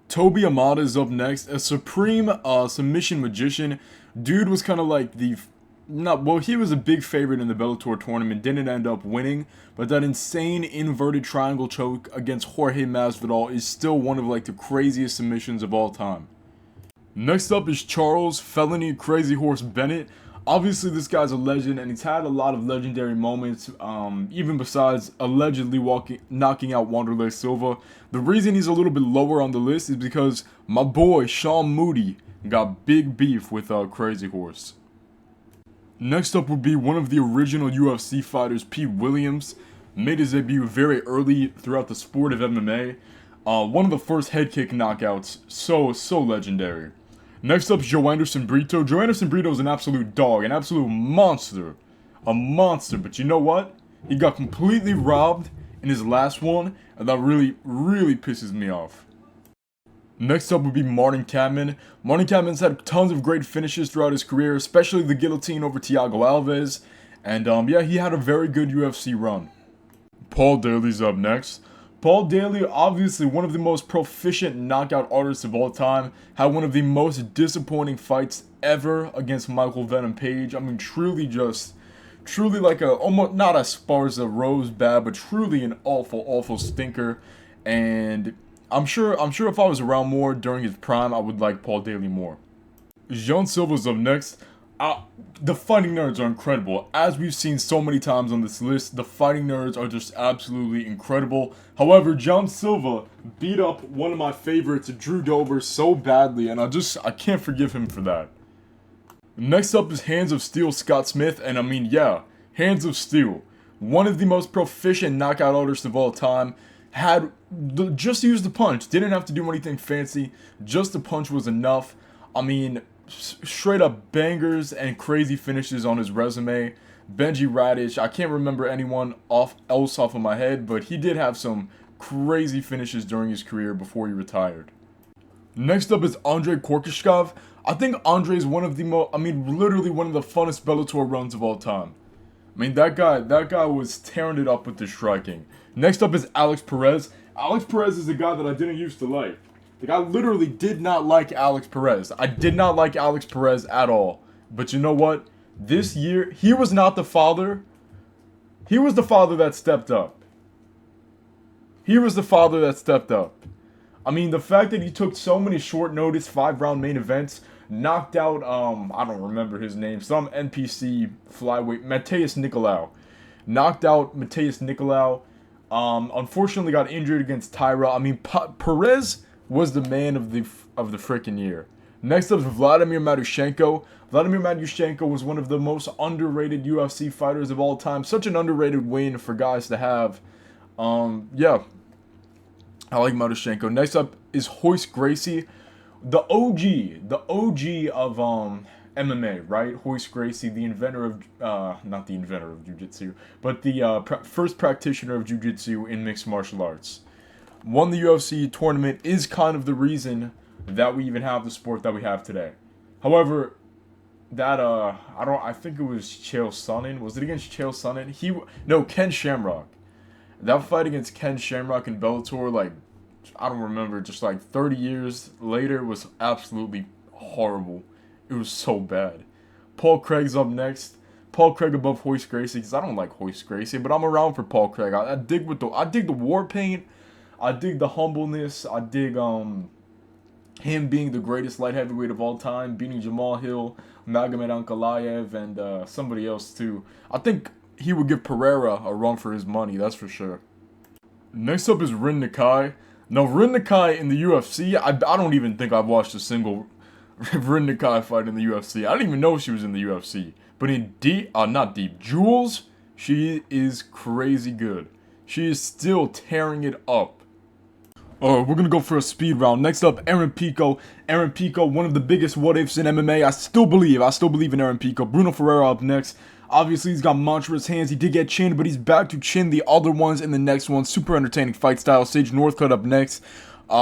Toby Amada is up next. A supreme submission magician. Dude was kind of like he was a big favorite in the Bellator tournament. Didn't end up winning. But that insane inverted triangle choke against Jorge Masvidal is still one of like the craziest submissions of all time. Next up is Charles Felony Crazy Horse Bennett. Obviously, this guy's a legend, and he's had a lot of legendary moments, even besides allegedly knocking out Wanderlei Silva. The reason he's a little bit lower on the list is because my boy, Sean Moody, got big beef with Crazy Horse. Next up would be one of the original UFC fighters, Pete Williams. Made his debut very early throughout the sport of MMA. One of the first head kick knockouts, so legendary. Next up is Joe Anderson Brito. Joe Anderson Brito is an absolute dog, an absolute monster. A monster, but you know what? He got completely robbed in his last one, and that really pisses me off. Next up would be Martin Kampmann. Martin Kampmann's had tons of great finishes throughout his career, especially the guillotine over Thiago Alves. And yeah, he had a very good UFC run. Paul Daly's up next. Paul Daly, obviously one of the most proficient knockout artists of all time, had one of the most disappointing fights ever against Michael Venom Page. I mean, truly like almost not as far as a rose bad, but truly an awful stinker. And I'm sure if I was around more during his prime, I would like Paul Daly more. Jean Silva's up next. The fighting nerds are incredible. As we've seen so many times on this list, the fighting nerds are just absolutely incredible. However, John Silva beat up one of my favorites, Drew Dober, so badly, and I can't forgive him for that. Next up is Hands of Steel Scott Smith, and I mean, yeah, Hands of Steel. One of the most proficient knockout artists of all time. Just used the punch, didn't have to do anything fancy, just the punch was enough. I mean, straight up bangers and crazy finishes on his resume. Benji Radic, I can't remember anyone else off of my head, but he did have some crazy finishes during his career before he retired. Next up is Andrei Korkushkov. I think Andrei is one of the literally one of the funnest Bellator runs of all time. I mean, that guy was tearing it up with the striking. Next up is Alex Perez. Alex Perez is a guy that I didn't used to like. Like, I literally did not like Alex Perez. I did not like Alex Perez at all. But you know what? This year, he was not the father. He was the father that stepped up. I mean, the fact that he took so many short notice 5 round main events, knocked out I don't remember his name, some NPC flyweight, Mateus Nicolau. Knocked out Mateus Nicolau. Unfortunately got injured against Tyra. I mean, Perez was the man of the freaking year. Next up is Vladimir Matyushenko. Vladimir Matyushenko was one of the most underrated UFC fighters of all time. Such an underrated win for guys to have. Yeah, I like Matyushenko. Next up is Royce Gracie, the OG of MMA, right? Royce Gracie, the inventor of not the inventor of jiu-jitsu, but the first practitioner of jiu-jitsu in mixed martial arts. Won the UFC tournament, is kind of the reason that we even have the sport that we have today. However, that I think it was Chael Sonnen. Was it against Chael Sonnen? No, Ken Shamrock. That fight against Ken Shamrock in Bellator, like, I don't remember, just like 30 years later, was absolutely horrible. It was so bad. Paul Craig's up next. Paul Craig above Royce Gracie, because I don't like Royce Gracie, but I'm around for Paul Craig. I dig the war paint. I dig the humbleness. I dig him being the greatest light heavyweight of all time, beating Jamal Hill, Magomed Ankalaev, and somebody else too. I think he would give Pereira a run for his money, that's for sure. Next up is Rin Nakai. Now, Rin Nakai in the UFC, I don't even think I've watched a single Rin Nakai fight in the UFC. I didn't even know she was in the UFC. But in not Deep, Jules, she is crazy good. She is still tearing it up. We're gonna go for a speed round. Next up, Aaron Pico. Aaron Pico, one of the biggest what-ifs in MMA. I still believe in Aaron Pico. Bruno Ferreira up next. Obviously, he's got monstrous hands. He did get chinned, but he's back to chin the other ones in the next one. Super entertaining fight style. Sage Northcutt up next.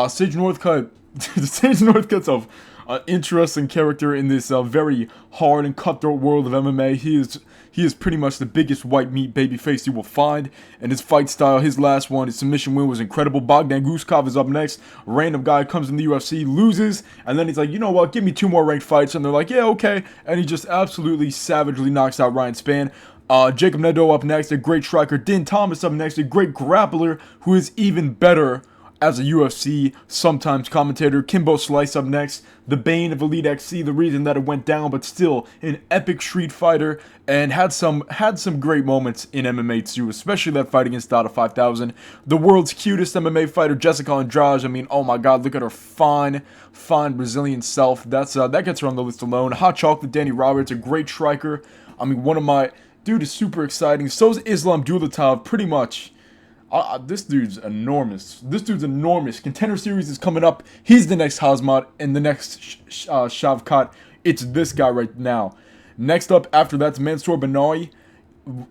Sage Northcutt, Sage Northcutt's an interesting character in this very hard and cutthroat world of MMA. He is pretty much the biggest white meat babyface you will find. And his fight style, his last one, his submission win was incredible. Bogdan Guskov is up next. Random guy comes in the UFC, loses, and then he's like, you know what, give me 2 more ranked fights. And they're like, yeah, okay. And he just absolutely savagely knocks out Ryan Spann. Jacob Nadeau up next, a great striker. Din Thomas up next, a great grappler who is even better as a UFC sometimes commentator. Kimbo Slice up next, the bane of Elite XC, the reason that it went down, but still an epic street fighter, and had some great moments in MMA too, especially that fight against Dada 5000. The world's cutest MMA fighter, Jessica Andrade. I mean, oh my god, look at her fine Brazilian self. That gets her on the list alone. Hot Chocolate Danny Roberts, a great striker. I mean, dude is super exciting. So is Islam Dulatov, pretty much. This dude's enormous. Contender Series is coming up. He's the next Hazmat and the next Shavkat. It's this guy right now. Next up, after that's Mansour Benawi.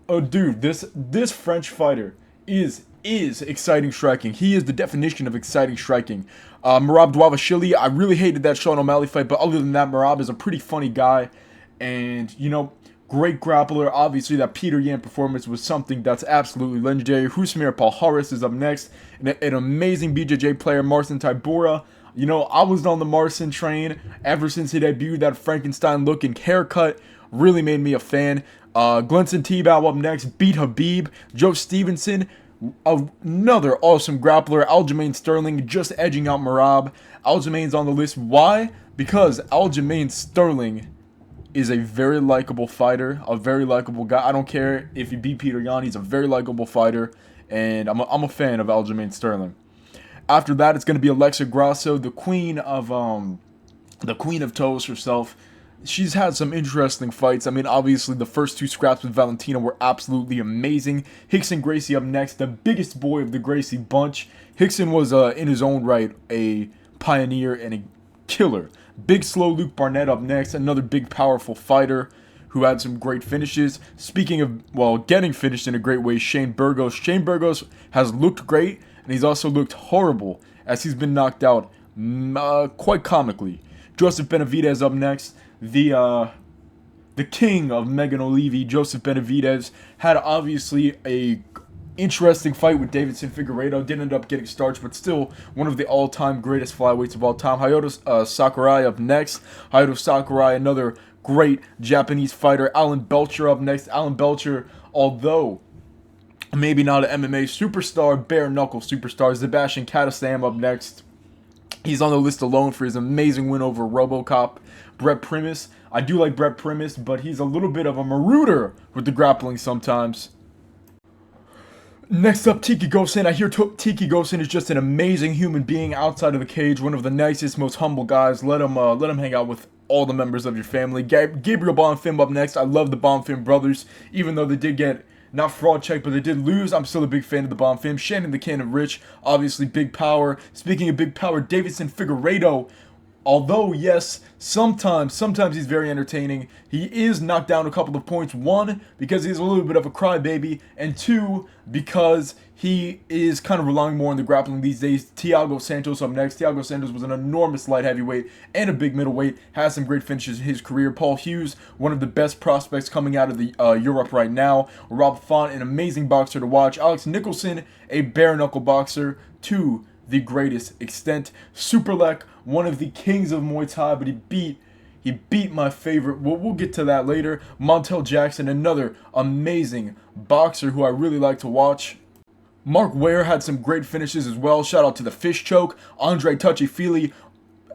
Oh, dude, this French fighter is exciting striking. He is the definition of exciting striking. Merab Dvalishvili, I really hated that Sean O'Malley fight, but other than that, Merab is a pretty funny guy. And, you know, great grappler. Obviously, that Peter Yan performance was something that's absolutely legendary. Husmir Palhares is up next. An amazing BJJ player, Marcin Tybura. You know, I was on the Marcin train ever since he debuted. That Frankenstein-looking haircut really made me a fan. Glenson Tebow up next. Beat Habib. Joe Stevenson, another awesome grappler. Aljamain Sterling just edging out Merab. Aljamain's on the list. Why? Because Aljamain Sterling is a very likable fighter, a very likable guy. I don't care if he beat Peter Yan, he's a very likable fighter, and I'm a fan of Aljamain Sterling. After that, it's going to be Alexa Grasso, the queen of toes herself. She's had some interesting fights. I mean, obviously, the first 2 scraps with Valentina were absolutely amazing. Rickson Gracie up next, the biggest boy of the Gracie bunch. Rickson was, in his own right, a pioneer and a killer. Big slow Luke Barnett up next, another big powerful fighter who had some great finishes. Speaking of, well, getting finished in a great way, Shane Burgos. Shane Burgos has looked great, and he's also looked horrible as he's been knocked out quite comically. Joseph Benavidez up next. The king of Megan Olivi, Joseph Benavidez, had obviously a interesting fight with Davidson Figueiredo. Didn't end up getting starched, but still one of the all-time greatest flyweights of all time. Hayato Sakurai up next. Hayato Sakurai, another great Japanese fighter. Alan Belcher up next. Alan Belcher, although maybe not an MMA superstar, bare-knuckle superstar. Sebastian Katasam up next. He's on the list alone for his amazing win over RoboCop. Brett Primus. I do like Brett Primus, but he's a little bit of a marauder with the grappling sometimes. Next up, Tiki Gosen. I hear Tiki Gosen is just an amazing human being outside of the cage, one of the nicest, most humble guys. Let him hang out with all the members of your family. Gabriel Bonfim up next. I love the Bonfim brothers, even though they did get not fraud check, but they did lose. I'm still a big fan of the Bonfim. Shannon the Cannon Rich, obviously big power. Speaking of big power, Davidson Figueiredo. Although, yes, sometimes he's very entertaining. He is knocked down a couple of points. One, because he's a little bit of a crybaby, and two, because he is kind of relying more on the grappling these days. Thiago Santos up next. Thiago Santos was an enormous light heavyweight and a big middleweight. Has some great finishes in his career. Paul Hughes, one of the best prospects coming out of the Europe right now. Rob Font, an amazing boxer to watch. Alex Nicholson, a bare knuckle boxer to the greatest extent. Superlek, one of the kings of Muay Thai, but he beat my favorite. We'll get to that later. Montel Jackson, another amazing boxer who I really like to watch. Mark Ware had some great finishes as well. Shout out to the fish choke. Andre Touchy-Feely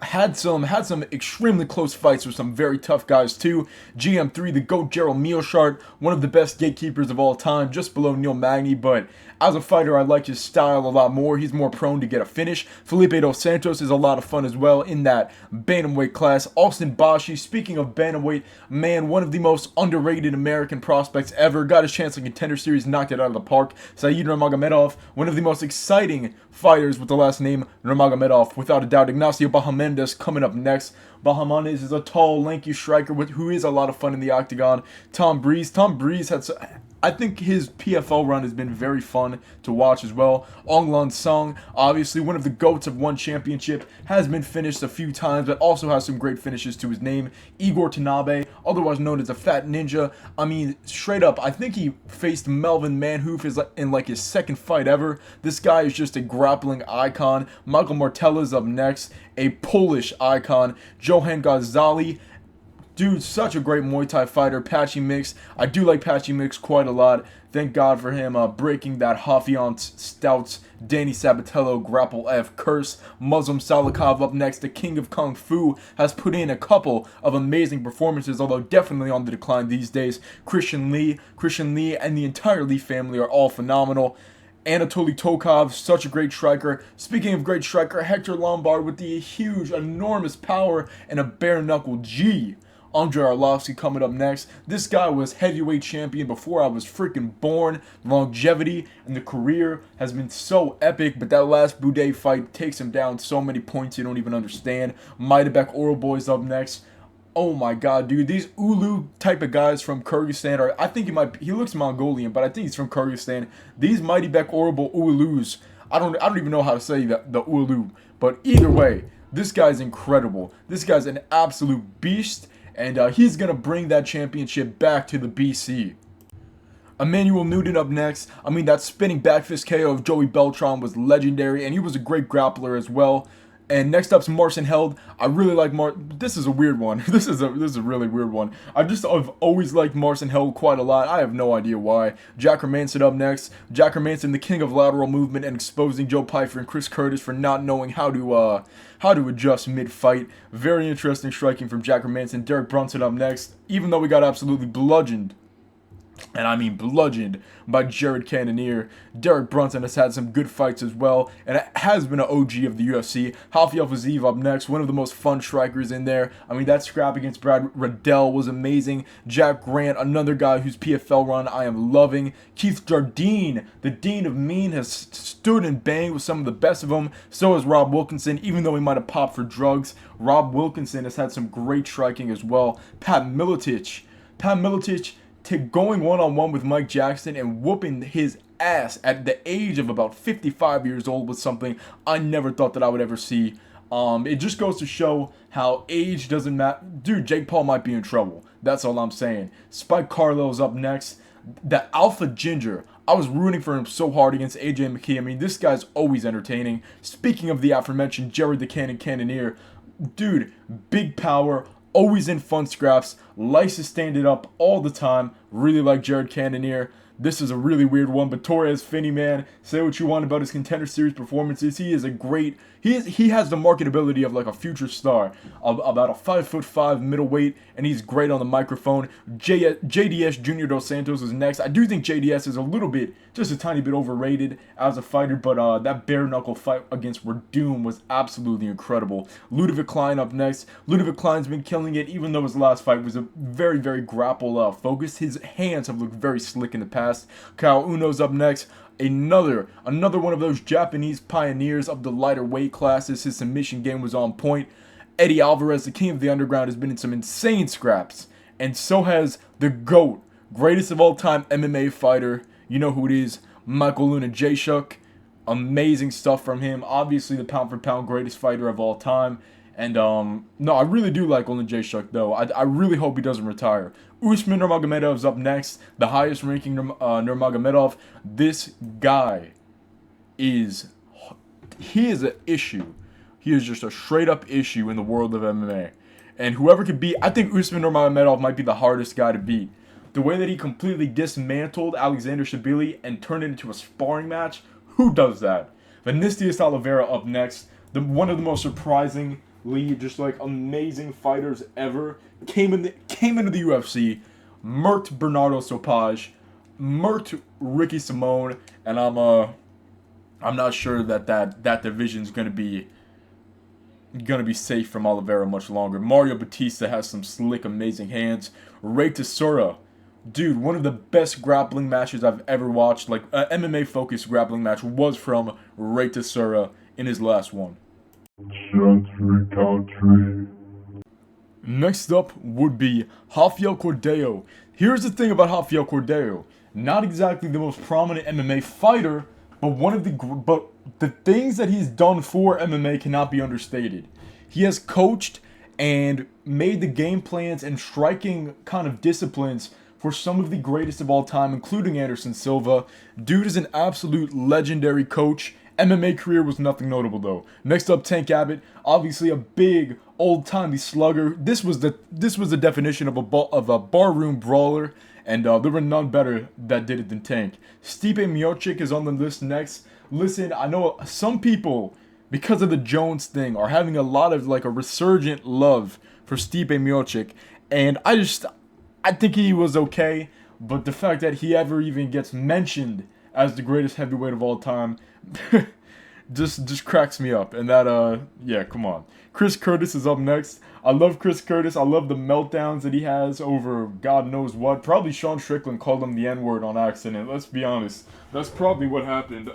had some extremely close fights with some very tough guys too. GM3, the GOAT Gerald Mearshart, one of the best gatekeepers of all time, just below Neil Magny, but as a fighter, I like his style a lot more. He's more prone to get a finish. Felipe dos Santos is a lot of fun as well in that bantamweight class. Austin Bashi, speaking of bantamweight, man, one of the most underrated American prospects ever. Got his chance in Contender Series, knocked it out of the park. Said Nurmagomedov, one of the most exciting fighters with the last name Nurmagomedov, without a doubt. Ignacio Bahamondes coming up next. Bahamondes is a tall, lanky striker who is a lot of fun in the octagon. Tom Breeze had I think his PFL run has been very fun to watch as well. Ong Lan Sung, obviously one of the GOATs of one championship, has been finished a few times, but also has some great finishes to his name. Igor Tanabe, otherwise known as a Fat Ninja. I mean, straight up, I think he faced Melvin Manhoof in like his second fight ever. This guy is just a grappling icon. Michael Martella is up next, a Polish icon. Johan Gonzalez. Dude, such a great Muay Thai fighter. Patchy Mix. I do like Patchy Mix quite a lot. Thank God for him breaking that Hafiant Stouts Danny Sabatello Grapple F curse. Muslim Salikov up next. The King of Kung Fu has put in a couple of amazing performances, although definitely on the decline these days. Christian Lee and the entire Lee family are all phenomenal. Anatoly Tokov, such a great striker. Speaking of great striker, Hector Lombard with the huge, enormous power and a bare knuckle G. Andrei Arlovsky coming up next. This guy was heavyweight champion before I was freaking born. Longevity and the career has been so epic, but that last Boudet fight takes him down so many points you don't even understand. Maidabek Oral Boys up next. Oh my god, dude. These Ulu type of guys from Kyrgyzstan are, I think he looks Mongolian, but I think he's from Kyrgyzstan. These Mighty Bek Orable Ulus, I don't even know how to say the Ulu, but either way, this guy's incredible. This guy's an absolute beast. And he's going to bring that championship back to the BC. Emmanuel Newton up next. I mean, that spinning back fist KO of Joey Beltran was legendary, and he was a great grappler as well. And next up's Marcin Held. I really like This is a weird one. This is a really weird one. I've always liked Marcin Held quite a lot. I have no idea why. Jack Hermanson up next. Jack Hermanson, the king of lateral movement, and exposing Joe Pyfer and Chris Curtis for not knowing how to adjust mid-fight. Very interesting striking from Jack Hermanson. Derek Brunson up next. Even though we got absolutely bludgeoned, and I mean bludgeoned, by Jared Cannonier, Derek Brunson has had some good fights as well, and has been an OG of the UFC. Rafael Fiziev up next, one of the most fun strikers in there. I mean, that scrap against Brad Riddell was amazing. Jack Grant, another guy whose PFL run I am loving. Keith Jardine, the Dean of Mean, has stood and banged with some of the best of them. So has Rob Wilkinson, even though he might have popped for drugs. Rob Wilkinson has had some great striking as well. Pat Miletich, going one-on-one with Mike Jackson and whooping his ass at the age of about 55 years old was something I never thought that I would ever see. It just goes to show how age doesn't matter. Dude, Jake Paul might be in trouble. That's all I'm saying. Spike Carlo's up next. The Alpha Ginger. I was rooting for him so hard against AJ McKee. I mean, this guy's always entertaining. Speaking of the aforementioned Jared the Cannon Cannonier, dude, big power, always in fun scraps, likes to stand it up all the time. Really like Jared Cannonier. This is a really weird one, but Torres Finney, man, say what you want about his Contender Series performances. He is a great. He has the marketability of like a future star, about a 5'5" middleweight, and he's great on the microphone. JDS Junior Dos Santos is next. I do think JDS is a little bit, just a tiny bit overrated as a fighter, but that bare knuckle fight against Verdum was absolutely incredible. Ludovic Klein up next. Ludovic Klein's been killing it, even though his last fight was a very, very grapple focused. His hands have looked very slick in the past. Kyle Uno's up next. Another one of those Japanese pioneers of the lighter weight classes. His submission game was on point. Eddie Alvarez, the king of the underground, has been in some insane scraps. And so has the GOAT, greatest of all time MMA fighter. You know who it is, Michael Luna Jashuk. Amazing stuff from him. Obviously the pound for pound greatest fighter of all time. And no, I really do like Luna Jashuk though. I really hope he doesn't retire. Usman Nurmagomedov's up next, the highest ranking Nurmagomedov. This guy is an issue. He is just a straight up issue in the world of MMA. And whoever could beat, I think Usman Nurmagomedov might be the hardest guy to beat. The way that he completely dismantled Alexander Shabili and turned it into a sparring match, who does that? Vinicius Oliveira up next, one of the most surprisingly just like amazing fighters ever, came into the UFC, murked Bernardo Sopage, murked Ricky Simone, and I'm not sure that division's gonna be safe from Oliveira much longer. Mario Batista has some slick, amazing hands. Ray Tesura, dude, one of the best grappling matches I've ever watched, like MMA focused grappling match, was from Ray Tesura in his last one. Next up would be Rafael Cordeiro. Here's the thing about Rafael Cordeiro. Not exactly the most prominent MMA fighter, but the things that he's done for MMA cannot be understated. He has coached and made the game plans and striking kind of disciplines for some of the greatest of all time, including Anderson Silva. Dude is an absolute legendary coach. MMA career was nothing notable though. Next up, Tank Abbott, obviously a big old-timey slugger. This was the definition of a barroom brawler, and there were none better that did it than Tank. Stipe Miocic is on the list next. Listen, I know some people, because of the Jones thing, are having a lot of like a resurgent love for Stipe Miocic, and I think he was okay, but the fact that he ever even gets mentioned as the greatest heavyweight of all time just cracks me up. And that yeah, come on. Chris Curtis is up next. I love Chris Curtis. I love the meltdowns that he has over God knows what. Probably Sean Strickland called him the N-word on accident. Let's be honest. That's probably what happened.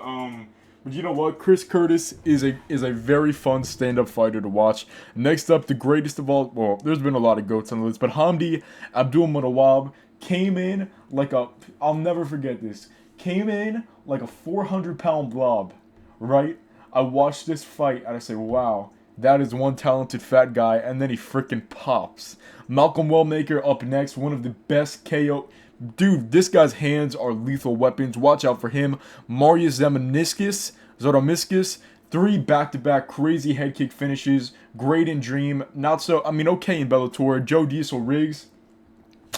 But you know what? Chris Curtis is a very fun stand-up fighter to watch. Next up, the greatest of all. Well, there's been a lot of goats on the list, but Hamdi Abdulmunawab came in like a. I'll never forget this. Came in like a 400-pound blob, right? I watched this fight and I say, wow, that is one talented fat guy, and then he freaking pops. Malcolm Wellmaker up next, one of the best KO. Dude, this guy's hands are lethal weapons. Watch out for him. Marius Zoromiskis, 3 back-to-back crazy head kick finishes. Great in Dream. Not so, okay in Bellator. Joe Diesel Riggs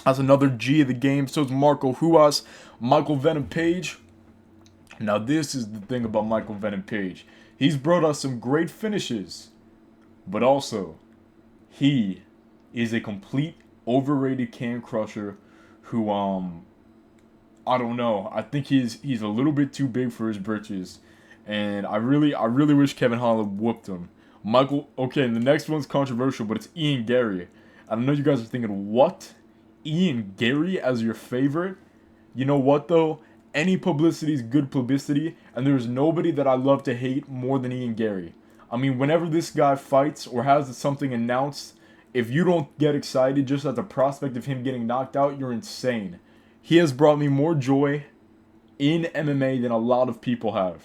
has another G of the game. So is Marco Huas. Michael Venom Page. Now this is the thing about Michael Venom Page. He's brought us some great finishes. But also, he is a complete overrated can crusher who, I don't know. I think he's a little bit too big for his britches. And I really wish Kevin Holland whooped him. Okay, and the next one's controversial, but it's Ian Gary. I know you guys are thinking, what? Ian Gary as your favorite? You know what though? Any publicity is good publicity, and there's nobody that I love to hate more than Ian Gary. I mean, whenever this guy fights or has something announced, if you don't get excited just at the prospect of him getting knocked out, you're insane. He has brought me more joy in MMA than a lot of people have.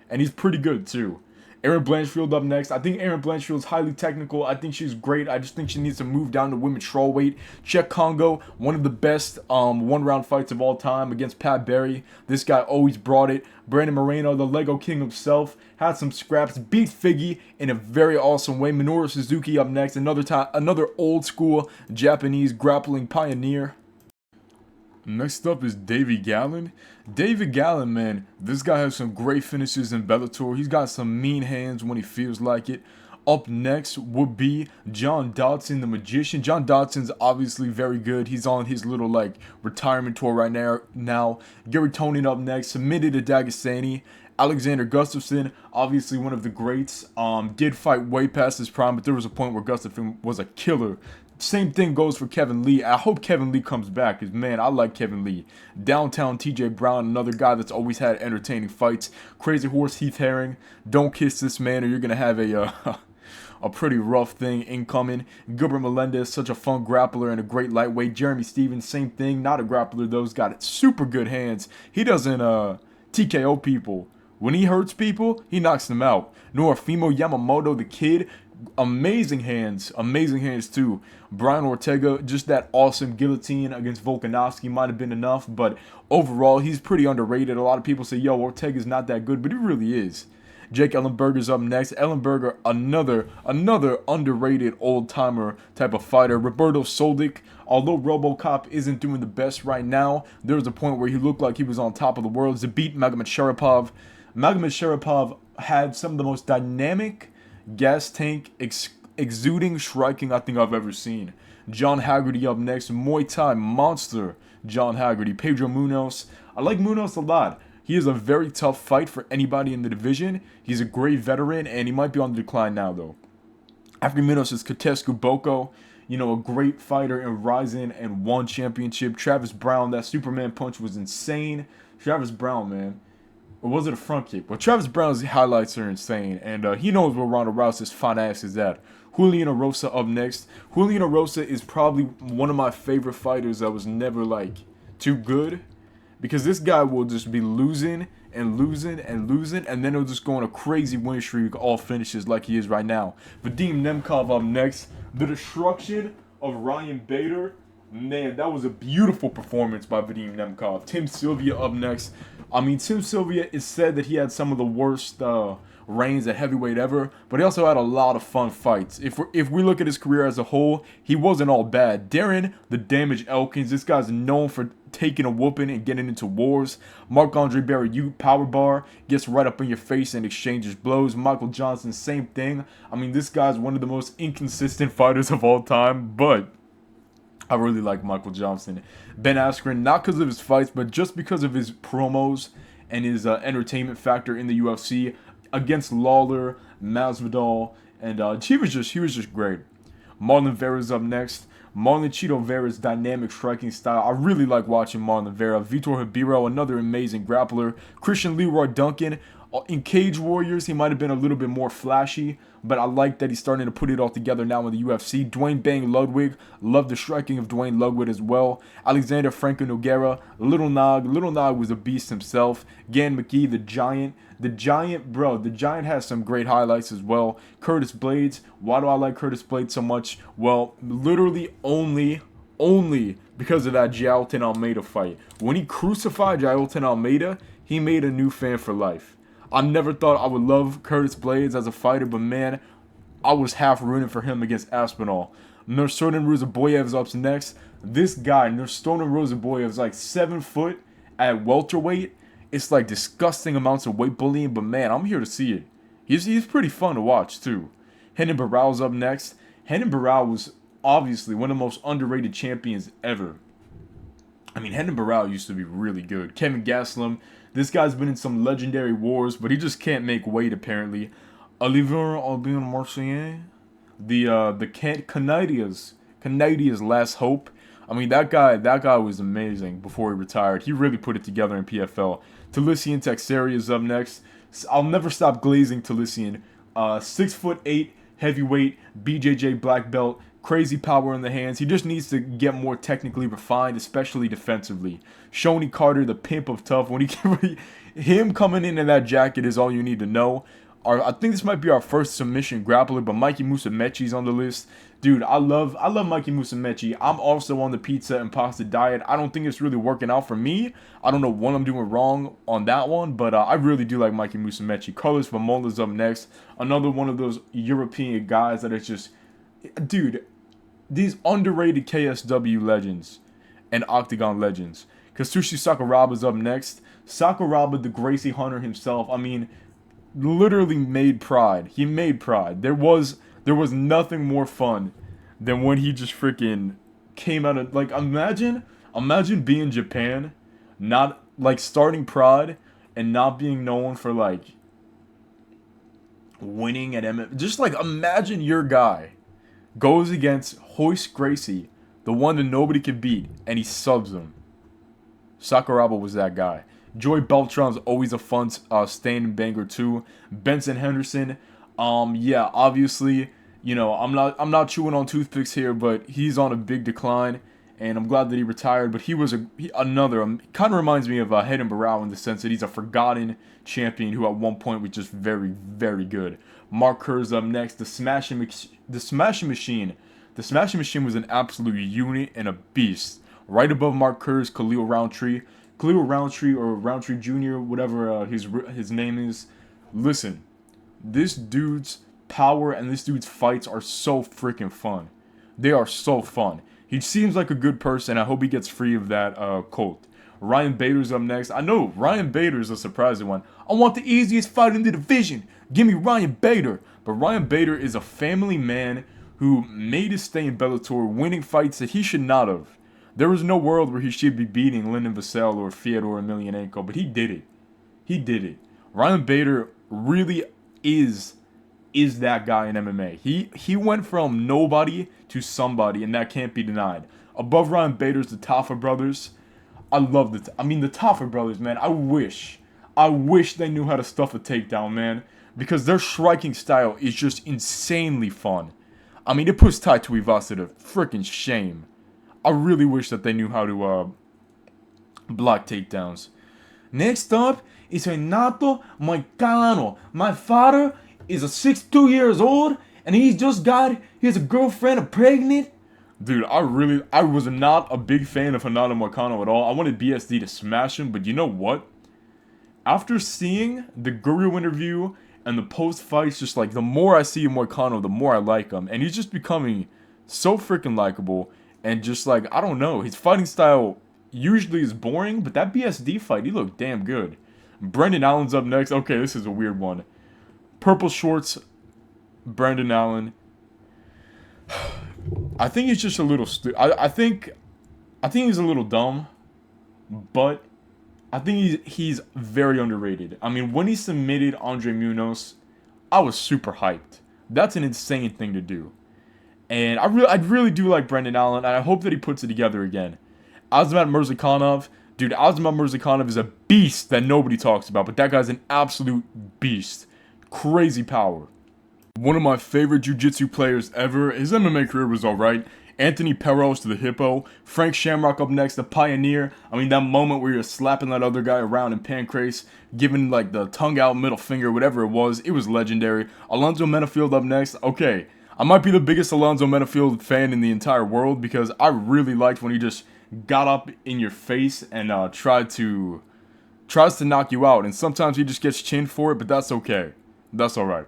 And he's pretty good too. Erin Blanchfield up next. I think Erin Blanchfield is highly technical. I think she's great. I just think she needs to move down to women's strawweight. Czech Congo, one of the best one-round fights of all time against Pat Barry. This guy always brought it. Brandon Moreno, the Lego King himself, had some scraps. Beat Figgy in a very awesome way. Minoru Suzuki up next. Another old-school Japanese grappling pioneer. Next up is Davy Gallen. David Gallen, man, this guy has some great finishes in Bellator. He's got some mean hands when he feels like it. Up next would be John Dodson, the Magician. John Dodson's obviously very good. He's on his little like retirement tour right now. Gary Tonin up next, submitted to Dagestani. Alexander Gustafsson, obviously one of the greats, did fight way past his prime, but there was a point where Gustafsson was a killer. Same thing goes for Kevin Lee. I hope Kevin Lee comes back because, man, I like Kevin Lee. Downtown TJ Brown, another guy that's always had entertaining fights. Crazy Horse Heath Herring. Don't kiss this man or you're going to have a pretty rough thing incoming. Gilbert Melendez, such a fun grappler and a great lightweight. Jeremy Stevens, same thing. Not a grappler, though. He's got super good hands. He doesn't TKO people. When he hurts people, he knocks them out. Norafimo Yamamoto, the kid, amazing hands too. Brian Ortega, just that awesome guillotine against Volkanovski might have been enough, but overall, he's pretty underrated. A lot of people say, yo, Ortega's not that good, but he really is. Jake Ellenberger's up next. Ellenberger, another underrated old-timer type of fighter. Roberto Soldic, although RoboCop isn't doing the best right now, there was a point where he looked like he was on top of the world. To beat Magomed Sharapov. Magomed Sharapov had some of the most dynamic gas tank exuding striking I think I've ever seen. John Haggerty up next. Muay Thai monster John Haggerty. Pedro Munoz. I like Munoz a lot. He is a very tough fight for anybody in the division. He's a great veteran, and he might be on the decline now, though. After Munoz is Kotescu Boko. You know, a great fighter in Ryzen and won championship. Travis Brown, that Superman punch was insane. Travis Brown, man. Or was it a front kick? Well, Travis Brown's highlights are insane, and he knows where Ronda Rousey's fine ass is at. Julian Erosa up next. Julian Erosa is probably one of my favorite fighters that was never, like, too good. Because this guy will just be losing and losing and losing, and then he'll just go on a crazy win streak, all finishes like he is right now. Vadim Nemkov up next. The destruction of Ryan Bader. Man, that was a beautiful performance by Vadim Nemkov. Tim Sylvia up next. I mean, Tim Sylvia is said that he had some of the worst reigns at heavyweight ever, but he also had a lot of fun fights. If we look at his career as a whole, he wasn't all bad. Darren, the Damage Elkins, this guy's known for taking a whooping and getting into wars. Marc-Andre Barriou, powerbar, gets right up in your face and exchanges blows. Michael Johnson, same thing. I mean, this guy's one of the most inconsistent fighters of all time, but I really like Michael Johnson. Ben Askren, not because of his fights, but just because of his promos and his entertainment factor in the UFC against Lawler, Masvidal, and he was just great. Marlon Vera's up next. Marlon Chito Vera's dynamic striking style. I really like watching Marlon Vera. Vitor Ribeiro, another amazing grappler. Christian Leroy Duncan. In Cage Warriors, he might have been a little bit more flashy, but I like that he's starting to put it all together now in the UFC. Dwayne Bang Ludwig, love the striking of Dwayne Ludwig as well. Alexander Franco Nogueira, Little Nog was a beast himself. Gan McGee, the Giant, the Giant has some great highlights as well. Curtis Blades, why do I like Curtis Blades so much? Well, literally only because of that Jailton Almeida fight. When he crucified Jailton Almeida, he made a new fan for life. I never thought I would love Curtis Blades as a fighter, but man, I was half rooting for him against Aspinall. Nursultan Ruzaboyev's up next. This guy, Nursultan Ruzaboyev, is like 7 foot at welterweight. It's like disgusting amounts of weight bullying, but man, I'm here to see it. He's pretty fun to watch too. Renan Barão's up next. Renan Barão was obviously one of the most underrated champions ever. I mean, Renan Barão used to be really good. Kevin Gastelum. This guy's been in some legendary wars, but he just can't make weight apparently. Olivier Aubin Marseille, the Canadia's last hope. I mean, that guy was amazing before he retired. He really put it together in PFL. Talisian Texeria is up next. I'll never stop glazing Talisian. 6'8" heavyweight, BJJ black belt. Crazy power in the hands. He just needs to get more technically refined, especially defensively. Shoney Carter, the pimp of tough. When him coming in that jacket is all you need to know. I think this might be our first submission grappler, but Mikey Musumeci's on the list. Dude, I love Mikey Musumeci. I'm also on the pizza and pasta diet. I don't think it's really working out for me. I don't know what I'm doing wrong on that one, but I really do like Mikey Musumeci. Carlos Vamola's up next. Another one of those European guys that is just... Dude, these underrated KSW legends. and Octagon Legends. Kazushi Sakuraba's up next. Sakuraba, the Gracie Hunter himself, I mean, literally made Pride. He made Pride. There was nothing more fun than when he just freaking came out of, like, imagine being Japan, not, like, starting Pride and not being known for, like, winning at MMA. Just, like, imagine your guy goes against Hoist Gracie, the one that nobody can beat, and he subs him. Sakuraba was that guy. Joey Beltran's always a fun stand banger too. Benson Henderson, yeah, obviously, you know, I'm not chewing on toothpicks here, but he's on a big decline, and I'm glad that he retired. But he was another kind of reminds me of Hayden Barrow in the sense that he's a forgotten champion who at one point was just very, very good. Mark Kerr's up next. The Smashing Machine. The Smashing Machine was an absolute unit and a beast. Right above Mark Kerr's Khalil Roundtree. Khalil Roundtree or Roundtree Jr., whatever his name is. Listen, this dude's power and this dude's fights are so freaking fun. They are so fun. He seems like a good person. I hope he gets free of that cult. Ryan Bader's up next. I know, Ryan Bader's a surprising one. I want the easiest fight in the division. Give me Ryan Bader. But Ryan Bader is a family man who made his stay in Bellator, winning fights that he should not have. There was no world where he should be beating Lyndon Vassell or Fyodor Emelianenko, but he did it. He did it. Ryan Bader really is that guy in MMA. He went from nobody to somebody, and that can't be denied. Above Ryan Bader's the Taffa brothers. I love the Taffa brothers, man. I wish they knew how to stuff a takedown, man, because their striking style is just insanely fun. I mean, it puts Tai Tuivasa to freaking shame. I really wish that they knew how to block takedowns. Next up is Renato Moicano. My father is 62 years old, and he has a girlfriend pregnant. Dude, I was not a big fan of Renato Moicano at all. I wanted BSD to smash him, but you know what? After seeing the Guru interview and the post-fights, just like the more I see Moicano, the more I like him. And he's just becoming so freaking likable. And just like, I don't know, his fighting style usually is boring, but that BSD fight, he looked damn good. Brendan Allen's up next. Okay, this is a weird one. Purple shorts, Brendan Allen. I think he's just a little I think he's a little dumb, but I think he's very underrated. I mean, when he submitted Andre Munoz, I was super hyped. That's an insane thing to do. And I really do like Brendan Allen, and I hope that he puts it together again. Azamat Murzakanov, dude, Azamat Murzakanov is a beast that nobody talks about, but that guy's an absolute beast. Crazy power. One of my favorite jiu-jitsu players ever. His MMA career was alright. Anthony Perros to the Hippo. Frank Shamrock up next, the Pioneer. I mean, that moment where you're slapping that other guy around in Pancrase, giving like the tongue out middle finger, whatever it was legendary. Alonzo Menafield up next. Okay, I might be the biggest Alonzo Menafield fan in the entire world because I really liked when he just got up in your face and tries to knock you out. And sometimes he just gets chinned for it, but that's okay. That's alright.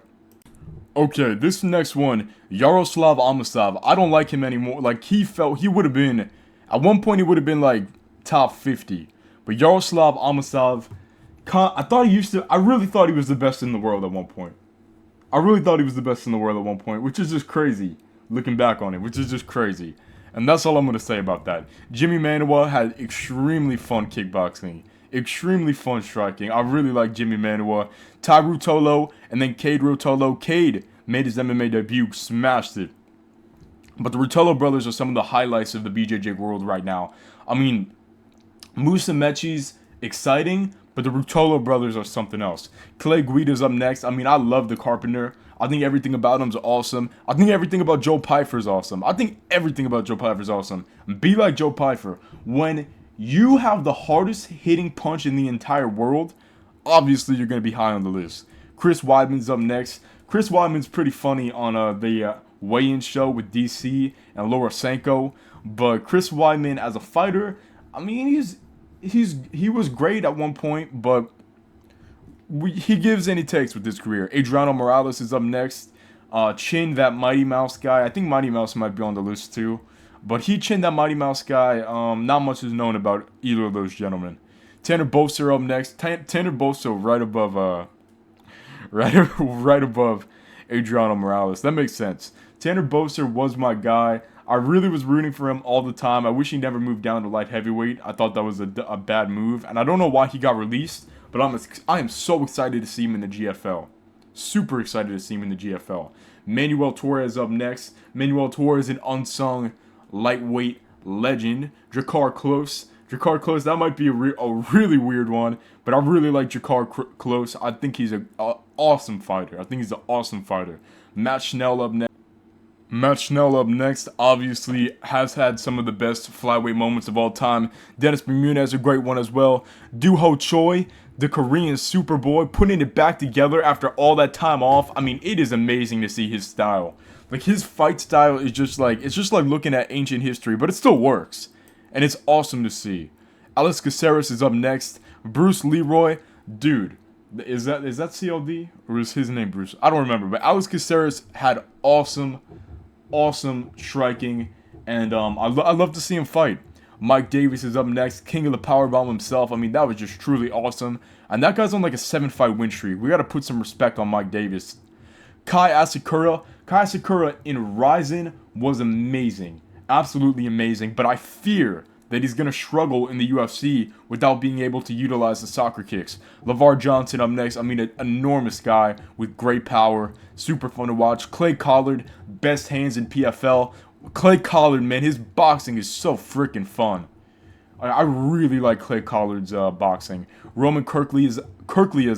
Okay, this next one, Yaroslav Amosov. I don't like him anymore. Like, he would have been, at one point he would have been like top 50. But Yaroslav Amosov, I really thought he was the best in the world at one point. Which is just crazy, looking back on it, which is just crazy. And that's all I'm going to say about that. Jimmy Manuwa had extremely fun kickboxing, extremely fun striking. I really like Jimmy Manuwa. Ty Rutolo, and then Cade Rutolo. Cade made his MMA debut, smashed it. But the Rutolo brothers are some of the highlights of the BJJ world right now. I mean, Musa Mechi's exciting, but the Rutolo brothers are something else. Clay Guida's up next. I mean, I love the Carpenter. I think everything about him's awesome. I think everything about Joe Pyfer's awesome. Be like Joe Pyfer. When you have the hardest hitting punch in the entire world, obviously you're going to be high on the list. Chris Weidman's up next. Chris Weidman's pretty funny on the weigh-in show with DC and Laura Sanko. But Chris Weidman as a fighter, I mean, he was great at one point, but he gives and he takes with his career. Adriano Morales is up next. Chin, that Mighty Mouse guy. I think Mighty Mouse might be on the list too. But he chinned that Mighty Mouse guy. Not much is known about either of those gentlemen. Tanner Boser up next. Tanner Boser right above right above Adriano Morales. That makes sense. Tanner Boser was my guy. I really was rooting for him all the time. I wish he never moved down to light heavyweight. I thought that was a bad move, and I don't know why he got released. But I am so excited to see him in the GFL. Super excited to see him in the GFL. Manuel Torres up next. Manuel Torres, an unsung lightweight legend. Drakkar Klose. Drakkar Klose, that might be a really weird one, but I really like Drakkar Klose. I think he's an awesome fighter. Matt Schnell up next. Matt Schnell up next, obviously has had some of the best flyweight moments of all time. Dennis Bermudez, a great one as well. Doo Ho Choi, the Korean Superboy, putting it back together after all that time off. I mean, it is amazing to see his style. Like, his fight style is just like, it's just like looking at ancient history, but it still works. And it's awesome to see. Alex Caceres is up next. Bruce Leroy, dude, is that CLD? Or is his name Bruce? I don't remember, but Alex Caceres had awesome striking, and I love to see him fight. Mike Davis is up next, king of the powerbomb himself. I mean, that was just truly awesome, and that guy's on like a 7-fight win streak. We got to put some respect on Mike Davis. Kai Asakura in Ryzen was amazing, absolutely amazing, but I fear that he's going to struggle in the UFC without being able to utilize the soccer kicks. LeVar Johnson up next. I mean, an enormous guy with great power. Super fun to watch. Clay Collard, best hands in PFL. Clay Collard, man, his boxing is so freaking fun. I really like Clay Collard's boxing. Roman Kirkley is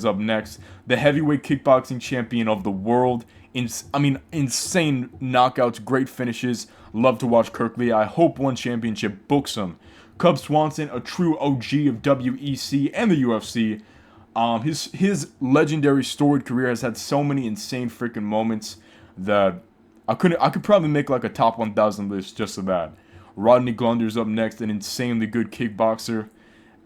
up next. The heavyweight kickboxing champion of the world. Insane knockouts, great finishes. Love to watch Kirkley. I hope one championship books him. Cub Swanson, a true OG of WEC and the UFC. His legendary storied career has had so many insane freaking moments that I could probably make like a top 1,000 list just of that. Rodney Glunder's up next, an insanely good kickboxer.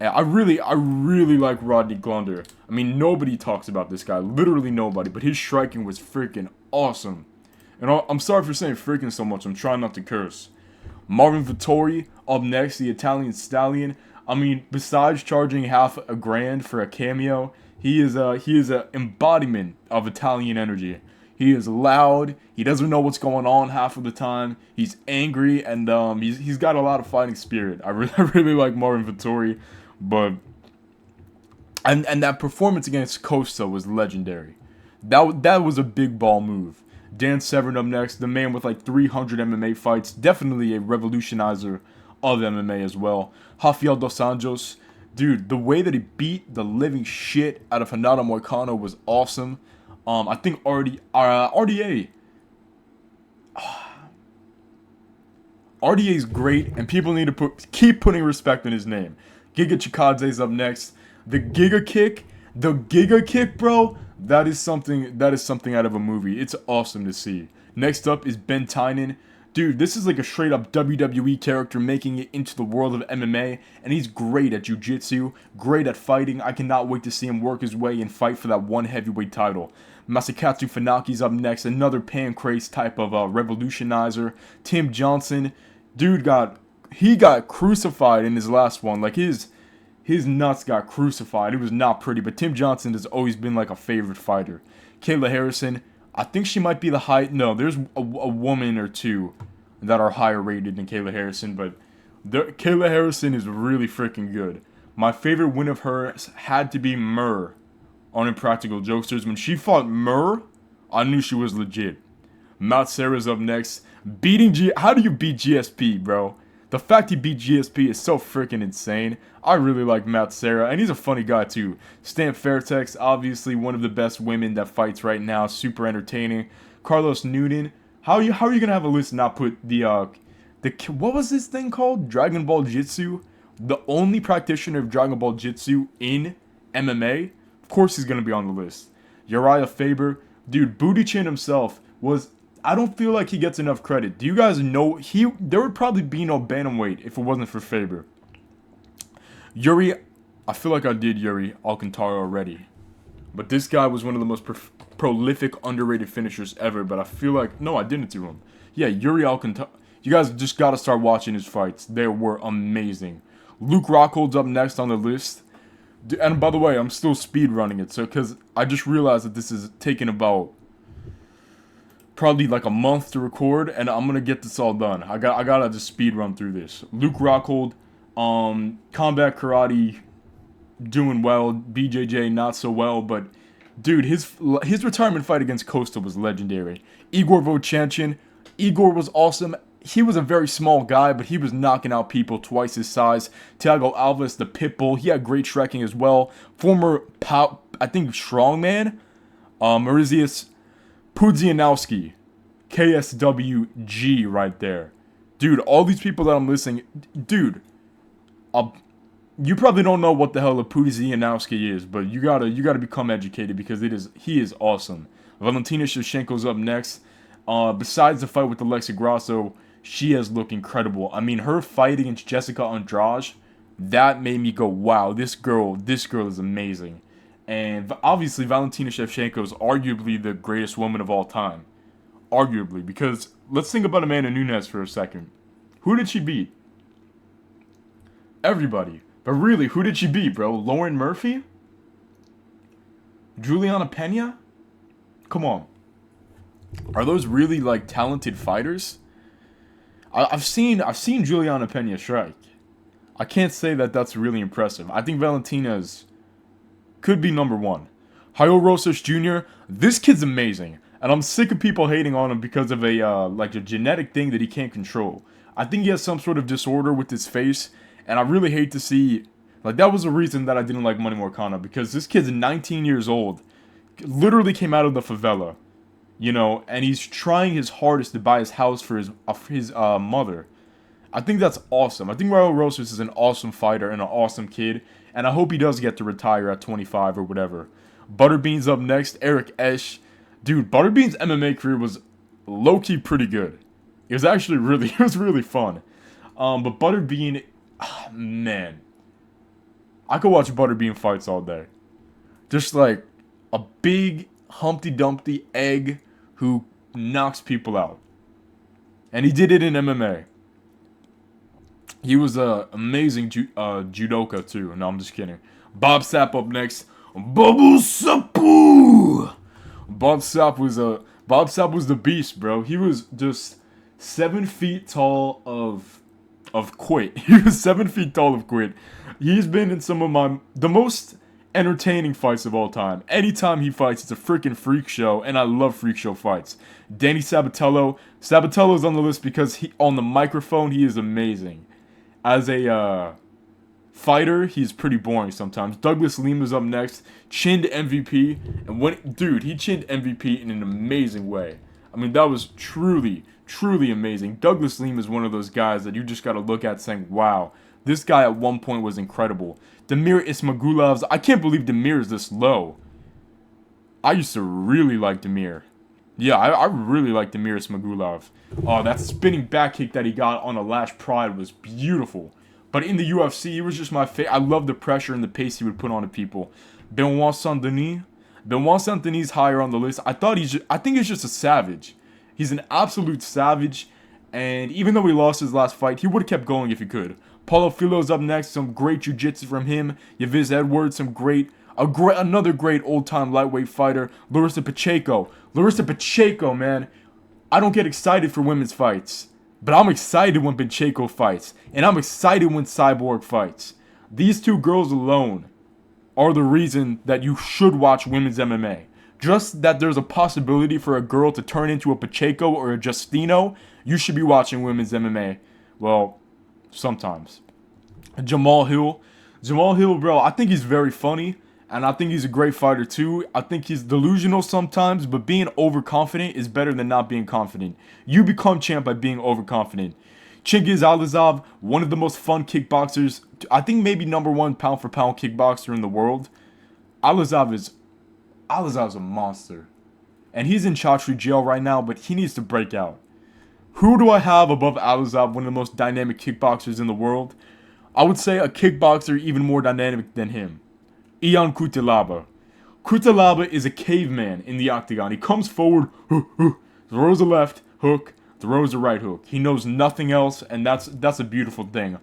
And I really like Rodney Glunder. I mean, nobody talks about this guy, literally nobody, but his striking was freaking awesome. And I'm sorry for saying freaking so much, I'm trying not to curse. Marvin Vittori up next, the Italian Stallion. I mean, besides charging $500,000 for a cameo, he is a embodiment of Italian energy. He is loud. He doesn't know what's going on half of the time. He's angry, and he's got a lot of fighting spirit. I really like Marvin Vittori, but and that performance against Costa was legendary. That was a big ball move. Dan Severn up next, the man with like 300 MMA fights, definitely a revolutionizer of MMA as well. Rafael dos Anjos, dude, the way that he beat the living shit out of Renato Moicano was awesome. I think RDA is great, and people need to keep putting respect in his name. Giga Chikadze's up next. The Giga Kick, bro. That is something out of a movie. It's awesome to see. Next up is Ben Tynan. Dude, this is like a straight up WWE character making it into the world of MMA, and he's great at jiu-jitsu, great at fighting. I cannot wait to see him work his way and fight for that one heavyweight title. Masakatsu Funaki's up next, another Pancrase type of revolutionizer. Tim Johnson, dude got crucified in his last one. Like his nuts got crucified. It was not pretty, but Tim Johnson has always been like a favorite fighter. Kayla Harrison, I think she might be the high. No, there's a woman or two that are higher rated than Kayla Harrison, but Kayla Harrison is really freaking good. My favorite win of hers had to be Murr on Impractical Jokesters. When she fought Murr, I knew she was legit. Matt Serra's up next. How do you beat GSP, bro? The fact he beat GSP is so freaking insane. I really like Matt Serra, and he's a funny guy too. Stamp Fairtex, obviously one of the best women that fights right now, super entertaining. Carlos Newton, how are you gonna have a list and not put the what was this thing called? Dragon Ball Jitsu? The only practitioner of Dragon Ball Jitsu in MMA? Of course he's gonna be on the list. Uriah Faber, dude, Booty Chin himself was. I don't feel like he gets enough credit. Do you guys know there would probably be no bantamweight if it wasn't for Faber. Yuri, I feel like I did Yuri Alcantara already. But this guy was one of the most prolific, underrated finishers ever, but I feel like, no, I didn't do him. Yeah, Yuri You guys just gotta start watching his fights. They were amazing. Luke Rockhold's up next on the list. And by the way, I'm still speed running it, so because I just realized that this is taking about probably like a month to record, and I'm gonna get this all done. I gotta just speed run through this. Luke Rockhold, combat karate, doing well. BJJ not so well, but dude, his retirement fight against Costa was legendary. Igor Vovchanchin, Igor was awesome. He was a very small guy, but he was knocking out people twice his size. Thiago Alves, the Pitbull, he had great striking as well. Former, I think, strongman, Maurizius Pudzianowski, KSWG right there. Dude, all these people that I'm listening, dude, you probably don't know what the hell a Pudzianowski is, but you gotta become educated because he is awesome. Valentina Shevchenko's up next. Besides the fight with Alexa Grasso, she has looked incredible. I mean, her fight against Jessica Andrade, that made me go, wow, this girl is amazing. And obviously, Valentina Shevchenko is arguably the greatest woman of all time. Arguably, because let's think about Amanda Nunes for a second. Who did she beat? Everybody. But really, who did she beat, bro? Lauren Murphy? Juliana Pena? Come on. Are those really, like, talented fighters? I've seen Juliana Pena strike. I can't say that that's really impressive. I think Valentina's could be number one. Jairo Rosas Jr., this kid's amazing. And I'm sick of people hating on him because of a genetic thing that he can't control. I think he has some sort of disorder with his face. And I really hate to see, like, that was the reason that I didn't like Money Morcana. Because this kid's 19 years old. Literally came out of the favela. You know, and he's trying his hardest to buy his house for his mother. I think that's awesome. I think Raul Rosas is an awesome fighter and an awesome kid. And I hope he does get to retire at 25 or whatever. Butterbean's up next. Eric Esch. Dude, Butterbean's MMA career was low-key pretty good. It was actually really, fun. But Butterbean, man. I could watch Butterbean fights all day. Just like a big Humpty Dumpty egg who knocks people out. And he did it in MMA. He was an amazing judoka too. No, I'm just kidding. Bob Sapp up next. Bubble Sapu! Bob Sapp was the beast, bro. He was just 7 feet tall of quit. He was 7 feet tall of quit. He's been in some of the most entertaining fights of all time. Anytime he fights, it's a freaking freak show, and I love freak show fights. Danny Sabatello. Sabatello's on the list because on the microphone, he is amazing. As a fighter, he's pretty boring sometimes. Douglas Lima's up next. Chinned MVP. And he chinned MVP in an amazing way. I mean, that was truly, truly amazing. Douglas Lima is one of those guys that you just gotta look at saying, wow, this guy at one point was incredible. Damir Ismagulov's, I can't believe Damir is this low. I used to really like Damir. Yeah, I really like Damir Ismagulov. Oh, that spinning back kick that he got on a Lash Pride was beautiful. But in the UFC, he was just my favorite. I love the pressure and the pace he would put on people. Benoit Saint-Denis. Benoit Saint-Denis higher on the list. I think he's just a savage. He's an absolute savage. And even though he lost his last fight, he would have kept going if he could. Paulo Filo's up next. Some great jiu-jitsu from him. Yaviz Edwards, another great old-time lightweight fighter. Larissa Pacheco. Larissa Pacheco, man. I don't get excited for women's fights. But I'm excited when Pacheco fights. And I'm excited when Cyborg fights. These two girls alone are the reason that you should watch women's MMA. Just that there's a possibility for a girl to turn into a Pacheco or a Justino, you should be watching women's MMA. Well, sometimes. Jamal Hill. Jamal Hill, bro, I think he's very funny. And I think he's a great fighter too. I think he's delusional sometimes, but being overconfident is better than not being confident. You become champ by being overconfident. Chingiz Alizov, one of the most fun kickboxers. I think maybe #1 pound for pound kickboxer in the world. Alizov's a monster. And he's in Chatri jail right now, but he needs to break out. Who do I have above Alizov, one of the most dynamic kickboxers in the world? I would say a kickboxer even more dynamic than him. Ion Cutelaba. Cutelaba is a caveman in the octagon. He comes forward, throws a left, hook, throws a right hook. He knows nothing else, and that's a beautiful thing.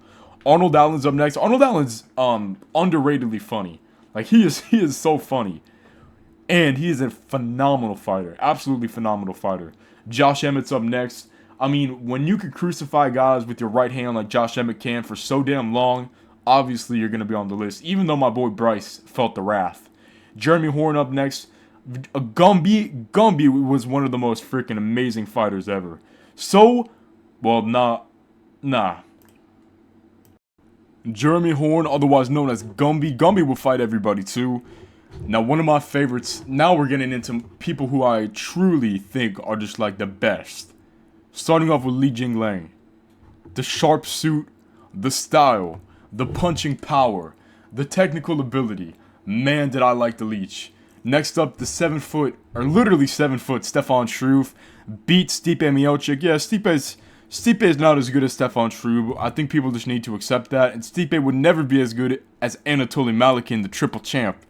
Arnold Allen's up next. Arnold Allen's underratedly funny. Like he is so funny. And he is a phenomenal fighter. Absolutely phenomenal fighter. Josh Emmett's up next. I mean, when you can crucify guys with your right hand like Josh Emmett can for so damn long, obviously you're going to be on the list. Even though my boy Bryce felt the wrath. Jeremy Horn up next. Gumby was one of the most freaking amazing fighters ever. So, well, nah. Jeremy Horn, otherwise known as Gumby. Gumby will fight everybody too. Now, one of my favorites, now we're getting into people who I truly think are just like the best. Starting off with Li Jinglang. The sharp suit, the style, the punching power, the technical ability. Man, did I like the Leech. Next up, the 7 foot, or literally 7 foot, Stefan Struve beat Stipe Miocic. Yeah, Stipe is not as good as Stefan Struve. I think people just need to accept that. And Stipe would never be as good as Anatoly Malikin, the triple champ.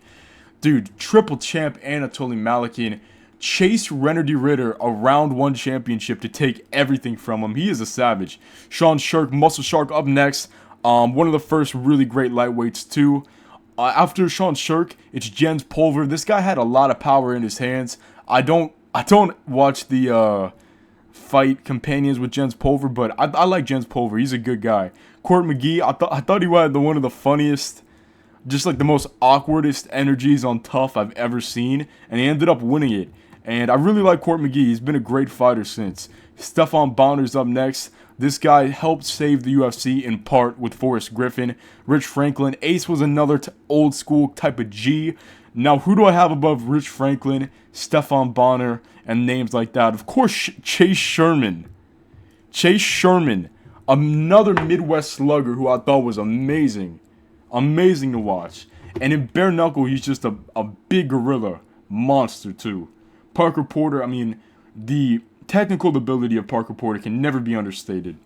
Dude, triple champ Anatoly Malikin chased Renardy Ritter a round 1 championship to take everything from him. He is a savage. Sean Shark, Muscle Shark up next. One of the first really great lightweights too. After Sean Shark, it's Jens Pulver. This guy had a lot of power in his hands. I don't watch the fight companions with Jens Pulver, but I like Jens Pulver. He's a good guy. Court McGee, I thought he had one of the funniest, just like the most awkwardest energies on Tough I've ever seen, and he ended up winning it. And I really like Court McGee. He's been a great fighter since. Stefan Bonner's up next. This guy helped save the UFC in part with Forrest Griffin. Rich Franklin. Ace was another old school type of G. Now, who do I have above Rich Franklin, Stefan Bonner, and names like that? Of course, Chase Sherman. Chase Sherman. Another Midwest slugger who I thought was amazing. Amazing to watch. And in bare knuckle, he's just a big gorilla. Monster, too. Parker Porter, I mean, the technical ability of Parker Porter can never be understated.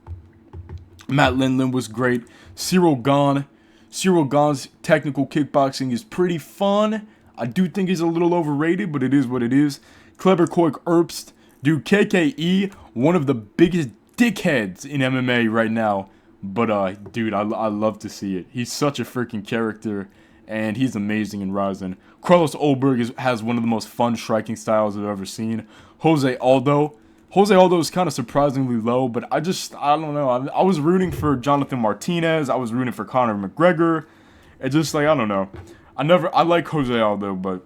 Matt Lindland was great. Cyril Gahn. Cyril Gahn's technical kickboxing is pretty fun. I do think he's a little overrated, but it is what it is. Kleber Koik Erbst. Dude, KKE, one of the biggest dickheads in MMA right now. But, dude, I love to see it. He's such a freaking character, and he's amazing in Ryzen. Carlos Olberg has one of the most fun striking styles I've ever seen. Jose Aldo. Jose Aldo is kind of surprisingly low, but I don't know. I was rooting for Jonathan Martinez. I was rooting for Conor McGregor. It's just like, I don't know. I like Jose Aldo, but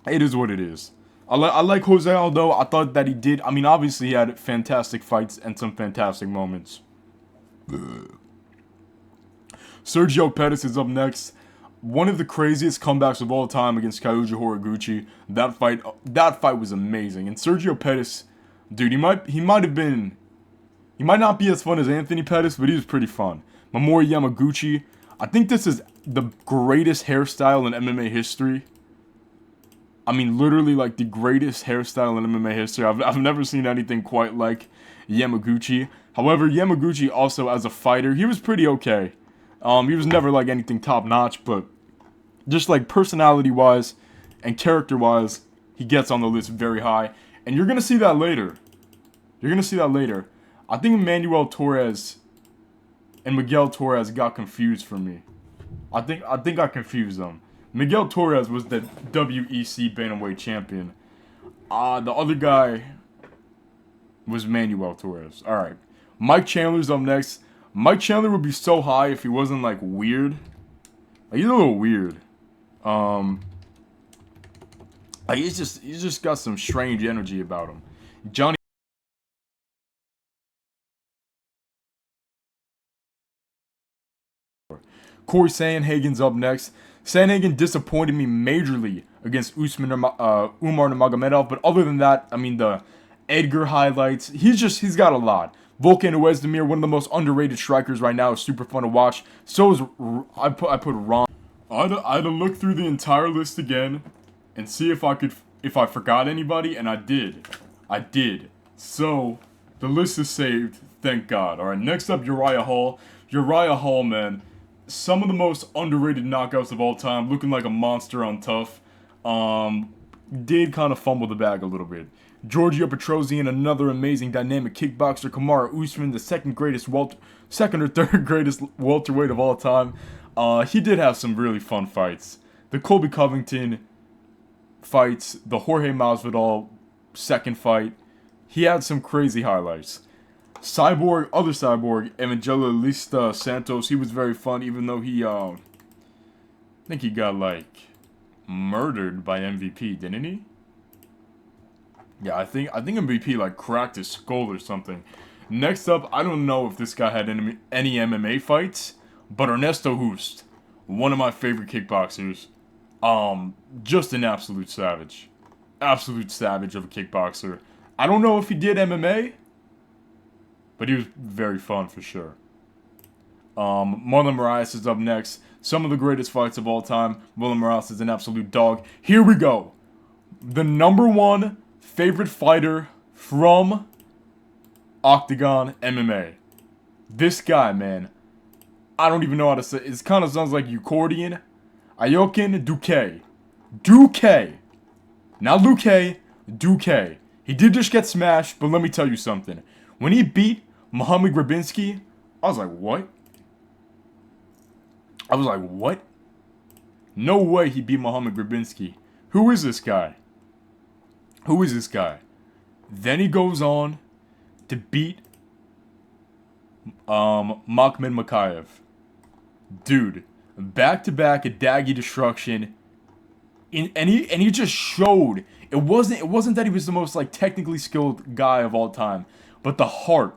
it is what it is. I like Jose Aldo. I thought that he did. I mean, obviously he had fantastic fights and some fantastic moments. Sergio Pettis is up next. One of the craziest comebacks of all time against Kyuji Horiguchi. That fight was amazing. And Sergio Pettis, dude, he might not be as fun as Anthony Pettis, but he was pretty fun. Mamoru Yamaguchi, I think this is the greatest hairstyle in MMA history. I mean, literally like the greatest hairstyle in MMA history. I've never seen anything quite like Yamaguchi. However, Yamaguchi also as a fighter, he was pretty okay. He was never like anything top notch, but just like personality-wise and character-wise, he gets on the list very high. And you're going to see that later. I think Emmanuel Torres and Miguel Torres got confused for me. I think I confused them. Miguel Torres was the WEC Bantamweight champion. The other guy was Manuel Torres. Alright. Mike Chandler's up next. Mike Chandler would be so high if he wasn't like weird. Like, he's a little weird. Like he's just got some strange energy about him. Johnny Corey Sandhagen's up next. Sandhagen disappointed me majorly against Umar Nurmagomedov, but other than that, I mean the Edgar highlights, he's got a lot. Volkan Oezdemir, one of the most underrated strikers right now, is super fun to watch. So is I put Ron. I had to look through the entire list again and see if I forgot anybody, and I did. So the list is saved, thank God. All right, next up, Uriah Hall. Uriah Hall, man, some of the most underrated knockouts of all time, looking like a monster on Tough. Did kind of fumble the bag a little bit. Giorgio Petrosian, another amazing dynamic kickboxer. Kamaru Usman, the second or third greatest welterweight of all time. He did have some really fun fights. The Colby Covington fights, the Jorge Masvidal second fight. He had some crazy highlights. Other Cyborg, Evangelista Santos, he was very fun, even though he, I think he got, like, murdered by MVP, didn't he? Yeah, I think MVP, like, cracked his skull or something. Next up, I don't know if this guy had any MMA fights, but Ernesto Hoost, one of my favorite kickboxers, just an absolute savage. Absolute savage of a kickboxer. I don't know if he did MMA, but he was very fun for sure. Marlon Moraes is up next. Some of the greatest fights of all time. Marlon Moraes is an absolute dog. Here we go. The number one favorite fighter from Octagon MMA. This guy, man. I don't even know how to say it. It kind of sounds like Eucordian. Ayokin Duque. Duque. Not Luque. Duque. He did just get smashed, but let me tell you something. When he beat Muhammad Grabinski, I was like, what? No way he beat Muhammad Grabinski. Who is this guy? Then he goes on to beat Makhmed Makayev. Dude, back-to-back Adagi destruction. And he just showed it wasn't that he was the most like technically skilled guy of all time, but the heart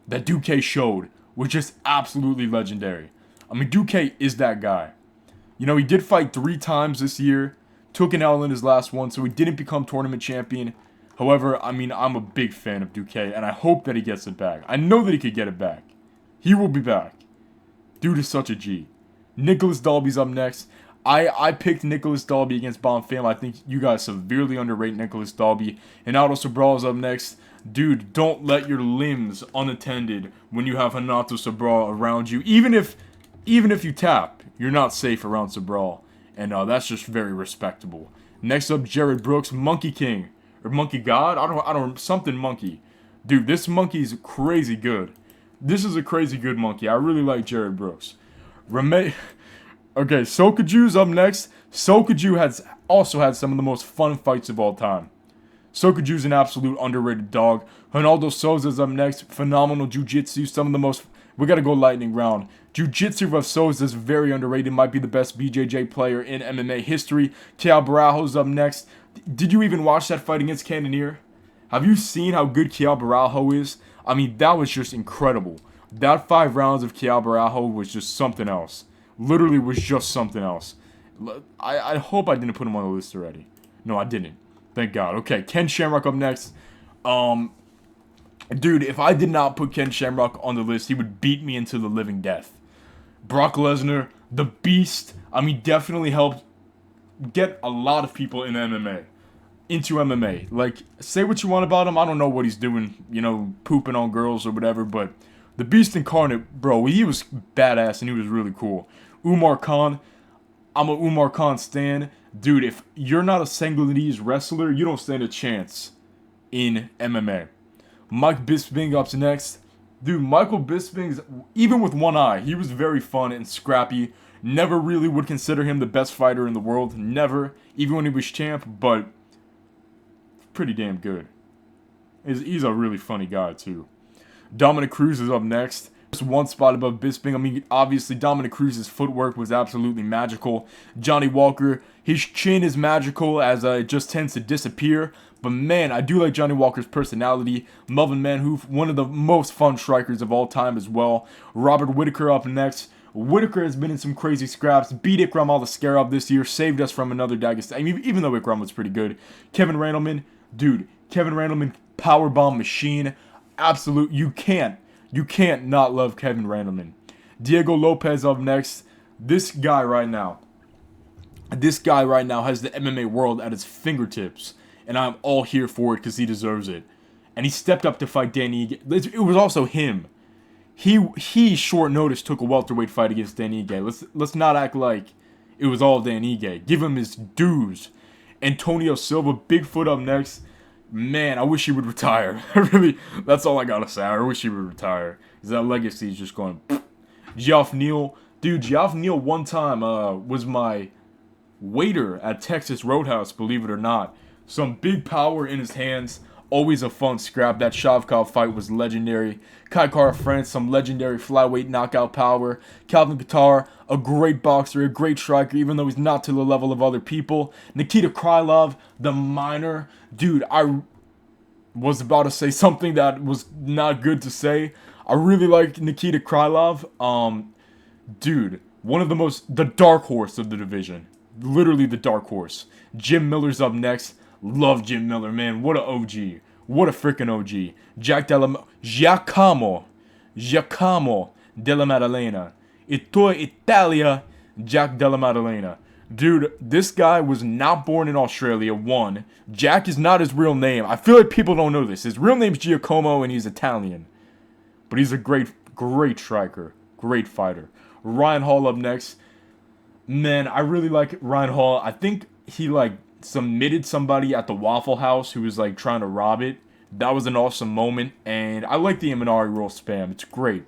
that Duque showed was just absolutely legendary. I mean, Duque is that guy. You know, he did fight 3 times this year, took an L in his last one, so he didn't become tournament champion. However, I mean, I'm a big fan of Duque, and I hope that he gets it back. I know that he could get it back. He will be back. Dude is such a G. Nicholas Dalby's up next. I picked Nicholas Dalby against Bonfim. I think you guys severely underrate Nicholas Dalby. And Aldo Sobral is up next. Dude, don't let your limbs unattended when you have Renato Sobral around you. Even if you tap, you're not safe around Sobral. And that's just very respectable. Next up, Jared Brooks, Monkey King. Or Monkey God? I don't something monkey. Dude, this monkey's crazy good. This is a crazy good monkey. I really like Jared Brooks. Okay, Sokaju's up next. Sokaju has also had some of the most fun fights of all time. Sokaju's an absolute underrated dog. Ronaldo Souza's up next. Phenomenal jiu-jitsu. Some of the most... We gotta go lightning round. Jiu-jitsu of Souza's very underrated. Might be the best BJJ player in MMA history. Kiao Barajo's up next. Did you even watch that fight against Cannonier? Have you seen how good Kiao Barajo is? I mean, that was just incredible. That 5 rounds of Kiao Barajo was just something else. Literally was just something else. I hope I didn't put him on the list already. No, I didn't. Thank God. Okay, Ken Shamrock up next. Dude, if I did not put Ken Shamrock on the list, he would beat me into the living death. Brock Lesnar, the Beast. I mean, definitely helped get a lot of people in MMA. Into MMA. Like, say what you want about him. I don't know what he's doing, you know, pooping on girls or whatever, but the Beast Incarnate, bro, he was badass and he was really cool. Umar Khan, I'm a Umar Khan stan. Dude, if you're not a Senegalese wrestler, you don't stand a chance in MMA. Mike Bisping up next. Dude, Michael Bisping's, even with one eye, he was very fun and scrappy. Never really would consider him the best fighter in the world. Never. Even when he was champ, but pretty damn good. He's a really funny guy, too. Dominic Cruz is up next. Just one spot above Bisping. I mean, obviously, Dominic Cruz's footwork was absolutely magical. Johnny Walker, his chin is magical as it just tends to disappear. But man, I do like Johnny Walker's personality. Melvin Manhoef, one of the most fun strikers of all time as well. Robert Whittaker up next. Whittaker has been in some crazy scraps. Beat Ikram Al-Askarov this year. Saved us from another Dagestan. I mean, even though Ikram was pretty good. Kevin Randleman, dude. Kevin Randleman, powerbomb machine. Absolute. You can't not love Kevin Randleman. Diego Lopez up next. This guy right now has the MMA world at his fingertips. And I'm all here for it because he deserves it. And he stepped up to fight Danny Ige. It was also him. He short notice took a welterweight fight against Danny Ige. Let's not act like it was all Danny Ige. Give him his dues. Antonio Silva, Bigfoot up next. Man, I wish he would retire. Really, that's all I gotta say. I wish he would retire. Because that legacy is just going... Geoff Neal. Dude, Geoff Neal one time was my waiter at Texas Roadhouse, believe it or not. Some big power in his hands. Always a fun scrap. That Shavkov fight was legendary. Kai Kara France, some legendary flyweight knockout power. Calvin Kattar, a great boxer, a great striker, even though he's not to the level of other people. Nikita Krylov, the minor. Dude, I was about to say something that was not good to say. I really like Nikita Krylov. Dude, one of the dark horse of the division. Literally the dark horse. Jim Miller's up next. Love Jim Miller, man. What a OG. What a freaking OG. Giacomo della Maddalena. Italia, Jack della Maddalena. Dude, this guy was not born in Australia, one. Jack is not his real name. I feel like people don't know this. His real name's Giacomo and he's Italian. But he's a great striker. Great fighter. Ryan Hall up next. Man, I really like Ryan Hall. I think he, submitted somebody at the Waffle House who was, trying to rob it. That was an awesome moment. And I like the Imanari roll spam. It's great.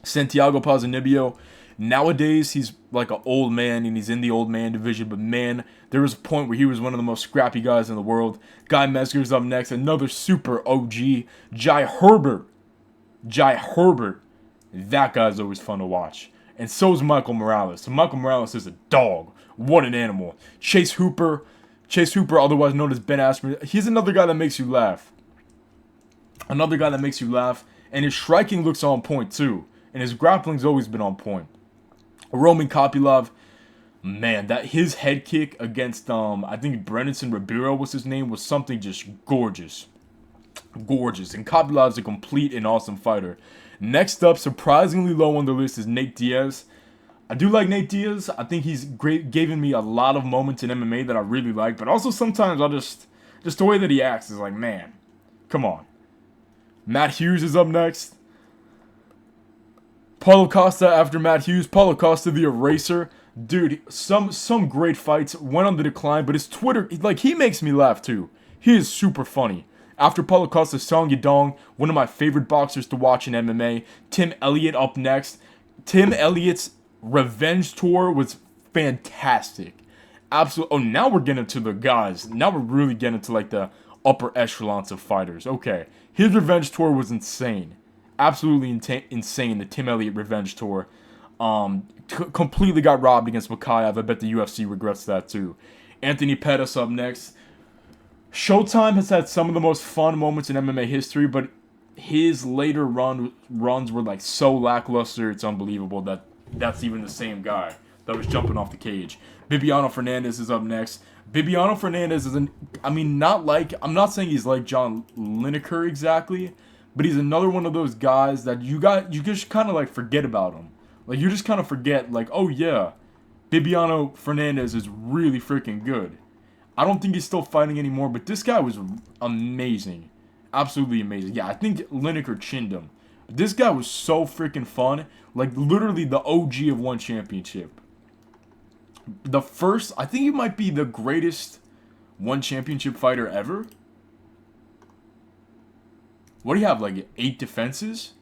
Santiago Ponzinibbio. Nowadays, he's like an old man, and he's in the old man division. But, man, there was a point where he was one of the most scrappy guys in the world. Guy Mesger's up next. Another super OG. Jai Herbert. That guy's always fun to watch. And so is Michael Morales. So Michael Morales is a dog. What an animal. Chase Hooper, otherwise known as Ben Askren. He's another guy that makes you laugh. And his striking looks on point, too. And his grappling's always been on point. Roman Kopylov, man, that his head kick against, I think Brennison Ribeiro was his name, was something just gorgeous. And Kopylov's a complete and awesome fighter. Next up, surprisingly low on the list, is Nate Diaz. I do like Nate Diaz. I think he's given me a lot of moments in MMA that I really like. But also sometimes I'll just the way that he acts is like, man, come on. Matt Hughes is up next. Paulo Costa after Matt Hughes. Paulo Costa, the Eraser. Dude, some great fights. Went on the decline, but his Twitter, he makes me laugh too. He is super funny. After Paulo Costa, Song Yadong, one of my favorite boxers to watch in MMA. Tim Elliott up next. Tim Elliott's Revenge Tour was fantastic. Absolutely. Oh, now we're getting to the guys. Now we're really getting to the upper echelons of fighters. Okay. His Revenge Tour was insane. Absolutely insane, the Tim Elliott Revenge Tour. Completely got robbed against Makayev. I bet the UFC regrets that too. Anthony Pettis up next. Showtime has had some of the most fun moments in MMA history, but his later runs were so lackluster, it's unbelievable that that's even the same guy that was jumping off the cage. Bibiano Fernandez is up next. Bibiano Fernandez is I'm not saying he's like John Lineker exactly, but he's another one of those guys that you just kind of forget about him. You just kind of forget, oh yeah, Bibiano Fernandez is really freaking good. I don't think he's still fighting anymore, but this guy was amazing. Absolutely amazing. Yeah, I think Lineker chinned him. This guy was so freaking fun. Literally the OG of one championship. I think he might be the greatest one championship fighter ever. What do you have, 8 defenses?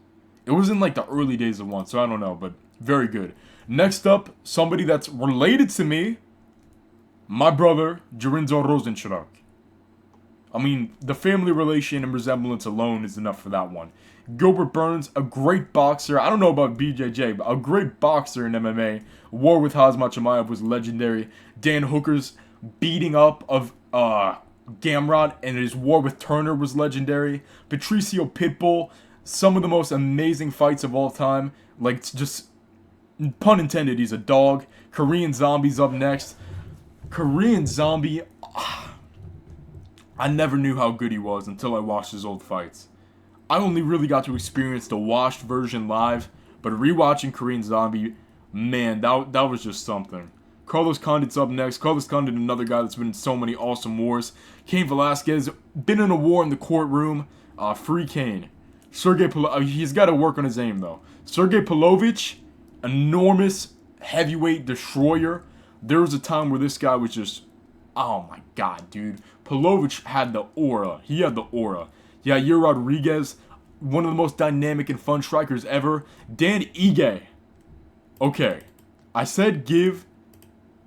It was in the early days of one, so I don't know, but very good. Next up, somebody that's related to me. My brother, Jarinzo Rozenstruik. The family relation and resemblance alone is enough for that one. Gilbert Burns, a great boxer. I don't know about BJJ, but a great boxer in MMA. War with Khamzat Chimaev was legendary. Dan Hooker's beating up of Gamrot and his war with Turner was legendary. Patricio Pitbull, some of the most amazing fights of all time. Just, pun intended, he's a dog. Korean Zombie's up next. Korean Zombie, I never knew how good he was until I watched his old fights. I only really got to experience the washed version live, but rewatching Korean Zombie, man, that was just something. Carlos Condit's up next. Carlos Condit, another guy that's been in so many awesome wars. Cain Velasquez, been in a war in the courtroom. Free Cain. He's got to work on his aim, though. Sergey Pavlovich, enormous heavyweight destroyer. There was a time where this guy was just, oh my god, dude. Pavlovich had the aura. He had the aura. Yair Rodriguez, one of the most dynamic and fun strikers ever. Dan Ige. Okay, I said give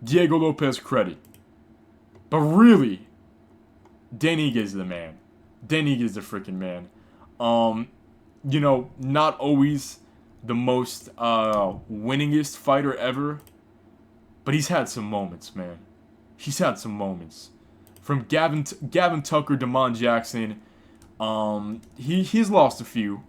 Diego Lopez credit. But really, Dan Ige is the man. Dan Ige is the freaking man. You know, not always the most winningest fighter ever, but he's had some moments, man. He's had some moments. From Gavin Tucker, Damon Jackson, he's lost a few,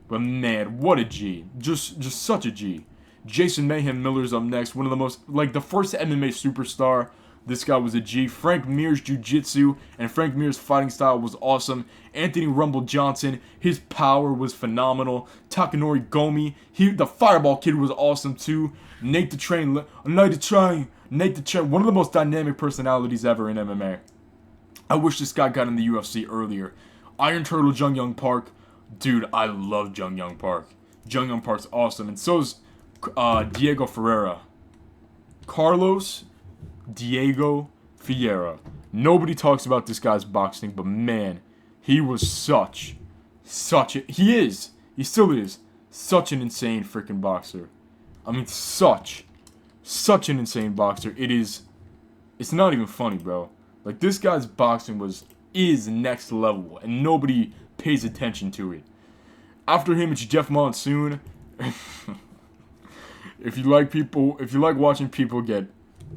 but man, what a G. Just such a G. Jason Mayhem Miller's up next, one of the most, like, the first MMA superstar. This guy was a G. Frank Mir's jiu-jitsu and Frank Mir's fighting style was awesome. Anthony Rumble Johnson, his power was phenomenal. Takanori Gomi, the Fireball Kid was awesome too. Nate the Train, one of the most dynamic personalities ever in MMA. I wish this guy got in the UFC earlier. Iron Turtle Jung Young Park, dude, I love Jung Young Park. Jung Young Park's awesome, and so's Diego Ferreira. Carlos Diego Ferreira. Nobody talks about this guy's boxing, but man, he was he still is, such an insane freaking boxer. I mean, such an insane boxer. It's not even funny, bro. Like, this guy's boxing is next level, and nobody pays attention to it. After him, it's Jeff Monsoon. If you like watching people get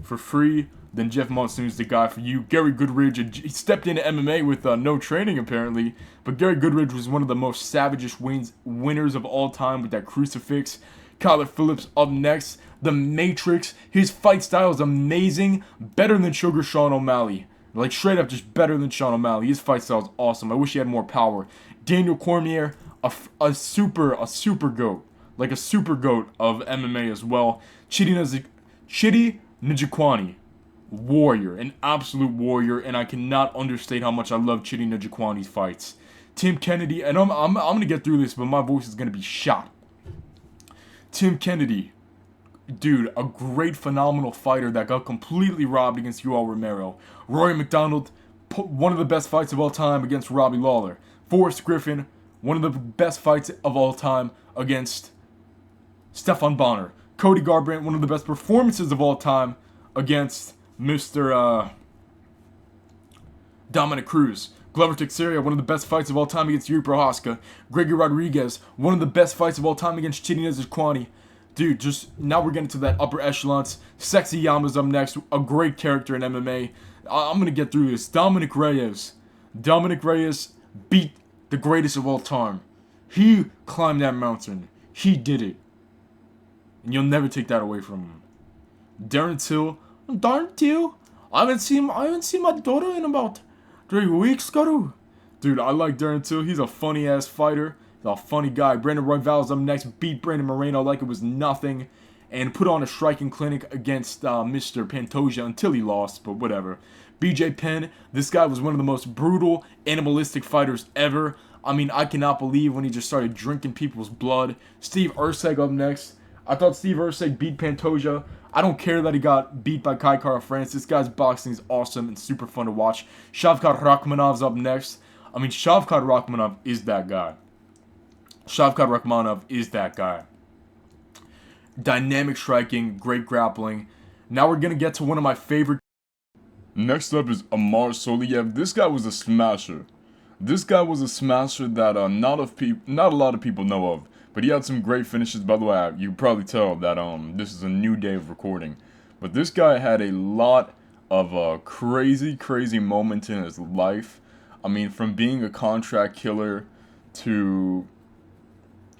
for free, then Jeff Monsoon's the guy for you. Gary Goodridge, he stepped into MMA with no training apparently, but Gary Goodridge was one of the most savagest winners of all time with that crucifix. Kyler Phillips up next. The Matrix, his fight style is amazing, better than Sugar Sean O'Malley. Like, straight up just better than Sean O'Malley. His fight style is awesome. I wish he had more power. Daniel Cormier, a super goat. Like a super goat of MMA as well. Chidi Njokuani, warrior, an absolute warrior, and I cannot understate how much I love Chidi Njokuani's fights. Tim Kennedy, and I'm gonna get through this, but my voice is gonna be shot. Tim Kennedy, dude, a great, phenomenal fighter that got completely robbed against Yoel Romero. Rory McDonald, one of the best fights of all time against Robbie Lawler. Forrest Griffin, one of the best fights of all time against Stefan Bonner. Cody Garbrandt, one of the best performances of all time against Mr. Dominic Cruz. Glover Teixeira, one of the best fights of all time against Yuri Prohaska. Gregory Rodriguez, one of the best fights of all time against Chidi Njokuani. Dude, just now we're getting to that upper echelons. Sexy Yama's up next, a great character in MMA. I'm gonna get through this. Dominic Reyes beat the greatest of all time. He climbed that mountain. He did it. And you'll never take that away from him. Darren Till. I haven't seen my daughter in about 3 weeks, Garu. Dude, I like Darren Till. He's a funny ass fighter. He's a funny guy. Brandon Royval's up next. Beat Brandon Moreno like it was nothing. And put on a striking clinic against Mr. Pantoja until he lost, but whatever. BJ Penn, this guy was one of the most brutal, animalistic fighters ever. I mean, I cannot believe when he just started drinking people's blood. Steve Erceg up next. I thought Steve Erceg beat Pantoja. I don't care that he got beat by Kai Kara France. This guy's boxing is awesome and super fun to watch. Shavkat Rakhmanov's up next. I mean, Shavkat Rakhmonov is that guy. Shavkat Rakhmonov is that guy. Dynamic striking, great grappling. Now we're going to get to one of my favorite. Next up is Amar Soliev. This guy was a smasher. This guy was a smasher that not a lot of people know of. But he had some great finishes. By the way, you can probably tell that this is a new day of recording. But this guy had a lot of crazy moments in his life. I mean, from being a contract killer to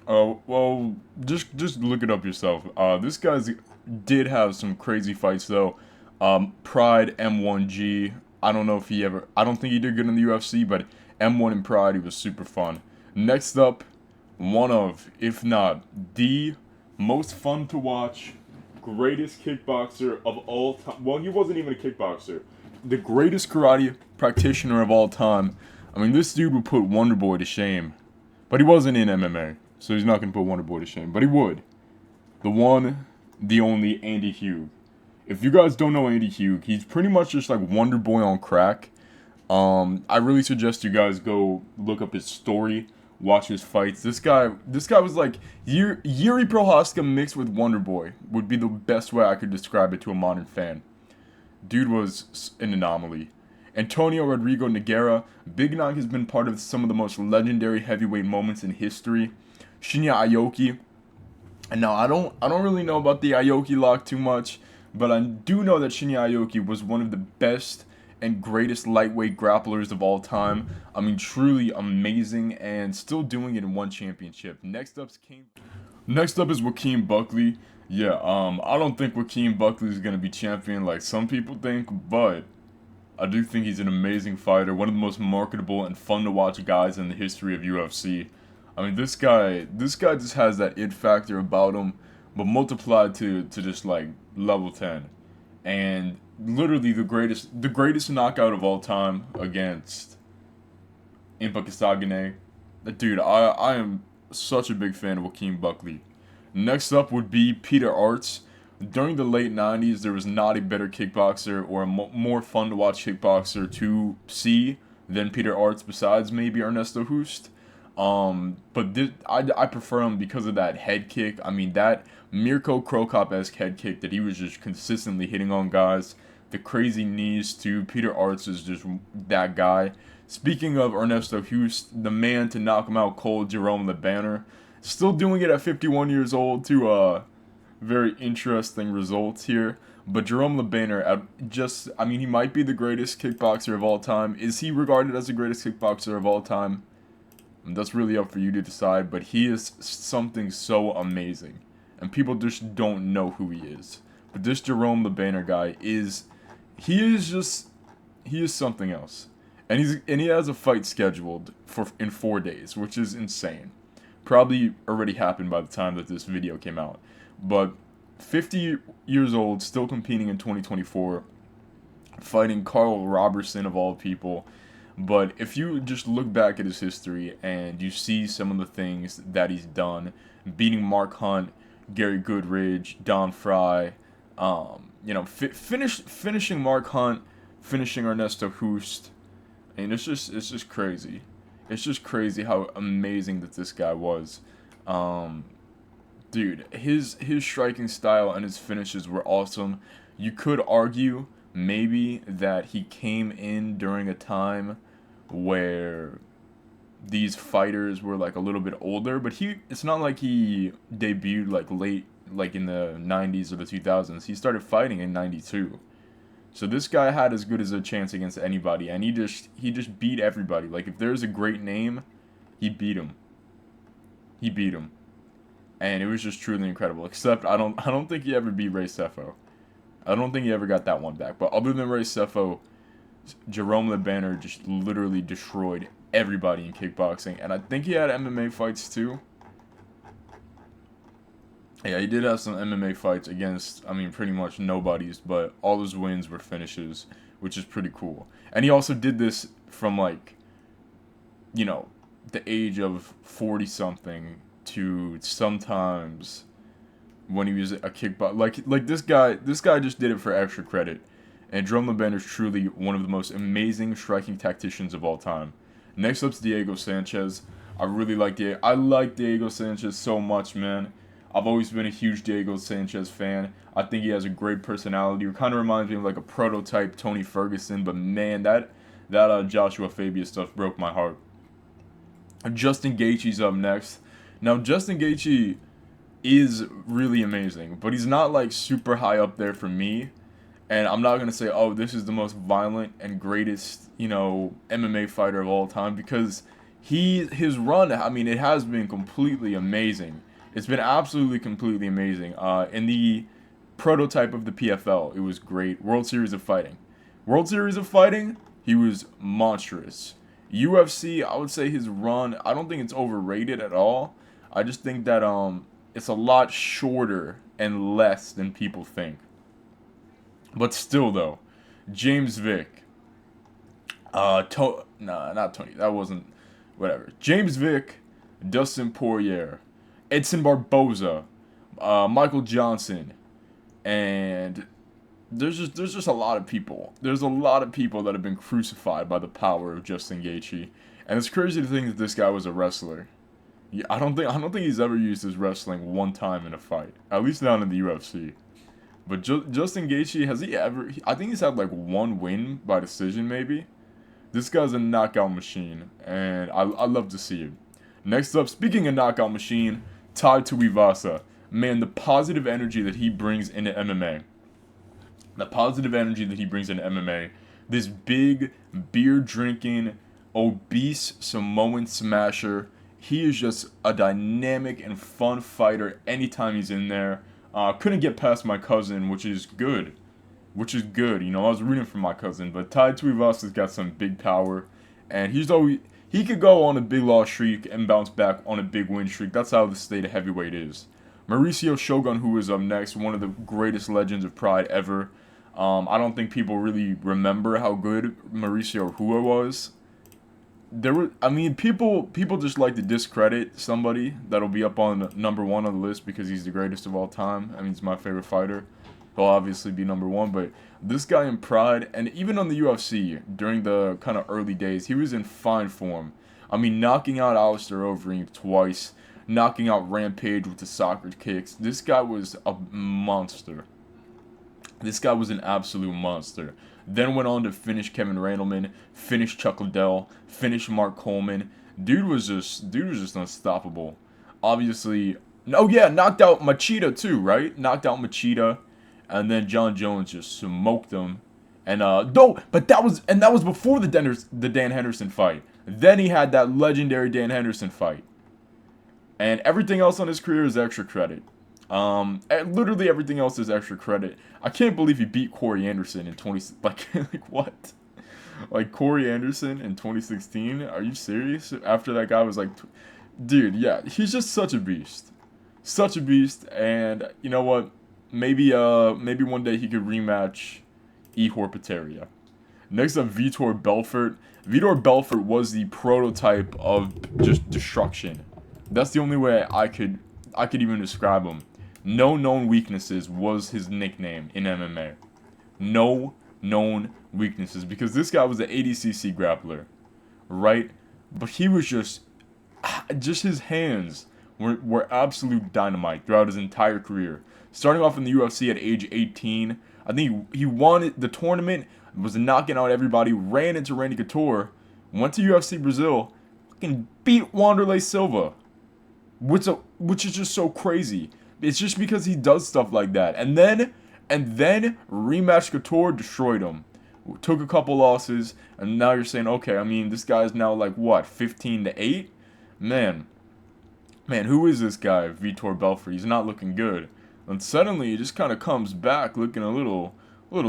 well, just look it up yourself. This guy did have some crazy fights though. Pride M1G. I don't think he did good in the UFC, but M1 and Pride, he was super fun. Next up, one of, if not the most fun to watch, greatest kickboxer of all time. Well, he wasn't even a kickboxer. The greatest karate practitioner of all time. I mean, this dude would put Wonder Boy to shame. But he wasn't in MMA, so he's not going to put Wonder Boy to shame. But he would. The one, the only Andy Hugh. If you guys don't know Andy Hugh, he's pretty much just like Wonder Boy on crack. I really suggest you guys go look up his story, watch his fights. This guy was like Yuri Prohaska mixed with Wonder Boy would be the best way I could describe it to a modern fan. Dude was an anomaly. Antonio Rodrigo Nogueira, Big Nog has been part of some of the most legendary heavyweight moments in history. Shinya Aoki. And now I don't really know about the Aoki lock too much, but I do know that Shinya Aoki was one of the best and greatest lightweight grapplers of all time. I mean, truly amazing, and still doing it in one championship. Next up is Joaquin Buckley. Yeah, I don't think Joaquin Buckley is gonna be champion like some people think, but I do think he's an amazing fighter, one of the most marketable and fun to watch guys in the history of UFC. I mean, this guy just has that it factor about him, but multiplied to just like level 10, and literally the greatest knockout of all time against Impa Kasagane. Dude, I am such a big fan of Joaquin Buckley. Next up would be Peter Arts. During the late 90s, there was not a better kickboxer or a more fun to watch kickboxer to see than Peter Arts, besides maybe Ernesto Hoost. But I prefer him because of that head kick. I mean, that Mirko Krokop-esque head kick that he was just consistently hitting on guys. The crazy knees, too. Peter Arts is just that guy. Speaking of Ernesto Hoost, the man to knock him out cold, Jerome Le Banner. Still doing it at 51 years old to, very interesting results here. But Jerome Le Banner, I mean, he might be the greatest kickboxer of all time. Is he regarded as the greatest kickboxer of all time? That's really up for you to decide, but he is something so amazing. And people just don't know who he is. But this Jerome Le Banner guy he is something else. And he has a fight scheduled in 4 days, which is insane. Probably already happened by the time that this video came out. But 50 years old, still competing in 2024, fighting Carl Robertson of all people. But if you just look back at his history and you see some of the things that he's done, beating Mark Hunt, Gary Goodridge, Don Fry, finishing Mark Hunt, finishing Ernesto Hoost, and it's just crazy. It's just crazy how amazing that this guy was. Dude, his striking style and his finishes were awesome. You could argue maybe that he came in during a time where these fighters were like a little bit older, but it's not like he debuted like late, like in the 90s or the 2000s. He started fighting in 92. So this guy had as good as a chance against anybody, and he just beat everybody. Like, if there's a great name, he beat him. He beat him. And it was just truly incredible. Except I don't think he ever beat Ray Sefo. I don't think he ever got that one back. But other than Ray Sefo, Jerome Le Banner just literally destroyed everybody in kickboxing. And I think he had MMA fights too. Yeah, he did have some MMA fights against, I mean, pretty much nobodies, but all his wins were finishes, which is pretty cool. And he also did this from, like, the age of 40-something to sometimes when he was a kickboxer. Like this guy just did it for extra credit. And Jerome Le Banner is truly one of the most amazing striking tacticians of all time. Next up's Diego Sanchez. I like Diego Sanchez so much, man. I've always been a huge Diego Sanchez fan. I think he has a great personality. It kind of reminds me of like a prototype Tony Ferguson, but man, that Joshua Fabia stuff broke my heart. Justin Gaethje's up next. Now, Justin Gaethje is really amazing, but he's not like super high up there for me. And I'm not going to say, oh, this is the most violent and greatest, MMA fighter of all time, because his run, I mean, it has been completely amazing. It's been absolutely completely amazing. In the prototype of the PFL, it was great. World Series of Fighting, he was monstrous. UFC, I would say his run, I don't think it's overrated at all. I just think that it's a lot shorter and less than people think. But still, though, James Vick, not Tony, that wasn't, whatever. James Vick, Dustin Poirier, Edson Barboza, Michael Johnson, and there's just a lot of people. There's a lot of people that have been crucified by the power of Justin Gaethje, and it's crazy to think that this guy was a wrestler. Yeah, I don't think he's ever used his wrestling one time in a fight, at least not in the UFC. But Justin Gaethje, has he ever? I think he's had like one win by decision, maybe. This guy's a knockout machine, and I love to see it. Next up, speaking of knockout machine, Tai Tuivasa. Man, the positive energy that he brings into MMA. The positive energy that he brings into MMA. This big, beer-drinking, obese Samoan smasher. He is just a dynamic and fun fighter anytime he's in there. Couldn't get past my cousin, which is good. You know, I was rooting for my cousin, but Tai Tuivasa's got some big power, and he could go on a big loss streak and bounce back on a big win streak. That's how the state of heavyweight is. Mauricio Shogun, who is up next, one of the greatest legends of Pride ever. I don't think people really remember how good Mauricio Rua was. People just like to discredit somebody that'll be up on number 1 on the list because he's the greatest of all time. I mean, he's my favorite fighter. He'll obviously be number 1, but this guy in Pride, and even on the UFC, during the kind of early days, he was in fine form. I mean, knocking out Alistair Overeem twice, knocking out Rampage with the soccer kicks. This guy was a monster. This guy was an absolute monster. Then went on to finish Kevin Randleman, finish Chuck Liddell, finish Mark Coleman. Dude was just unstoppable. Obviously, oh yeah, knocked out Machida too, right? Knocked out Machida, and then John Jones just smoked him. And that was before the Dan Henderson fight. Then he had that legendary Dan Henderson fight. And everything else on his career is extra credit. And literally everything else is extra credit. I can't believe he beat Corey Anderson in like what? Like Corey Anderson in 2016? Are you serious? After that guy was like, dude, yeah, he's just such a beast. Such a beast, and you know what? Maybe one day he could rematch Ihor Potieria. Next up, Vitor Belfort. Vitor Belfort was the prototype of just destruction. That's the only way I could even describe him. No known weaknesses was his nickname in MMA. No known weaknesses, because this guy was an ADCC grappler, right? But he was just his hands were absolute dynamite throughout his entire career. Starting off in the UFC at age 18, I think he won the tournament, was knocking out everybody, ran into Randy Couture, went to UFC Brazil, fucking beat Wanderlei Silva, which is just so crazy. It's just because he does stuff like that. And then rematch Couture, destroyed him. Took a couple losses, and now you're saying, okay, I mean, this guy's now like, what, 15-8? Man, who is this guy, Vitor Belfort? He's not looking good. And suddenly, he just kind of comes back looking a little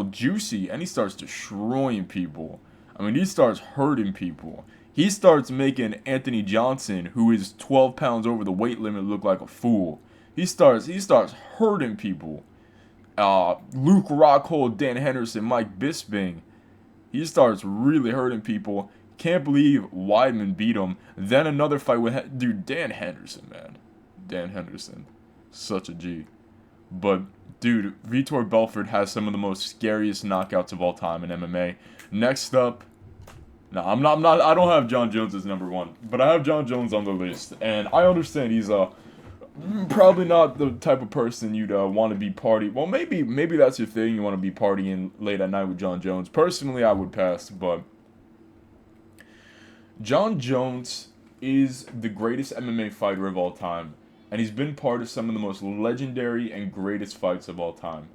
juicy, and he starts destroying people. I mean, he starts hurting people. He starts making Anthony Johnson, who is 12 pounds over the weight limit, look like a fool. He starts hurting people. Luke Rockhold, Dan Henderson, Mike Bisping. He starts really hurting people. Can't believe Weidman beat him. Then another fight with Dan Henderson, man. Dan Henderson, such a G. But dude, Vitor Belfort has some of the most scariest knockouts of all time in MMA. Next up, no, I'm not. I don't have John Jones as number 1, but I have John Jones on the list, and I understand he's probably not the type of person you'd want to be party. Well, maybe that's your thing. You want to be partying late at night with John Jones. Personally, I would pass, but John Jones is the greatest MMA fighter of all time, and he's been part of some of the most legendary and greatest fights of all time.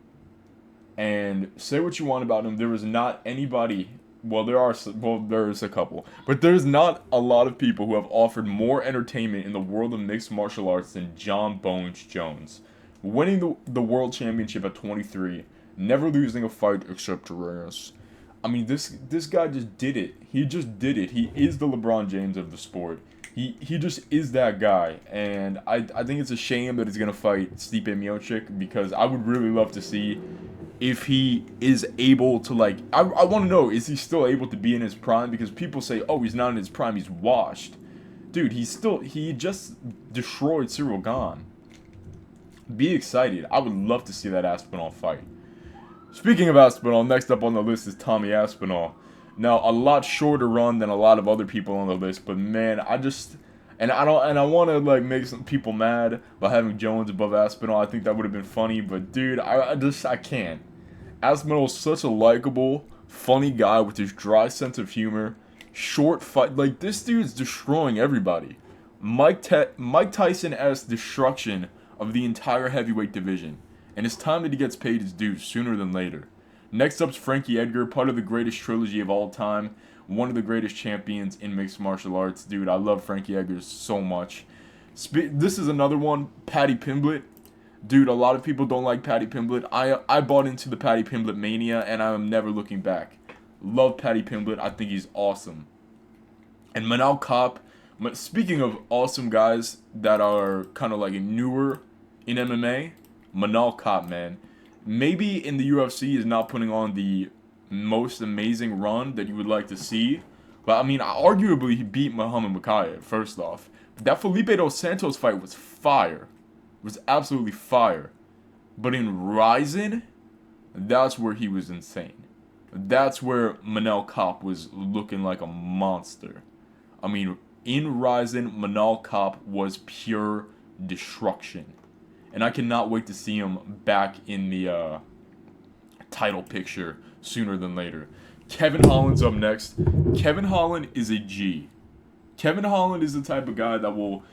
And say what you want about him, there is not anybody. Well, there's a couple, but there's not a lot of people who have offered more entertainment in the world of mixed martial arts than John Bones Jones. Winning the world championship at 23, never losing a fight except to Reyes. I mean, this guy just did it. He just did it. He is the LeBron James of the sport. He just is that guy, and I think it's a shame that he's gonna fight Stipe Miocic, because I would really love to see if he is able to, like, I want to know, is he still able to be in his prime? Because people say, oh, he's not in his prime, he's washed. Dude, he just destroyed Cyril Gane. Be excited. I would love to see that Aspinall fight. Speaking of Aspinall, next up on the list is Tommy Aspinall. Now, a lot shorter run than a lot of other people on the list, but man, I want to like make some people mad by having Jones above Aspinall. I think that would have been funny, but dude, I can't. Aspinall is such a likable, funny guy with his dry sense of humor. Short fight, like this dude's destroying everybody. Mike Tyson-esque destruction of the entire heavyweight division, and it's time that he gets paid his dues sooner than later. Next up's Frankie Edgar, part of the greatest trilogy of all time, one of the greatest champions in mixed martial arts. Dude, I love Frankie Edgar so much. This is another one, Paddy Pimblett. Dude, a lot of people don't like Paddy Pimblett. I bought into the Paddy Pimblett mania, and I am never looking back. Love Paddy Pimblett. I think he's awesome. And Manal Kape, speaking of awesome guys that are kind of like newer in MMA, Manal Kape, man. Maybe in the UFC is not putting on the most amazing run that you would like to see. But, I mean, arguably he beat Muhammad Mokaev, first off. That Felipe dos Santos fight was fire. It was absolutely fire. But in Ryzen, that's where he was insane. That's where Manal Kape was looking like a monster. I mean, in Ryzen, Manal Kape was pure destruction. And I cannot wait to see him back in the title picture sooner than later. Kevin Holland's up next. Kevin Holland is a G. Kevin Holland is the type of guy that will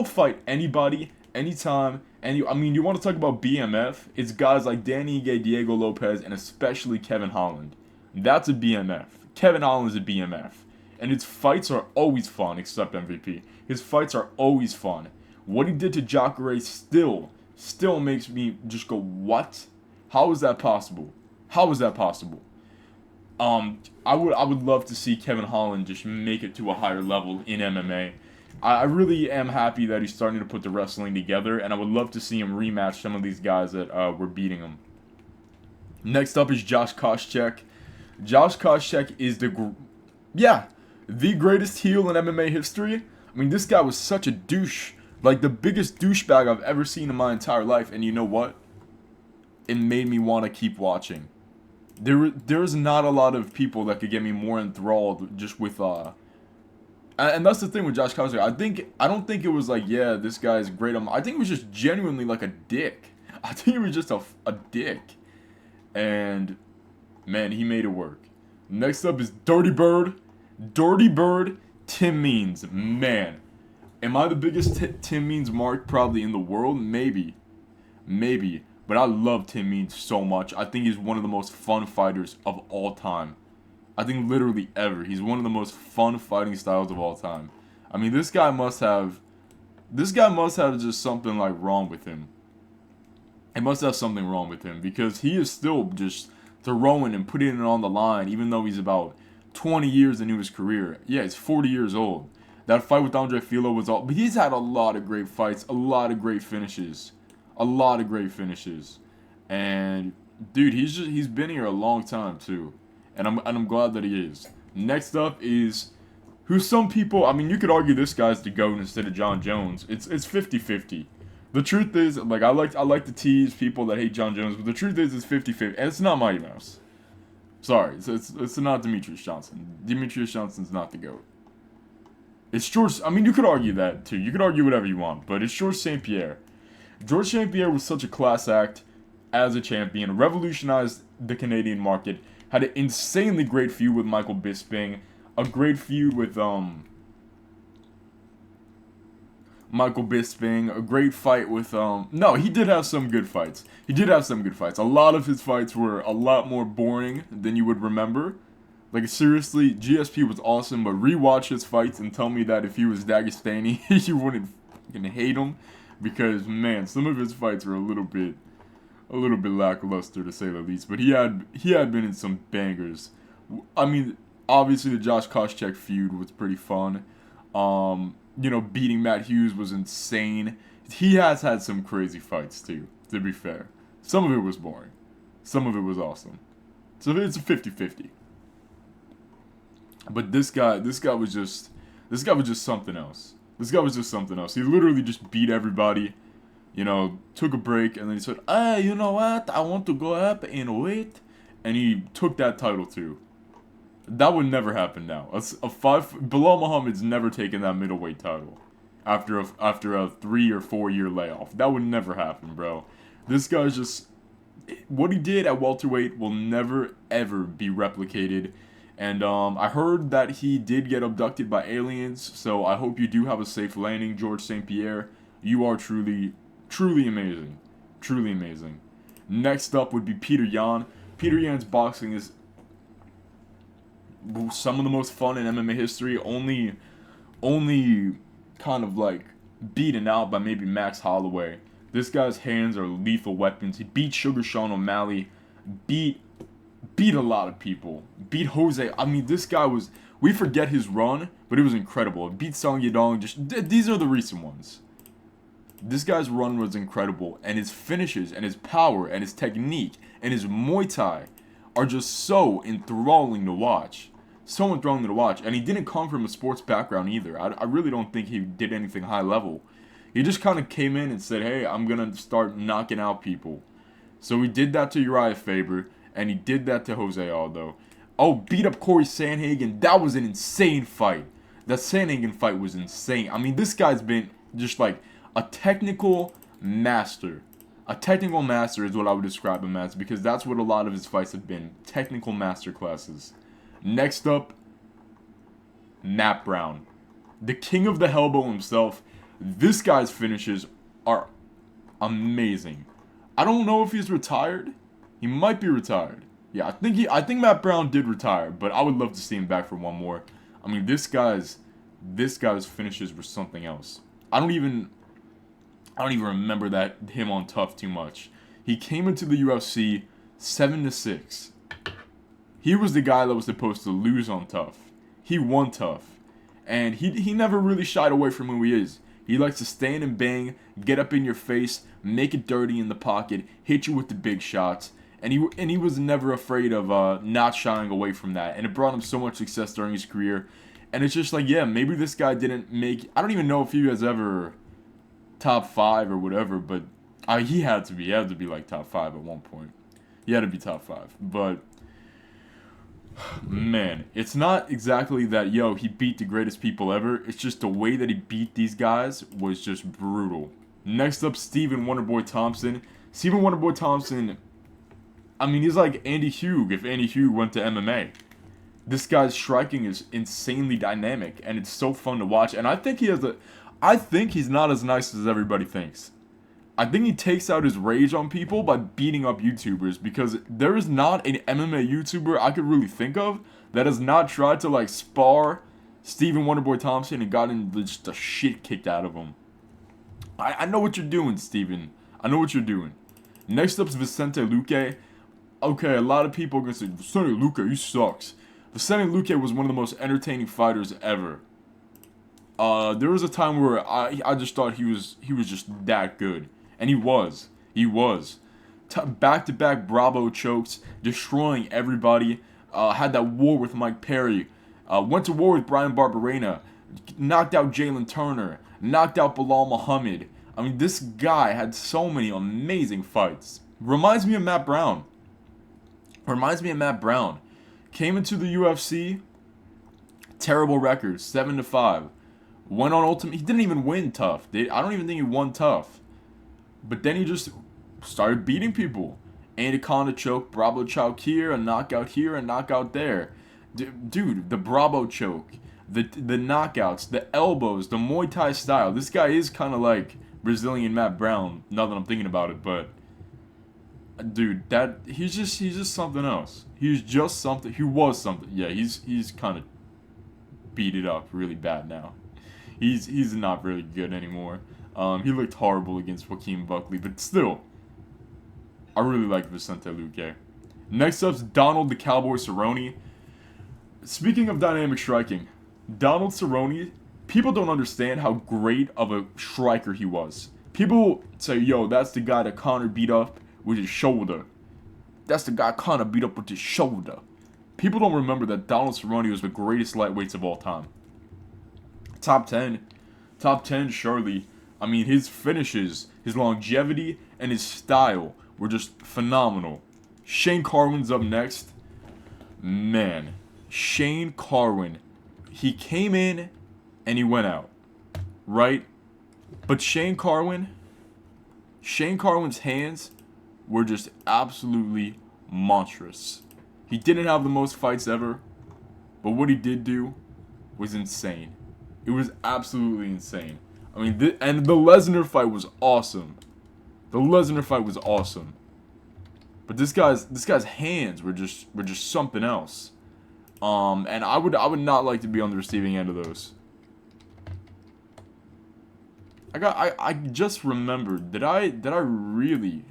fight anybody, anytime. I mean, you want to talk about BMF? It's guys like Danny Ige, Diego Lopez, and especially Kevin Holland. That's a BMF. Kevin Holland is a BMF. And his fights are always fun, except MVP. His fights are always fun. What he did to Jacare still makes me just go, what? How is that possible? How is that possible? I would love to see Kevin Holland just make it to a higher level in MMA. I really am happy that he's starting to put the wrestling together, and I would love to see him rematch some of these guys that were beating him. Next up is Josh Koscheck. Josh Koscheck is the greatest heel in MMA history. I mean, this guy was such a douche. Like, the biggest douchebag I've ever seen in my entire life. And you know what? It made me want to keep watching. There's not a lot of people that could get me more enthralled just with, and that's the thing with Josh Koscheck. I don't think it was like, yeah, this guy's great. I think it was just genuinely like a dick. I think he was just a dick. And, man, he made it work. Next up is Dirty Bird. Dirty Bird, Tim Means. Man. Am I the biggest Tim Means mark probably in the world? Maybe. Maybe. But I love Tim Means so much. I think he's one of the most fun fighters of all time. I think literally ever. He's one of the most fun fighting styles of all time. I mean, this guy must have just something like wrong with him. It must have something wrong with him because he is still just throwing and putting it on the line even though he's about 20 years into his career. Yeah, he's 40 years old. That fight with Andre Filo was all... But he's had a lot of great fights. A lot of great finishes. A lot of great finishes. And, dude, he's been here a long time, too. And I'm glad that he is. Next up is... Who some people... I mean, you could argue this guy's the GOAT instead of John Jones. It's 50-50. The truth is, like, I like to tease people that hate John Jones, but the truth is it's 50-50. And it's not Mighty Mouse. Sorry, it's not Demetrius Johnson. Demetrius Johnson's not the GOAT. It's George... I mean, you could argue that, too. You could argue whatever you want, but it's Georges St-Pierre. Georges St-Pierre was such a class act as a champion, revolutionized the Canadian market, had an insanely great feud with Michael Bisping, a great feud with, Michael Bisping, a great fight with, no, he did have some good fights. He did have some good fights. A lot of his fights were a lot more boring than you would remember. Like, seriously, GSP was awesome, but rewatch his fights and tell me that if he was Dagestani, you wouldn't fucking hate him. Because, man, some of his fights were a little bit lackluster, to say the least. But he had been in some bangers. I mean, obviously the Josh Koscheck feud was pretty fun. You know, beating Matt Hughes was insane. He has had some crazy fights, too, to be fair. Some of it was boring. Some of it was awesome. So it's a 50-50. But this guy was just something else. This guy was just something else. He literally just beat everybody. you know, took a break, and then he said, "Hey, you know what? I want to go up in weight," and he took that title too. That would never happen now. Bilal Muhammad's never taken that middleweight title after a 3 or 4 year layoff. That would never happen, bro. This guy's just what he did at welterweight will never ever be replicated. And I heard that he did get abducted by aliens, so I hope you do have a safe landing, George St. Pierre. You are truly, truly amazing. Truly amazing. Next up would be Peter Yan. Peter Yan's boxing is some of the most fun in MMA history. Only kind of like beaten out by maybe Max Holloway. This guy's hands are lethal weapons. He beat Sugar Sean O'Malley, beat a lot of people, beat Jose. I mean, this guy was. We forget his run, but it was incredible. Beat Song Yadong. These are the recent ones. This guy's run was incredible, and his finishes, and his power, and his technique, and his Muay Thai are just so enthralling to watch. So enthralling to watch. And he didn't come from a sports background either. I really don't think he did anything high level. He just kind of came in and said, hey, I'm going to start knocking out people. So he did that to Uriah Faber, and he did that to Jose Aldo. Oh, beat up Corey Sandhagen. That was an insane fight. That Sandhagen fight was insane. I mean, this guy's been just like a technical master. A technical master is what I would describe him as, because that's what a lot of his fights have been. Technical master classes. Next up, Matt Brown. The king of the elbow himself. This guy's finishes are amazing. I don't know if he's retired. He might be retired. Yeah, I think Matt Brown did retire, but I would love to see him back for one more. I mean, this guy's finishes were something else. I don't even remember that him on Tough too much. He came into the UFC 7-6. He was the guy that was supposed to lose on Tough. He won Tough. And he never really shied away from who he is. He likes to stand and bang, get up in your face, make it dirty in the pocket, hit you with the big shots. And he was never afraid of not shying away from that. And it brought him so much success during his career. And it's just like, yeah, maybe this guy didn't make... I don't even know if he was ever top 5 or whatever, but he had to be. He had to be like top 5 at one point. He had to be top 5. But... man, it's not exactly that, yo, he beat the greatest people ever. It's just the way that he beat these guys was just brutal. Next up, Stephen Wonderboy Thompson. Stephen Wonderboy Thompson, I mean, he's like Andy Hugh if Andy Hugh went to MMA. This guy's striking is insanely dynamic, and it's so fun to watch. And I think he's not as nice as everybody thinks. I think he takes out his rage on people by beating up YouTubers, because there is not an MMA YouTuber I could really think of that has not tried to like spar Stephen Wonderboy Thompson and gotten just the shit kicked out of him. I know what you're doing, Stephen. I know what you're doing. Next up is Vicente Luque. Okay, a lot of people are gonna say, Vicente Luque, he sucks. Vicente Luque was one of the most entertaining fighters ever. There was a time where I just thought he was just that good. And he was. He was. Back-to-back Bravo chokes, destroying everybody. Had that war with Mike Perry. Went to war with Brian Barberena. Knocked out Jalen Turner. Knocked out Bilal Muhammad. I mean, this guy had so many amazing fights. Reminds me of Matt Brown. Came into the UFC. Terrible record. 7-5. Went on Ultimate. He didn't even win Tough. I don't even think he won Tough. But then he just started beating people. Anaconda choke, Bravo choke here, a knockout here, a knockout there. Dude, the Bravo choke, the knockouts, the elbows, the Muay Thai style. This guy is kind of like Brazilian Matt Brown, now that I'm thinking about it, but dude, he's just something else. He was something. Yeah, he's kind of beat it up really bad now. He's not really good anymore. He looked horrible against Joaquin Buckley, but still, I really like Vicente Luque. Next up's Donald the Cowboy Cerrone. Speaking of dynamic striking, Donald Cerrone, people don't understand how great of a striker he was. People say, yo, that's the guy that Conor beat up with his shoulder. That's the guy Conor beat up with his shoulder. People don't remember that Donald Cerrone was the greatest lightweights of all time. Top 10, surely. I mean, his finishes, his longevity, and his style were just phenomenal. Shane Carwin's up next. Man, Shane Carwin, he came in and he went out, right? But Shane Carwin's hands were just absolutely monstrous. He didn't have the most fights ever, but what he did do was insane. It was absolutely insane. I mean, and the Lesnar fight was awesome. The Lesnar fight was awesome. But this guy's hands were just something else. And I would not like to be on the receiving end of those. I just remembered. Did I really?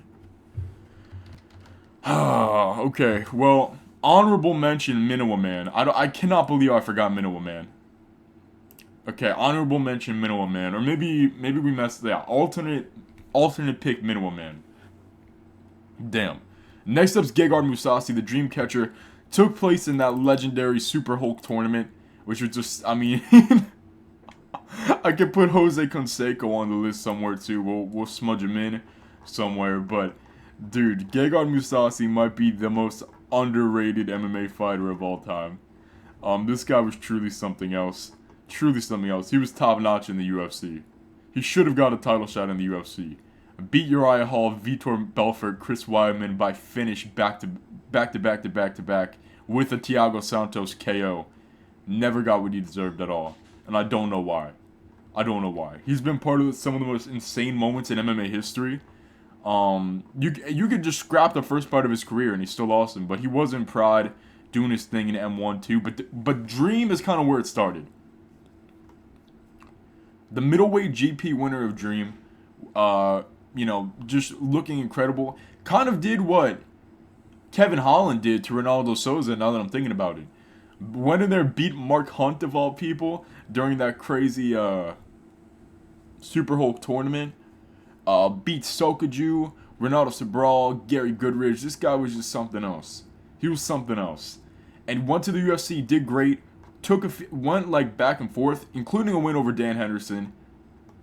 Okay. Well, honorable mention Minowa Man. I cannot believe I forgot Minowa Man. Okay, honorable mention Minowa Man, or maybe we messed that. Alternate pick Minowa Man. Damn. Next up's Gegard Mousasi, the Dreamcatcher. Took place in that legendary Super Hulk tournament, which was just, I mean, I could put Jose Canseco on the list somewhere too. We'll smudge him in somewhere, but dude, Gegard Mousasi might be the most underrated MMA fighter of all time. This guy was truly something else. Truly something else. He was top notch in the UFC. He should have got a title shot in the UFC. Beat Uriah Hall, Vitor Belfort, Chris Weidman by finish back to back with a Thiago Santos KO. Never got what he deserved at all. And I don't know why. He's been part of some of the most insane moments in MMA history. You could just scrap the first part of his career and he's still awesome. But he was in Pride, doing his thing in M1 too. But Dream is kind of where it started. The middleweight GP winner of Dream, just looking incredible. Kind of did what Kevin Holland did to Ronaldo Souza, now that I'm thinking about it. Went in there, beat Mark Hunt of all people during that crazy Super Hulk tournament. Beat Sokaju, Ronaldo Sobral, Gary Goodridge. This guy was just something else. He was something else. And went to the UFC, did great. Went like back and forth, including a win over Dan Henderson.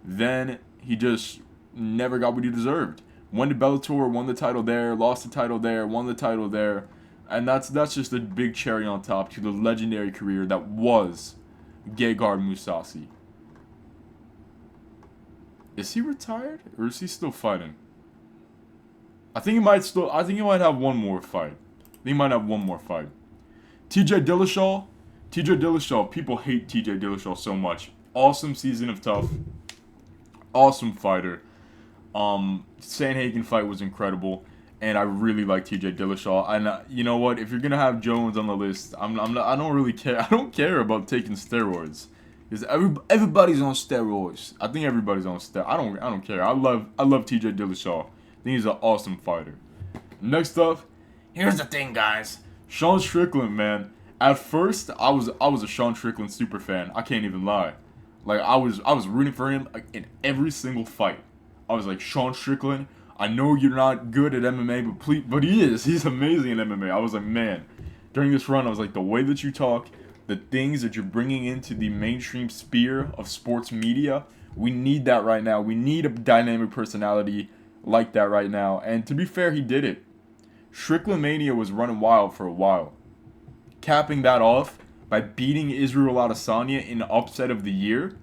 Then he just never got what he deserved. Went to Bellator, won the title there, lost the title there, won the title there. And that's just a big cherry on top to the legendary career that was Gegard Mousasi. Is he retired or is he still fighting? I think he might have one more fight. TJ Dillashaw, people hate TJ Dillashaw so much. Awesome season of Tough. Awesome fighter. Sandhagen fight was incredible, and I really like TJ Dillashaw. And you know what? If you're gonna have Jones on the list, I don't really care. I don't care about taking steroids, because everybody's on steroids. I think everybody's on steroids. I don't care. I love TJ Dillashaw. I think he's an awesome fighter. Next up, here's the thing, guys. Sean Strickland, man. At first, I was a Sean Strickland super fan. I can't even lie. Like I was rooting for him in every single fight. I was like, Sean Strickland, I know you're not good at MMA, but he is. He's amazing at MMA. I was like, man, during this run, I was like, the way that you talk, the things that you're bringing into the mainstream sphere of sports media, we need that right now. We need a dynamic personality like that right now. And to be fair, he did it. Strickland Mania was running wild for a while. Capping that off by beating Israel Adesanya in the upset of the year.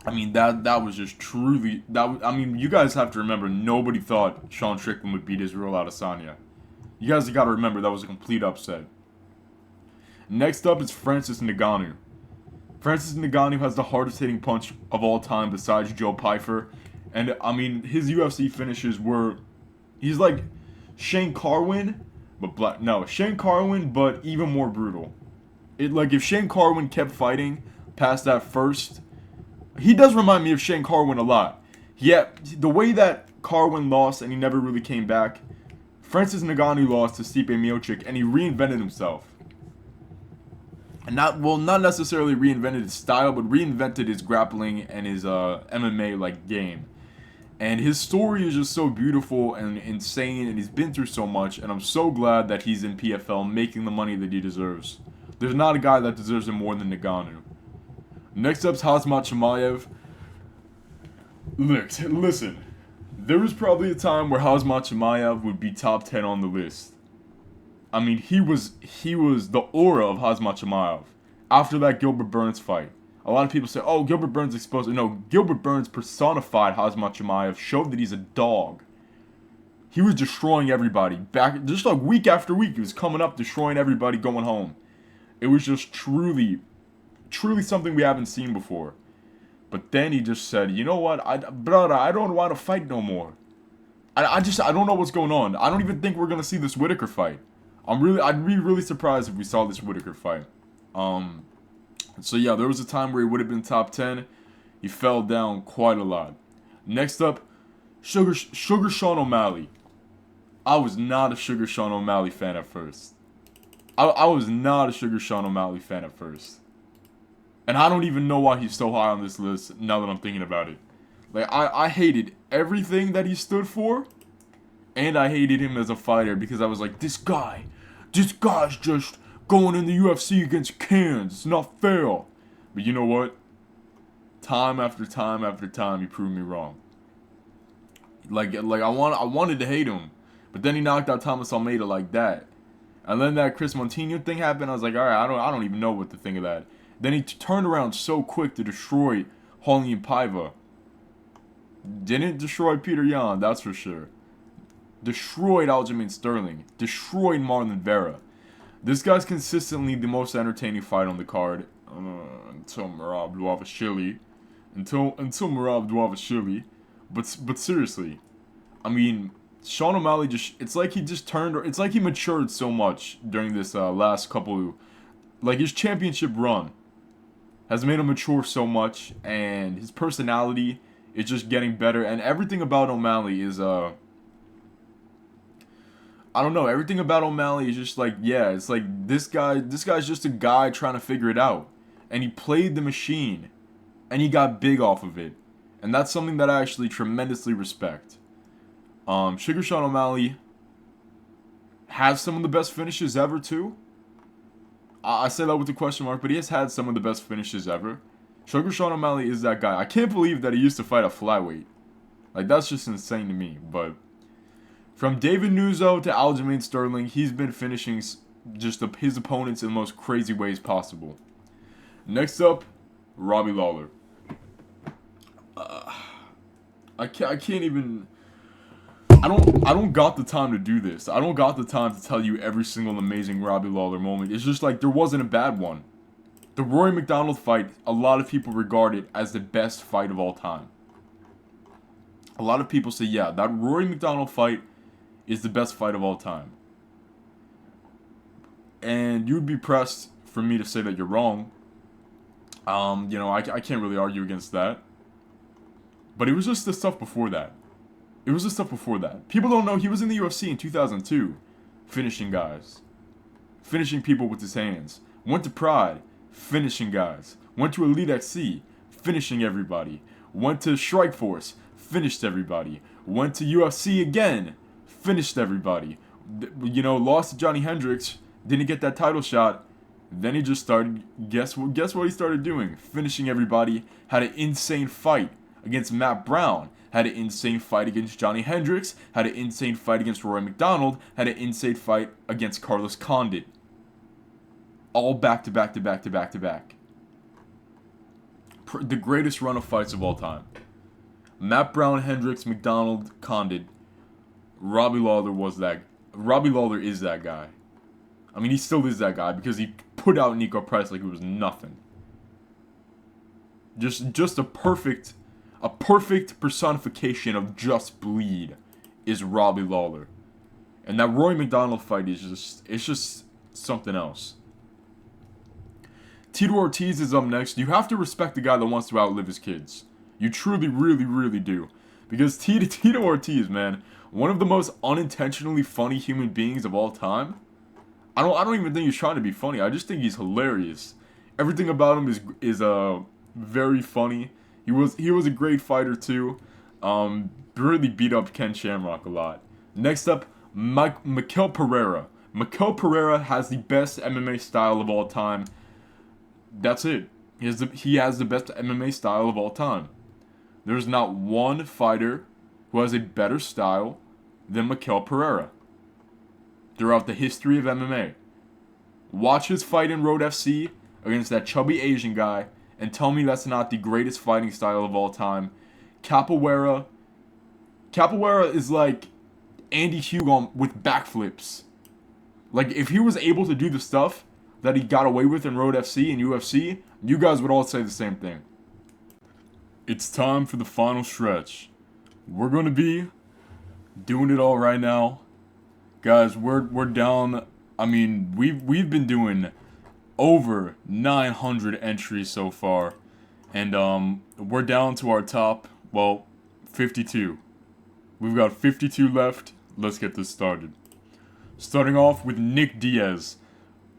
I mean, that was just truly... you guys have to remember, nobody thought Sean Strickland would beat Israel Adesanya. You guys got to remember, that was a complete upset. Next up is Francis Ngannou. Francis Ngannou has the hardest hitting punch of all time besides Joe Pyfer. And, I mean, his UFC finishes were... He's like Shane Carwin, Shane Carwin, but even more brutal. If Shane Carwin kept fighting past that first... He does remind me of Shane Carwin a lot. Yeah, the way that Carwin lost and he never really came back, Francis Ngannou lost to Stipe Miocic and he reinvented himself. And not necessarily reinvented his style, but reinvented his grappling and his MMA game. And his story is just so beautiful and insane, and he's been through so much, and I'm so glad that he's in PFL making the money that he deserves. There's not a guy that deserves it more than Ngannou. Next up's Khamzat Chimaev. Look, listen. There was probably a time where Khamzat Chimaev would be top 10 on the list. I mean, he was the aura of Khamzat Chimaev. After that Gilbert Burns fight, a lot of people say, "Oh, Gilbert Burns exposed." No, Gilbert Burns personified Khamzat Chimaev, showed that he's a dog. He was destroying everybody. Back just like week after week, he was coming up, destroying everybody, going home. It was just truly something we haven't seen before. But then he just said, "You know what, brother, I don't want to fight no more. I don't know what's going on. I don't even think we're gonna see this Whitaker fight. I'd be really surprised if we saw this Whitaker fight." So yeah, there was a time where he would have been top 10. He fell down quite a lot. Next up, Sugar Sean O'Malley. I was not a Sugar Sean O'Malley fan at first. I was not a Sugar Sean O'Malley fan at first. And I don't even know why he's so high on this list now that I'm thinking about it. Like, I hated everything that he stood for. And I hated him as a fighter because I was like, this guy's just going in the UFC against cans. It's not fair. But you know what? Time after time after time, he proved me wrong. Like I wanted to hate him. But then he knocked out Thomas Almeida like that. And then that Chris Montinho thing happened. I was like, all right, I don't even know what to think of that. Then he turned around so quick to destroy Raulian Paiva. Didn't destroy Peter Yan, that's for sure. Destroyed Aljamain Sterling. Destroyed Marlon Vera. This guy's consistently the most entertaining fight on the card. Until Merab Dvalishvili. Until Merab Dvalishvili. But seriously. I mean, Sean O'Malley it's like he matured so much during this last couple, like his championship run has made him mature so much, and his personality is just getting better, and everything about O'Malley is I don't know, everything about O'Malley is just like, yeah, it's like this guy's just a guy trying to figure it out, and he played the machine, and he got big off of it, and that's something that I actually tremendously respect. Sugar Sean O'Malley has some of the best finishes ever, too. I say that with a question mark, but he has had some of the best finishes ever. Sugar Sean O'Malley is that guy. I can't believe that he used to fight a flyweight. Like, that's just insane to me. But from David Nuzzo to Aljamain Sterling, he's been finishing just his opponents in the most crazy ways possible. Next up, Robbie Lawler. I can't even... I don't got the time to do this. I don't got the time to tell you every single amazing Robbie Lawler moment. It's just like there wasn't a bad one. The Rory McDonald fight, a lot of people regard it as the best fight of all time. A lot of people say, yeah, that Rory McDonald fight is the best fight of all time. And you'd be pressed for me to say that you're wrong. You know, I can't really argue against that. But it was just the stuff before that. It was the stuff before that. People don't know he was in the UFC in 2002. Finishing guys. Finishing people with his hands. Went to Pride. Finishing guys. Went to Elite XC. Finishing everybody. Went to Strikeforce. Finished everybody. Went to UFC again. Finished everybody. You know, lost to Johnny Hendricks. Didn't get that title shot. Then he just started, guess what he started doing? Finishing everybody. Had an insane fight against Matt Brown. Had an insane fight against Johnny Hendricks. Had an insane fight against Rory McDonald. Had an insane fight against Carlos Condit. All back to back to back to back to back. The greatest run of fights of all time. Matt Brown, Hendricks, McDonald, Condit. Robbie Lawler is that guy. I mean, he still is that guy because he put out Nico Price like it was nothing. Just a perfect personification of just bleed is Robbie Lawler. And that Roy McDonald fight is just something else. Tito Ortiz is up next. You have to respect the guy that wants to outlive his kids. You truly, really, really do. Because Tito Ortiz, man, one of the most unintentionally funny human beings of all time. I don't even think he's trying to be funny. I just think he's hilarious. Everything about him is very funny. He was a great fighter too. Really beat up Ken Shamrock a lot. Next up, Mikel Pereira. Mikel Pereira has the best MMA style of all time. That's it. He has the best MMA style of all time. There's not one fighter who has a better style than Mikael Pereira throughout the history of MMA. Watch his fight in Road FC against that chubby Asian guy and tell me that's not the greatest fighting style of all time. Capoeira is like Andy Hugo with backflips. Like, if he was able to do the stuff that he got away with in Road FC and UFC, you guys would all say the same thing. It's time for the final stretch. We're going to be doing it all right now. Guys, we're down. I mean, we've been doing over 900 entries so far. And we're down to our top, 52. We've got 52 left. Let's get this started. Starting off with Nick Diaz.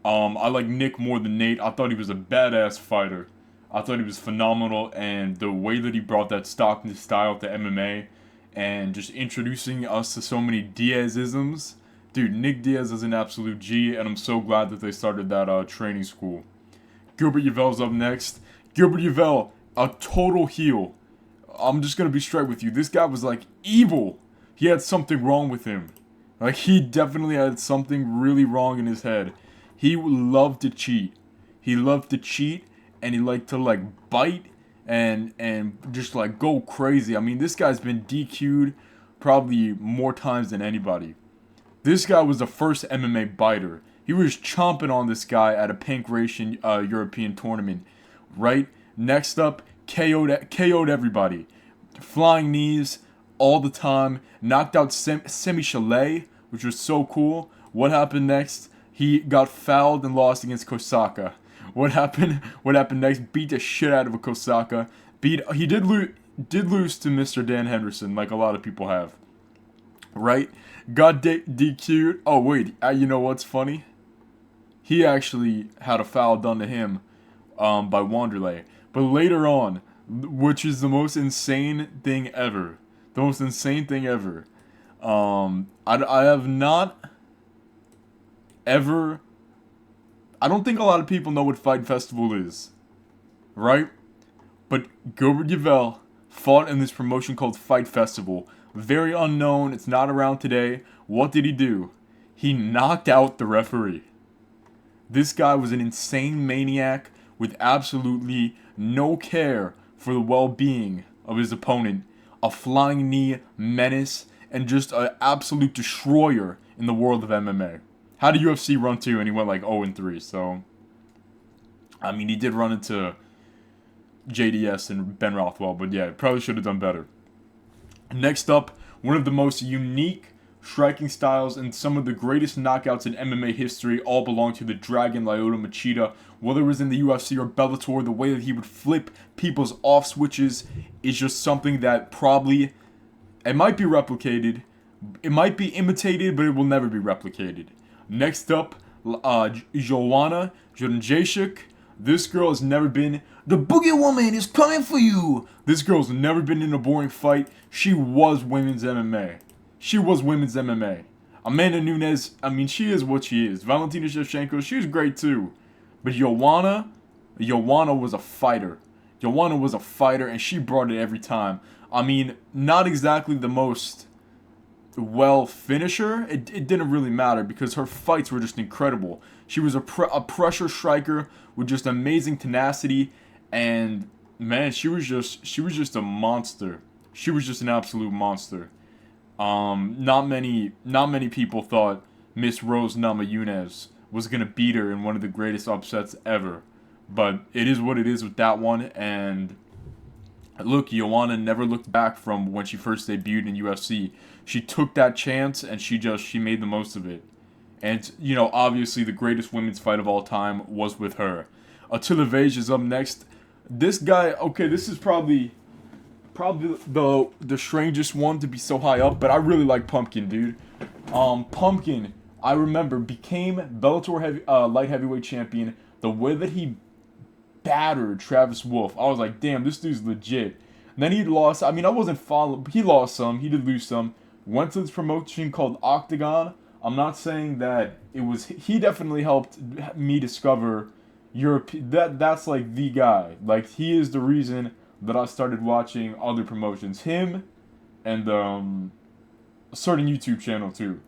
I like Nick more than Nate. I thought he was a badass fighter. I thought he was phenomenal, and the way that he brought that Stockton style to MMA and just introducing us to so many Diaz-isms. Dude, Nick Diaz is an absolute G, and I'm so glad that they started that training school. Gilbert Yvel's up next. Gilbert Yvel, a total heel. I'm just going to be straight with you. This guy was like evil. He had something wrong with him. Like, he definitely had something really wrong in his head. He loved to cheat. He loved to cheat, and he liked to, like, bite and just, like, go crazy. I mean, this guy's been DQ'd probably more times than anybody. This guy was the first MMA biter. He was chomping on this guy at a Pancration European tournament, right? Next up, KO'd everybody. Flying knees all the time. Knocked out Semi Chalet, which was so cool. What happened next? He got fouled and lost against Kosaka. What happened? What happened next? Beat the shit out of a Kosaka. He did lose to Mr. Dan Henderson, like a lot of people have. Right? Got DQ'd. Oh wait, you know what's funny? He actually had a foul done to him by Wanderlei. But later on, which is the most insane thing ever. The most insane thing ever. I have not ever... I don't think a lot of people know what Fight Festival is. Right? But Gilbert Yvel fought in this promotion called Fight Festival. Very unknown. It's not around today. What did he do? He knocked out the referee. This guy was an insane maniac with absolutely no care for the well-being of his opponent. A flying knee menace and just an absolute destroyer in the world of MMA. How did UFC run to? And he went like 0-3. So, I mean, he did run into JDS and Ben Rothwell, but yeah, probably should have done better. Next up, one of the most unique striking styles and some of the greatest knockouts in MMA history all belong to the Dragon Lyoto Machida. Whether it was in the UFC or Bellator, the way that he would flip people's off switches is just something that probably, it might be replicated, it might be imitated, but it will never be replicated. Next up, Joanna Jędrzejczyk. This girl has never been... The Boogie Woman is coming for you! This girl's never been in a boring fight. She was women's MMA. She was women's MMA. Amanda Nunes, I mean, she is what she is. Valentina Shevchenko, she was great too. But Joanna was a fighter. Joanna was a fighter, and she brought it every time. I mean, not exactly the most well finisher. It didn't really matter because her fights were just incredible. She was a pressure striker with just amazing tenacity, and man, she was just a monster. She was just an absolute monster. Not many people thought Miss Rose Namajunas was gonna beat her in one of the greatest upsets ever, but it is what it is with that one. And look, Joanna never looked back from when she first debuted in UFC. She took that chance and she made the most of it. And you know, obviously the greatest women's fight of all time was with her. Attila Vage is up next. This guy, okay, this is probably the strangest one to be so high up, but I really like Pumpkin, dude. Pumpkin, I remember, became Bellator light heavyweight champion. The way that he battered Travis Wolf, I was like, damn, this dude's legit. And then he lost. I mean, I wasn't following. He lost some. He did lose some. Went to this promotion called Octagon. I'm not saying that it was. He definitely helped me discover Europe. That's like the guy. Like, he is the reason that I started watching other promotions. Him and a certain YouTube channel too.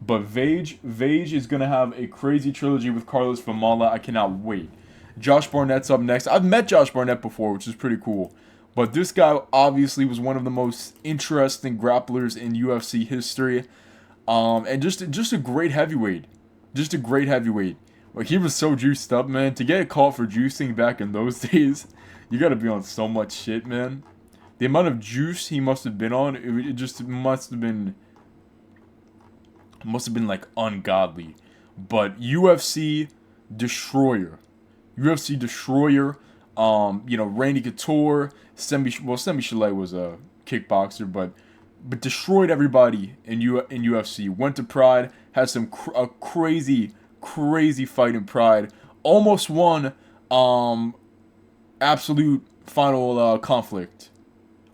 But Vage is gonna have a crazy trilogy with Carlos Famala. I cannot wait. Josh Barnett's up next. I've met Josh Barnett before, which is pretty cool. But this guy obviously was one of the most interesting grapplers in UFC history. And just a great heavyweight. Just a great heavyweight. Like, he was so juiced up, man. To get caught for juicing back in those days, you gotta be on so much shit, man. The amount of juice he must have been on, it just must have been like ungodly. But UFC Destroyer. UFC Destroyer. Randy Couture, Semi Chalet was a kickboxer, but destroyed everybody in UFC. Went to Pride, had a crazy fight in Pride. Almost won Absolute Final Conflict.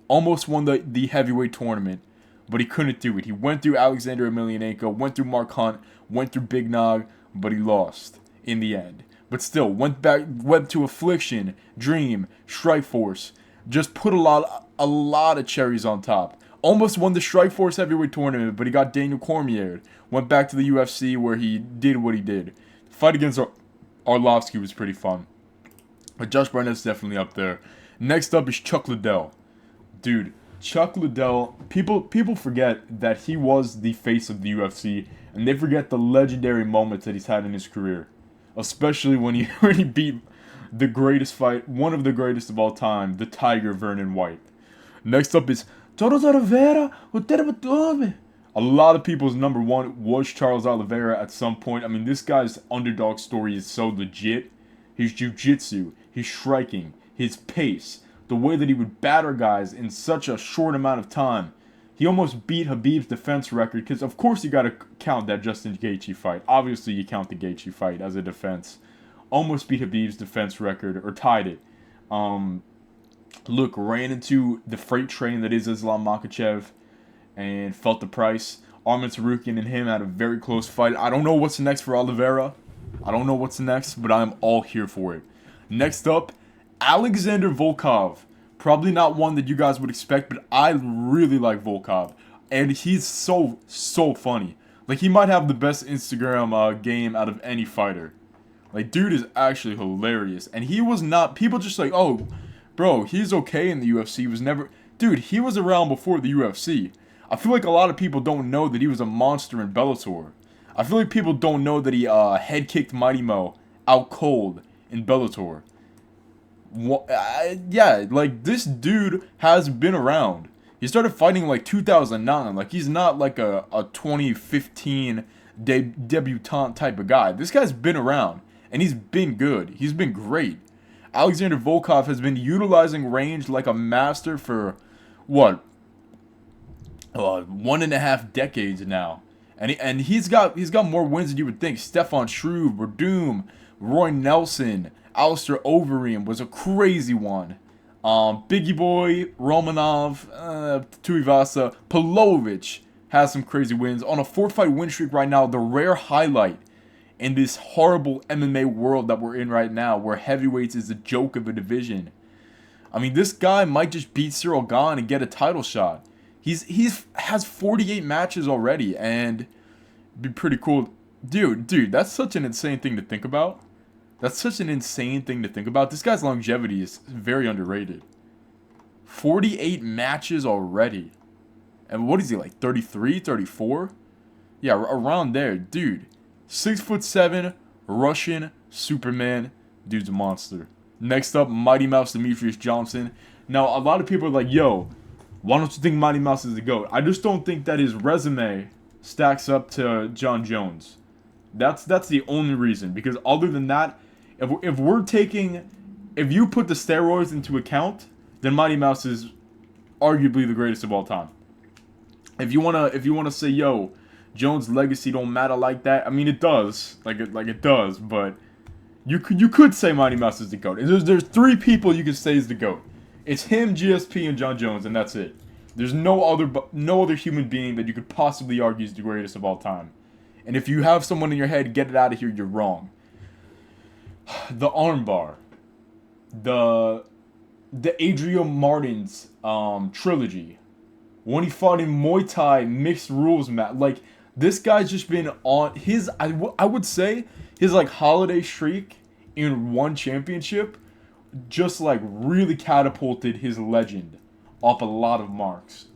Almost won the heavyweight tournament, but he couldn't do it. He went through Alexander Emelianenko, went through Mark Hunt, went through Big Nog, but he lost in the end. But still, went to Affliction, Dream, Strikeforce. Just put a lot of cherries on top. Almost won the Strikeforce heavyweight tournament, but he got Daniel Cormier. Went back to the UFC where he did what he did. The fight against Arlovsky was pretty fun. But Josh Barnett's definitely up there. Next up is Chuck Liddell. Dude, Chuck Liddell, people forget that he was the face of the UFC, and they forget the legendary moments that he's had in his career. Especially when he beat the greatest fight, one of the greatest of all time, the Tiger Vernon White. Next up is Charles Oliveira. A lot of people's number one was Charles Oliveira at some point. I mean, this guy's underdog story is so legit. His jiu-jitsu, his striking, his pace, the way that he would batter guys in such a short amount of time. He almost beat Khabib's defense record, because of course you gotta count that Justin Gaethje fight. Obviously you count the Gaethje fight as a defense. Almost beat Khabib's defense record, or tied it. Look, ran into the freight train that is Islam Makhachev, and felt the price. Arman Tsarukyan and him had a very close fight. I don't know what's next for Oliveira. I don't know what's next, but I'm all here for it. Next up, Alexander Volkov. Probably not one that you guys would expect, but I really like Volkov. And he's so funny. Like, he might have the best Instagram game out of any fighter. Like, dude is actually hilarious. And he was not... People just like, oh, bro, he's okay in the UFC. He was never... Dude, he was around before the UFC. I feel like a lot of people don't know that he was a monster in Bellator. I feel like people don't know that he head-kicked Mighty Mo out cold in Bellator. Yeah, like, this dude has been around. He started fighting like 2009. Like, he's not like a 2015 debutante type of guy. This guy's been around, and he's been good. He's been great. Alexander Volkov has been utilizing range like a master for, what, 1.5 decades now. And he's got more wins than you would think. Stefan Struve, Verdum, Roy Nelson, Alistair Overeem was a crazy one. Biggie Boy, Romanov, Tuivasa, Pavlovich has some crazy wins. On a 4-fight win streak right now, the rare highlight in this horrible MMA world that we're in right now, where heavyweights is a joke of a division. I mean, this guy might just beat Cyril Gane and get a title shot. He's has 48 matches already, and it'd be pretty cool. Dude, that's such an insane thing to think about. That's such an insane thing to think about. This guy's longevity is very underrated. 48 matches already. And what is he, like 33, 34? Yeah, around there. Dude, 6'7", Russian Superman. Dude's a monster. Next up, Mighty Mouse Demetrius Johnson. Now, a lot of people are like, yo, why don't you think Mighty Mouse is the GOAT? I just don't think that his resume stacks up to John Jones. That's the only reason. Because other than that, if you put the steroids into account, then Mighty Mouse is arguably the greatest of all time. If you wanna say, yo, Jones' legacy don't matter like that, I mean it does, like it does, but you could say Mighty Mouse is the GOAT. There's 3 people you could say is the GOAT. It's him, GSP, and John Jones, and that's it. There's no other human being that you could possibly argue is the greatest of all time. And if you have someone in your head, get it out of here, you're wrong. The armbar. the Adrian Martin's trilogy. When he fought in Muay Thai mixed rules match. Like, this guy's just been on his, I would say, his, like, holiday streak in one championship just, like, really catapulted his legend up a lot of marks.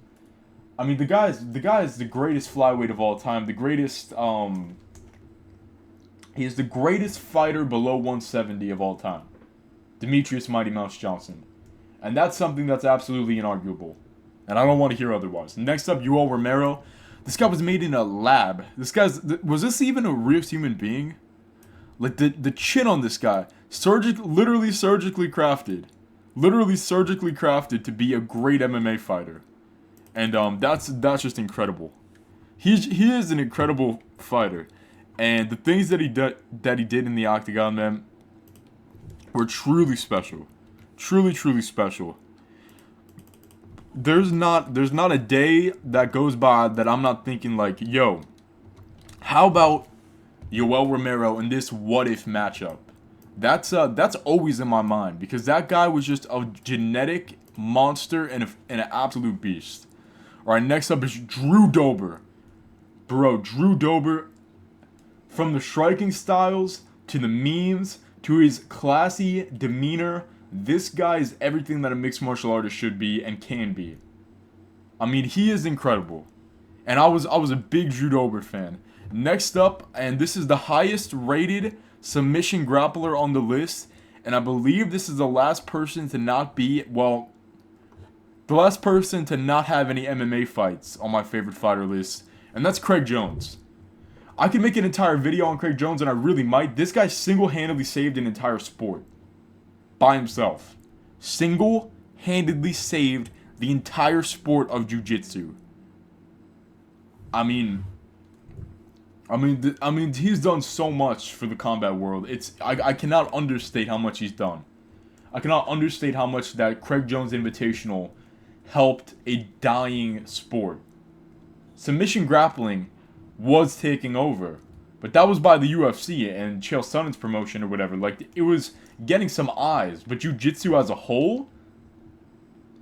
I mean, the guy is the greatest flyweight of all time. The greatest, he is the greatest fighter below 170 of all time. Demetrius Mighty Mouse Johnson. And that's something that's absolutely inarguable. And I don't want to hear otherwise. Next up, Yoel Romero. This guy was made in a lab. Was this even a real human being? Like, the chin on this guy, literally surgically crafted. Literally surgically crafted to be a great MMA fighter. And that's just incredible. He is an incredible fighter. And the things that he did in the octagon, man, were truly special. Truly, truly special. There's not a day that goes by that I'm not thinking like, yo, how about Yoel Romero in this what if matchup? That's always in my mind because that guy was just a genetic monster and an absolute beast. All right, next up is Drew Dober. Bro, Drew Dober, from the striking styles to the memes to his classy demeanor, this guy is everything that a mixed martial artist should be and can be. I mean, he is incredible. And I was a big Drew Dober fan. Next up, and this is the highest rated submission grappler on the list, and I believe this is the last person to not be, well, the last person to not have any MMA fights on my favorite fighter list, and that's Craig Jones. I could make an entire video on Craig Jones, and I really might. This guy single-handedly saved an entire sport. By himself. Single-handedly saved the entire sport of jiu-jitsu. I mean, he's done so much for the combat world. I cannot understate how much he's done. I cannot understate how much that Craig Jones Invitational helped a dying sport. Submission grappling was taking over, but that was by the UFC and Chael Sonnen's promotion or whatever. Like, it was getting some eyes, but jiu-jitsu as a whole,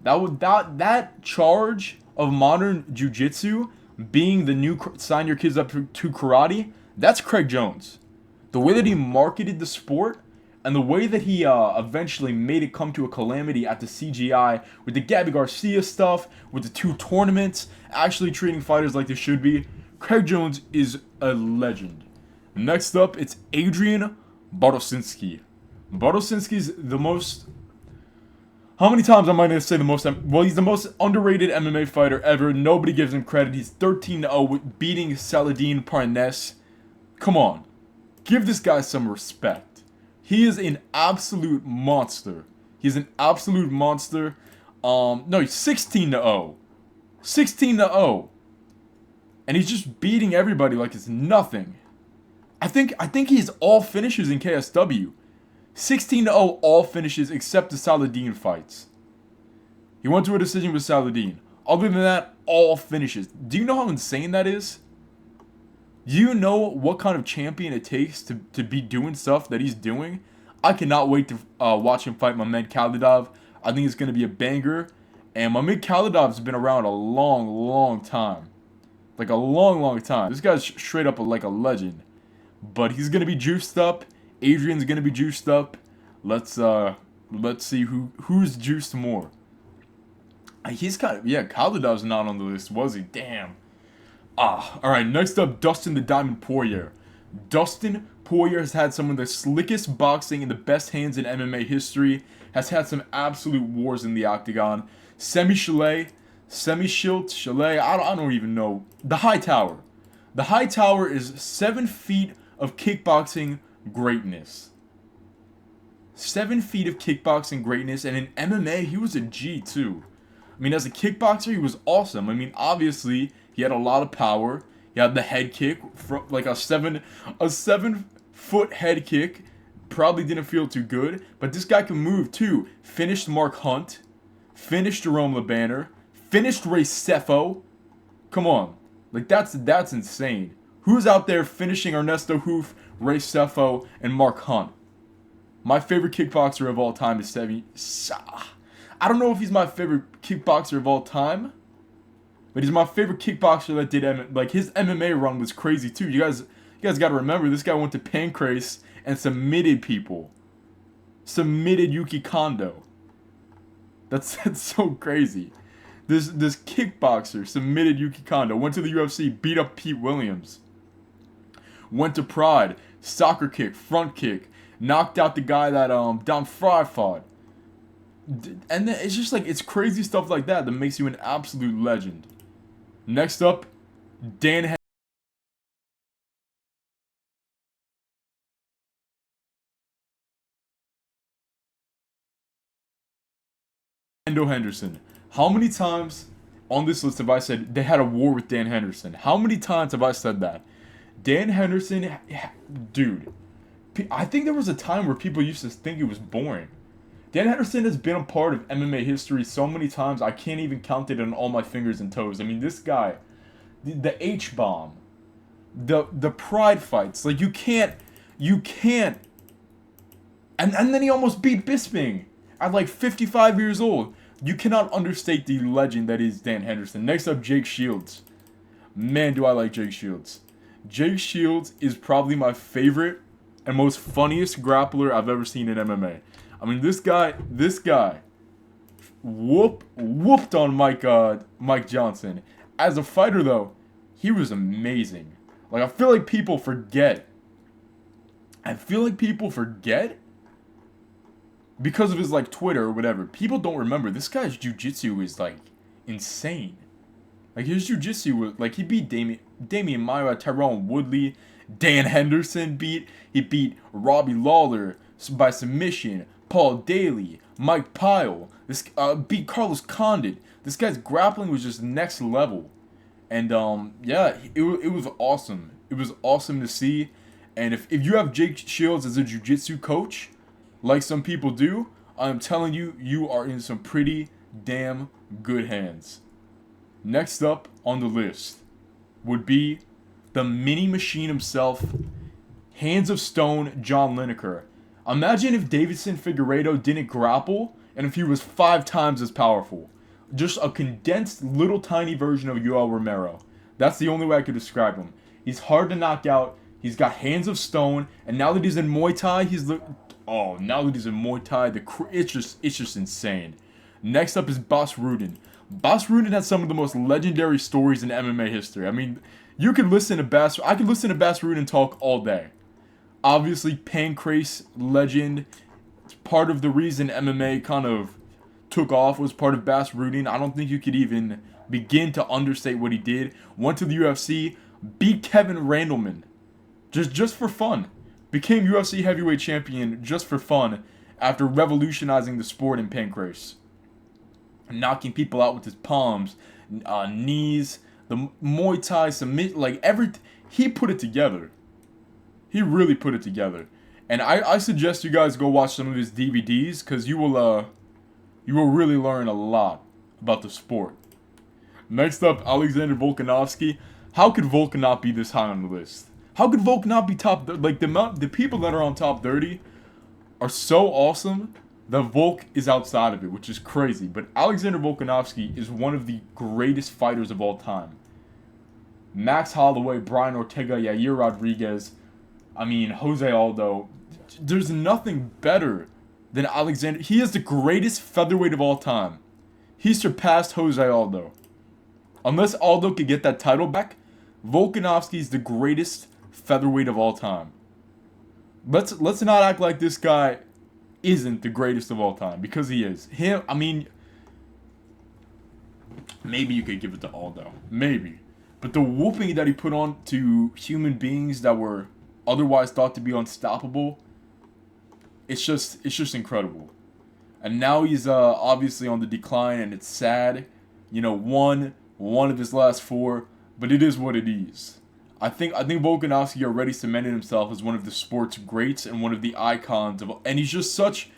that charge of modern jiu-jitsu being the new sign your kids up to karate, that's Craig Jones. The way that he marketed the sport and the way that he eventually made it come to a calamity at the CGI with the Gabby Garcia stuff, with the 2 tournaments, actually treating fighters like they should be, Craig Jones is a legend. Next up, it's Adrian Bartosinski. Bartosinski's the most... How many times am I going to say the most... Well, he's the most underrated MMA fighter ever. Nobody gives him credit. He's 13-0 with beating Saladin Parnasse. Come on. Give this guy some respect. He is an absolute monster. He's an absolute monster. No, he's 16-0. 16-0. And he's just beating everybody like it's nothing. I think he's all finishes in KSW. 16-0 all finishes except the Saladin fights. He went to a decision with Saladin. Other than that, all finishes. Do you know how insane that is? Do you know what kind of champion it takes to be doing stuff that he's doing? I cannot wait to watch him fight Mamed Khalidov. I think it's going to be a banger. And Mamed Khalidov's been around a long, long time. Like a long, long time. This guy's straight up like a legend. But he's going to be juiced up. Adrian's going to be juiced up. Let's see who's juiced more. He's kind of... Yeah, Khalidov's not on the list, was he? Damn. Alright, next up, Dustin the Diamond Poirier. Dustin Poirier has had some of the slickest boxing and the best hands in MMA history. Has had some absolute wars in the octagon. Semi-Chalet, I don't even know. The High Tower. The High Tower is 7 feet of kickboxing greatness. 7 feet of kickboxing greatness, and in MMA, he was a G too. I mean, as a kickboxer, he was awesome. I mean, obviously, he had a lot of power. He had the head kick, from like a 7-foot head kick. Probably didn't feel too good, but this guy can move too. Finished Mark Hunt, finished Jerome LeBanner, finished Ray Sefo. Come on, like that's insane. Who's out there finishing Ernesto Hoof, Ray Sefo, and Mark Hunt? My favorite kickboxer of all time is I don't know if he's my favorite kickboxer of all time, but he's my favorite kickboxer that did like his MMA run was crazy too. You guys got to remember this guy went to Pancrase and submitted people, submitted Yuki Kondo. That's so crazy. This kickboxer submitted Yuki Kondo, went to the UFC, beat up Pete Williams, went to Pride, soccer kick, front kick, knocked out the guy that Don Fry fought. And then it's just like, it's crazy stuff like that that makes you an absolute legend. Next up, Dan Henderson. How many times on this list have I said they had a war with Dan Henderson? How many times have I said that? Dan Henderson, dude, I think there was a time where people used to think it was boring. Dan Henderson has been a part of MMA history so many times, I can't even count it on all my fingers and toes. I mean, this guy, the H-bomb, the pride fights, like you can't, and then he almost beat Bisping at like 55 years old. You cannot understate the legend that is Dan Henderson. Next up, Jake Shields. Man, do I like Jake Shields. Jake Shields is probably my favorite and most funniest grappler I've ever seen in MMA. I mean, this guy whooped on Mike Johnson. As a fighter, though, he was amazing. Like, I feel like people forget. Because of his, like, Twitter or whatever. People don't remember. This guy's jiu-jitsu is, like, insane. Like, his jiu-jitsu was, like, he beat Damian Maia, Tyrone Woodley, Dan Henderson he beat Robbie Lawler by submission, Paul Daly, Mike Pyle, beat Carlos Condit. This guy's grappling was just next level. And, yeah, it was awesome. It was awesome to see. And if you have Jake Shields as a jiu-jitsu coach, like some people do, I'm telling you, you are in some pretty damn good hands. Next up on the list would be the mini machine himself, Hands of Stone, John Lineker. Imagine if Davidson Figueiredo didn't grapple and if he was 5 times as powerful. Just a condensed little tiny version of Yoel Romero. That's the only way I could describe him. He's hard to knock out. He's got Hands of Stone, and now that he's in Muay Thai, it's just insane. Next up is Bas Rutten. Bas Rutten has some of the most legendary stories in MMA history. I mean, I could listen to Bas Rutten talk all day. Obviously, Pancrase legend. Part of the reason MMA kind of took off was part of Bas Rutten. I don't think you could even begin to understate what he did. Went to the UFC, beat Kevin Randleman, just for fun. Became UFC heavyweight champion just for fun after revolutionizing the sport in Pancrase. Knocking people out with his palms, knees, the Muay Thai submit, like he put it together. He really put it together. And I suggest you guys go watch some of his DVDs because you will really learn a lot about the sport. Next up, Alexander Volkanovski. How could Volk not be this high on the list? How could Volk not be top? Like the people that are on top 30 are so awesome that Volk is outside of it, which is crazy. But Alexander Volkanovski is one of the greatest fighters of all time. Max Holloway, Brian Ortega, Yair Rodriguez, Jose Aldo. There's nothing better than Alexander. He is the greatest featherweight of all time. He surpassed Jose Aldo. Unless Aldo could get that title back, Volkanovski is the greatest featherweight of all time. Let's not act like this guy isn't the greatest of all time, because he is. Maybe you could give it to Aldo. Maybe. But the whooping that he put on to human beings that were otherwise thought to be unstoppable, it's just incredible. And now he's obviously on the decline, and it's sad. One of his last 4, but it is what it is. I think Volkanovski already cemented himself as one of the sport's greats and one of the icons and he's just such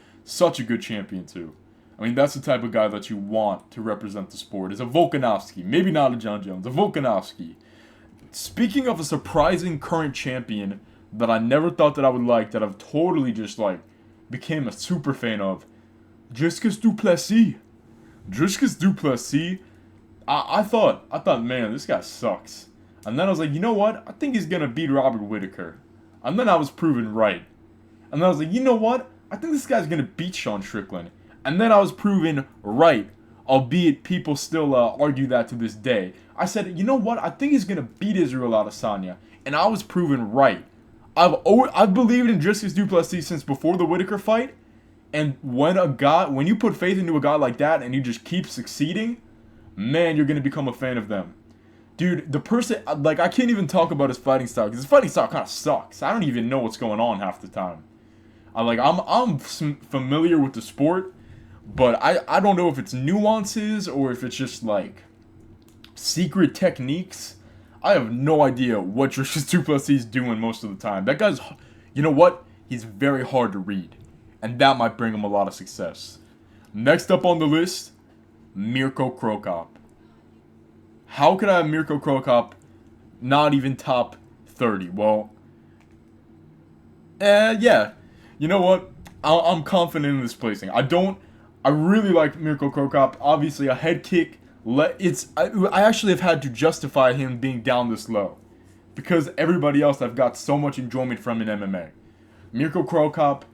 a good champion too. That's the type of guy that you want to represent the sport. Is a Volkanovski, maybe not a John Jones, a Volkanovski. Speaking of a surprising current champion that I never thought that I would like, that I've totally just became a super fan of, Jessica Duplessis. Drishkus Duplessis, I thought, man, this guy sucks. And then I was like, you know what? I think he's gonna beat Robert Whitaker. And then I was proven right. And then I was like, you know what? I think this guy's gonna beat Sean Strickland. And then I was proven right. Albeit people still argue that to this day. I said, you know what? I think he's gonna beat Israel Adesanya. And I was proven right. I've believed in Drishkus Duplessis since before the Whitaker fight. And when you put faith into a guy like that and you just keep succeeding, man, you're gonna become a fan of them. Dude, the person, like, I can't even talk about his fighting style, because his fighting style kind of sucks. I don't even know what's going on half the time. I'm familiar with the sport, but I don't know if it's nuances or if it's just, like, secret techniques. I have no idea what Drishkus Duplessis is doing most of the time. That guy's, you know what? He's very hard to read, and that might bring him a lot of success. Next up on the list, Mirko Cro Cop. How could I have Mirko Cro Cop not even top 30? Well, yeah. You know what? I'm confident in this placing. I really like Mirko Cro Cop. Obviously, a head kick. I actually have had to justify him being down this low, because everybody else I've got so much enjoyment from in MMA. Mirko Cro Cop,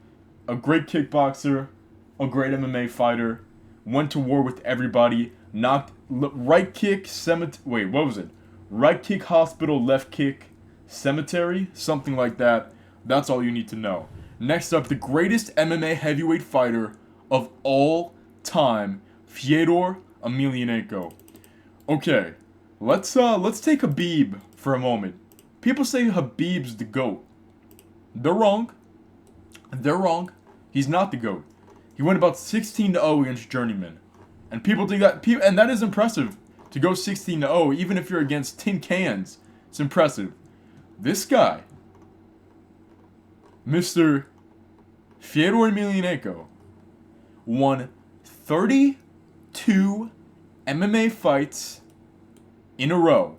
a great kickboxer, a great MMA fighter, went to war with everybody, knocked right kick, cemetery, what was it? Right kick, hospital, left kick, cemetery, something like that. That's all you need to know. Next up, the greatest MMA heavyweight fighter of all time, Fyodor Emelianenko. Okay, let's take Khabib for a moment. People say Khabib's the GOAT. They're wrong. They're wrong. He's not the GOAT. He went about 16-0 against Journeyman. And people think that, and that is impressive. To go 16-0, even if you're against tin cans, it's impressive. This guy, Mr. Fyodor Emelianenko, won 32 MMA fights in a row.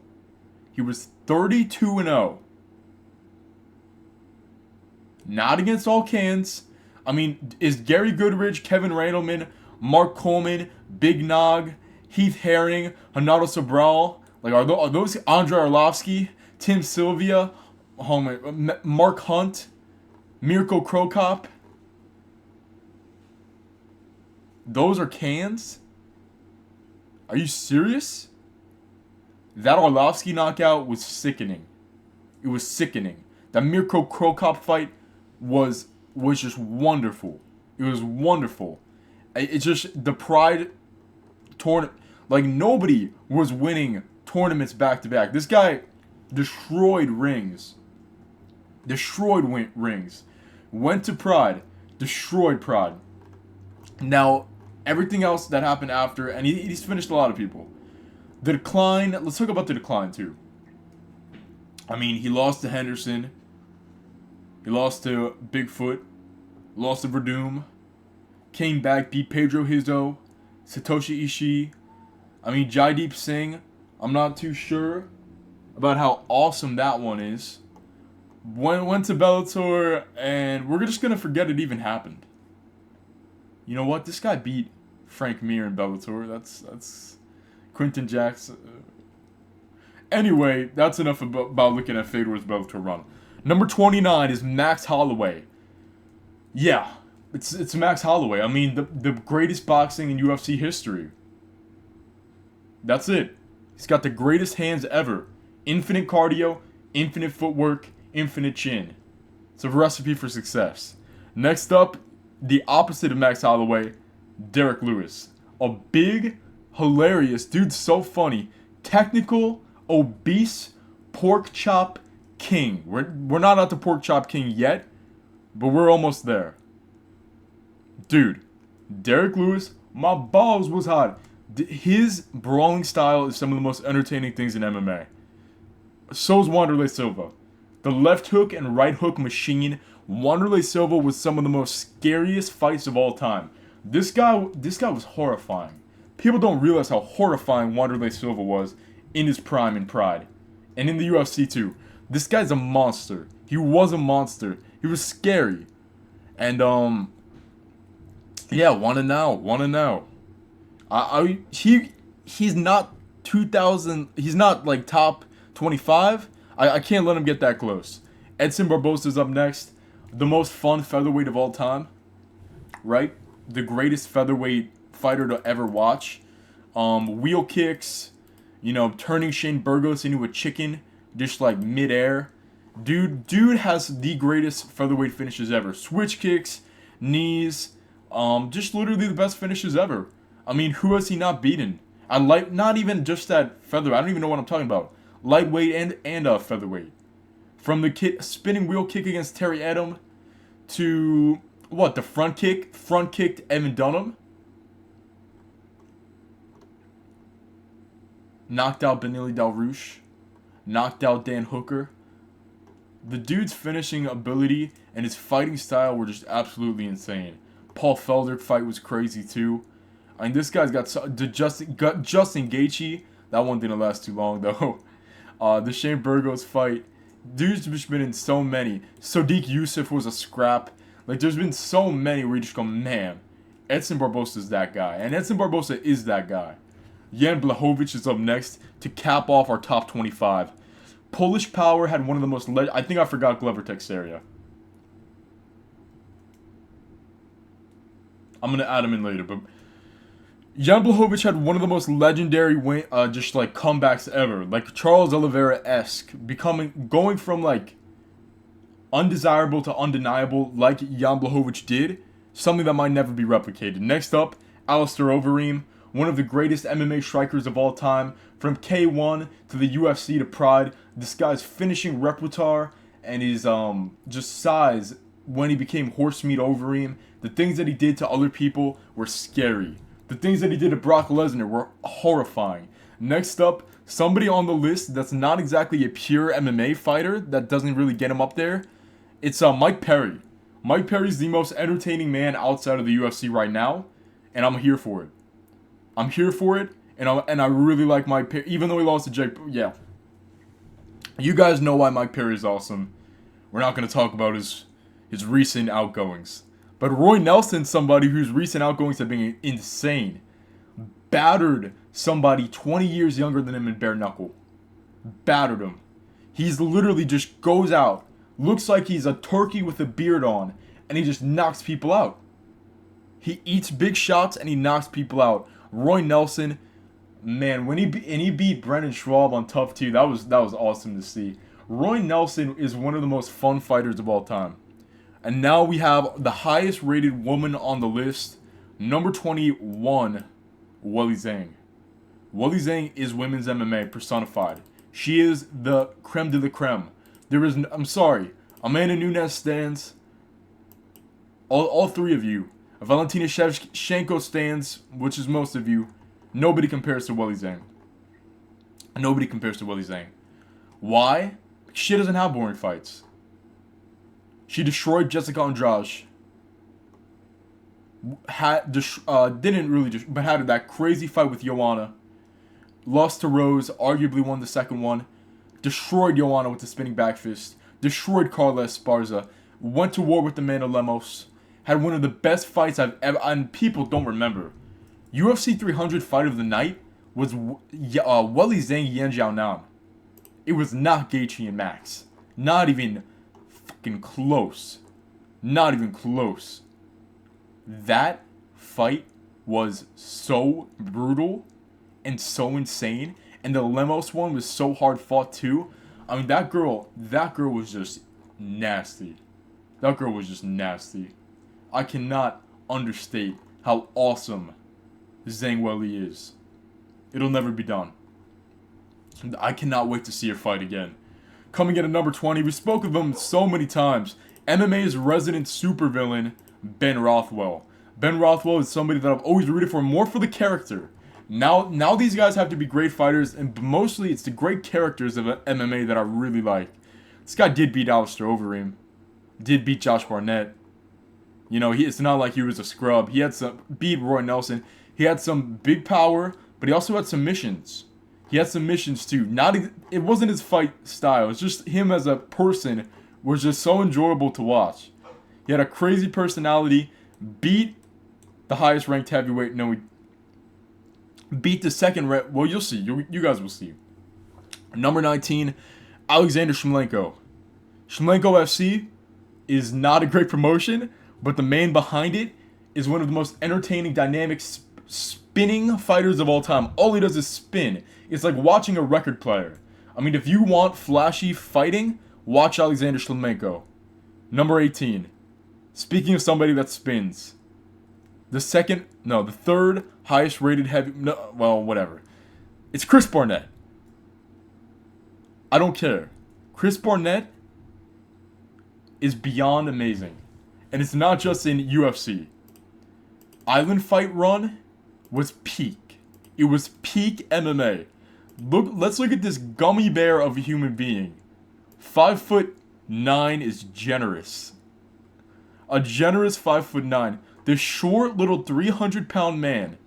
He was 32-0. Not against all cans. I mean, is Gary Goodridge, Kevin Randleman, Mark Coleman, Big Nog, Heath Herring, Renato Sobral, like are those Andrei Arlovsky, Tim Sylvia, Mark Hunt, Mirko Cro Cop? Those are cans? Are you serious? That Arlovsky knockout was sickening. It was sickening. That Mirko Cro Cop fight was just wonderful. It was wonderful. It's just the Pride tournament. Like, nobody was winning tournaments back to back. This guy destroyed rings. Destroyed rings. Went to Pride. Destroyed Pride. Now, everything else that happened after, and he's finished a lot of people. The decline, let's talk about the decline too. I mean, he lost to Henderson. He lost to Bigfoot. Lost to Verdum. Came back, beat Pedro Hizzo. Satoshi Ishii. I mean, Jaideep Singh, I'm not too sure about how awesome that one is. Went to Bellator, and we're just going to forget it even happened. You know what? This guy beat Frank Mir in Bellator. That's Quinton Jackson. Anyway, that's enough about looking at Fedor's Bellator run. Number 29 is Max Holloway. Yeah, it's Max Holloway. I mean, the greatest boxing in UFC history. That's it. He's got the greatest hands ever. Infinite cardio, infinite footwork, infinite chin. It's a recipe for success. Next up, the opposite of Max Holloway, Derek Lewis. A big, hilarious, dude, so funny, technical, obese, pork chop king. We're not at the pork chop king yet, but we're almost there. Dude, Derek Lewis, my balls was hot. His brawling style is some of the most entertaining things in MMA. So's Wanderlei Silva. The left hook and right hook machine. Wanderlei Silva was some of the most scariest fights of all time. This guy was horrifying. People don't realize how horrifying Wanderlei Silva was in his prime in Pride. And in the UFC too. This guy's a monster. He was a monster. He was scary. And yeah, wanna know. He's not 2000. He's not like top 25. I can't let him get that close. Edson Barbosa's up next. The most fun featherweight of all time, right? The greatest featherweight fighter to ever watch. Wheel kicks, turning Shane Burgos into a chicken just like midair. Dude has the greatest featherweight finishes ever. Switch kicks, knees, just literally the best finishes ever. I mean, who has he not beaten? Not even just that featherweight. I don't even know what I'm talking about. Lightweight and featherweight. From the spinning wheel kick against Terry Edom to the front kicked Evan Dunham. Knocked out Benili Dalrouche. Knocked out Dan Hooker. The dude's finishing ability and his fighting style were just absolutely insane. Paul Felder fight was crazy too. I mean, this guy's got Justin Gaethje. That one didn't last too long though. The Shane Burgos fight. Dude's just been in so many. Sodiq Yusuff was a scrap. Like, there's been so many where you just go, man, Edson Barbosa is that guy. And Edson Barbosa is that guy. Jan Blachowicz is up next to cap off our top 25. Polish Power had one of the most... I think I forgot Glover Teixeira. I'm going to add him in later, but... Jan Blachowicz had one of the most legendary comebacks ever. Like Charles Oliveira-esque. Going from like undesirable to undeniable like Jan Blachowicz did. Something that might never be replicated. Next up, Alistair Overeem. One of the greatest MMA strikers of all time. From K1 to the UFC to Pride. This guy's finishing repertoire and his just size when he became horse meat Overeem. The things that he did to other people were scary. The things that he did to Brock Lesnar were horrifying. Next up, somebody on the list that's not exactly a pure MMA fighter, that doesn't really get him up there. It's Mike Perry. Mike Perry's the most entertaining man outside of the UFC right now, and I'm here for it. I'm here for it, and I really like Mike Perry, even though he lost to Jake. Yeah. You guys know why Mike Perry is awesome. We're not going to talk about his recent outgoings. But Roy Nelson's somebody whose recent outgoings have been insane. Battered somebody 20 years younger than him in bare knuckle. Battered him. He's literally just goes out, looks like he's a turkey with a beard on, and he just knocks people out. He eats big shots and he knocks people out. Roy Nelson, man, when he beat Brendan Schwab on Tough 2, that was awesome to see. Roy Nelson is one of the most fun fighters of all time. And now we have the highest rated woman on the list, number 21, Weili Zhang. Weili Zhang is women's MMA personified. She is the creme de la creme. I'm sorry, Amanda Nunes stands. All three of you. Valentina Shevchenko stands, which is most of you. Nobody compares to Weili Zhang. Nobody compares to Weili Zhang. Why? She doesn't have boring fights. She destroyed Jessica Andrade. Didn't really but had that crazy fight with Joanna. Lost to Rose, arguably won the second one. Destroyed Joanna with the spinning back fist. Destroyed Carla Esparza. Went to war with Amanda Lemos. Had one of the best fights I've ever... And people don't remember. UFC 300 fight of the night was Weili Zhang Yan Jiaonan. It was not Gaethje and Max. Not even... close. Not even close. That fight was so brutal and so insane, and the Lemos one was so hard fought too. I mean, that girl was just nasty. That girl was just nasty. I cannot understate how awesome Zhang Weili is. It'll never be done. I cannot wait to see her fight again. Coming in at number 20, we spoke of him so many times. MMA's resident supervillain, Ben Rothwell. Ben Rothwell is somebody that I've always rooted for, more for the character. Now these guys have to be great fighters, and mostly it's the great characters of MMA that I really like. This guy did beat Alistair Overeem. Did beat Josh Barnett. You know, it's not like he was a scrub. He had beat Roy Nelson. He had some big power, but he also had some missions. He had some missions too. It wasn't his fight style. It's just him as a person was just so enjoyable to watch. He had a crazy personality. Beat the highest ranked heavyweight. No, beat the second. Well, you'll see. You guys will see. Number 19, Alexander Shmylenko. Shmylenko FC is not a great promotion, but the man behind it is one of the most entertaining, dynamic, spinning fighters of all time. All he does is spin. It's like watching a record player. I mean, if you want flashy fighting, watch Alexander Shmylenko. Number 18. Speaking of somebody that spins. The third highest rated heavy... No, well, whatever. It's Chris Barnett. I don't care. Chris Barnett is beyond amazing. And it's not just in UFC. Island Fight Run was peak. It was peak MMA. Let's look at this gummy bear of a human being. 5'9" is generous. A generous 5'9". This short little 300-pound man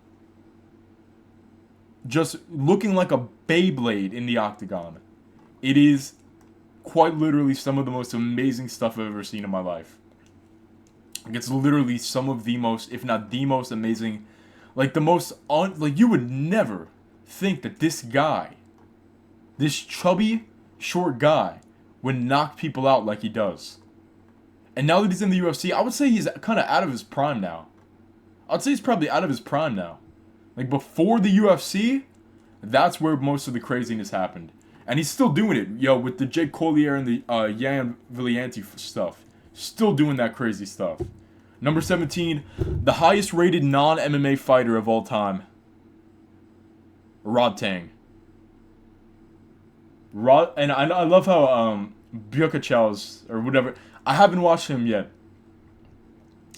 just looking like a Beyblade in the octagon. It is quite literally some of the most amazing stuff I've ever seen in my life. It's literally some of the most, if not the most amazing, like the most, like you would never think that this guy, this chubby, short guy, would knock people out like he does. And now that he's in the UFC, I would say he's kind of out of his prime now. I'd say he's probably out of his prime now. Like before the UFC, that's where most of the craziness happened. And he's still doing it, with the Jake Collier and the Yan Villiante stuff. Still doing that crazy stuff. Number 17, the highest rated non-MMA fighter of all time. Rod Tang. And I love how Bukachow's, or whatever, I haven't watched him yet.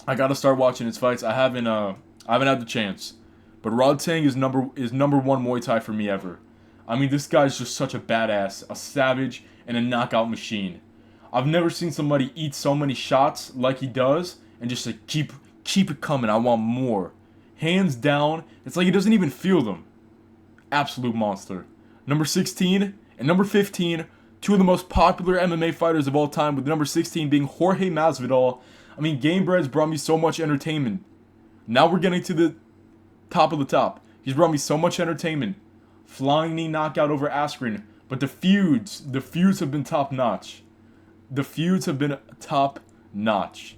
I gotta start watching his fights. I haven't had the chance. But Rod Tang is number one Muay Thai for me ever. I mean, this guy's just such a badass, a savage, and a knockout machine. I've never seen somebody eat so many shots like he does, and just like keep it coming. I want more. Hands down, it's like he doesn't even feel them. Absolute monster. Number 16 and number 15, two of the most popular MMA fighters of all time, with number 16 being Jorge Masvidal. I mean, Gamebred's brought me so much entertainment. Now we're getting to the top of the top. He's brought me so much entertainment. Flying knee knockout over Askren. But the feuds have been top notch. The feuds have been top notch.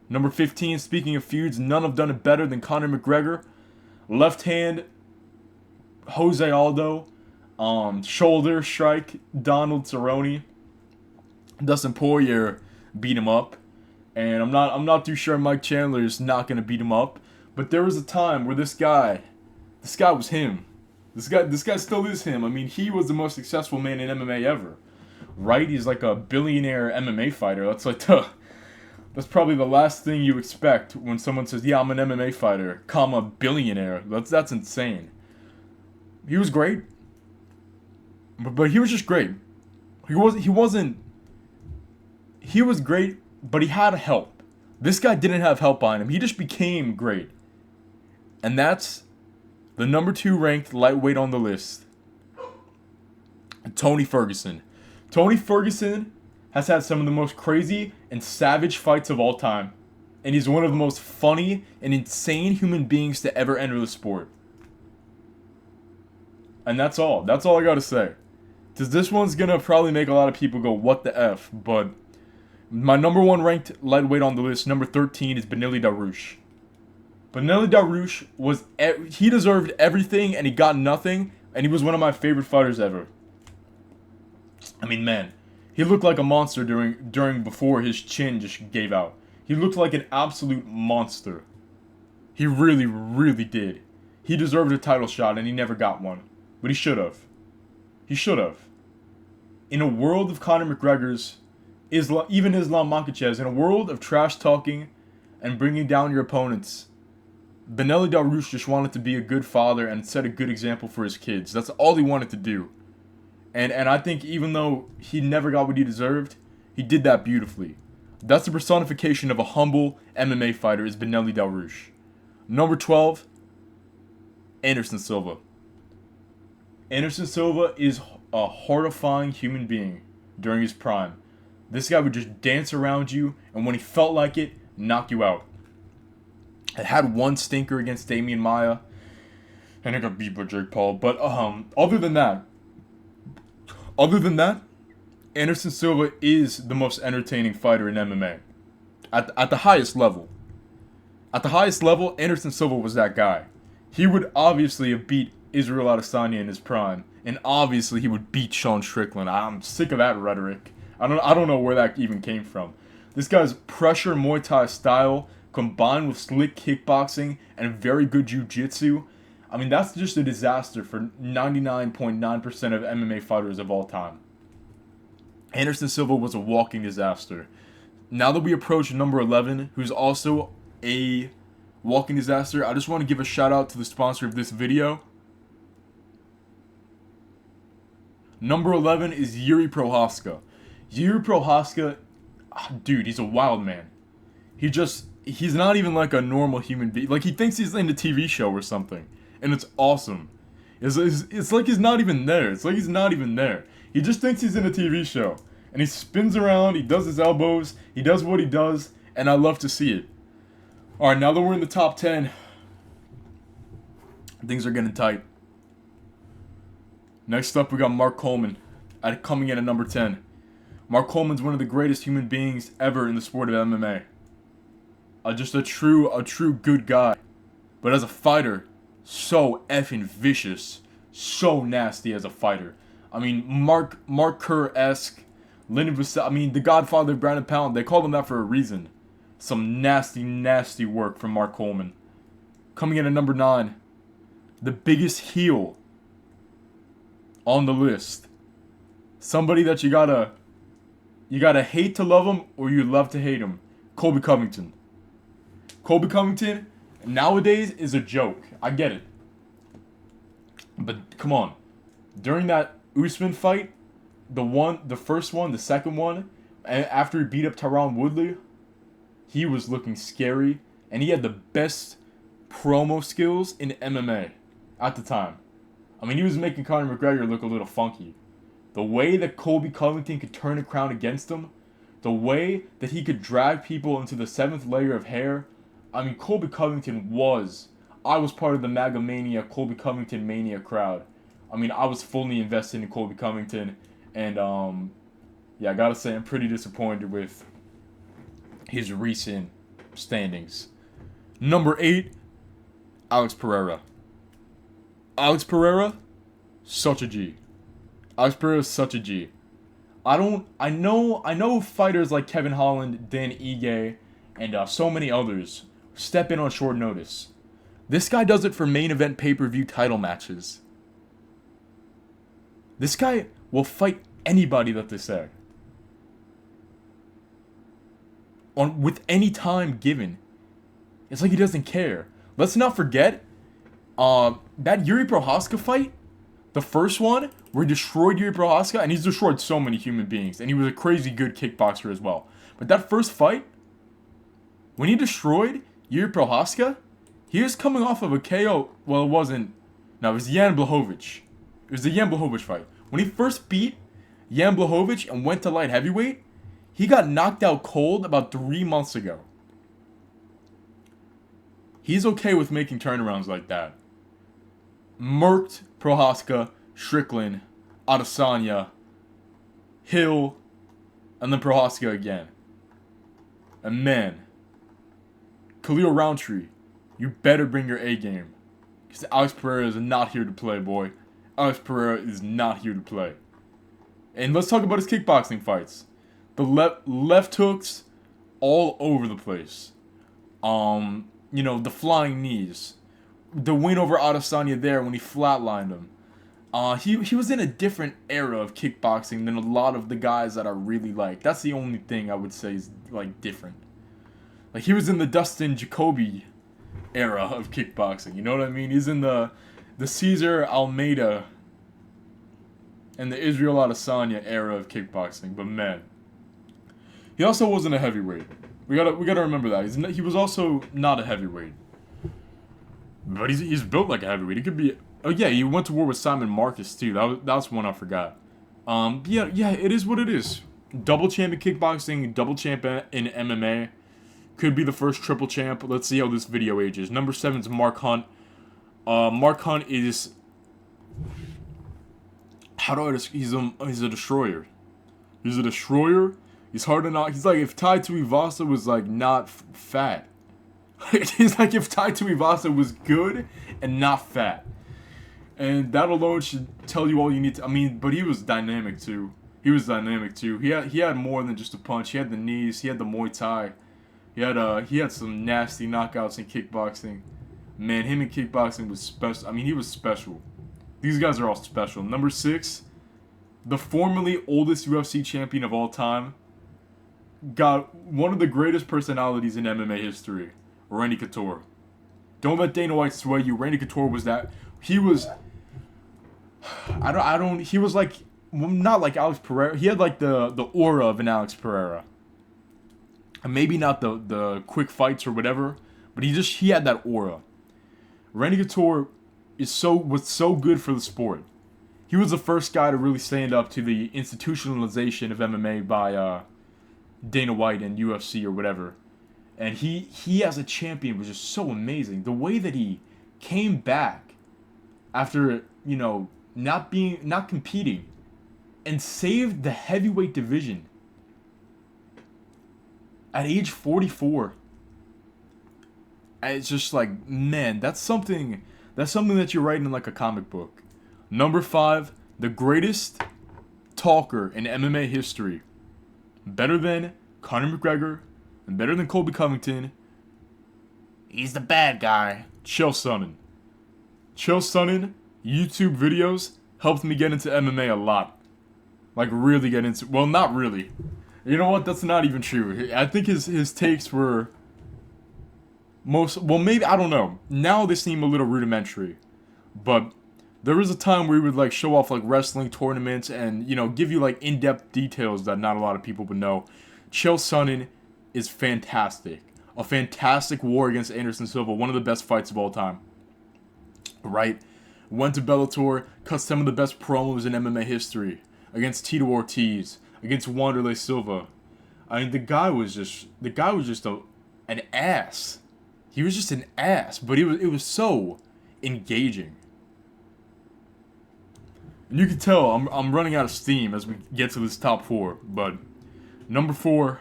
Number 15, speaking of feuds, none have done it better than Conor McGregor. Left hand, Jose Aldo. Shoulder strike, Donald Cerrone. Dustin Poirier beat him up. And I'm not too sure Mike Chandler is not going to beat him up. But there was a time where this guy was him. This guy still is him. I mean, he was the most successful man in MMA ever. Right? He's like a billionaire MMA fighter. That's probably the last thing you expect when someone says, "Yeah, I'm an MMA fighter, comma, billionaire." That's insane. He was great. But he was just great. He was great, but he had help. This guy didn't have help behind him. He just became great. And that's the number 2 ranked lightweight on the list. Tony Ferguson. Tony Ferguson has had some of the most crazy and savage fights of all time. And he's one of the most funny and insane human beings to ever enter the sport. And that's all. That's all I gotta say. Because this one's gonna probably make a lot of people go, what the F? But my number 1 ranked lightweight on the list, number 13, is Beneil Dariush. Beneil Dariush he deserved everything and he got nothing. And he was one of my favorite fighters ever. I mean, man, he looked like a monster before his chin just gave out. He looked like an absolute monster. He really, really did. He deserved a title shot and he never got one. But he should have. He should have. In a world of Conor McGregor's, even Islam Makhachev, in a world of trash talking and bringing down your opponents, Beneil Dariush just wanted to be a good father and set a good example for his kids. That's all he wanted to do. And I think even though he never got what he deserved, he did that beautifully. That's the personification of a humble MMA fighter, is Beneil Dariush. Number 12, Anderson Silva. Anderson Silva is a horrifying human being during his prime. This guy would just dance around you, and when he felt like it, knock you out. It had one stinker against Damian Maia. and I got beat by Jake Paul. But other than that, Anderson Silva is the most entertaining fighter in MMA at the highest level. At the highest level, Anderson Silva was that guy. He would obviously have beat Israel Adesanya in his prime, and obviously he would beat Sean Strickland. I'm sick of that rhetoric. I don't know where that even came from. This guy's pressure Muay Thai style, combined with slick kickboxing and very good jiu-jitsu, I mean, that's just a disaster for 99.9% of MMA fighters of all time. Anderson Silva was a walking disaster. Now that we approach number 11, who's also a walking disaster, I just want to give a shout out to the sponsor of this video. Number 11 is Yuri Prohaska. Yuri Prohaska, dude, he's a wild man. He's not even like a normal human being. Like, he thinks he's in a TV show or something. And it's awesome. It's like he's not even there. It's like he's not even there. He just thinks he's in a TV show. And he spins around, he does his elbows, he does what he does, and I love to see it. Alright, now that we're in the top 10, things are getting tight. Next up, we got Mark Coleman, coming in at number 10. Mark Coleman's one of the greatest human beings ever in the sport of MMA. Just a true good guy. But as a fighter, so effing vicious, so nasty as a fighter. I mean, Mark Kerr-esque, Lyndon Vassell, I mean, the Godfather of Ground and Pound, they call him that for a reason. Some nasty work from Mark Coleman. Coming in at number 9, the biggest heel on the list. Somebody that you gotta hate to love him, or you love to hate him. Colby Covington. Colby Covington nowadays is a joke. I get it. But come on. During that Usman fight, the first one, the second one, and after he beat up Tyron Woodley, he was looking scary, and he had the best promo skills in MMA at the time. I mean, he was making Conor McGregor look a little funky. The way that Colby Covington could turn a crowd against him, the way that he could drag people into the 7th layer of hair, I mean, Colby Covington I was part of the MAGA Mania, Colby Covington Mania crowd. I mean, I was fully invested in Colby Covington, and yeah, I gotta say, I'm pretty disappointed with his recent standings. Number 8, Alex Pereira. Alex Pereira, such a G. Alex Pereira is such a G. I know fighters like Kevin Holland, Dan Ige, and so many others step in on short notice. This guy does it for main event pay-per-view title matches. This guy will fight anybody that they say. With any time given. It's like he doesn't care. Let's not forget, that Yuri Prohaska fight, the first one, where he destroyed Yuri Prohaska, and he's destroyed so many human beings, and he was a crazy good kickboxer as well. But that first fight, when he destroyed Yuri Prohaska, he was coming off of a KO. Well, it wasn't. No, it was Jan Blachowicz. It was the Jan Blachowicz fight. When he first beat Jan Blachowicz and went to light heavyweight, he got knocked out cold about 3 months ago. He's okay with making turnarounds like that. Murked Prohaska, Strickland, Adesanya, Hill, and then Prohaska again. And man, Khalil Roundtree, you better bring your A game. Because Alex Pereira is not here to play, boy. Alex Pereira is not here to play. And let's talk about his kickboxing fights. The left hooks all over the place. You know, the flying knees. The win over Adesanya there when he flatlined him. He was in a different era of kickboxing than a lot of the guys that I really like. That's the only thing I would say is, like, different. Like, he was in the Dustin Jacoby era of kickboxing, you know what I mean? He's in the Cesar Almeida and the Israel Adesanya era of kickboxing, but man. He also wasn't a heavyweight. We gotta remember that. He was also not a heavyweight. But he's built like a heavyweight. He could be. Oh yeah, he went to war with Simon Marcus too. That's one I forgot. Yeah, it is what it is. Double champ in kickboxing, double champ in MMA. Could be the first triple champ. Let's see how this video ages. Number 7's Mark Hunt. Mark Hunt is, how do I he's a destroyer. He's a destroyer. He's hard to knock. He's like if Tai Tuivasa was like not fat. He's like if Tai Tuivasa was good and not fat. And that alone should tell you all you need to. I mean, but he was dynamic too. He had more than just a punch. He had the knees. He had the Muay Thai. He had some nasty knockouts in kickboxing. Man, him in kickboxing was special. I mean, he was special. These guys are all special. Number 6, the formerly oldest UFC champion of all time, got one of the greatest personalities in MMA history, Randy Couture. Don't let Dana White sway you. Randy Couture was that. He was. He was like, not like Alex Pereira. He had like the aura of an Alex Pereira. And maybe not the quick fights or whatever, but he had that aura. Randy Couture was so good for the sport. He was the first guy to really stand up to the institutionalization of MMA by Dana White and UFC or whatever. And he as a champion was just so amazing. The way that he came back after, not competing and saved the heavyweight division at age 44. And it's just like, man, that's something that you're writing in like a comic book. Number 5, the greatest talker in MMA history. Better than Conor McGregor and better than Colby Covington. He's the bad guy. Chael Sonnen. Chael Sonnen, YouTube videos helped me get into MMA a lot. Like really get into, well, not really. You know what? That's not even true. I think his takes were maybe, I don't know. Now they seem a little rudimentary. But there was a time where we would like show off like wrestling tournaments and, give you like in-depth details that not a lot of people would know. Chael Sonnen is fantastic. A fantastic war against Anderson Silva, one of the best fights of all time. Right? Went to Bellator, cut some of the best promos in MMA history. Against Tito Ortiz, against Wanderlei Silva. I mean, the guy was just an ass. He was just an ass, but it was so engaging. And you can tell I'm running out of steam as we get to this top 4, but number 4,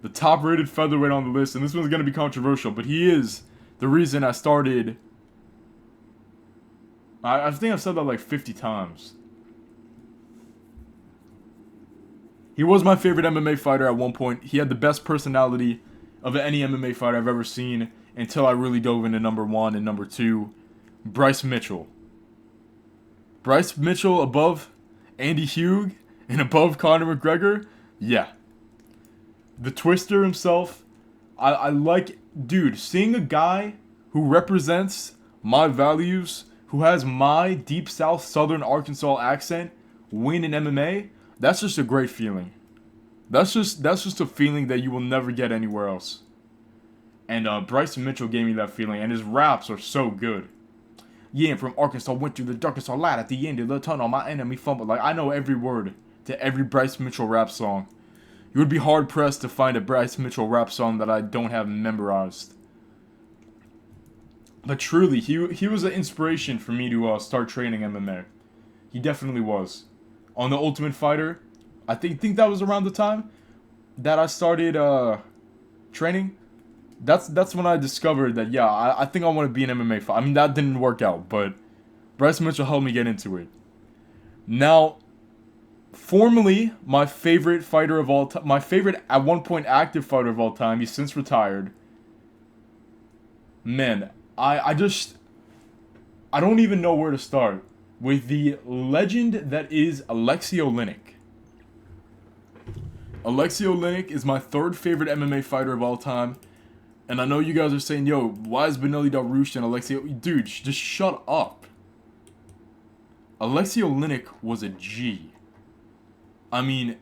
the top-rated featherweight on the list, and this one's going to be controversial, but he is the reason I started. I think I've said that like 50 times. He was my favorite MMA fighter at one point. He had the best personality of any MMA fighter I've ever seen until I really dove into number 1 and number 2, Bryce Mitchell. Bryce Mitchell above Andy Hugh and above Conor McGregor? Yeah. The Twister himself, I like, dude, seeing a guy who represents my values, who has my deep south southern Arkansas accent, win in MMA, that's just a great feeling. That's just a feeling that you will never get anywhere else. And Bryce Mitchell gave me that feeling, and his raps are so good. Yeah, I'm from Arkansas, went through the darkest light at the end of the tunnel, my enemy fumbled. Like, I know every word to every Bryce Mitchell rap song. You would be hard-pressed to find a Bryce Mitchell rap song that I don't have memorized. But truly, he was an inspiration for me to start training MMA. He definitely was. On The Ultimate Fighter, I think that was around the time that I started training. That's when I discovered that, yeah, I think I want to be an MMA fighter. I mean, that didn't work out, but Bryce Mitchell helped me get into it. Now, formerly my favorite fighter of all time, my favorite at one point active fighter of all time, he's since retired. Man, I don't even know where to start with the legend that is Alexei Oleinik. Alexei Oleinik is my 3rd favorite MMA fighter of all time. And I know you guys are saying, yo, why is Benili Dariush and Alexei... Dude, just shut up. Alexei Oleinik was a G. I mean,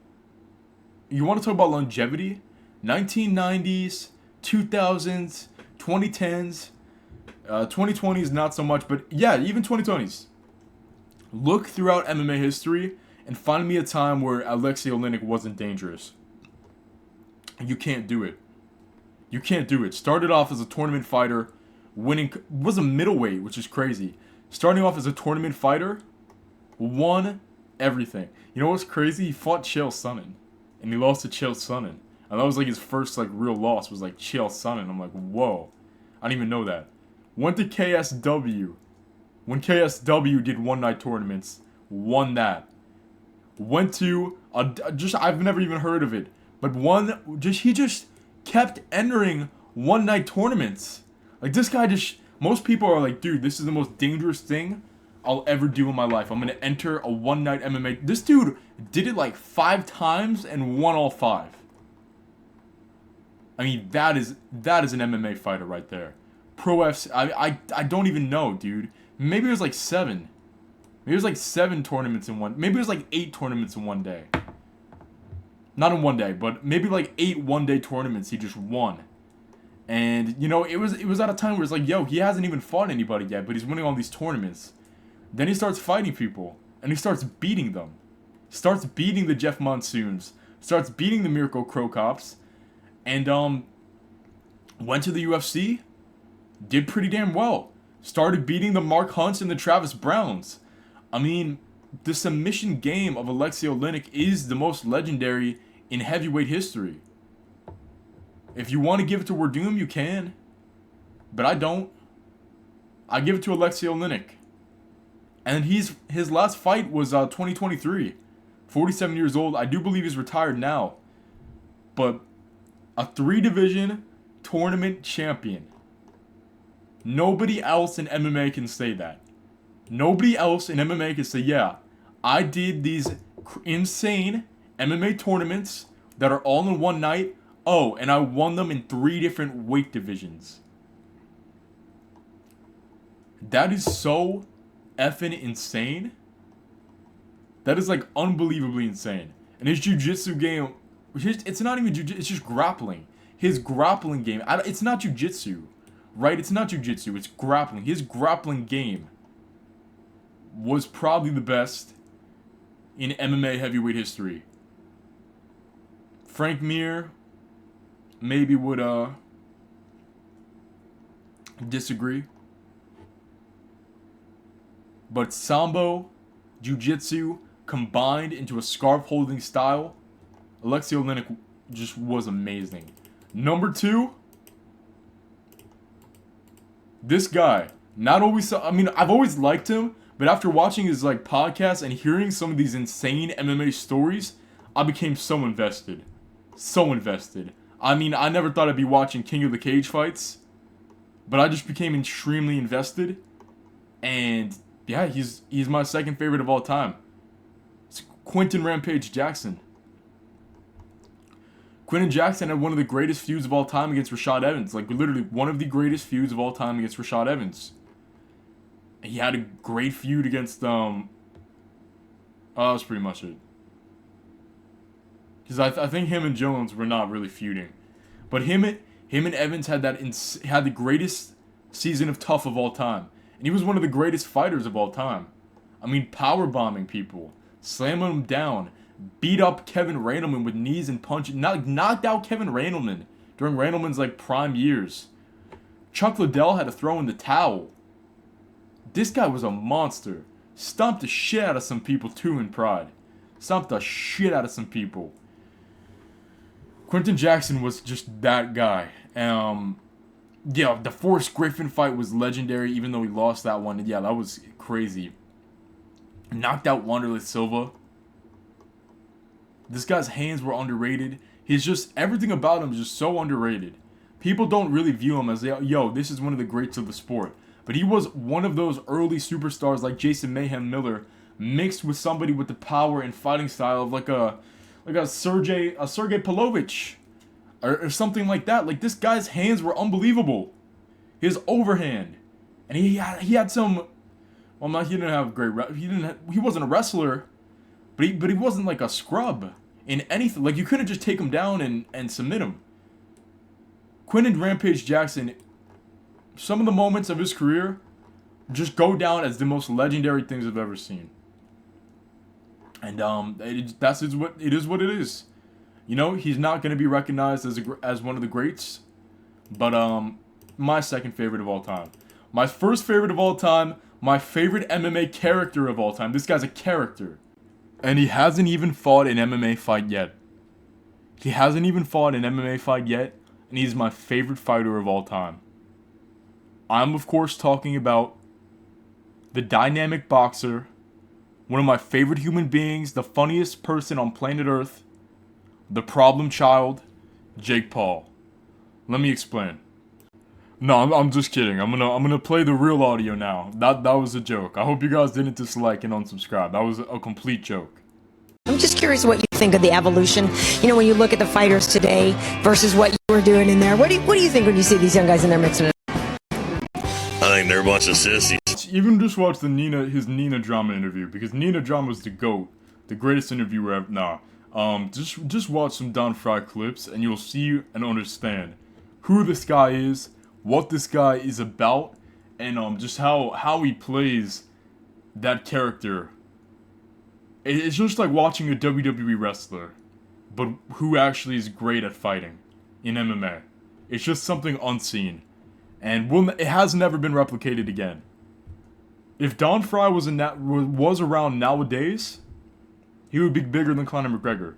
you want to talk about longevity? 1990s, 2000s, 2010s, 2020s not so much, but yeah, even 2020s. Look throughout MMA history and find me a time where Alexei Oleinik wasn't dangerous. You can't do it. You can't do it. Started off as a tournament fighter, was a middleweight, which is crazy. Starting off as a tournament fighter, won everything. You know what's crazy? He fought Chael Sonnen, and he lost to Chael Sonnen. And that was like his first like real loss was like Chael Sonnen. I'm like, whoa, I didn't even know that. Went to KSW. When KSW did one night tournaments, won that. Went to I've never even heard of it, but he just kept entering one night tournaments. Like this guy most people are like, dude, this is the most dangerous thing I'll ever do in my life. I'm gonna enter a one night MMA. This dude did it like 5 times and won all 5. I mean, that is an MMA fighter right there. Pro FC. I don't even know, dude. Maybe it was like 7. Maybe it was like 7 tournaments in one. Maybe it was like 8 tournaments in one day. Not in one day, but maybe like 8 one-day tournaments he just won. And you know, it was at a time where it's like, yo, he hasn't even fought anybody yet, but he's winning all these tournaments. Then he starts fighting people, and he starts beating them. Starts beating the Jeff Monsoons. Starts beating the Mirko Krokops. And went to the UFC. Did pretty damn well. Started beating the Mark Hunts and the Travis Browns. I mean, the submission game of Alexei Oleinik is the most legendary in heavyweight history. If you want to give it to Werdum, you can. But I don't. I give it to Alexei Oleinik. And his last fight was 2023. 47 years old. I do believe he's retired now. But a 3-division tournament champion. Nobody else in MMA can say that. Nobody else in MMA can say, yeah, I did these insane MMA tournaments that are all in one night. Oh, and I won them in 3 different weight divisions. That is so effing insane. That is like unbelievably insane. And his jiu-jitsu game, it's not even jiu-jitsu, it's just grappling. His grappling game, it's not jiu-jitsu, right? It's not jiu-jitsu, it's grappling. His grappling game was probably the best in MMA heavyweight history. Frank Mir maybe would disagree. But Sambo, Jiu-Jitsu combined into a scarf-holding style, Alexei Oleinik just was amazing. Number 2, this guy. I've always liked him, but after watching his like podcast and hearing some of these insane MMA stories, I became so invested. So invested. I mean, I never thought I'd be watching King of the Cage fights, but I just became extremely invested. And yeah, he's my second favorite of all time. It's Quinton Rampage Jackson. Quinton Jackson had one of the greatest feuds of all time against Rashad Evans. Like, literally, one of the greatest feuds of all time against Rashad Evans. He had a great feud against, that was pretty much it. Because I think him and Jones were not really feuding. But him and Evans had the greatest season of Tough of all time. And he was one of the greatest fighters of all time. I mean, power bombing people, slamming them down, beat up Kevin Randleman with knees and punches, knocked out Kevin Randleman during Randleman's like prime years. Chuck Liddell had to throw in the towel. This guy was a monster. Stomped the shit out of some people too in Pride. Stomped the shit out of some people. Quinton Jackson was just that guy. Yeah, the Forrest Griffin fight was legendary, even though he lost that one. Yeah, that was crazy. Knocked out Wanderlei Silva. This guy's hands were underrated. Everything about him is just so underrated. People don't really view him as, yo, this is one of the greats of the sport. But he was one of those early superstars like Jason Mayhem Miller, mixed with somebody with the power and fighting style of like a Sergey Pavlovich. Or something like that. Like, this guy's hands were unbelievable. His overhand. And he had some... Well, he didn't have great... He wasn't a wrestler. But he wasn't like a scrub in anything. Like, you couldn't just take him down and submit him. Quinton Rampage Jackson, some of the moments of his career just go down as the most legendary things I've ever seen. And it is what it is. You know, he's not going to be recognized as one of the greats, but my second favorite of all time. My first favorite of all time, my favorite MMA character of all time. This guy's a character. And he hasn't even fought an MMA fight yet. He hasn't even fought an MMA fight yet, and he's my favorite fighter of all time. I'm, of course, talking about the dynamic boxer, one of my favorite human beings, the funniest person on planet Earth, the problem child, Jake Paul. Let me explain. No, I'm just kidding. I'm gonna play the real audio now. That was a joke. I hope you guys didn't dislike and unsubscribe. That was a complete joke. I'm just curious what you think of the evolution. You know, when you look at the fighters today versus what you were doing in there. What do you think when you see these young guys in there mixing it up? I think they're a bunch of sissies. Even just watch his Nina Drama interview, because Nina Drama's the GOAT, the greatest interviewer ever. Nah. Just watch some Don Fry clips and you'll see and understand who this guy is, what this guy is about, and just how he plays that character. It's just like watching a WWE wrestler, but who actually is great at fighting in MMA. It's just something unseen, and it has never been replicated again. If Don Fry was around nowadays, he would be bigger than Conor McGregor.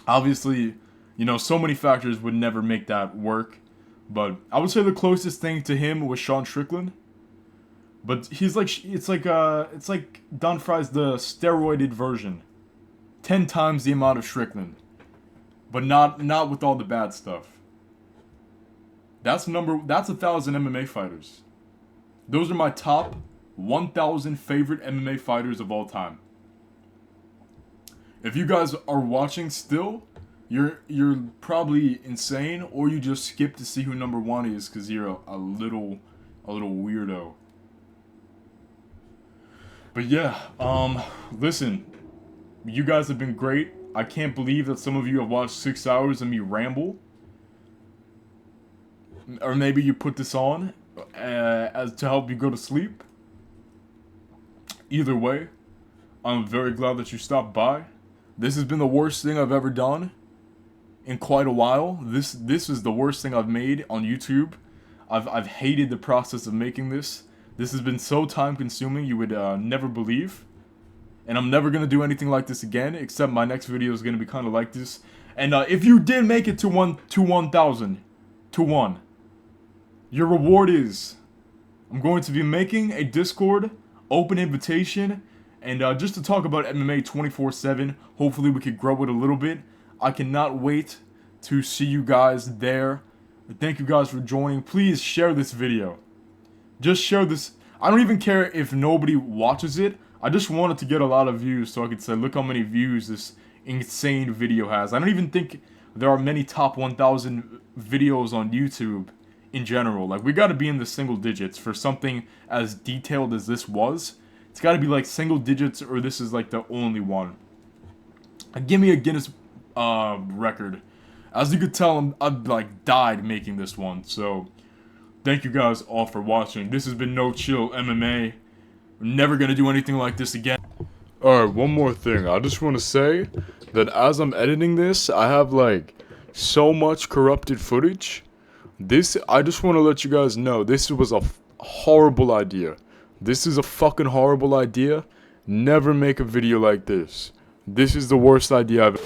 Obviously, you know, so many factors would never make that work, but I would say the closest thing to him was Sean Strickland. But he's like, it's like Don Fry's the steroided version. 10 times the amount of Strickland. But not with all the bad stuff. That's 1,000 MMA fighters. Those are my top 1,000 favorite MMA fighters of all time. If you guys are watching still, you're probably insane, or you just skip to see who number 1 is because you're a little weirdo. But yeah, listen, you guys have been great. I can't believe that some of you have watched 6 hours of me ramble. Or maybe you put this on as to help you go to sleep. Either way, I'm very glad that you stopped by. This has been the worst thing I've ever done in quite a while. This is the worst thing I've made on YouTube. I've hated the process of making this. This has been so time consuming you would never believe. And I'm never going to do anything like this again, except my next video is going to be kind of like this. And if you did make it to 1,000, your reward is, I'm going to be making a Discord open invitation, and just to talk about MMA 24/7. Hopefully we could grow it a little bit. I cannot wait to see you guys there. Thank you guys for joining. Please share this video. Just share this. I don't even care if nobody watches it. I just want it to get a lot of views so I could say, look how many views this insane video has. I don't even think there are many top 1,000 videos on YouTube in general. Like, we gotta be in the single digits for something as detailed as this was. It's gotta be like single digits, or this is like the only one. Give me a Guinness record. As you could tell, I've like died making this one, so thank you guys all for watching. This has been No Chill MMA. We're never gonna do anything like this again. Alright, one more thing. I just want to say that as I'm editing this, I have like so much corrupted footage. I just want to let you guys know, this was a horrible idea. This is a fucking horrible idea. Never make a video like this. This is the worst idea I've